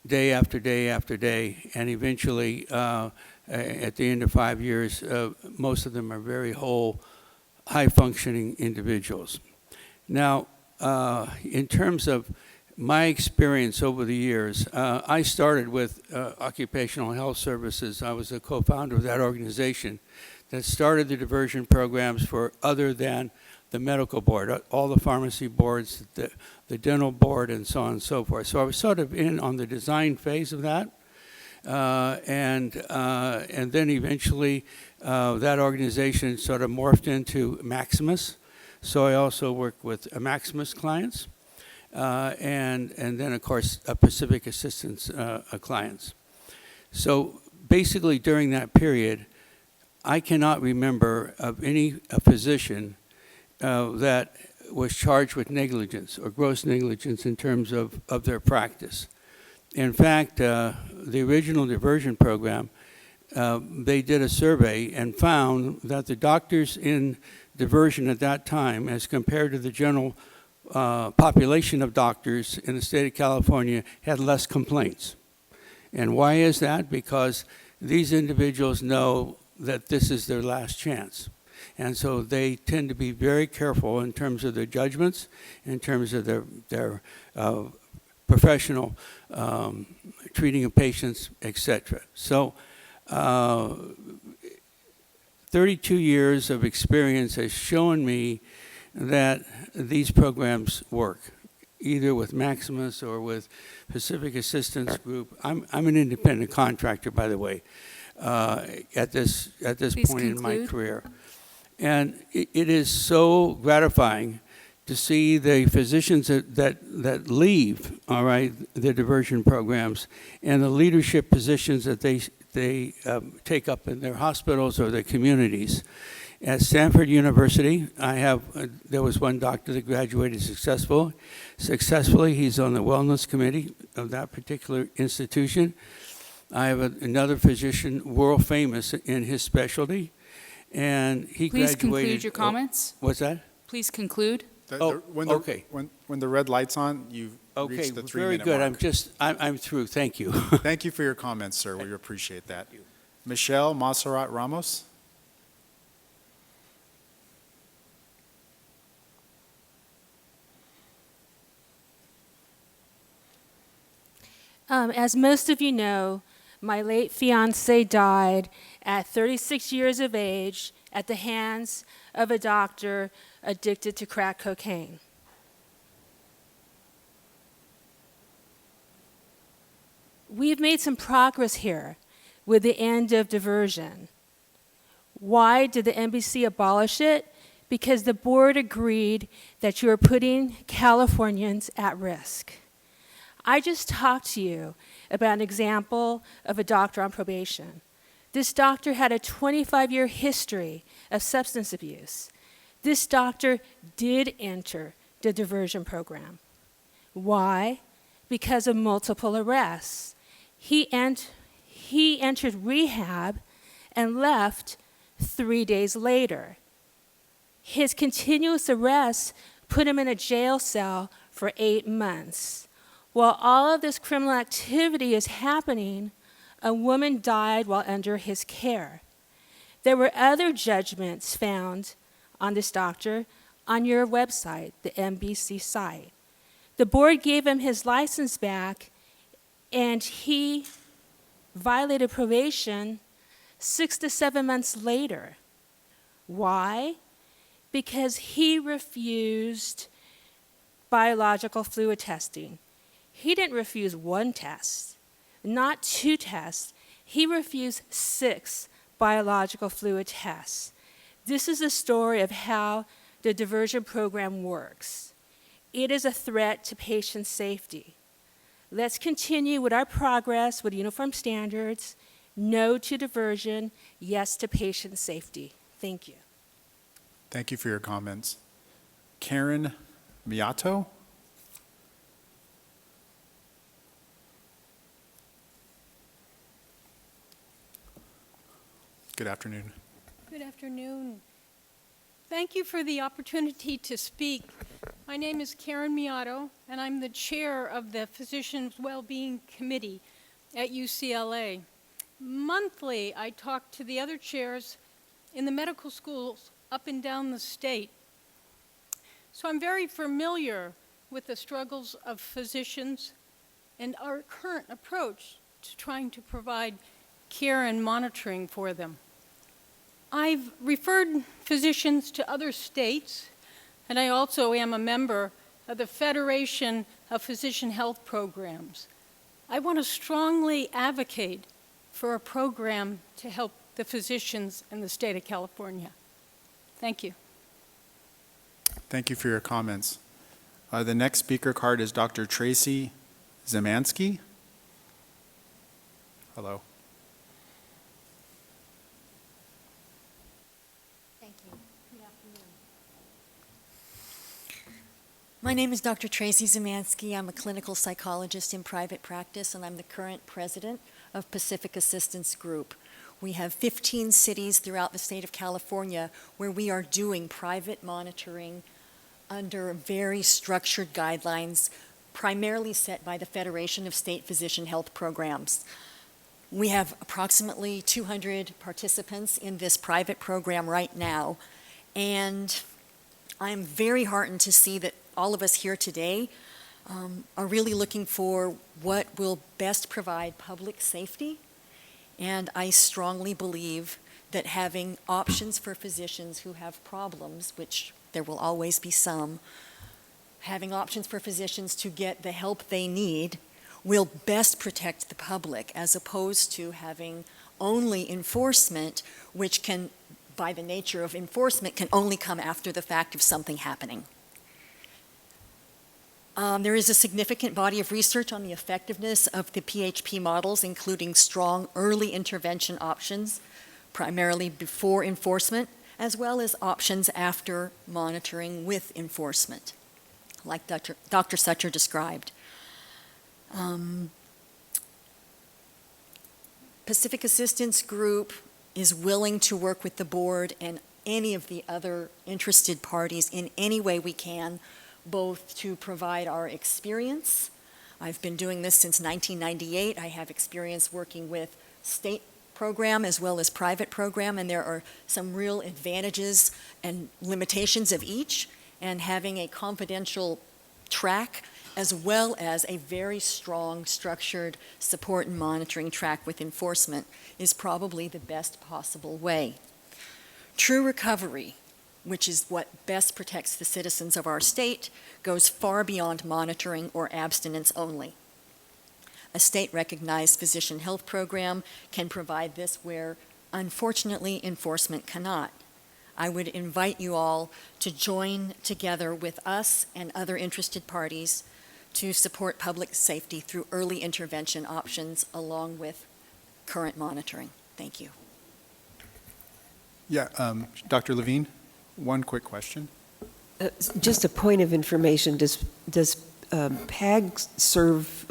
N: day after day after day, and eventually, at the end of 5 years, most of them are very whole, high-functioning individuals. Now, in terms of my experience over the years, I started with Occupational Health Services. I was a co-founder of that organization that started the diversion programs for other than the medical board, all the pharmacy boards, the dental board, and so on and so forth. So I was sort of in on the design phase of that. And then eventually that organization sort of morphed into Maximus. So I also worked with Maximus clients, and then of course Pacific Assistance clients. So basically during that period, I cannot remember of any physician that was charged with negligence or gross negligence in terms of their practice. In fact, the original diversion program, they did a survey and found that the doctors in diversion at that time, as compared to the general population of doctors in the state of California, had less complaints. And why is that? Because these individuals know that this is their last chance. And so they tend to be very careful in terms of their judgments, in terms of their professional treating of patients, etc. So 32 years of experience has shown me that these programs work, either with Maximus or with Pacific Assistance Group. I'm an independent contractor, by the way, at this
X: Please
N: point in my
X: conclude.
N: career. And it is so gratifying to see the physicians that leave, all right, the diversion programs and the leadership positions that they take up in their hospitals or their communities. At Stanford University, there was one doctor that graduated successfully. He's on the wellness committee of that particular institution. I have another physician, world famous in his specialty, and he
O: Please
N: graduated.
O: conclude your comments.
N: What's that?
O: Please conclude.
N: Okay.
K: When the red light's on, you've reached the 3-minute
N: very good.
K: mark.
N: I'm through. Thank you.
K: Thank you for your comments, sir. We appreciate that. Michelle Monserrat Ramos.
X: As most of you know, my late fiance died at 36 years of age at the hands of a doctor addicted to crack cocaine. We've made some progress here with the end of diversion. Why did the NBC abolish it? Because the board agreed that you are putting Californians at risk. I just talked to you about an example of a doctor on probation. This doctor had a 25-year history of substance abuse. This doctor did enter the diversion program. Why? Because of multiple arrests. He entered rehab and left 3 days later. His continuous arrests put him in a jail cell for 8 months. While all of this criminal activity is happening, a woman died while under his care. There were other judgments found on this doctor on your website, the NBC site. The board gave him his license back, and he violated probation 6 to 7 months later. Why? Because he refused biological fluid testing. He didn't refuse 1 test, not 2 tests. He refused 6 biological fluid tests. This is a story of how the diversion program works. It is a threat to patient safety. Let's continue with our progress with uniform standards, no to diversion, yes to patient safety. Thank you.
K: Thank you for your comments. Karen Miato. Good afternoon.
M: Good afternoon. Thank you for the opportunity to speak. My name is Karen Miato, and I'm the chair of the Physicians Wellbeing Committee at UCLA. Monthly, I talk to the other chairs in the medical schools up and down the state. So I'm very familiar with the struggles of physicians and our current approach to trying to provide care and monitoring for them. I've referred physicians to other states, and I also am a member of the Federation of Physician Health Programs. I want to strongly advocate for a program to help the physicians in the state of California. Thank you.
K: Thank you for your comments. The next speaker card is Dr. Tracy Zemansky. Hello.
P: Thank you. Good afternoon. My name is Dr. Tracy Zemansky. I'm a clinical psychologist in private practice, and I'm the current president of Pacific Assistance Group. We have 15 cities throughout the state of California where we are doing private monitoring under very structured guidelines, primarily set by the Federation of State Physician Health Programs. We have approximately 200 participants in this private program right now, and I'm very heartened to see that all of us here today are really looking for what will best provide public safety. And I strongly believe that having options for physicians who have problems, which there will always be some, having options for physicians to get the help they need will best protect the public, as opposed to having only enforcement, which can, by the nature of enforcement, can only come after the fact of something happening. There is a significant body of research on the effectiveness of the PHP models, including strong early intervention options, primarily before enforcement, as well as options after monitoring with enforcement, like Dr. Sucher described. Pacific Assistance Group is willing to work with the board and any of the other interested parties in any way we can, both to provide our experience. I've been doing this since 1998. I have experience working with state program as well as private program, and there are some real advantages and limitations of each, and having a confidential track as well as a very strong structured support and monitoring track with enforcement is probably the best possible way. True recovery, which is what best protects the citizens of our state, goes far beyond monitoring or abstinence only. A state-recognized physician health program can provide this where, unfortunately, enforcement cannot. I would invite you all to join together with us and other interested parties to support public safety through early intervention options along with current monitoring. Thank you.
K: Yeah, Dr. Levine, one quick question.
T: Just a point of information, does PAG serve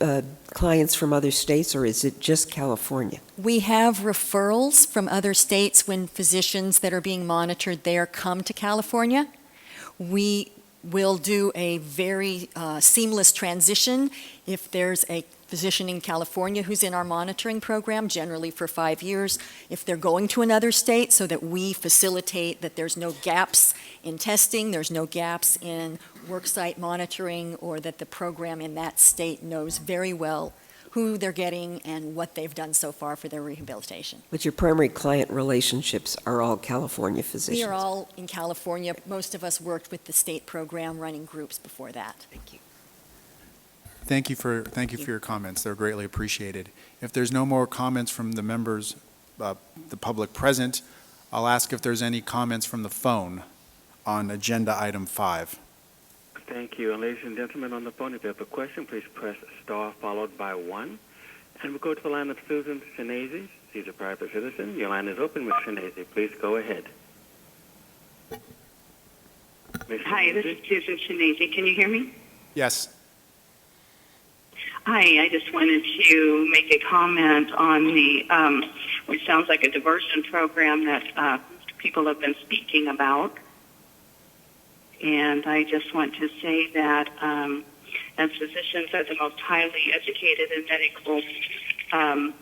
T: clients from other states, or is it just California?
P: We have referrals from other states when physicians that are being monitored there come to California. We will do a very seamless transition if there's a physician in California who's in our monitoring program, generally for 5 years, if they're going to another state, so that we facilitate that there's no gaps in testing, there's no gaps in worksite monitoring, or that the program in that state knows very well who they're getting and what they've done so far for their rehabilitation.
T: But your primary client relationships are all California physicians?
P: We are all in California. Most of us worked with the state program running groups before that.
T: Thank you.
K: Thank you for your comments. They're greatly appreciated. If there's no more comments from the members, the public present, I'll ask if there's any comments from the phone on agenda item 5.
B: Thank you. And ladies and gentlemen on the phone, if you have a question, please press star followed by 1. And we'll go to the line of Susan Shenazzi. She's a private citizen. Your line is open, Ms. Shenazzi. Please go ahead.
H: Hi, this is Susan Shenazzi. Can you hear me?
K: Yes.
H: Hi, I just wanted to make a comment on the, which sounds like a diversion program that people have been speaking about. And I just want to say that as physicians are the most highly educated in medical and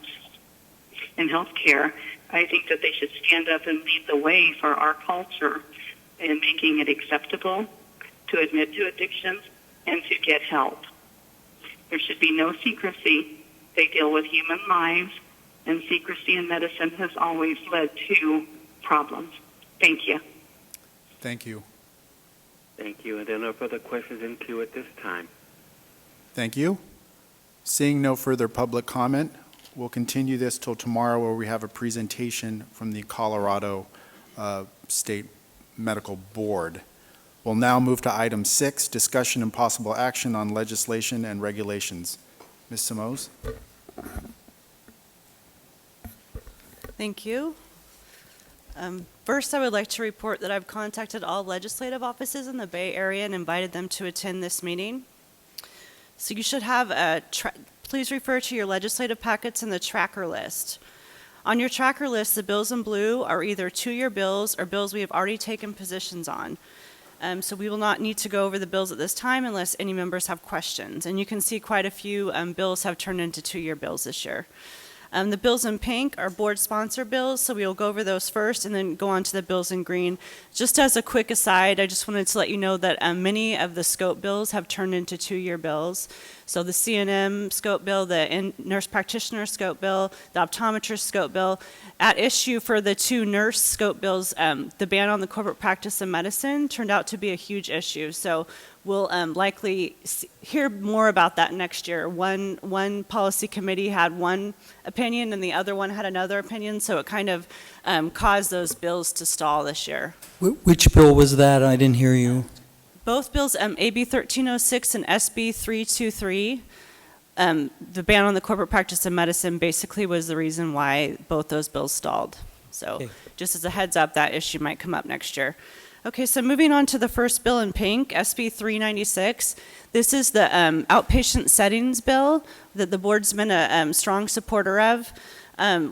H: healthcare, I think that they should stand up and lead the way for our culture in making it acceptable to admit to addictions and to get help. There should be no secrecy. They deal with human lives, and secrecy in medicine has always led to problems. Thank you.
K: Thank you.
B: Thank you. And there are no further questions in queue at this time.
K: Thank you. Seeing no further public comment, we'll continue this till tomorrow, where we have a presentation from the Colorado State Medical Board. We'll now move to item 6, discussion and possible action on legislation and regulations. Ms. Simoes?
U: Thank you. First, I would like to report that I've contacted all legislative offices in the Bay Area and invited them to attend this meeting. So you should have please refer to your legislative packets in the tracker list. On your tracker list, the bills in blue are either 2-year bills or bills we have already taken positions on. So we will not need to go over the bills at this time unless any members have questions. And you can see quite a few bills have turned into 2-year bills this year. The bills in pink are board sponsor bills, so we will go over those first and then go on to the bills in green. Just as a quick aside, I just wanted to let you know that many of the scope bills have turned into 2-year bills. So the CNM scope bill, the nurse practitioner scope bill, the optometrist scope bill. At issue for the 2 nurse scope bills, the ban on the corporate practice of medicine turned out to be a huge issue. So we'll likely hear more about that next year. One policy committee had one opinion and the other one had another opinion, so it kind of caused those bills to stall this year.
A: Which bill was that? I didn't hear you.
U: Both bills, AB 1306 and SB 323, the ban on the corporate practice of medicine basically was the reason why both those bills stalled. So
A: Okay.
U: just as a heads up, that issue might come up next year. Okay, so moving on to the first bill in pink, SB 396. This is the outpatient settings bill that the board's been a strong supporter of.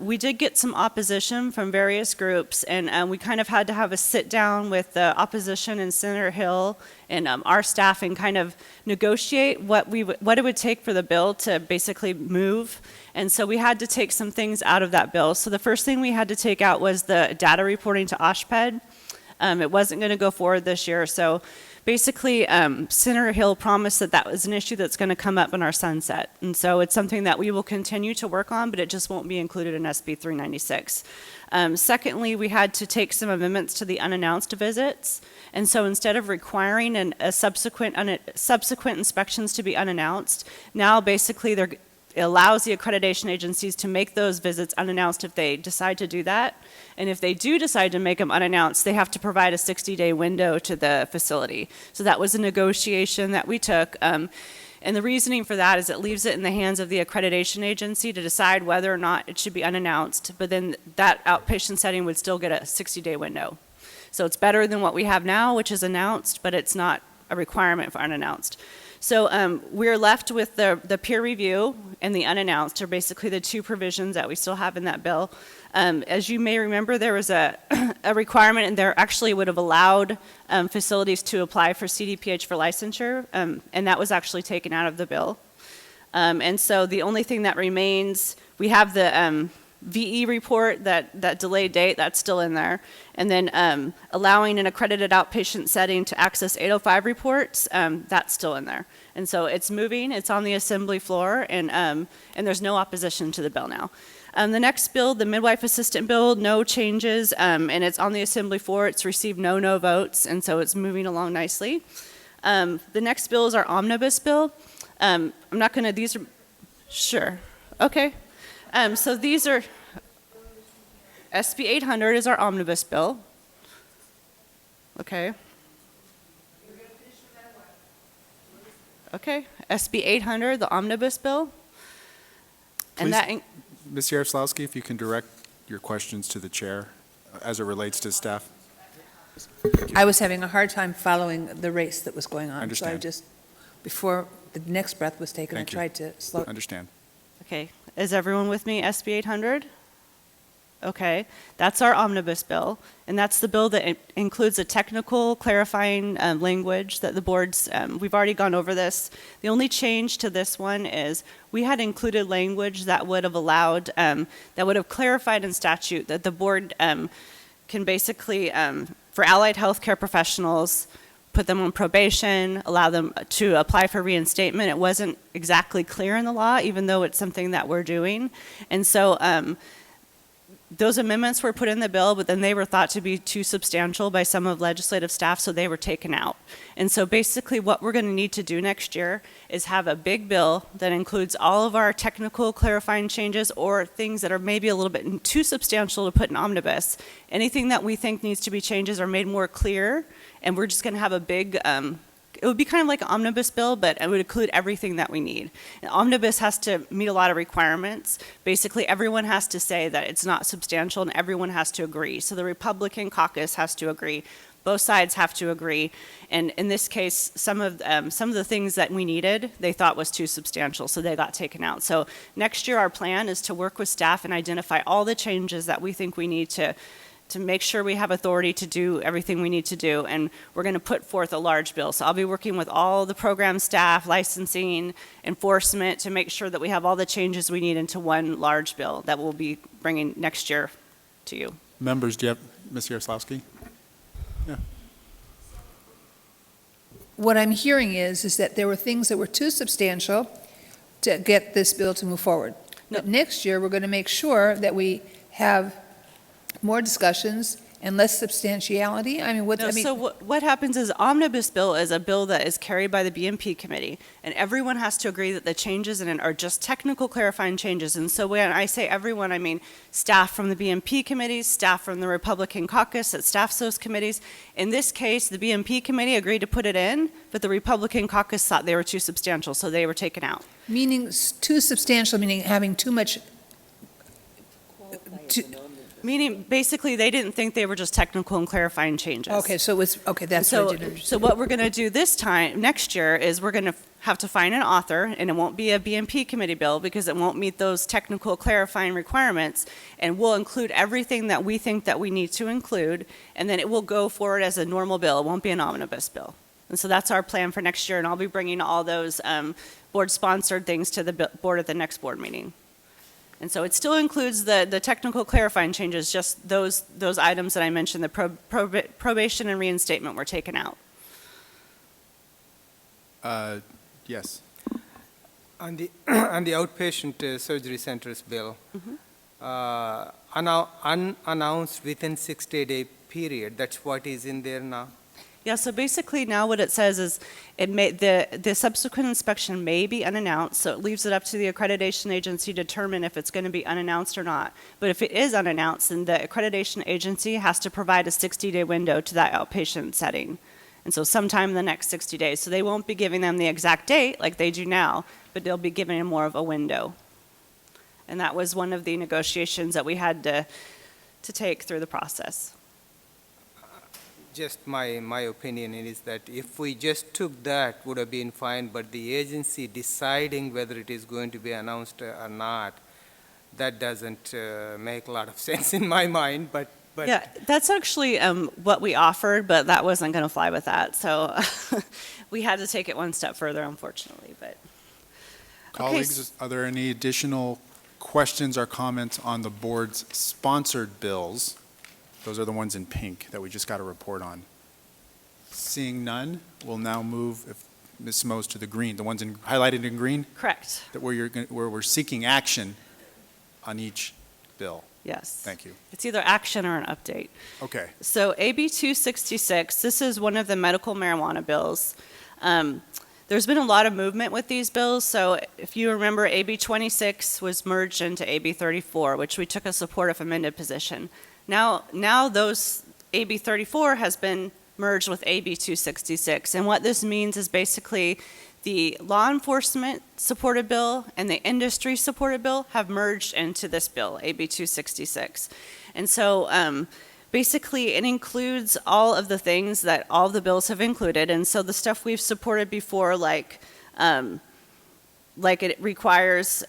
U: We did get some opposition from various groups, and we kind of had to have a sit down with the opposition in Senator Hill and our staff and kind of negotiate what it would take for the bill to basically move. And so we had to take some things out of that bill. So the first thing we had to take out was the data reporting to OSHPD. It wasn't going to go forward this year. So basically, Senator Hill promised that that was an issue that's going to come up in our sunset. And so it's something that we will continue to work on, but it just won't be included in SB 396. Secondly, we had to take some amendments to the unannounced visits. And so instead of requiring subsequent inspections to be unannounced, now basically it allows the accreditation agencies to make those visits unannounced if they decide to do that. And if they do decide to make them unannounced, they have to provide a 60-day window to the facility. So that was a negotiation that we took. And the reasoning for that is it leaves it in the hands of the accreditation agency to decide whether or not it should be unannounced. But then that outpatient setting would still get a 60-day window. So it's better than what we have now, which is announced, but it's not a requirement for unannounced. So we're left with the peer review and the unannounced are basically the two provisions that we still have in that bill. As you may remember, there was a requirement, and there actually would have allowed facilities to apply for CDPH for licensure, and that was actually taken out of the bill. And so the only thing that remains, we have the VE report, that delayed date, that's still in there. And then allowing an accredited outpatient setting to access 805 reports, that's still in there. And so it's moving, it's on the assembly floor, and there's no opposition to the bill now. The next bill, the midwife assistant bill, no changes, and it's on the assembly floor. It's received no votes, and so it's moving along nicely. The next bill is our omnibus bill. I'm not going to, these are, sure, okay. So these are, SB 800 is our omnibus bill. Okay. Okay, SB 800, the omnibus bill. And that,
K: Ms. Yaroslavsky, if you can direct your questions to the chair as it relates to staff.
G: I was having a hard time following the race that was going on.
K: Understand.
G: So I just, before the next breath was taken,
K: Thank you.
G: I tried to slow.
K: Understand.
U: okay, is everyone with me, SB 800? Okay, that's our omnibus bill, and that's the bill that includes a technical clarifying language that the boards, we've already gone over this. The only change to this one is we had included language that would have allowed, that would have clarified in statute that the board can basically, for allied healthcare professionals, put them on probation, allow them to apply for reinstatement. It wasn't exactly clear in the law, even though it's something that we're doing. And so, those amendments were put in the bill, but then they were thought to be too substantial by some of legislative staff, so they were taken out. And so basically what we're going to need to do next year is have a big bill that includes all of our technical clarifying changes or things that are maybe a little bit too substantial to put in omnibus. Anything that we think needs to be changes or made more clear, and we're just going to have a big it would be kind of like an omnibus bill, but it would include everything that we need. And omnibus has to meet a lot of requirements. Basically, everyone has to say that it's not substantial, and everyone has to agree. So the Republican caucus has to agree. Both sides have to agree. And in this case, some of the things that we needed, they thought was too substantial, so they got taken out. So next year, our plan is to work with staff and identify all the changes that we think we need to make sure we have authority to do everything we need to do, and we're going to put forth a large bill. So I'll be working with all the program staff, licensing, enforcement, to make sure that we have all the changes we need into one large bill that we'll be bringing next year to you.
K: Members, do you have, Ms. Yaroslavsky? Yeah.
G: What I'm hearing is that there were things that were too substantial to get this bill to move forward. But next year, we're going to make sure that we have more discussions and less substantiality? I mean,
U: No, so what happens is omnibus bill is a bill that is carried by the BMP committee, and everyone has to agree that the changes in it are just technical clarifying changes. And so when I say everyone, I mean staff from the BMP committees, staff from the Republican caucus that staffs those committees. In this case, the BMP committee agreed to put it in, but the Republican caucus thought they were too substantial, so they were taken out.
G: Meaning too substantial, meaning having too much.
U: Meaning, basically, they didn't think they were just technical and clarifying changes.
G: Okay, so it's, okay, that's
U: so,
G: what I didn't understand.
U: So what we're going to do this time, next year, is we're going to have to find an author, and it won't be a BMP committee bill because it won't meet those technical clarifying requirements, and we'll include everything that we think that we need to include, and then it will go forward as a normal bill. It won't be an omnibus bill. And so that's our plan for next year, and I'll be bringing all those board-sponsored things to the board at the next board meeting. And so it still includes the technical clarifying changes, just those items that I mentioned, the probation and reinstatement were taken out.
K: Yes.
R: On the on the outpatient surgery centers bill, unannounced within 60-day period, that's what is in there now?
U: Yeah, so basically now what it says is the subsequent inspection may be unannounced, so it leaves it up to the accreditation agency to determine if it's going to be unannounced or not. But if it is unannounced, then the accreditation agency has to provide a 60-day window to that outpatient setting. And so sometime in the next 60 days. So they won't be giving them the exact date like they do now, but they'll be giving them more of a window. And that was one of the negotiations that we had to take through the process.
R: Just my opinion is that if we just took that, would have been fine, but the agency deciding whether it is going to be announced or not, that doesn't make a lot of sense in my mind, but
U: yeah, that's actually what we offered, but that wasn't going to fly with that. So we had to take it one step further, unfortunately. But
K: Colleagues, are there any additional questions or comments on the board's sponsored bills? Those are the ones in pink that we just got a report on. Seeing none, we'll now move, if Ms. Mose, to the green, the ones highlighted in green?
U: Correct.
K: That where we're seeking action on each bill.
U: Yes.
K: Thank you.
U: It's either action or an update.
K: Okay.
U: So AB 266, this is one of the medical marijuana bills. There's been a lot of movement with these bills. So if you remember, AB 26 was merged into AB 34, which we took a supportive amended position. Now those AB 34 has been merged with AB 266. And what this means is basically the law enforcement supported bill and the industry supported bill have merged into this bill, AB 266. And so basically it includes all of the things that all the bills have included. And so the stuff we've supported before, like it requires,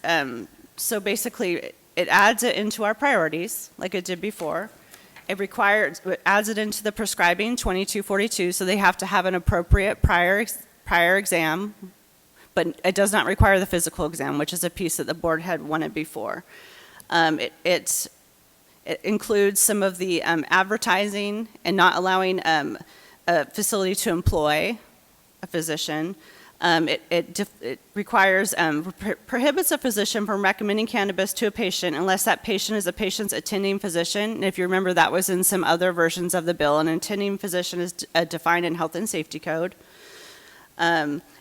U: so basically it adds it into our priorities like it did before. It adds it into the prescribing 2242, so they have to have an appropriate prior exam, but it does not require the physical exam, which is a piece that the board had wanted before. It includes some of the advertising and not allowing a facility to employ a physician. It requires, prohibits a physician from recommending cannabis to a patient unless that patient is a patient's attending physician. And if you remember, that was in some other versions of the bill. An attending physician is defined in Health and Safety Code.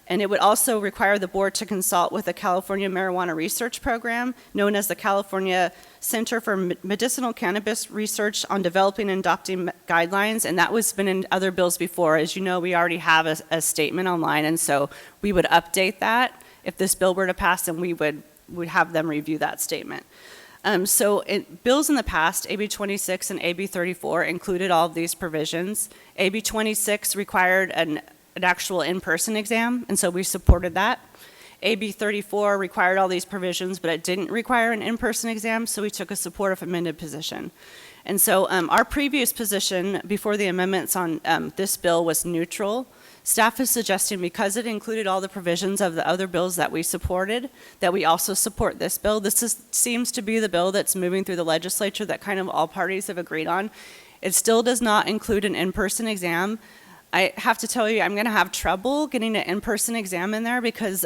U: And it would also require the board to consult with the California Marijuana Research Program, known as the California Center for Medicinal Cannabis Research, on developing and adopting guidelines, and that was been in other bills before. As you know, we already have a statement online, and so we would update that if this bill were to pass, and we would have them review that statement. Bills in the past, AB 26 and AB 34, included all of these provisions. AB 26 required an actual in-person exam, and so we supported that. AB 34 required all these provisions, but it didn't require an in-person exam, so we took a supportive amended position. And so our previous position before the amendments on this bill was neutral. Staff is suggesting, because it included all the provisions of the other bills that we supported, that we also support this bill. This seems to be the bill that's moving through the legislature that kind of all parties have agreed on. It still does not include an in-person exam. I have to tell you, I'm going to have trouble getting an in-person exam in there because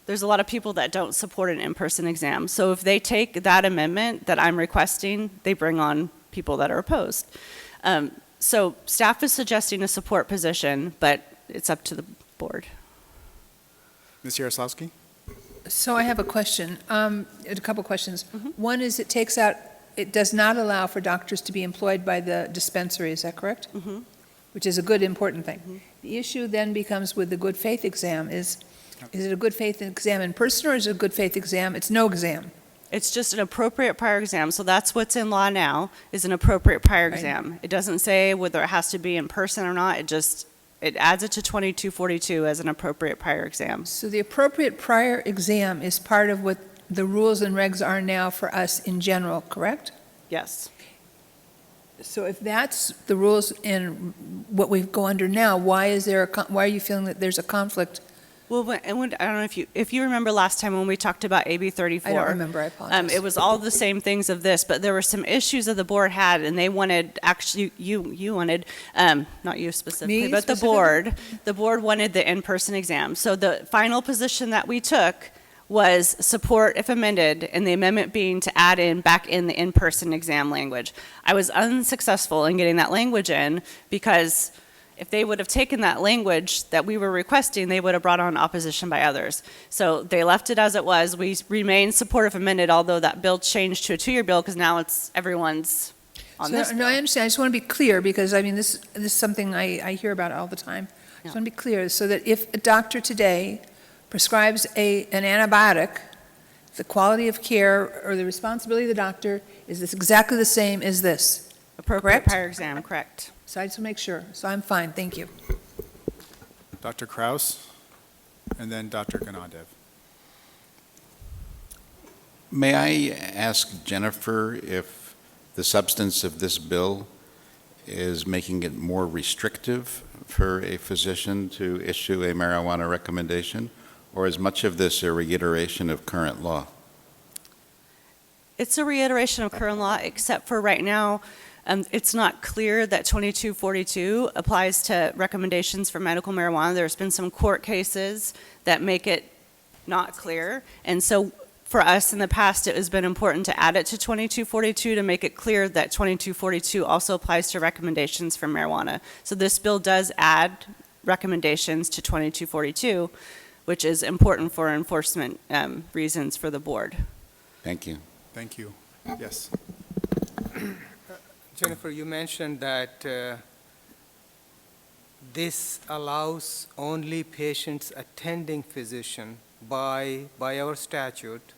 U: there's a lot of people that don't support an in-person exam. So if they take that amendment that I'm requesting, they bring on people that are opposed. So staff is suggesting a support position, but it's up to the board.
K: Ms. Yaroslavsky?
G: So I have a question, a couple questions. One is it does not allow for doctors to be employed by the dispensary, is that correct? Which is a good, important thing. The issue then becomes with the good faith exam is it a good faith exam in person or is it a good faith exam? It's no exam.
U: It's just an appropriate prior exam. So that's what's in law now, is an appropriate prior exam. It doesn't say whether it has to be in person or not. It adds it to 2242 as an appropriate prior exam.
G: So the appropriate prior exam is part of what the rules and regs are now for us in general, correct?
U: Yes.
G: So if that's the rules and what we go under now, why are you feeling that there's a conflict?
U: Well, I don't know if you remember last time when we talked about AB 34.
G: I don't remember, I apologize.
U: It was all the same things of this, but there were some issues that the board had, and they wanted, actually, you wanted, not you specifically,
G: Me
U: but
G: specifically?
U: the board wanted the in-person exam. So the final position that we took was support if amended, and the amendment being to add back in the in-person exam language. I was unsuccessful in getting that language in because if they would have taken that language that we were requesting, they would have brought on opposition by others. So they left it as it was. We remained supportive amended, although that bill changed to a 2-year bill because now it's everyone's on this.
G: No, I understand. I just want to be clear because, I mean, this is something I hear about all the time. I just want to be clear so that if a doctor today prescribes an antibiotic, the quality of care or the responsibility of the doctor is this exactly the same as this.
U: Appropriate prior exam, correct.
G: So I just want to make sure. So I'm fine, thank you.
K: Dr. Kraus, and then Dr. Ganadev.
F: May I ask Jennifer if the substance of this bill is making it more restrictive for a physician to issue a marijuana recommendation, or is much of this a reiteration of current law?
U: It's a reiteration of current law, except for right now, it's not clear that 2242 applies to recommendations for medical marijuana. There's been some court cases that make it not clear. And so for us in the past, it has been important to add it to 2242 to make it clear that 2242 also applies to recommendations for marijuana. So this bill does add recommendations to 2242, which is important for enforcement reasons for the board.
F: Thank you.
K: Thank you. Yes.
R: Jennifer, you mentioned that this allows only patients attending physician by our statute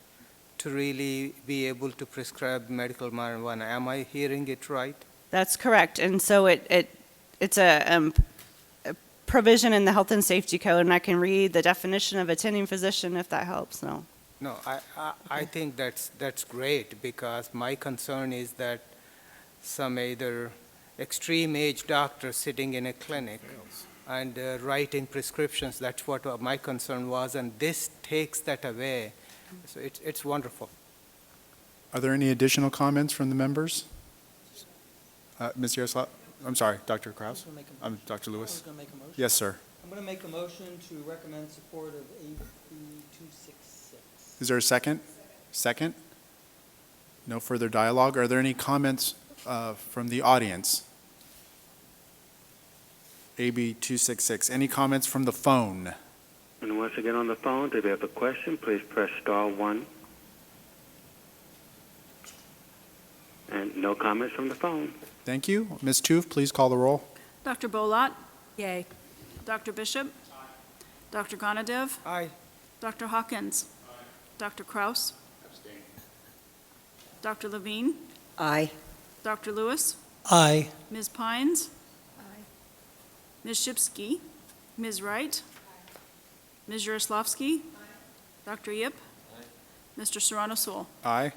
R: to really be able to prescribe medical marijuana. Am I hearing it right?
U: That's correct. And so it's a provision in the Health and Safety Code, and I can read the definition of attending physician if that helps. No,
R: I think that's great because my concern is that some either extreme age doctor sitting in a clinic and writing prescriptions. That's what my concern was, and this takes that away. So it's wonderful.
K: Are there any additional comments from the members? Ms. Yaroslav, I'm sorry, Dr. Kraus? I'm Dr. Lewis. Yes, sir.
A: I'm going to make a motion to recommend support of AB 266.
K: Is there a second? Second? No further dialogue. Are there any comments from the audience? AB 266. Any comments from the phone?
B: And once again on the phone, if you have a question, please press *1. And no comments from the phone.
K: Thank you. Ms. Tuve, please call the roll.
L: Dr. Bolat?
P: Yay.
L: Dr. Bishop? Dr. Ganadev?
R: Aye.
L: Dr. Hawkins? Dr. Kraus? Dr. Levine?
T: Aye.
L: Dr. Lewis?
A: Aye.
L: Ms. Pines? Aye. Ms. Shipsky? Ms. Wright? Ms. Yaroslavsky? Dr. Yip? Mr. Serrano-Sewell?
K: Aye.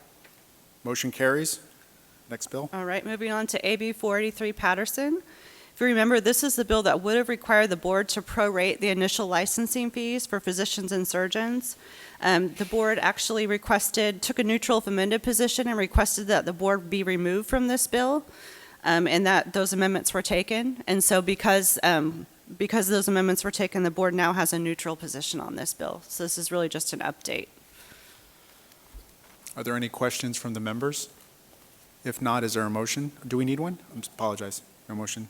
K: Motion carries. Next bill.
U: All right, moving on to AB 483 Patterson. If you remember, this is the bill that would have required the board to prorate the initial licensing fees for physicians and surgeons. The board actually took a neutral if amended position and requested that the board be removed from this bill, and that those amendments were taken. And so because those amendments were taken, the board now has a neutral position on this bill. So this is really just an update.
K: Are there any questions from the members? If not, is there a motion? Do we need one? I apologize. No motion.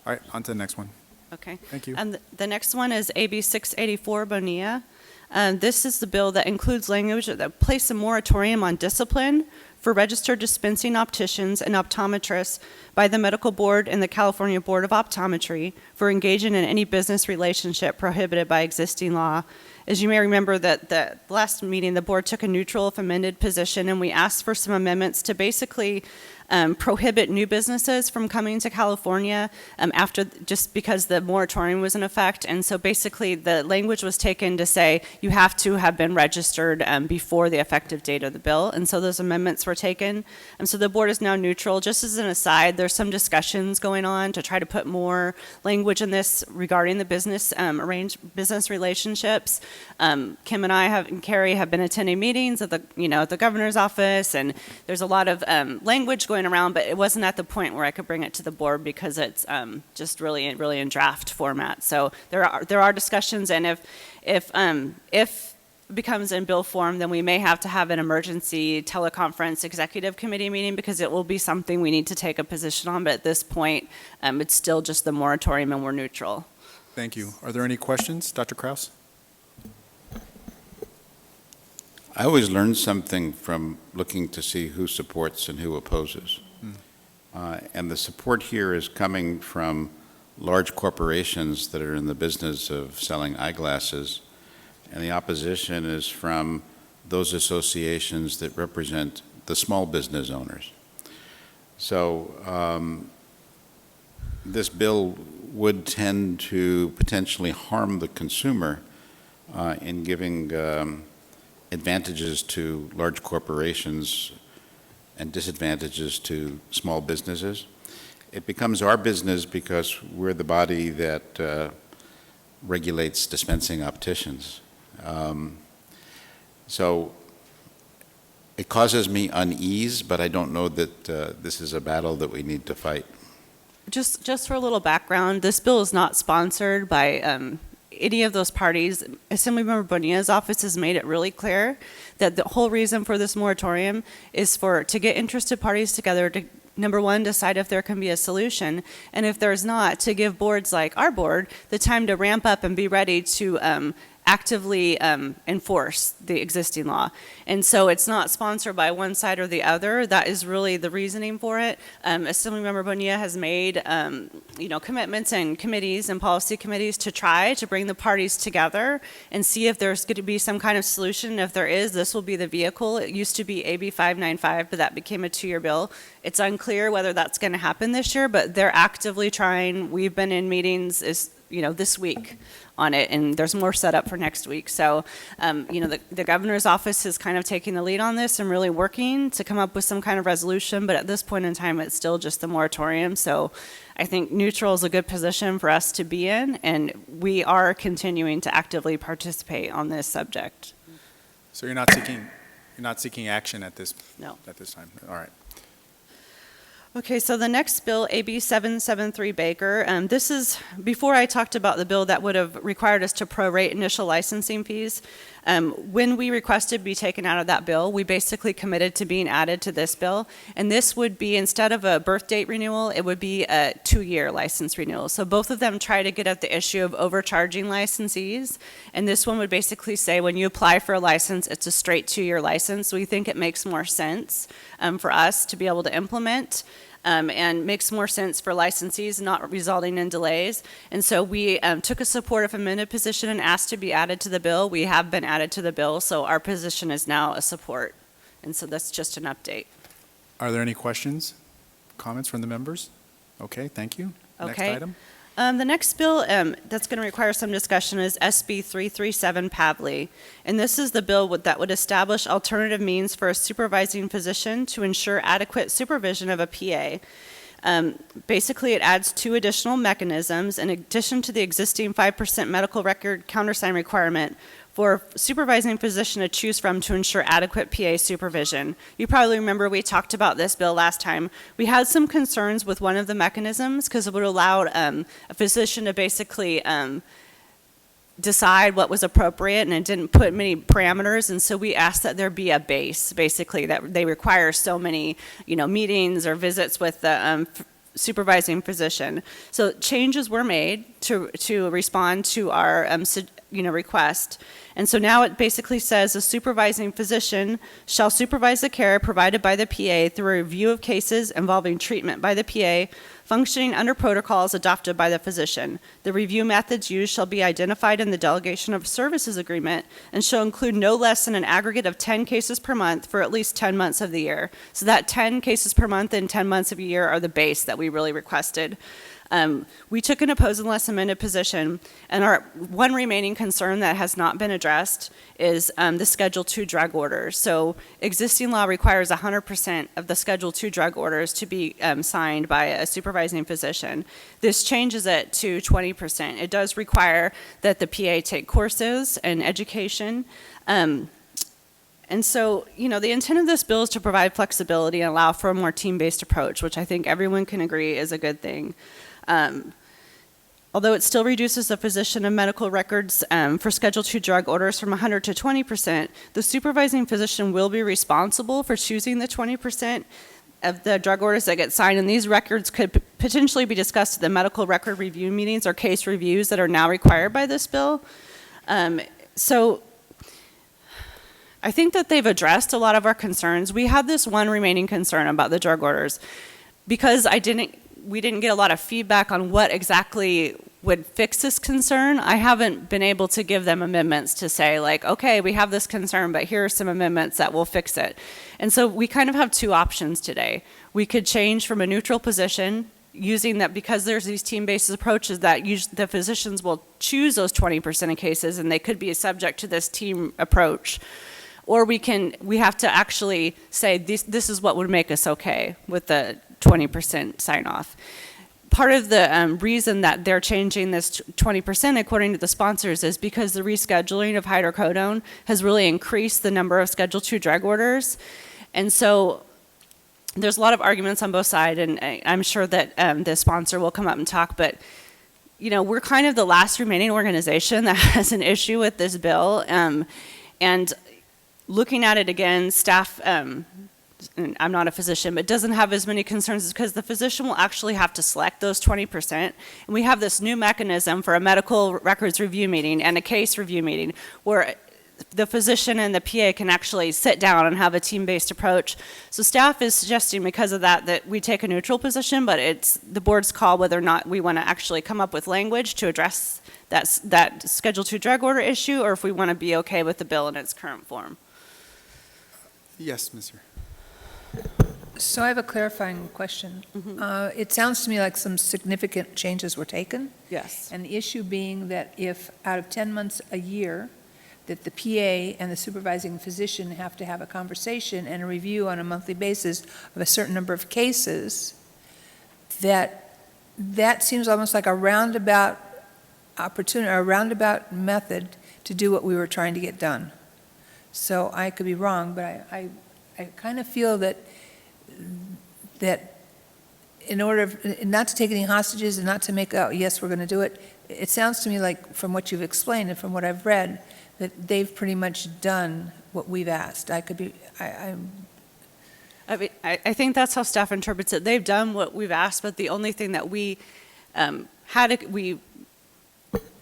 K: All right, on to the next one.
U: Okay.
K: Thank you.
U: And the next one is AB 684 Bonilla. This is the bill that includes language that place a moratorium on discipline for registered dispensing opticians and optometrists by the Medical Board and the California Board of Optometry for engaging in any business relationship prohibited by existing law. As you may remember, that the last meeting, the board took a neutral, if amended, position, and we asked for some amendments to basically prohibit new businesses from coming to California just because the moratorium was in effect. And so basically the language was taken to say you have to have been registered before the effective date of the bill. And so those amendments were taken. And so the board is now neutral. Just as an aside, there's some discussions going on to try to put more language in this regarding the business business relationships. Kim and I and Carrie have been attending meetings at the governor's office, and there's a lot of language going around, but it wasn't at the point where I could bring it to the board because it's just really in draft format. So there are discussions, and if it becomes in bill form, then we may have to have an emergency teleconference executive committee meeting because it will be something we need to take a position on. But at this point, it's still just the moratorium, and we're neutral.
K: Thank you. Are there any questions? Dr. Kraus?
F: I always learn something from looking to see who supports and who opposes. And the support here is coming from large corporations that are in the business of selling eyeglasses, and the opposition is from those associations that represent the small business owners. So this bill would tend to potentially harm the consumer in giving advantages to large corporations and disadvantages to small businesses. It becomes our business because we're the body that regulates dispensing opticians. So it causes me unease, but I don't know that this is a battle that we need to fight.
U: Just for a little background, this bill is not sponsored by any of those parties. Assemblymember Bonilla's office has made it really clear that the whole reason for this moratorium is to get interested parties together to, number one, decide if there can be a solution, and if there's not, to give boards like our board the time to ramp up and be ready to actively enforce the existing law. And so it's not sponsored by one side or the other. That is really the reasoning for it. Assemblymember Bonilla has made commitments and committees and policy committees to try to bring the parties together and see if there's going to be some kind of solution. If there is, this will be the vehicle. It used to be AB 595, but that became a 2-year bill. It's unclear whether that's going to happen this year, but they're actively trying. We've been in meetings this week on it, and there's more set up for next week. So, the governor's office is kind of taking the lead on this and really working to come up with some kind of resolution, but at this point in time, it's still just the moratorium. So I think neutral is a good position for us to be in, and we are continuing to actively participate on this subject.
K: So you're not seeking action at this time. All right.
U: Okay, so the next bill, AB 773 Baker, this is, before I talked about the bill that would have required us to prorate initial licensing fees, when we requested be taken out of that bill, we basically committed to being added to this bill, and this would be, instead of a birth date renewal, it would be a 2-year license renewal. So both of them try to get at the issue of overcharging licensees, and this one would basically say when you apply for a license, it's a straight 2-year license. We think it makes more sense for us to be able to implement. And makes more sense for licensees, not resulting in delays. And so we took a supportive amended position and asked to be added to the bill. We have been added to the bill, so our position is now a support. And so that's just an update.
K: Are there any questions, comments from the members? Okay, thank you. Next
U: Okay.
K: item.
U: The next bill that's going to require some discussion is SB 337 Pavley. And this is the bill that would establish alternative means for a supervising physician to ensure adequate supervision of a PA. Basically, it adds 2 additional mechanisms in addition to the existing 5% medical record countersign requirement for supervising physician to choose from to ensure adequate PA supervision. You probably remember we talked about this bill last time. We had some concerns with one of the mechanisms because it would allow a physician to basically decide what was appropriate, and it didn't put many parameters, and so we asked that there be a base, basically, that they require so many, meetings or visits with the supervising physician. So changes were made to respond to our request. And so now it basically says a supervising physician shall supervise the care provided by the PA through a review of cases involving treatment by the PA, functioning under protocols adopted by the physician. The review methods used shall be identified in the delegation of services agreement and shall include no less than an aggregate of 10 cases per month for at least 10 months of the year. So that 10 cases per month and 10 months of a year are the base that we really requested. We took an opposed unless amended position, and our one remaining concern that has not been addressed is the Schedule II drug orders. So existing law requires 100% of the Schedule II drug orders to be signed by a supervising physician. This changes it to 20%. It does require that the PA take courses and education. And so, the intent of this bill is to provide flexibility and allow for a more team-based approach, which I think everyone can agree is a good thing. Although it still reduces the physician and medical records for Schedule II drug orders from 100 to 20%, the supervising physician will be responsible for choosing the 20% of the drug orders that get signed, and these records could potentially be discussed at the medical record review meetings or case reviews that are now required by this bill. So I think that they've addressed a lot of our concerns. We had this one remaining concern about the drug orders. Because we didn't get a lot of feedback on what exactly would fix this concern, I haven't been able to give them amendments to say, like, okay, we have this concern, but here are some amendments that will fix it. And so we kind of have two options today. We could change from a neutral position, using that because there's these team-based approaches that the physicians will choose those 20% of cases, and they could be subject to this team approach. Or we have to actually say this is what would make us okay with the 20% sign-off. Part of the reason that they're changing this 20%, according to the sponsors, is because the rescheduling of hydrocodone has really increased the number of Schedule II drug orders. And so there's a lot of arguments on both sides, and I'm sure that the sponsor will come up and talk, but we're kind of the last remaining organization that has an issue with this bill. And looking at it again, staff, and I'm not a physician, but doesn't have as many concerns because the physician will actually have to select those 20%. And we have this new mechanism for a medical records review meeting and a case review meeting where the physician and the PA can actually sit down and have a team-based approach. So staff is suggesting because of that we take a neutral position, but it's the board's call whether or not we want to actually come up with language to address that Schedule II drug order issue, or if we want to be okay with the bill in its current form.
K: Yes, Mr.
G: So I have a clarifying question. It sounds to me like some significant changes were taken.
U: Yes.
G: And the issue being that if out of 10 months a year, that the PA and the supervising physician have to have a conversation and a review on a monthly basis of a certain number of cases, that seems almost like a roundabout opportunity, a roundabout method to do what we were trying to get done. So I could be wrong, but I kind of feel that in order not to take any hostages and not to make, oh, yes, we're going to do it, it sounds to me like from what you've explained and from what I've read, that they've pretty much done what we've asked. I could be,
U: I think that's how staff interprets it. They've done what we've asked, but the only thing that we we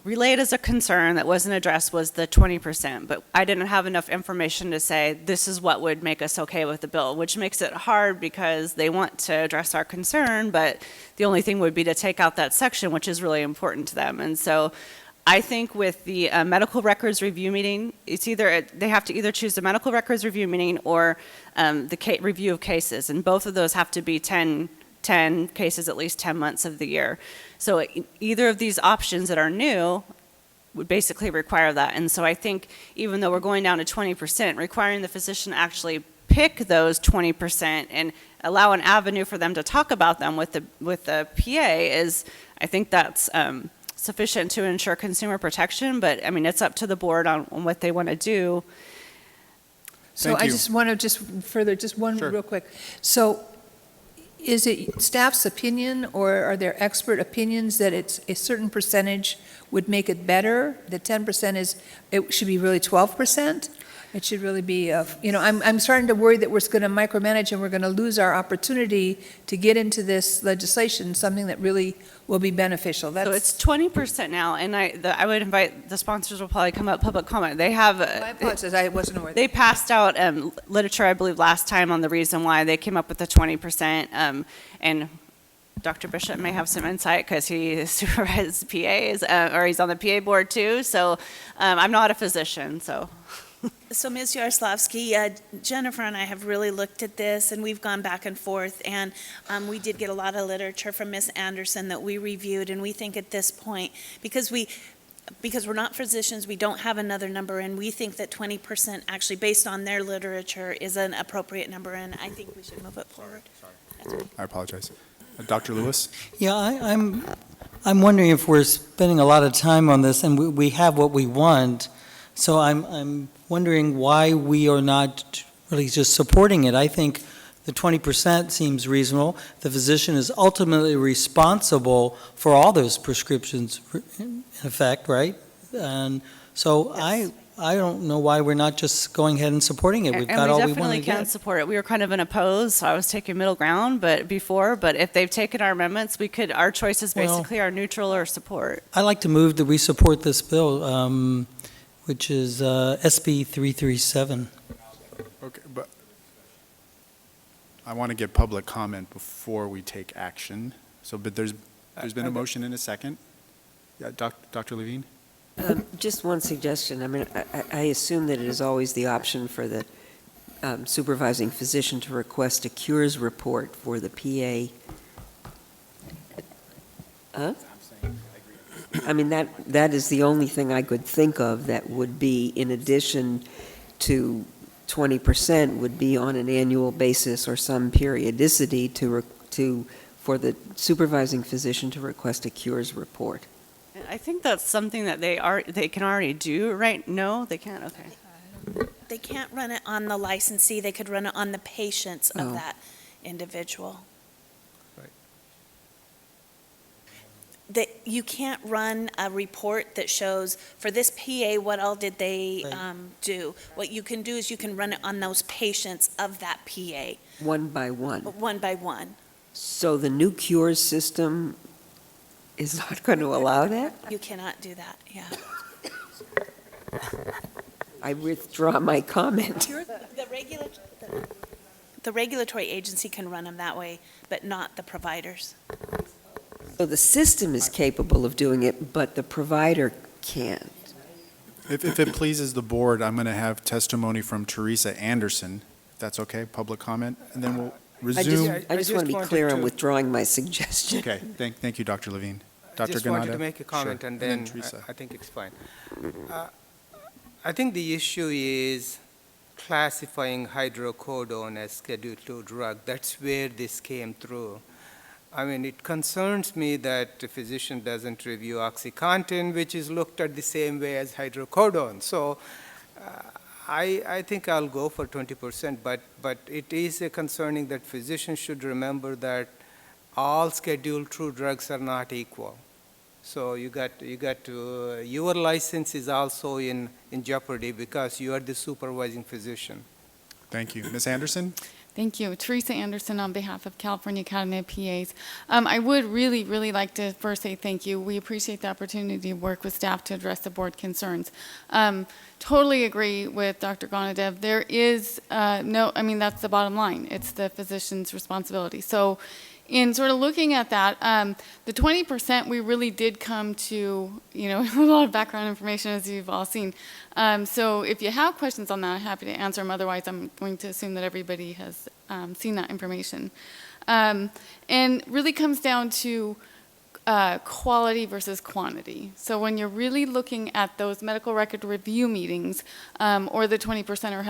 U: relayed as a concern that wasn't addressed was the 20%, but I didn't have enough information to say this is what would make us okay with the bill, which makes it hard because they want to address our concern, but the only thing would be to take out that section, which is really important to them. And so I think with the medical records review meeting, it's either they have to either choose the medical records review meeting or the review of cases, and both of those have to be 10 cases at least 10 months of the year. So either of these options that are new would basically require that. And so I think even though we're going down to 20%, requiring the physician to actually pick those 20% and allow an avenue for them to talk about them with the PA is, I think that's sufficient to ensure consumer protection. But I mean, it's up to the board on what they want to do.
G: So I just want to further, one
K: Sure.
G: real quick. So is it staff's opinion, or are there expert opinions that it's a certain percentage would make it better? The 10% is, it should be really 12%? It should really be, I'm starting to worry that we're going to micromanage and we're going to lose our opportunity to get into this legislation, something that really will be beneficial.
U: So it's 20% now, and I would invite, the sponsors will probably come up, public comment. They have.
G: I apologize, I wasn't aware.
U: They passed out literature, I believe, last time on the reason why they came up with the 20%, and Dr. Bishop may have some insight because he supervises PAs, or he's on the PA board too, so I'm not a physician, so.
I: So, Ms. Yaroslavsky, Jennifer and I have really looked at this, and we've gone back and forth, and we did get a lot of literature from Ms. Anderson that we reviewed, and we think at this point, because we're not physicians, we don't have another number, and we think that 20%, actually, based on their literature, is an appropriate number, and I think we should move it forward.
K: I apologize. Dr. Lewis?
A: Yeah, I'm wondering if we're spending a lot of time on this, and we have what we want, so I'm wondering why we are not really just supporting it. I think the 20% seems reasonable. The physician is ultimately responsible for all those prescriptions in effect, right? And so I don't know why we're not just going ahead and supporting it. We've got all we want to get.
U: And we definitely can support it. We were kind of in oppose, so I was taking middle ground, but if they've taken our amendments, our choices basically are neutral or support.
A: I'd like to move that we support this bill, which is SB 337.
K: Okay, but I want to get public comment before we take action. So, but there's been a motion in a second. Yeah, Dr. Levine?
T: Just one suggestion. I mean, I assume that it is always the option for the supervising physician to request a cures report for the PA. I mean, that is the only thing I could think of that would be, in addition to 20%, would be on an annual basis or some periodicity for the supervising physician to request a cures report.
U: I think that's something that they can already do, right? No, they can't? Okay.
I: They can't run it on the licensee, they could run it on the patients of that individual. That you can't run a report that shows, for this PA, what all did they do. What you can do is you can run it on those patients of that PA.
T: One by one?
I: One by one.
T: So the new cures system is not going to allow that?
I: You cannot do that, yeah.
T: I withdraw my comment.
I: The regulatory agency can run them that way, but not the providers.
T: So the system is capable of doing it, but the provider can't.
K: If it pleases the board, I'm going to have testimony from Teresa Anderson, if that's okay, public comment, and then we'll resume.
T: I just want to be clear on withdrawing my suggestion.
K: Okay, thank you, Dr. Levine.
R: I
K: Dr.
R: just
K: Ganada?
R: wanted to make a comment,
K: Sure.
R: and then
K: Teresa.
R: I think it's fine. I think the issue is classifying hydrocodone as Schedule II drug. That's where this came through. I mean, it concerns me that the physician doesn't review OxyContin, which is looked at the same way as hydrocodone. So I think I'll go for 20%, but it is concerning that physicians should remember that all Schedule II drugs are not equal. So you got to, your license is also in jeopardy because you are the supervising physician.
K: Thank you. Ms. Anderson?
J: Thank you. Teresa Anderson on behalf of California Academy of PAs. I would really like to first say thank you. We appreciate the opportunity to work with staff to address the board concerns. Totally agree with Dr. Gonadev. There is that's the bottom line. It's the physician's responsibility. So in sort of looking at that, the 20% we really did come to, a lot of background information as you've all seen. So if you have questions on that, I'm happy to answer them. Otherwise, I'm going to assume that everybody has seen that information. And really comes down to quality versus quantity. So when you're really looking at those medical record review meetings, or the 20%, or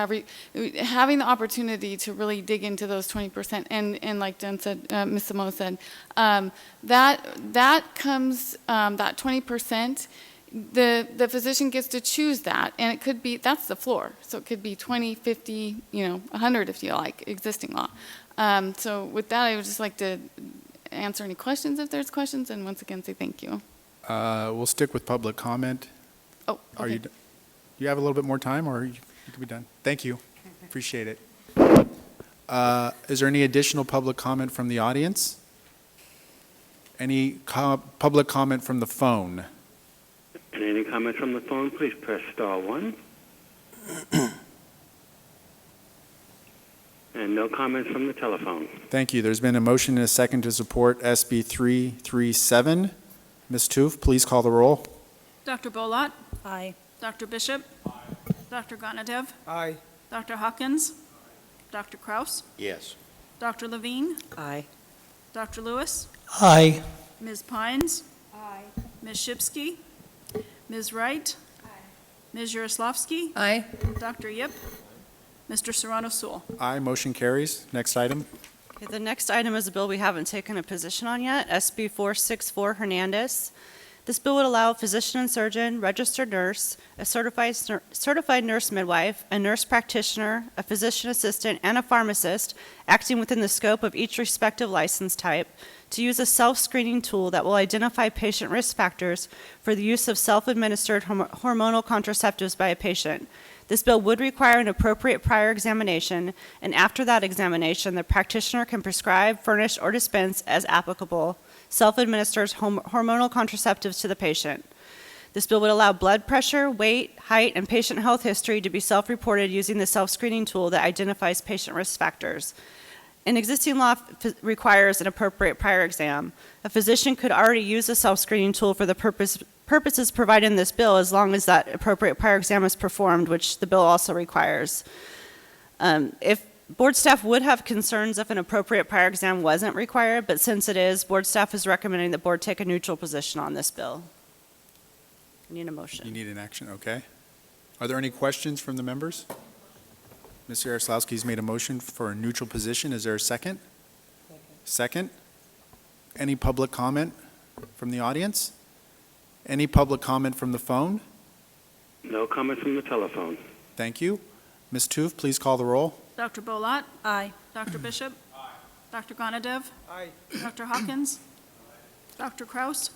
J: having the opportunity to really dig into those 20%, and like Jen said, Ms. Simone said, that comes, that 20% the physician gets to choose that, and it could be, that's the floor. So it could be 20, 50, 100 if you like, existing law. So with that, I would just like to answer any questions if there's questions, and once again, say thank you.
K: We'll stick with public comment.
J: Oh,
K: Are
J: okay.
K: you have a little bit more time, or you can be done? Thank you. Appreciate it. Is there any additional public comment from the audience? Any public comment from the phone?
B: And any comments from the phone, please press star 1. And no comments from the telephone.
K: Thank you. There's been a motion and a second to support SB 337. Ms. Toof, please call the roll.
Q: Dr. Bolat?
U: Aye.
Q: Dr. Bishop? Dr. Gonadev?
R: Aye.
Q: Dr. Hawkins? Dr. Kraus?
F: Yes.
Q: Dr. Levine?
T: Aye.
Q: Dr. Lewis?
A: Aye.
Q: Ms. Pines? Aye. Ms. Shipsky? Ms. Wright? Aye. Ms. Yaroslavsky?
G: Aye.
Q: Dr. Yip? Mr. Serrano-Sewell?
K: Aye, motion carries. Next item.
U: Okay, the next item is a bill we haven't taken a position on yet, SB 464 Hernandez. This bill would allow a physician and surgeon, registered nurse, a certified nurse midwife, a nurse practitioner, a physician assistant, and a pharmacist, acting within the scope of each respective license type, to use a self-screening tool that will identify patient risk factors for the use of self-administered hormonal contraceptives by a patient. This bill would require an appropriate prior examination, and after that examination, the practitioner can prescribe, furnish, or dispense, as applicable, self-administered hormonal contraceptives to the patient. This bill would allow blood pressure, weight, height, and patient health history to be self-reported using the self-screening tool that identifies patient risk factors. An existing law requires an appropriate prior exam. A physician could already use a self-screening tool for the purposes provided in this bill as long as that appropriate prior exam is performed, which the bill also requires. If board staff would have concerns if an appropriate prior exam wasn't required, but since it is, board staff is recommending that board take a neutral position on this bill. I need a motion.
K: You need an action, okay. Are there any questions from the members? Ms. Yaroslavsky's made a motion for a neutral position. Is there a second? Second. Any public comment from the audience? Any public comment from the phone?
B: No comments from the telephone.
K: Thank you. Ms. Toof, please call the roll.
Q: Dr. Bolat? Aye. Dr. Bishop? Aye. Dr. Gonadev?
R: Aye.
Q: Dr. Hawkins? Dr. Kraus?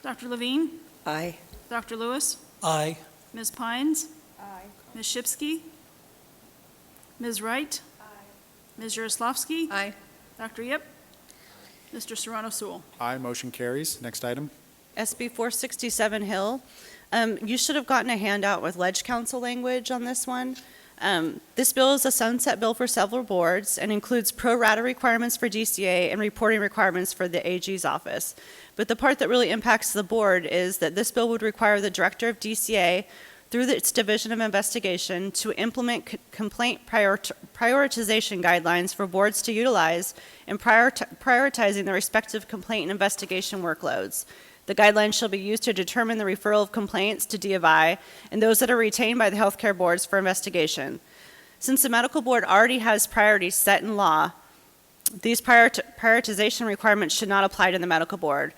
Q: Dr. Levine?
T: Aye.
Q: Dr. Lewis?
A: Aye.
Q: Ms. Pines? Aye. Ms. Shipsky? Ms. Wright? Aye. Ms. Yaroslavsky?
G: Aye.
Q: Dr. Yip? Mr. Serrano-Sewell?
K: Aye, motion carries. Next item.
U: SB 467 Hill. You should have gotten a handout with Ledge Council language on this one. This bill is a sunset bill for several boards and includes pro rata requirements for DCA and reporting requirements for the AG's office. But the part that really impacts the board is that this bill would require the director of DCA, through its Division of Investigation, to implement complaint prioritization guidelines for boards to utilize in prioritizing the respective complaint and investigation workloads. The guidelines shall be used to determine the referral of complaints to D of I and those that are retained by the healthcare boards for investigation. Since the medical board already has priorities set in law, these prioritization requirements should not apply to the medical board.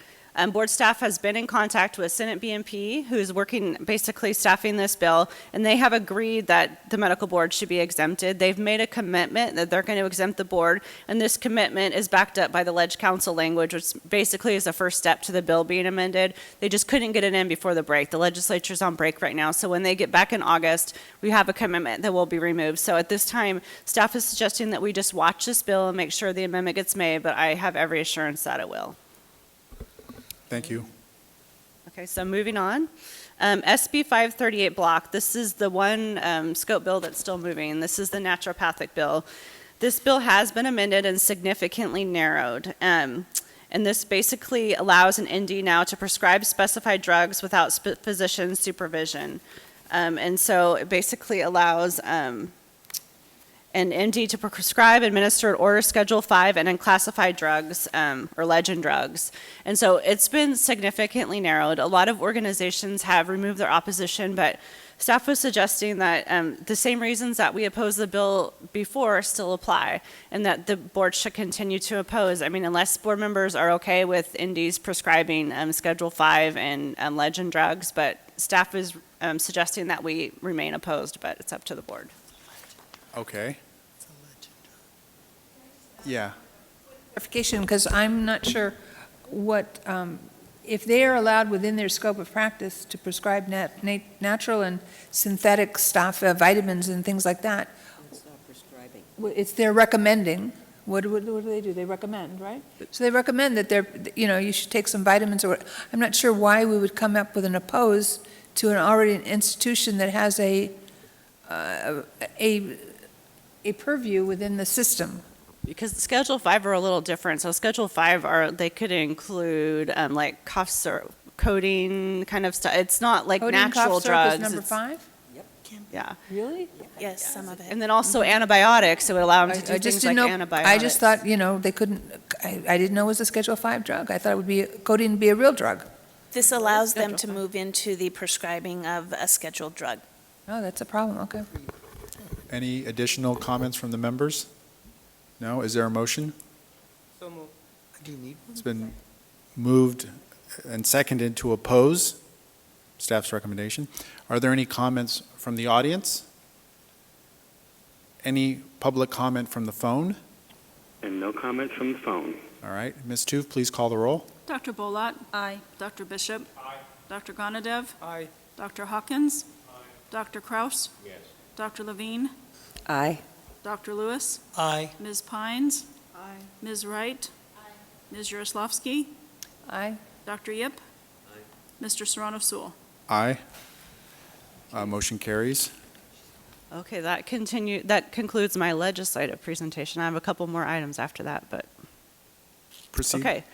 U: Board staff has been in contact with Senate BMP, who's working, basically staffing this bill, and they have agreed that the medical board should be exempted. They've made a commitment that they're going to exempt the board, and this commitment is backed up by the Ledge Council language, which basically is the first step to the bill being amended. They just couldn't get it in before the break. The legislature's on break right now, so when they get back in August, we have a commitment that will be removed. So at this time, staff is suggesting that we just watch this bill and make sure the amendment gets made, but I have every assurance that it will.
K: Thank you.
U: Okay, so moving on. SB 538 block, this is the one scope bill that's still moving. This is the naturopathic bill. This bill has been amended and significantly narrowed. And this basically allows an ND now to prescribe specified drugs without physician supervision. And so it basically allows an MD to prescribe, administer, order Schedule 5 and unclassified drugs, or legend drugs. And so it's been significantly narrowed. A lot of organizations have removed their opposition, but staff was suggesting that the same reasons that we opposed the bill before still apply, and that the board should continue to oppose. I mean, unless board members are okay with MDs prescribing Schedule 5 and legend drugs, but staff is suggesting that we remain opposed, but it's up to the board.
K: Okay. Yeah.
G: Clarification, because I'm not sure what, if they are allowed within their scope of practice to prescribe natural and synthetic stuff, vitamins and things like that.
T: It's not prescribing.
G: It's they're recommending. What do they do? They recommend, right? So they recommend that you should take some vitamins, or I'm not sure why we would come up with an oppose to an institution that has a purview within the system.
U: Because Schedule 5 are a little different. So Schedule 5 they could include like cough syrup, codeine kind of stuff. It's not like
G: Codeine,
U: natural
G: cough syrup
U: drugs.
G: is number 5?
U: Yeah.
G: Really?
I: Yes, some of it.
U: And then also antibiotics. It would allow them to do things like antibiotics.
G: I just thought, they couldn't, I didn't know it was a Schedule 5 drug. I thought it would be, codeine would be a real drug.
I: This allows them to move into the prescribing of a scheduled drug.
G: Oh, that's a problem, okay.
K: Any additional comments from the members? No? Is there a motion?
R: So moved. Do you need one?
K: It's been moved and seconded to oppose staff's recommendation. Are there any comments from the audience? Any public comment from the phone?
B: And no comments from the phone.
K: All right. Ms. Tuve, please call the roll.
Q: Dr. Bolat? Aye. Dr. Bishop?
R: Aye.
Q: Dr. Gonadev?
R: Aye.
Q: Dr. Hawkins? Aye. Dr. Kraus?
R: Yes.
Q: Dr. Levine?
T: Aye.
Q: Dr. Lewis?
A: Aye.
Q: Ms. Pines?
G: Aye.
Q: Ms. Wright? Ms. Yaroslavsky?
G: Aye.
Q: Dr. Yip? Mr. Serrano Sewell?
K: Aye. Motion carries.
U: Okay, that concludes my legislative presentation. I have a couple more items after that, but.
K: Proceed.
U: Okay.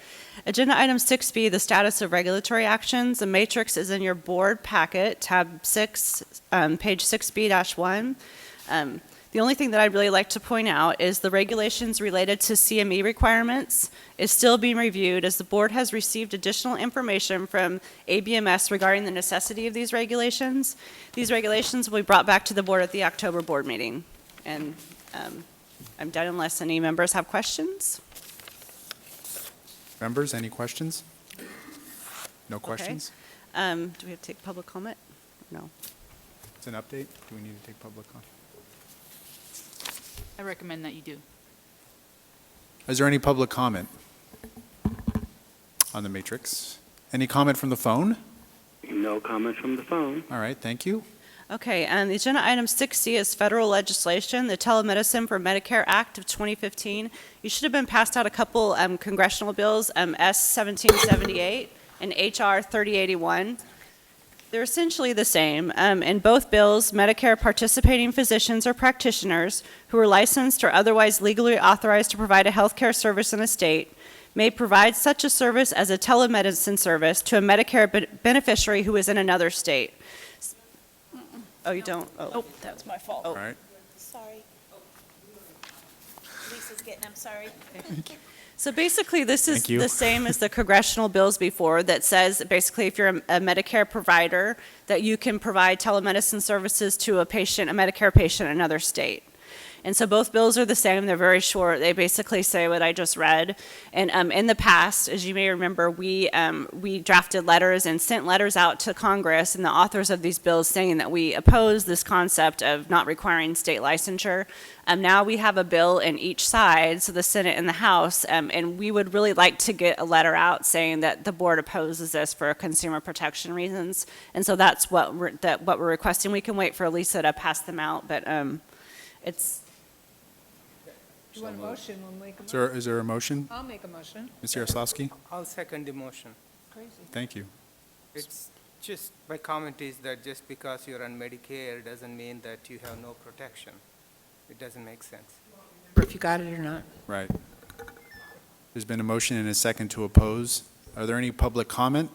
U: Agenda item 6B, the status of regulatory actions. The matrix is in your board packet, tab 6, page 6B-1. The only thing that I'd really like to point out is the regulations related to CME requirements is still being reviewed, as the board has received additional information from ABMS regarding the necessity of these regulations. These regulations will be brought back to the board at the October board meeting. And I'm done unless any members have questions.
K: Members, any questions? No questions?
U: Do we have to take public comment? No.
K: It's an update. Do we need to take public comment?
O: I recommend that you do.
K: Is there any public comment on the matrix? Any comment from the phone?
B: No comments from the phone.
K: All right, thank you.
U: Okay, and the agenda item 6C is federal legislation, the Telemedicine for Medicare Act of 2015. You should have been passed out a couple congressional bills, S 1778 and HR 3081. They're essentially the same. In both bills, Medicare participating physicians or practitioners who are licensed or otherwise legally authorized to provide a healthcare service in a state may provide such a service as a telemedicine service to a Medicare beneficiary who is in another state. Oh, you don't? Oh,
I: that was my fault.
K: All right.
I: Sorry. Lisa's getting, I'm sorry.
U: So basically, this is
K: Thank you.
U: the same as the congressional bills before that says basically if you're a Medicare provider, that you can provide telemedicine services to a patient, a Medicare patient in another state. And so both bills are the same. They're very short. They basically say what I just read. And in the past, as you may remember, we drafted letters and sent letters out to Congress and the authors of these bills saying that we oppose this concept of not requiring state licensure. Now we have a bill in each side, so the Senate and the House, and we would really like to get a letter out saying that the board opposes this for consumer protection reasons. And so that's what we're requesting. We can wait for Lisa to pass them out, but it's.
G: Do you want a motion? We'll make a motion.
K: Is there a motion?
G: I'll make a motion.
K: Ms. Yaroslavsky?
R: I'll second the motion.
G: Crazy.
K: Thank you.
R: It's just, my comment is that just because you're on Medicare doesn't mean that you have no protection. It doesn't make sense.
G: If you got it or not.
K: Right. There's been a motion and a second to oppose. Are there any public comment?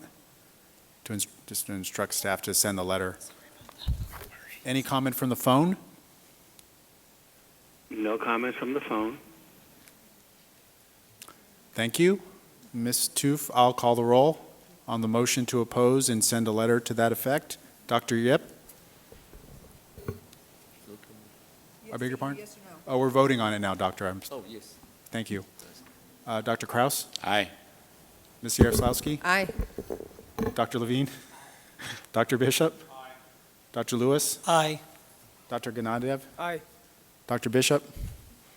K: Just to instruct staff to send the letter. Any comment from the phone?
B: No comments from the phone.
K: Thank you. Ms. Toof, I'll call the roll on the motion to oppose and send a letter to that effect. Dr. Yip? I beg your pardon?
D: Yes or no?
K: Oh, we're voting on it now, Doctor.
D: Oh, yes.
K: Thank you. Dr. Kraus?
F: Aye.
K: Ms. Yaroslavsky?
D: Aye.
K: Dr. Levine? Dr. Bishop? Aye. Dr. Lewis?
A: Aye.
K: Dr. Ganadev?
R: Aye.
K: Dr. Bishop?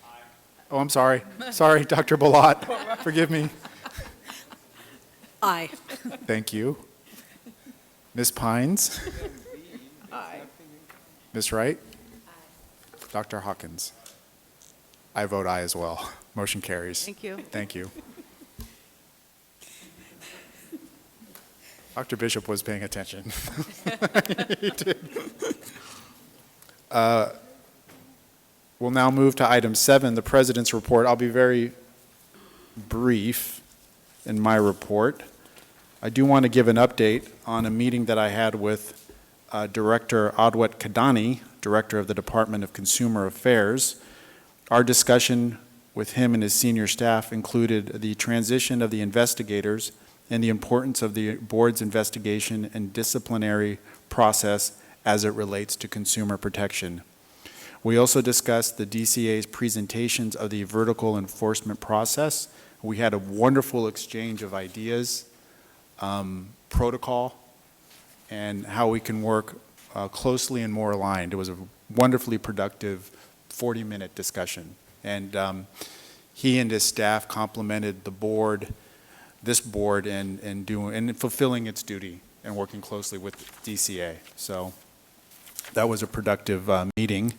K: Aye. Oh, I'm sorry. Sorry, Dr. Balat. Forgive me.
P: Aye.
K: Thank you. Ms. Pines?
D: Aye.
K: Ms. Wright? Dr. Hawkins? I vote aye as well. Motion carries.
U: Thank you.
K: Thank you. Dr. Bishop was paying attention. He did. We'll now move to item 7, the President's report. I'll be very brief in my report. I do want to give an update on a meeting that I had with Director Adwet Kadani, Director of the Department of Consumer Affairs. Our discussion with him and his senior staff included the transition of the investigators and the importance of the board's investigation and disciplinary process as it relates to consumer protection. We also discussed the DCA's presentations of the vertical enforcement process. We had a wonderful exchange of ideas, protocol, and how we can work closely and more aligned. It was a wonderfully productive 40-minute discussion. And he and his staff complimented the board, this board, in fulfilling its duty and working closely with DCA. So that was a productive meeting.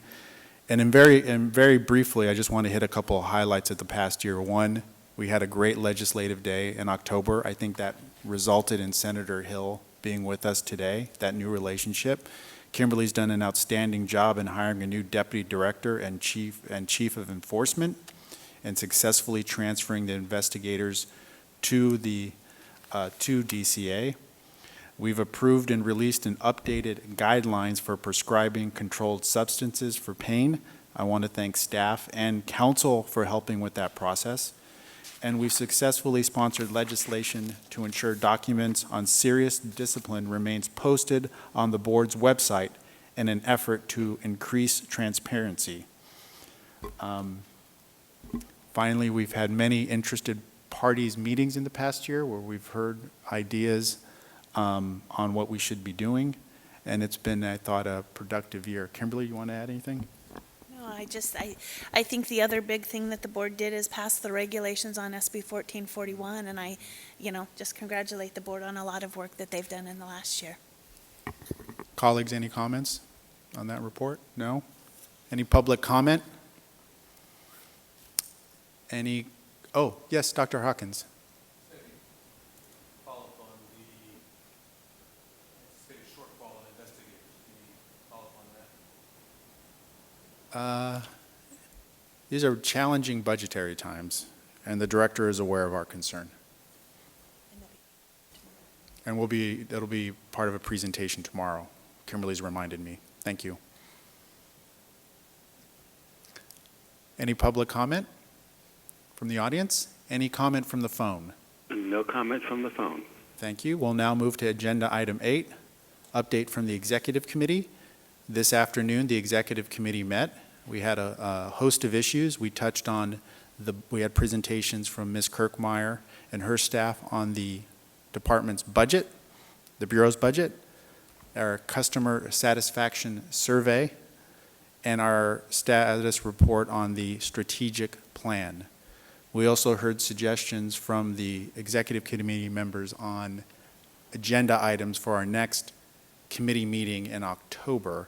K: And very briefly, I just want to hit a couple of highlights of the past year. One, we had a great legislative day in October. I think that resulted in Senator Hill being with us today, that new relationship. Kimberly's done an outstanding job in hiring a new deputy director and chief of enforcement and successfully transferring the investigators to DCA. We've approved and released an updated guidelines for prescribing controlled substances for pain. I want to thank staff and council for helping with that process. And we've successfully sponsored legislation to ensure documents on serious discipline remains posted on the board's website in an effort to increase transparency. Finally, we've had many interested parties meetings in the past year where we've heard ideas on what we should be doing, and it's been, I thought, a productive year. Kimberly, you want to add anything?
I: No, I think the other big thing that the board did is pass the regulations on SB 1441, and I just congratulate the board on a lot of work that they've done in the last year.
K: Colleagues, any comments on that report? No? Any public comment? Oh, yes, Dr. Hawkins.
S: Follow up on the state shortfall in investigators. Can you follow up on that?
K: These are challenging budgetary times, and the director is aware of our concern. And it'll be part of a presentation tomorrow. Kimberly's reminded me. Thank you. Any public comment from the audience? Any comment from the phone?
B: No comments from the phone.
K: Thank you. We'll now move to agenda item 8, update from the executive committee. This afternoon, the executive committee met. We had a host of issues. We touched on we had presentations from Ms. Kirkmeyer and her staff on the department's budget, the Bureau's budget, our customer satisfaction survey, and our status report on the strategic plan. We also heard suggestions from the executive committee members on agenda items for our next committee meeting in October.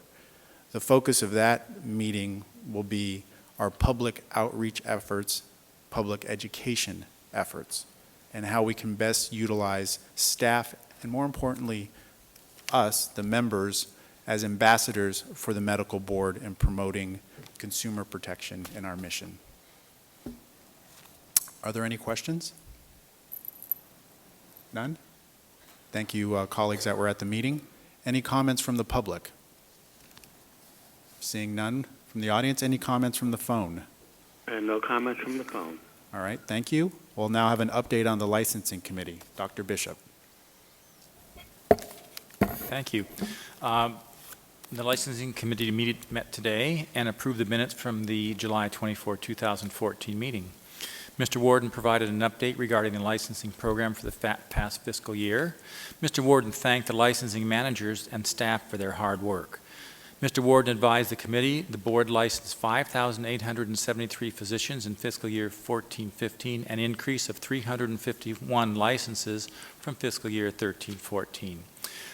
K: The focus of that meeting will be our public outreach efforts, public education efforts, and how we can best utilize staff and, more importantly, us, the members, as ambassadors for the medical board in promoting consumer protection in our mission. Are there any questions? None? Thank you, colleagues that were at the meeting. Any comments from the public? Seeing none from the audience, any comments from the phone?
B: And no comments from the phone.
K: All right, thank you. We'll now have an update on the licensing committee. Dr. Bishop.
D: Thank you. The licensing committee met today and approved the minutes from the July 24, 2014 meeting. Mr. Warden provided an update regarding the licensing program for the past fiscal year. Mr. Warden thanked the licensing managers and staff for their hard work. Mr. Warden advised the committee the board licensed 5,873 physicians in fiscal year 14-15, an increase of 351 licenses from fiscal year 13-14.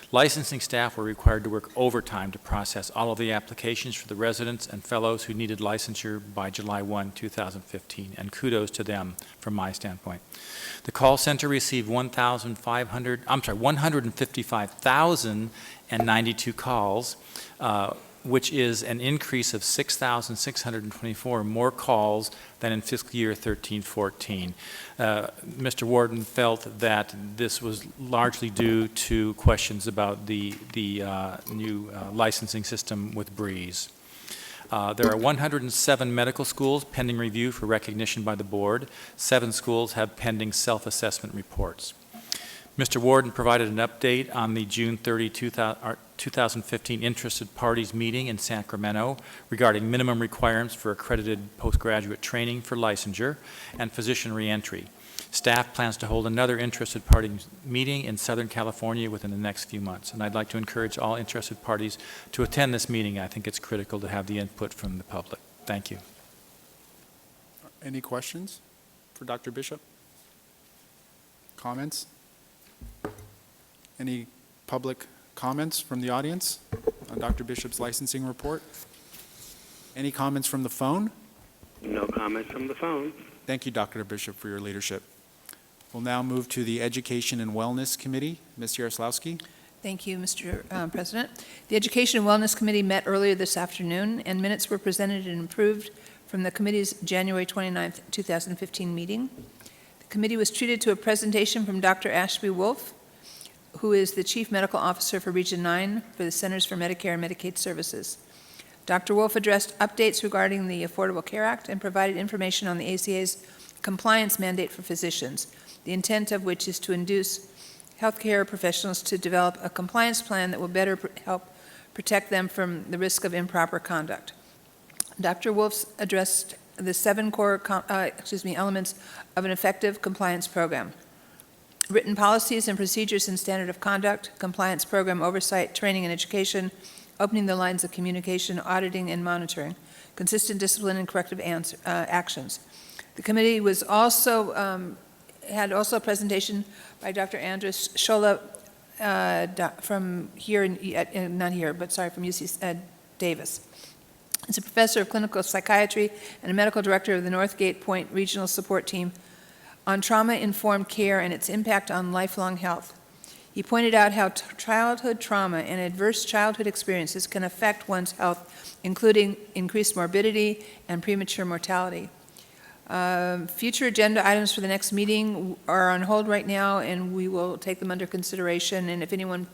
D: Licensing staff were required to work overtime to process all of the applications for the residents and fellows who needed licensure by July 1, 2015, and kudos to them from my standpoint. The call center received 155,092 calls, which is an increase of 6,624 more calls than in fiscal year 13-14. Mr. Warden felt that this was largely due to questions about the new licensing system with Breeze. There are 107 medical schools pending review for recognition by the board. 7 schools have pending self-assessment reports. Mr. Warden provided an update on the June 30, 2015 interested parties meeting in Sacramento regarding minimum requirements for accredited postgraduate training for licensure and physician reentry. Staff plans to hold another interested parties meeting in Southern California within the next few months, and I'd like to encourage all interested parties to attend this meeting. I think it's critical to have the input from the public. Thank you.
K: Any questions for Dr. Bishop? Comments? Any public comments from the audience on Dr. Bishop's licensing report? Any comments from the phone?
B: No comments from the phone.
K: Thank you, Dr. Bishop, for your leadership. We'll now move to the Education and Wellness Committee. Ms. Yaroslawski.
G: Thank you, Mr. President. The Education and Wellness Committee met earlier this afternoon, and minutes were presented and approved from the committee's January 29, 2015 meeting. The committee was treated to a presentation from Dr. Ashby Wolf, who is the Chief Medical Officer for Region 9 for the Centers for Medicare and Medicaid Services. Dr. Wolf addressed updates regarding the Affordable Care Act and provided information on the ACA's compliance mandate for physicians, the intent of which is to induce healthcare professionals to develop a compliance plan that will better help protect them from the risk of improper conduct. Dr. Wolf addressed the 7 core elements of an effective compliance program: written policies and procedures and standard of conduct, compliance program oversight, training and education, opening the lines of communication, auditing and monitoring, consistent discipline and corrective actions. The committee was also had also a presentation by Dr. Andres Schola from here, not here, but sorry, from UC Davis. He's a professor of clinical psychiatry and a medical director of the Northgate Point Regional Support Team on trauma-informed care and its impact on lifelong health. He pointed out how childhood trauma and adverse childhood experiences can affect one's health, including increased morbidity and premature mortality. Future agenda items for the next meeting are on hold right now, and we will take them under consideration. And if any of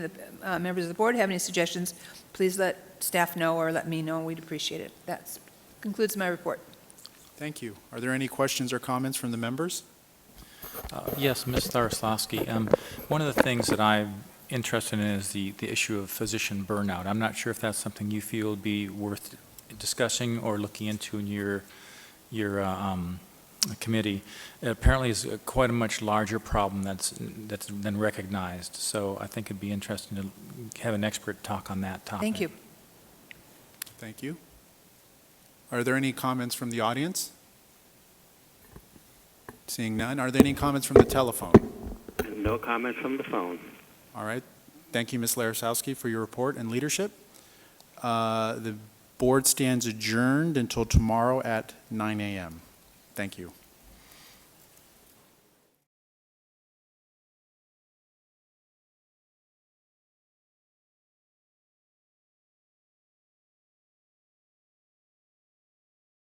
G: the members of the board have any suggestions, please let staff know or let me know. We'd appreciate it. That concludes my report.
K: Thank you. Are there any questions or comments from the members?
D: Yes, Ms. Yaroslawski. One of the things that I'm interested in is the issue of physician burnout. I'm not sure if that's something you feel would be worth discussing or looking into in your committee. It apparently is quite a much larger problem that's been recognized. So I think it'd be interesting to have an expert talk on that topic.
G: Thank you.
K: Thank you. Are there any comments from the audience? Seeing none. Are there any comments from the telephone?
B: No comments from the phone.
K: All right. Thank you, Ms. Larosowski, for your report and leadership. The board stands adjourned until tomorrow at 9 a.m. Thank you.